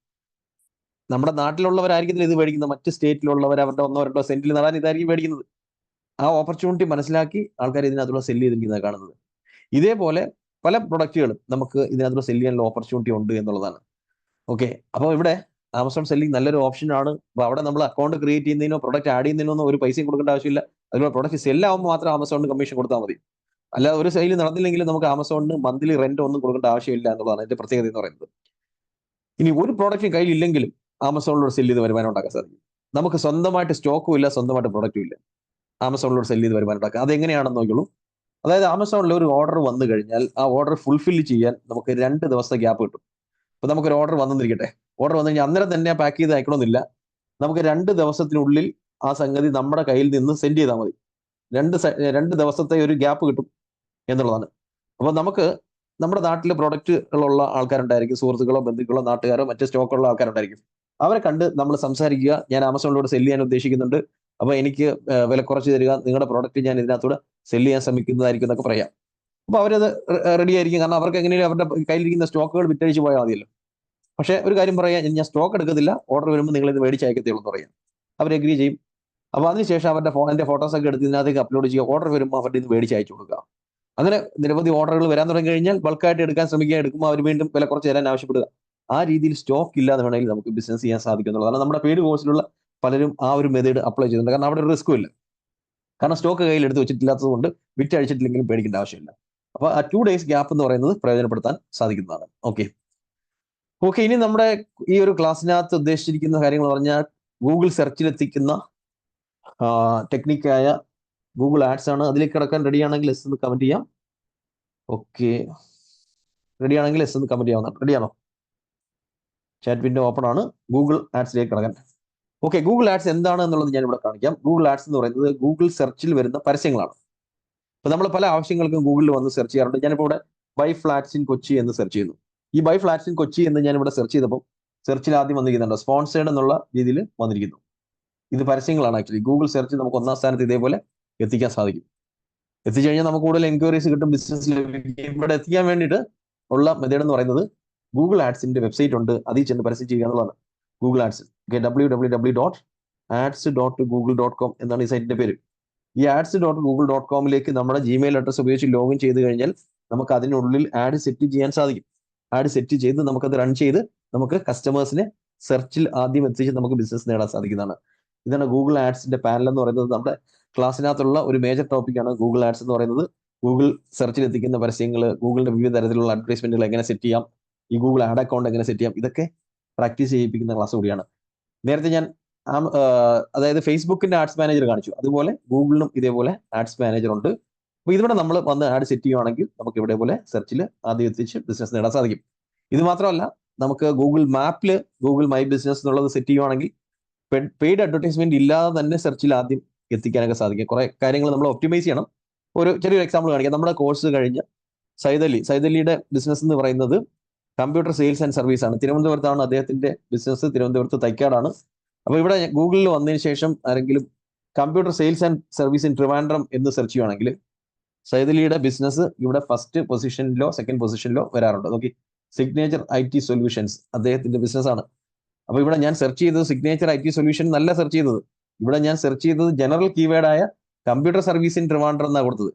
നമ്മുടെ നാട്ടിലുള്ളവരായിരിക്കും ഇത് മേടിക്കുന്നത്. മറ്റ് സ്റ്റേറ്റിലുള്ളവർ അവരുടെ 1-2 സെന്റിൽ നടാൻ ഇതായിരിക്കും മേടിക്കുന്നത്. ആ ഓപ്പർച്യൂണിറ്റി മനസ്സിലാക്കി ആൾക്കാർ ഇതിനകത്തുള്ള സെല് ചെയ്തിരിക്കുന്നത് കാണുന്നത്. ഇതേപോലെ പല പ്രൊഡക്റ്റുകളും നമുക്ക് ഇതിനകത്തുള്ള സെല് ചെയ്യാനുള്ള ഓപ്പർച്യൂണിറ്റി ഉണ്ട് എന്നുള്ളതാണ്. ഓക്കെ, അപ്പോൾ ഇവിടെ ആമസോൺ സെല്ലിംഗ് നല്ലൊരു ഓപ്ഷനാണ്. അപ്പോൾ അവിടെ നമ്മൾ അക്കൗണ്ട് ക്രിയേറ്റ് ചെയ്യുന്നതിനോ പ്രൊഡക്റ്റ് ആഡ് ചെയ്യുന്നതിനോ ഒന്നും ഒരു പൈസയും കൊടുക്കേണ്ട ആവശ്യമില്ല. അതുപോലെ പ്രൊഡക്റ്റ് സെല്ലാവുമ്പോൾ മാത്രം ആമസോണിന് കമ്മീഷൻ കൊടുത്താൽ മതി. അല്ലാതെ ഒരു സെയിൽ നടന്നില്ലെങ്കിൽ നമുക്ക് ആമസോണിന് മന്ത്ലി റെന്റ് ഒന്നും കൊടുക്കേണ്ട ആവശ്യമില്ല എന്നുള്ളതാണ് അതിന്റെ പ്രത്യേകത എന്ന് പറയുന്നത്. ഇനി ഒരു പ്രോഡക്റ്റും കയ്യിലില്ലെങ്കിലും ആമസോണിലൂടെ സെല് ചെയ്ത് വരുമാനം ഉണ്ടാക്കാൻ സാധിക്കും. നമുക്ക് സ്വന്തമായിട്ട് സ്റ്റോക്കും ഇല്ല, സ്വന്തമായിട്ട് പ്രൊഡക്റ്റും ഇല്ല, ആമസോണിലൂടെ സെല് ചെയ്ത് വരുമാനം ഉണ്ടാക്കാം. അതെങ്ങനെയാണെന്ന് നോക്കിയുള്ളൂ. അതായത് ആമസോണിൽ ഒരു ഓർഡർ വന്നു കഴിഞ്ഞാൽ ആ ഓർഡർ ഫുൾഫിൽ ചെയ്യാൻ നമുക്ക് 2 ദിവസത്തെ ഗ്യാപ്പ് കിട്ടും. അപ്പൊ നമുക്കൊരു ഓർഡർ വന്നിരിക്കട്ടെ, ഓർഡർ വന്നു കഴിഞ്ഞാൽ അന്നേരം തന്നെ പാക്ക് ചെയ്ത് അയക്കണമെന്നില്ല. നമുക്ക് 2 ദിവസത്തിനുള്ളിൽ ആ സംഗതി നമ്മുടെ കയ്യിൽ നിന്ന് സെൻഡ് ചെയ്താൽ മതി. 2 ദിവസത്തെ ഒരു ഗ്യാപ്പ് കിട്ടും എന്നുള്ളതാണ്. അപ്പൊ നമുക്ക് നമ്മുടെ നാട്ടിൽ പ്രൊഡക്റ്റുകളുള്ള ആൾക്കാരുണ്ടായിരിക്കും, സുഹൃത്തുക്കളോ ബന്ധുക്കളോ നാട്ടുകാരോ മറ്റു സ്റ്റോക്കുള്ള ആൾക്കാരുണ്ടായിരിക്കും. അവരെ കണ്ട് നമ്മൾ സംസാരിക്കുക, ഞാൻ ആമസോണിലൂടെ സെല് ചെയ്യാൻ ഉദ്ദേശിക്കുന്നുണ്ട്, അപ്പൊ എനിക്ക് വില കുറച്ച് തരിക, നിങ്ങളുടെ പ്രോഡക്റ്റ് ഞാൻ ഇതിനകത്തൂടെ സെല് ചെയ്യാൻ ശ്രമിക്കുന്നതായിരിക്കും എന്നൊക്കെ പറയാം. അപ്പൊ അവരത് റെഡി ആയിരിക്കും. കാരണം അവർക്ക് എങ്ങനെയും അവരുടെ കയ്യിലിരിക്കുന്ന സ്റ്റോക്കുകൾ വിറ്റഴിച്ച് പോയാൽ മതിയല്ലോ. പക്ഷെ ഒരു കാര്യം പറയാം, ഞാൻ സ്റ്റോക്ക് എടുക്കത്തില്ല, ഓർഡർ വരുമ്പോൾ നിങ്ങൾ ഇത് മേടിച്ച് അയക്കത്തുള്ളൂ എന്ന് പറയാം. അവർ എഗ്രി ചെയ്യും. അപ്പൊ അതിനുശേഷം അവരുടെ ഫോട്ടോസൊക്കെ എടുത്ത് ഇതിനകത്തേക്ക് അപ്ലോഡ് ചെയ്യുക. ഓർഡർ വരുമ്പോൾ അവരുടെ ഇത് മേടിച്ച് അയച്ചു കൊടുക്കുക. അങ്ങനെ നിരവധി ഓർഡറുകൾ വരാൻ തുടങ്ങി കഴിഞ്ഞാൽ ബൾക്കായിട്ട് എടുക്കാൻ ശ്രമിക്കുക, എടുക്കുമ്പോൾ അവർ വീണ്ടും വില കുറച്ച് തരാൻ ആവശ്യപ്പെടുക. ആ രീതിയിൽ സ്റ്റോക്ക് ഇല്ലാതെ വേണമെങ്കിൽ നമുക്ക് ബിസിനസ് ചെയ്യാൻ സാധിക്കും എന്നുള്ളതാണ്. നമ്മുടെ പെയ്ഡ് കോഴ്സിലുള്ള പലരും ആ ഒരു മെത്തേഡ് അപ്ലൈ ചെയ്യുന്നുണ്ട്. കാരണം അവിടെ ഒരു റിസ്ക്കും ഇല്ല. കാരണം സ്റ്റോക്ക് കയ്യിൽ എടുത്ത് വെച്ചിട്ടില്ലാത്തത് കൊണ്ട് വിറ്റഴിച്ചിട്ടില്ലെങ്കിലും പേടിക്കേണ്ട ആവശ്യമില്ല. അപ്പൊ ആ 2 days ഗ്യാപ്പ് എന്ന് പറയുന്നത് പ്രയോജനപ്പെടുത്താൻ സാധിക്കുന്നതാണ്. ഓക്കെ, ഇനി നമ്മുടെ ഈ ഒരു ക്ലാസ്സിനകത്ത് ഉദ്ദേശിച്ചിരിക്കുന്ന കാര്യങ്ങൾ പറഞ്ഞാൽ ഗൂഗിൾ സെർച്ചിലെത്തിക്കുന്ന ടെക്നിക്കായ ഗൂഗിൾ ആഡ്സ് ആണ്. അതിലേക്ക് കിടക്കാൻ റെഡിയാണെങ്കിൽ എസ് എന്ന് കമന്റ് ചെയ്യാം. ഓക്കെ, റെഡിയാണെങ്കിൽ എസ് എന്ന് കമന്റ് ചെയ്യാവുന്നതാണ്. റെഡിയാണോ? ചാറ്റ് വിൻഡോ ഓപ്പൺ ആണ്. ഗൂഗിൾ ആഡ്സിലേക്ക് കിടക്കാൻ. ഓക്കെ, ഗൂഗിൾ ആഡ്സ് എന്താണ് എന്നുള്ളത് ഞാൻ ഇവിടെ കാണിക്കാം. ഗൂഗിൾ ആഡ്സ് എന്ന് പറയുന്നത് ഗൂഗിൾ സെർച്ചിൽ വരുന്ന പരസ്യങ്ങളാണ്. അപ്പൊ നമ്മൾ പല ആവശ്യങ്ങൾക്കും ഗൂഗിളിൽ വന്ന് സെർച്ച് ചെയ്യാറുണ്ട്. ഞാനിപ്പോൾ ഇവിടെ ബൈ ഫ്ലാറ്റ്സ് ഇൻ കൊച്ചി എന്ന് സെർച്ച് ചെയ്യുന്നു. ഈ ബൈ ഫ്ലാറ്റ്സ് ഇൻ കൊച്ചി എന്ന് ഞാൻ ഇവിടെ സെർച്ച് ചെയ്തപ്പോൾ സെർച്ചിൽ ആദ്യം വന്നിരിക്കുന്നുണ്ടോ, സ്പോൺസേഡ് എന്നുള്ള രീതിയിൽ വന്നിരിക്കുന്നു. ഇത് പരസ്യങ്ങളാണ്. ആക്ച്വലി ഗൂഗിൾ സെർച്ച് നമുക്ക് 1ാം സ്ഥാനത്ത് ഇതേപോലെ എത്തിക്കാൻ സാധിക്കും. എത്തിച്ചു കഴിഞ്ഞാൽ നമുക്ക് കൂടുതൽ എൻക്വയറീസ് കിട്ടും, ബിസിനസ് ലഭിക്കും. ഇവിടെ എത്തിക്കാൻ വേണ്ടിയിട്ട് ഉള്ള മെത്തേഡ് എന്ന് പറയുന്നത് ഗൂഗിൾ ആഡ്സിന്റെ വെബ്സൈറ്റ് ഉണ്ട്, അതിൽ ചെന്ന് പരസ്യം ചെയ്യുക എന്നുള്ളതാണ്. ഗൂഗിൾ ആഡ്സ് www.ads.google.com എന്നാണ് ഈ സൈറ്റിന്റെ പേര്. ഈ ads.google.com നമ്മുടെ ജിമെയിൽ അഡ്രസ് ഉപയോഗിച്ച് ലോഗിൻ ചെയ്ത് കഴിഞ്ഞാൽ നമുക്ക് അതിനുള്ളിൽ ആഡ് സെറ്റ് ചെയ്യാൻ സാധിക്കും. ആഡ് സെറ്റ് ചെയ്ത് നമുക്കത് റൺ ചെയ്ത് നമുക്ക് കസ്റ്റമേഴ്സിനെ സെർച്ചിൽ ആദ്യം എത്തിച്ച് നമുക്ക് ബിസിനസ് നേടാൻ സാധിക്കുന്നതാണ്. ഇതാണ് ഗൂഗിൾ ആഡ്സിന്റെ പാനൽ എന്ന് പറയുന്നത്. നമ്മുടെ ക്ലാസ്സിനകത്തുള്ള ഒരു മേജർ ടോപ്പിക്കാണ് ഗൂഗിൾ ആഡ്സ് എന്ന് പറയുന്നത്. ഗൂഗിൾ സെർച്ചിൽ എത്തിക്കുന്ന പരസ്യങ്ങൾ, ഗൂഗിളിന്റെ വിവിധ തരത്തിലുള്ള അഡ്വർടൈസ്മെന്റുകൾ എങ്ങനെ സെറ്റ് ചെയ്യാം, ഈ ഗൂഗിൾ ആഡ് അക്കൗണ്ട് എങ്ങനെ സെറ്റ് ചെയ്യാം, ഇതൊക്കെ പ്രാക്ടീസ് ചെയ്യിപ്പിക്കുന്ന ക്ലാസ് കൂടിയാണ്. നേരത്തെ ഞാൻ അതായത് ഫേസ്ബുക്കിന്റെ ആഡ്സ് മാനേജർ കാണിച്ചു, അതുപോലെ ഗൂഗിളിനും ഇതേപോലെ ആഡ്സ് മാനേജർ ഉണ്ട്. അപ്പൊ ഇതിവിടെ നമ്മൾ വന്ന് ആഡ് സെറ്റ് ചെയ്യുവാണെങ്കിൽ നമുക്ക് ഇവിടെ പോലെ സെർച്ചിൽ ആദ്യം എത്തിച്ച് ബിസിനസ് നേടാൻ സാധിക്കും. ഇത് മാത്രമല്ല, നമുക്ക് ഗൂഗിൾ മാപ്പിൽ ഗൂഗിൾ മൈ ബിസിനസ് എന്നുള്ളത് സെറ്റ് ചെയ്യുവാണെങ്കിൽ പെയ്ഡ് അഡ്വർടൈസ്മെന്റ് ഇല്ലാതെ തന്നെ സെർച്ചിൽ ആദ്യം എത്തിക്കാനൊക്കെ സാധിക്കും. കുറെ കാര്യങ്ങൾ നമ്മൾ ഒപ്റ്റിമൈസ് ചെയ്യണം. ചെറിയൊരു എക്സാമ്പിൾ കാണിക്കാം. നമ്മുടെ കോഴ്സ് കഴിഞ്ഞ സൈദലിയുടെ ബിസിനസ് എന്ന് പറയുന്നത് കമ്പ്യൂട്ടർ സെയിൽസ് ആൻഡ് സർവീസ് ആണ്. തിരുവനന്തപുരത്താണ് അദ്ദേഹത്തിന്റെ ബിസിനസ്, തിരുവനന്തപുരത്ത് തൈക്കാടാണ്. അപ്പൊ ഇവിടെ ഗൂഗിളിൽ വന്നതിന് ശേഷം ആരെങ്കിലും computer sales and service in Trivandrum എന്ന് സെർച്ച് ചെയ്യുവാണെങ്കിൽ സൈദലിയുടെ ബിസിനസ് ഇവിടെ ഫസ്റ്റ് പൊസിഷനിലോ സെക്കൻഡ് പൊസിഷനിലോ വരാറുണ്ട്. നോക്കി, സിഗ്നേച്ചർ IT സൊല്യൂഷൻസ് അദ്ദേഹത്തിന്റെ ബിസിനസ് ആണ്. അപ്പൊ ഇവിടെ ഞാൻ സെർച്ച് ചെയ്തത് സിഗ്നേച്ചർ IT സൊല്യൂഷൻ നല്ല സെർച്ച് ചെയ്തത്. ഇവിടെ ഞാൻ സെർച്ച് ചെയ്തത് ജനറൽ കീവേഡായ കമ്പ്യൂട്ടർ സർവീസ് ഇൻ ട്രിവാൻഡ്രം എന്നാണ് കൊടുത്തത്.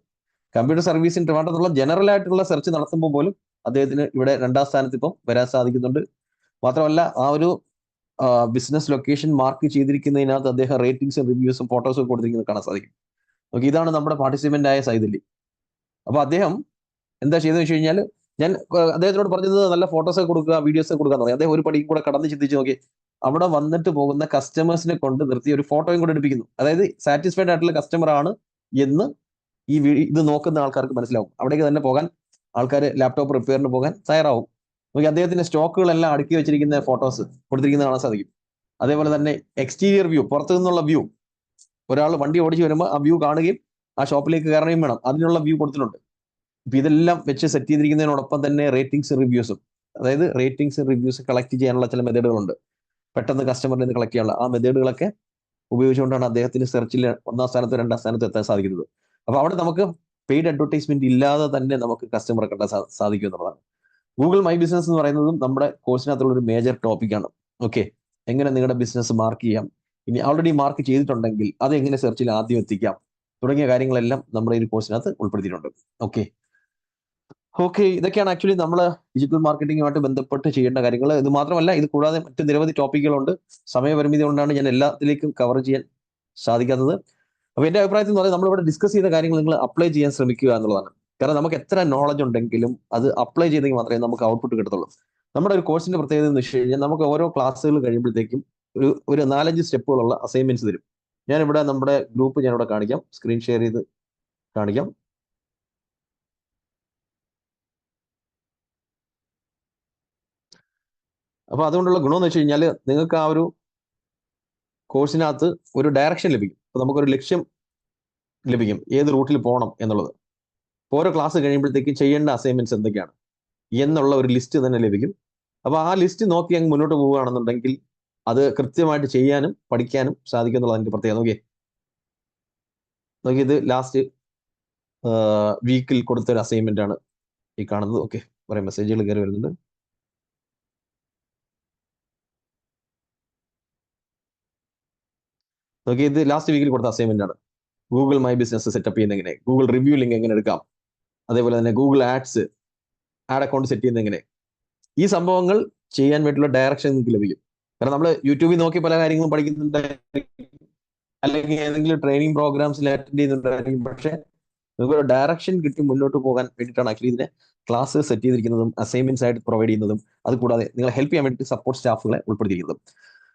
കമ്പ്യൂട്ടർ സർവീസ് ഇൻ ട്രിവാൻഡ്രം എന്നുള്ള ജനറൽ ആയിട്ടുള്ള സെർച്ച് നടത്തുമ്പോൾ പോലും അദ്ദേഹത്തിന് ഇവിടെ 2ാം സ്ഥാനത്ത് ഇപ്പം വരാൻ സാധിക്കുന്നുണ്ട്. മാത്രമല്ല, ആ ഒരു ബിസിനസ് ലൊക്കേഷൻ മാർക്ക് ചെയ്തിരിക്കുന്നതിനകത്ത് അദ്ദേഹം റേറ്റിംഗ്സും റിവ്യൂസും ഫോട്ടോസും കൊടുത്തിരിക്കുന്നത് കാണാൻ സാധിക്കും. ഓക്കെ, ഇതാണ് നമ്മുടെ പാർട്ടിസിപ്പന്റ് ആയ സൈദലി. അപ്പൊ അദ്ദേഹം എന്താ ചെയ്തെന്ന് വെച്ച് കഴിഞ്ഞാൽ, ഞാൻ അദ്ദേഹത്തിനോട് പറഞ്ഞത് നല്ല ഫോട്ടോസ് കൊടുക്കുക, വീഡിയോസ് കൊടുക്കുക എന്ന് പറയും. അദ്ദേഹം ഒരു പടിയും കൂടെ കടന്ന് ചിന്തിച്ച് നോക്കി, അവിടെ വന്നിട്ട് പോകുന്ന കസ്റ്റമേഴ്സിനെ കൊണ്ട് നിർത്തി ഒരു ഫോട്ടോയും കൂടെ എടുപ്പിക്കുന്നു. അതായത് സാറ്റിസ്ഫൈഡ് ആയിട്ടുള്ള കസ്റ്റമർ ആണ് എന്ന് ഇത് നോക്കുന്ന ആൾക്കാർക്ക് മനസ്സിലാവും. അവിടേക്ക് തന്നെ പോകാൻ ആൾക്കാർ ലാപ്ടോപ്പ് റിപ്പയറിന് പോകാൻ തയ്യാറാവും. നോക്കി അദ്ദേഹത്തിന്റെ സ്റ്റോക്കുകളെല്ലാം അടുക്കി വെച്ചിരിക്കുന്ന ഫോട്ടോസ് കൊടുത്തിരിക്കുന്നത് കാണാൻ സാധിക്കും. അതേപോലെ തന്നെ എക്സ്റ്റീരിയർ വ്യൂ, പുറത്തു നിന്നുള്ള വ്യൂ, ഒരാൾ വണ്ടി ഓടിച്ച് വരുമ്പോൾ ആ വ്യൂ കാണുകയും ആ ഷോപ്പിലേക്ക് കയറുകയും വേണം, അതിനുള്ള വ്യൂ കൊടുത്തിട്ടുണ്ട്. ഇപ്പൊ ഇതെല്ലാം വെച്ച് സെറ്റ് ചെയ്തിരിക്കുന്നതിനോടൊപ്പം തന്നെ റേറ്റിംഗ്സ് റിവ്യൂസും, അതായത് റേറ്റിംഗ്സ് റിവ്യൂസ് കളക്ട് ചെയ്യാനുള്ള ചില മെത്തേഡുകളുണ്ട്. പെട്ടെന്ന് കസ്റ്റമറിൽ നിന്ന് കളക്ട് ചെയ്യാനുള്ള ആ മെത്തേഡുകളൊക്കെ ഉപയോഗിച്ചുകൊണ്ടാണ് അദ്ദേഹത്തിന് സെർച്ചിൽ 1ാം സ്ഥാനത്ത് 2ാം സ്ഥാനത്ത് എത്താൻ സാധിക്കുന്നത്. അപ്പൊ അവിടെ നമുക്ക് പെയ്ഡ് അഡ്വർടൈസ്മെന്റ് ഇല്ലാതെ തന്നെ നമുക്ക് കസ്റ്റമറെ കണ്ടാൻ സാധിക്കും എന്നുള്ളതാണ്. ഗൂഗിൾ മൈ ബിസിനസ് എന്ന് പറയുന്നതും നമ്മുടെ കോഴ്സിനകത്തുള്ള ഒരു മേജർ ടോപ്പിക്കാണ്. ഓക്കെ, എങ്ങനെ നിങ്ങളുടെ ബിസിനസ് മാർക്ക് ചെയ്യാം, ഇനി ഓൾറെഡി മാർക്ക് ചെയ്തിട്ടുണ്ടെങ്കിൽ അത് എങ്ങനെ സെർച്ചിൽ ആദ്യം എത്തിക്കാം, തുടങ്ങിയ കാര്യങ്ങളെല്ലാം നമ്മുടെ ഈ കോഴ്സിനകത്ത് ഉൾപ്പെടുത്തിയിട്ടുണ്ട്. ഓക്കെ, ഇതൊക്കെയാണ് ആക്ച്വലി നമ്മൾ ഡിജിറ്റൽ മാർക്കറ്റിംഗുമായിട്ട് ബന്ധപ്പെട്ട് ചെയ്യേണ്ട കാര്യങ്ങൾ. ഇത് മാത്രമല്ല, ഇത് കൂടാതെ മറ്റ് നിരവധി ടോപ്പിക്കുകളുണ്ട്. സമയപരിമിതി കൊണ്ടാണ് ഞാൻ എല്ലാത്തിലേക്കും കവർ ചെയ്യാൻ സാധിക്കാത്തത്. അപ്പൊ എന്റെ അഭിപ്രായത്തിൽ എന്ന് പറഞ്ഞാൽ നമ്മളിവിടെ ഡിസ്കസ് ചെയ്ത കാര്യങ്ങൾ നിങ്ങൾ അപ്ലൈ ചെയ്യാൻ ശ്രമിക്കുക എന്നുള്ളതാണ്. കാരണം നമുക്ക് എത്ര നോളജ് ഉണ്ടെങ്കിലും അത് അപ്ലൈ ചെയ്തെങ്കിൽ മാത്രമേ നമുക്ക് ഔട്ട്പുട്ട് കിട്ടത്തുള്ളൂ. നമ്മുടെ ഒരു കോഴ്സിന്റെ പ്രത്യേകത എന്ന് വെച്ച് കഴിഞ്ഞാൽ നമുക്ക് ഓരോ ക്ലാസ്സുകൾ കഴിയുമ്പോഴത്തേക്കും ഒരു 4-5 സ്റ്റെപ്പുകളുള്ള അസൈൻമെന്റ്സ് തരും. ഞാനിവിടെ നമ്മുടെ ഗ്രൂപ്പ് ഞാനിവിടെ കാണിക്കാം, സ്ക്രീൻ ഷെയർ ചെയ്ത് കാണിക്കാം. അപ്പൊ അതുകൊണ്ടുള്ള ഗുണമെന്ന് വെച്ച് കഴിഞ്ഞാൽ നിങ്ങൾക്ക് ആ ഒരു കോഴ്സിനകത്ത് ഒരു ഡയറക്ഷൻ ലഭിക്കും. അപ്പൊ നമുക്കൊരു ലക്ഷ്യം ലഭിക്കും, ഏത് റൂട്ടിൽ പോകണം എന്നുള്ളത്. ഓരോ ക്ലാസ് കഴിയുമ്പോഴത്തേക്കും ചെയ്യേണ്ട അസൈൻമെന്റ്സ് എന്തൊക്കെയാണ് എന്നുള്ള ഒരു ലിസ്റ്റ് തന്നെ ലഭിക്കും. അപ്പൊ ആ ലിസ്റ്റ് നോക്കി അങ്ങ് മുന്നോട്ട് പോവുകയാണെന്നുണ്ടെങ്കിൽ അത് കൃത്യമായിട്ട് ചെയ്യാനും പഠിക്കാനും സാധിക്കും എന്നുള്ളത് എനിക്ക് പ്രത്യേകം. നോക്കി ഇത് ലാസ്റ്റ് വീക്കിൽ കൊടുത്ത ഒരു അസൈൻമെന്റ് ആണ് ഈ കാണുന്നത്. ഓക്കെ, കുറെ മെസ്സേജുകൾ കയറി വരുന്നുണ്ട്. നോക്കി ഇത് ലാസ്റ്റ് വീക്കിൽ കൊടുത്ത അസൈൻമെന്റ് ആണ്. ഗൂഗിൾ മൈ ബിസിനസ് സെറ്റപ്പ് ചെയ്യുന്ന എങ്ങനെ, ഗൂഗിൾ റിവ്യൂ ലിങ്ക് എങ്ങനെ എടുക്കാം, അതേപോലെ തന്നെ ഗൂഗിൾ ആഡ് അക്കൗണ്ട് സെറ്റ് ചെയ്യുന്ന എങ്ങനെ, ഈ സംഭവങ്ങൾ ചെയ്യാൻ വേണ്ടിയുള്ള ഡയറക്ഷൻ നിങ്ങൾക്ക് ലഭിക്കും. കാരണം നമ്മൾ യൂട്യൂബിൽ നോക്കി പല കാര്യങ്ങളും പഠിക്കുന്നുണ്ടായിരിക്കും, അല്ലെങ്കിൽ ഏതെങ്കിലും ട്രെയിനിങ് പ്രോഗ്രാംസിൽ അറ്റൻഡ് ചെയ്യുന്നുണ്ടായിരിക്കും. പക്ഷെ നിങ്ങൾക്ക് ഒരു ഡയറക്ഷൻ കിട്ടി മുന്നോട്ട് പോകാൻ വേണ്ടിയിട്ടാണ് ആക്ച്വലി ഇതിനെ ക്ലാസ് സെറ്റ് ചെയ്തിരിക്കുന്നതും അസൈൻമെന്റ്സ് ആയിട്ട് പ്രൊവൈഡ് ചെയ്യുന്നതും. അത് കൂടാതെ നിങ്ങളെ ഹെൽപ്പ് ചെയ്യാൻ വേണ്ടിയിട്ട് സപ്പോർട്ട് സ്റ്റാഫുകളെ ഉൾപ്പെടുത്തിയിരിക്കുന്നതും.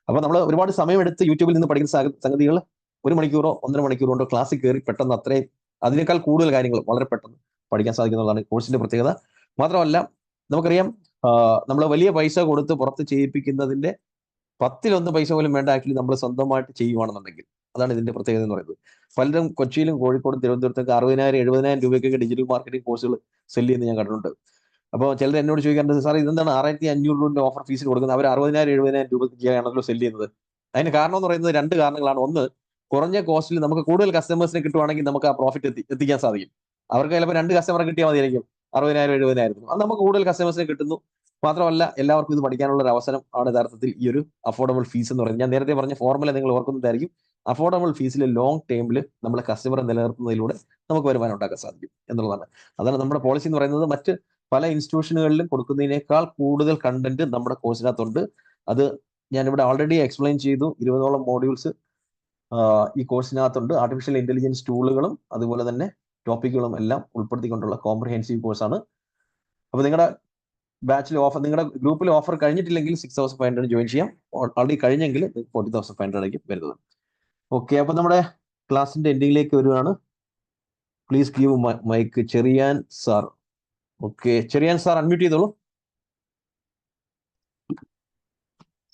അപ്പൊ നമ്മൾ ഒരുപാട് സമയമെടുത്ത് യൂട്യൂബിൽ നിന്ന് പഠിക്കുന്ന സംഗതികൾ 1 മണിക്കൂറോ 1.5 മണിക്കൂറോ കൊണ്ടോ ക്ലാസ്സിൽ കയറി പെട്ടെന്ന് അത്രയും അതിനേക്കാൾ കൂടുതൽ കാര്യങ്ങൾ വളരെ പെട്ടെന്ന് പഠിക്കാൻ സാധിക്കുന്നതാണ് കോഴ്സിന്റെ പ്രത്യേകത. മാത്രമല്ല നമുക്കറിയാം, നമ്മൾ വലിയ പൈസ കൊടുത്ത് പുറത്ത് ചെയ്യിപ്പിക്കുന്നതിന്റെ 10-1 പൈസ പോലും വേണ്ട ആക്ച്വലി നമ്മൾ സ്വന്തമായിട്ട് ചെയ്യുവാണെന്നുണ്ടെങ്കിൽ. അതാണ് ഇതിന്റെ പ്രത്യേകത എന്ന് പറയുന്നത്. പലരും കൊച്ചിയിലും കോഴിക്കോടും തിരുവനന്തപുരത്തൊക്കെ 60,000-70,000 രൂപയ്ക്കൊക്കെ ഡിജിറ്റൽ മാർക്കറ്റിംഗ് കോഴ്സുകൾ സെല് ചെയ്യുന്നത് ഞാൻ കണ്ടിട്ടുണ്ട്. അപ്പോൾ ചിലർ എന്നോട് ചോദിക്കാറുണ്ട്, സാർ ഇതെന്താണ് 6,500 രൂപ ഓഫർ ഫീസിൽ കൊടുക്കുന്നത്, അവർ 60,000-70,000 രൂപയ്ക്കാണല്ലോ സെല് ചെയ്യുന്നത്. അതിന് കാരണം എന്ന് പറയുന്നത് 2 കാരണങ്ങളാണ്. ഒന്ന്, കുറഞ്ഞ കോസ്റ്റിൽ നമുക്ക് കൂടുതൽ കസ്റ്റമേഴ്സിനെ കിട്ടുവാണെങ്കിൽ നമുക്ക് ആ പ്രോഫിറ്റ് എത്തിക്കാൻ സാധിക്കും. അവർക്ക് ചിലപ്പോൾ 2 കസ്റ്റമറെ കിട്ടിയാൽ മതിയായിരിക്കും 60,000-70,000. അത് നമുക്ക് കൂടുതൽ കസ്റ്റമേഴ്സിനെ കിട്ടുന്നു. മാത്രമല്ല എല്ലാവർക്കും ഇത് പഠിക്കാനുള്ള ഒരു അവസരം ആണ് യഥാർത്ഥത്തിൽ ഈ ഒരു അഫോർഡബിൾ ഫീസ് എന്ന് പറയുന്നത്. ഞാൻ നേരത്തെ പറഞ്ഞ ഫോർമുല നിങ്ങൾ ഓർക്കുന്നതായിരിക്കും. അഫോർഡബിൾ ഫീസിൽ ലോങ് ടൈമിൽ നമ്മളെ കസ്റ്റമറെ നിലനിർത്തുന്നതിലൂടെ നമുക്ക് വരുമാനം ഉണ്ടാക്കാൻ സാധിക്കും എന്നുള്ളതാണ്. അതാണ് നമ്മുടെ പോളിസി എന്ന് പറയുന്നത്. മറ്റ് പല ഇൻസ്റ്റിറ്റ്യൂഷനുകളിലും കൊടുക്കുന്നതിനേക്കാൾ കൂടുതൽ കണ്ടന്റ് നമ്മുടെ കോഴ്സിനകത്തുണ്ട്. അത് ഞാനിവിടെ ഓൾറെഡി എക്സ്പ്ലെയിൻ ചെയ്തു. 20ഓളം മോഡ്യൂൾസ് ഈ കോഴ്സിനകത്തുണ്ട്. ആർട്ടിഫിഷ്യൽ ഇന്റലിജൻസ് ടൂളുകളും അതുപോലെ തന്നെ ടോപ്പിക്കുകളും എല്ലാം ഉൾപ്പെടുത്തിക്കൊണ്ടുള്ള കോംപ്രിഹെൻസീവ് കോഴ്സാണ്. അപ്പൊ നിങ്ങളുടെ ബാച്ചിൽ ഓഫർ, നിങ്ങളുടെ ഗ്രൂപ്പിൽ ഓഫർ കഴിഞ്ഞിട്ടില്ലെങ്കിൽ 6,500 ജോയിൻ ചെയ്യാം. ഓൾറെഡി കഴിഞ്ഞെങ്കിൽ 40,500 വരുന്നത്. ഓക്കെ, അപ്പൊ നമ്മുടെ ക്ലാസിന്റെ എൻഡിങ്ങിലേക്ക് വരുവാണ്. Please give Mike Cherian sir. Okay, Cherian sir unmute ചെയ്തോളൂ.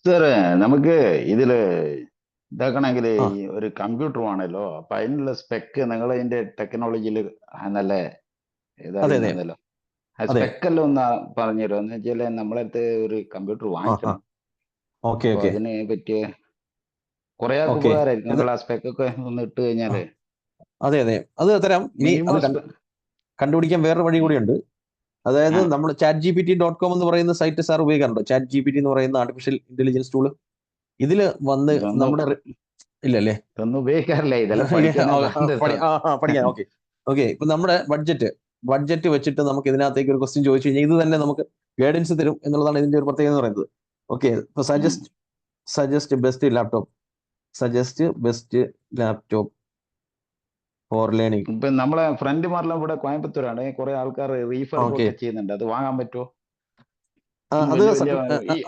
സാർ നമുക്ക് ഇതില് ഇതാക്കണമെങ്കിൽ ഒരു കമ്പ്യൂട്ടർ ആണല്ലോ, അപ്പൊ അതിനുള്ള സ്പെക്ക് നിങ്ങൾ അതിന്റെ ടെക്നോളജിയിൽ നല്ല ഇതാണല്ലോ. ആ സ്പെക്കെല്ലാം ഒന്ന് പറഞ്ഞുതരുമോ? എന്ന് വെച്ചാൽ നമ്മളടുത്ത് ഒരു കമ്പ്യൂട്ടർ വാങ്ങിക്കണം. അതിനെ പറ്റിയ കുറെ ഉപകാരമായിരിക്കും. നിങ്ങൾ ആ സ്പെക്കൊക്കെ ഒന്ന് ഇട്ട് കഴിഞ്ഞാല്. അതെ, അത് തരാം. ഇനി കണ്ടുപിടിക്കാൻ വേറൊരു വഴി കൂടിയുണ്ട്. അതായത് നമ്മൾ chatgpt.com എന്ന് പറയുന്ന സൈറ്റ് സാർ ഉപയോഗിക്കാറുണ്ടോ? ChatGPT എന്ന് പറയുന്ന ആർട്ടിഫിഷ്യൽ ഇന്റലിജൻസ് ടൂള് ഇതില് വന്ന് നമ്മുടെ ഇല്ലല്ലേ, ഒന്നും ഉപയോഗിക്കാറില്ല. ഇതെല്ലാം പഠിക്കാൻ. ഓക്കെ, ഇപ്പൊ നമ്മുടെ ബഡ്ജറ്റ് വെച്ചിട്ട് നമുക്ക് ഇതിനകത്തേക്ക് ഒരു ക്വസ്റ്റ്യൻ ചോദിച്ചു കഴിഞ്ഞാൽ ഇത് തന്നെ നമുക്ക് ഗൈഡൻസ് തരും എന്നുള്ളതാണ് ഇതിന്റെ ഒരു പ്രത്യേകത എന്ന് പറയുന്നത്. ഓക്കെ, ഇപ്പൊ suggest best laptop. Suggest best laptop for learning. ഇപ്പൊ നമ്മളെ ഫ്രണ്ട്മാരെല്ലാം ഇവിടെ കോയമ്പത്തൂരാണ്, കുറെ ആൾക്കാർ റീഫർബ് ഓക്കെ. ഒക്കെ ചെയ്യുന്നുണ്ട്. അത് വാങ്ങാൻ പറ്റുമോ? അത് വലിയ വലിയ ഈ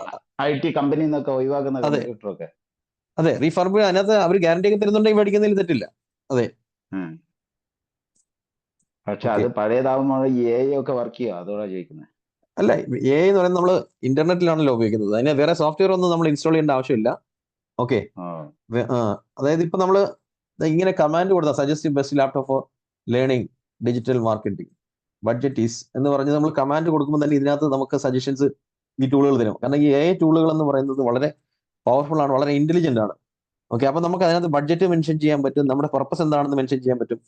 IT കമ്പനിയിൽ നിന്നൊക്കെ ഒഴിവാക്കുന്ന അതെ. കമ്പ്യൂട്ടർ ഒക്കെ. അതെ, റീഫർബ് അതിനകത്ത് അവർ ഗ്യാരണ്ടി ഒക്കെ തരുന്നുണ്ടെങ്കിൽ മേടിക്കുന്നതിൽ തെറ്റില്ല. അതെ. ഉം. പക്ഷെ ഓക്കെ. അത് പഴയതാവുമ്പോൾ ഈ AI ഒക്കെ വർക്ക് ചെയ്യുക, അതോടാ ചോദിക്കുന്നത്. അല്ല, AI എന്ന് പറയുന്നത് നമ്മൾ ഇന്റർനെറ്റിലാണല്ലോ ഉപയോഗിക്കുന്നത്. അതിന് വേറെ സോഫ്റ്റ്വെയർ ഒന്നും നമ്മൾ ഇൻസ്റ്റാൾ ചെയ്യേണ്ട ആവശ്യമില്ല. ഓക്കെ. ആ അതായത് ഇപ്പൊ നമ്മൾ ഇങ്ങനെ കമാൻഡ് കൊടുത്താൽ suggest best laptop for learning digital marketing budget is എന്ന് പറഞ്ഞ് നമ്മൾ കമാൻഡ് കൊടുക്കുമ്പോൾ തന്നെ ഇതിനകത്ത് നമുക്ക് സജഷൻസ് ഈ ടൂളുകൾ തരും. കാരണം ഈ AI ടൂളുകൾ എന്ന് പറയുന്നത് വളരെ പവർഫുൾ ആണ്, വളരെ ഇന്റലിജന്റ് ആണ്. ഓക്കെ. അപ്പൊ നമുക്ക് അതിനകത്ത് ബഡ്ജറ്റ് മെൻഷൻ ചെയ്യാൻ പറ്റും, നമ്മുടെ പർപ്പസ് എന്താണെന്ന് മെൻഷൻ ചെയ്യാൻ പറ്റും.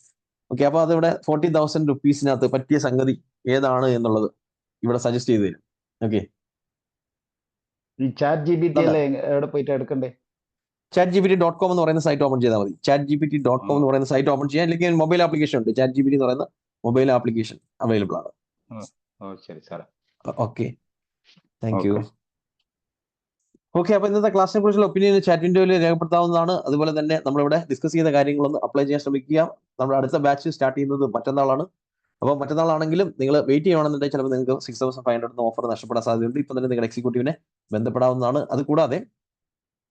ഓക്കെ. അപ്പൊ അതിവിടെ 40,000 റുപ്പീസിനകത്ത് പറ്റിയ സംഗതി ഏതാണ് എന്നുള്ളത് ഇവിടെ സജസ്റ്റ് ചെയ്ത് തരും. ഓക്കെ. ഈ ChatGPT അതെ. എല്ലാം എവിടെ പോയിട്ട് എടുക്കണ്ടേ? chatgpt.com എന്ന് പറയുന്ന സൈറ്റ് ഓപ്പൺ ചെയ്താൽ മതി. chatgpt.com എന്ന് പറയുന്ന സൈറ്റ് ഓപ്പൺ ചെയ്യാൻ, അല്ലെങ്കിൽ മൊബൈൽ ആപ്ലിക്കേഷൻ ഉണ്ട്. ChatGPT എന്ന് പറയുന്ന മൊബൈൽ ആപ്ലിക്കേഷൻ അവൈലബിൾ ആണ്. ഓ ശരി സാറേ. Okay. Thank you. Okay. Okay. അപ്പൊ ഇന്നത്തെ ക്ലാസ്സിനെ കുറിച്ചുള്ള ഒപ്പീനിയൻ ചാറ്റ് വിൻഡോയിൽ രേഖപ്പെടുത്താവുന്നതാണ്. അതുപോലെ തന്നെ നമ്മളിവിടെ ഡിസ്കസ് ചെയ്ത കാര്യങ്ങളൊന്ന് അപ്ലൈ ചെയ്യാൻ ശ്രമിക്കുക. നമ്മുടെ അടുത്ത ബാച്ച് സ്റ്റാർട്ട് ചെയ്യുന്നത് മറ്റന്നാളാണ്. അപ്പോൾ മറ്റന്നാളാണെങ്കിലും നിങ്ങൾ വെയിറ്റ് ചെയ്യുകയാണെന്നുണ്ടെങ്കിൽ ചിലപ്പോൾ നിങ്ങൾക്ക് 6,500 ഓഫർ നഷ്ടപ്പെടാൻ സാധ്യതയുണ്ട്. ഇപ്പം തന്നെ നിങ്ങളുടെ എക്സിക്യൂട്ടീവിനെ ബന്ധപ്പെടാവുന്നതാണ്. അതുകൂടാതെ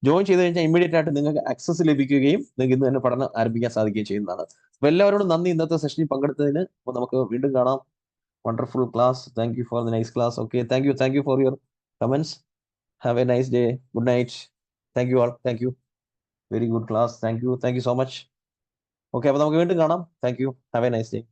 ജോയിൻ ചെയ്ത് കഴിഞ്ഞാൽ ഇമ്മീഡിയറ്റ് ആയിട്ട് നിങ്ങൾക്ക് ആക്സസ് ലഭിക്കുകയും നിങ്ങൾക്ക് ഇന്ന് തന്നെ പഠനം ആരംഭിക്കാൻ സാധിക്കുകയും ചെയ്യുന്നതാണ്. അപ്പോൾ എല്ലാവരോടും നന്ദി ഇന്നത്തെ സെഷനിൽ പങ്കെടുത്തതിന്. അപ്പോൾ നമുക്ക് വീണ്ടും കാണാം. Wonderful class. Thank you for the nice class. Okay. Thank you for your comments. Have a nice day. Good night. Thank you all. Thank you. Very good class. Thank you so much. Okay, അപ്പോൾ നമുക്ക് വീണ്ടും കാണാം. Thank you. Have a nice day.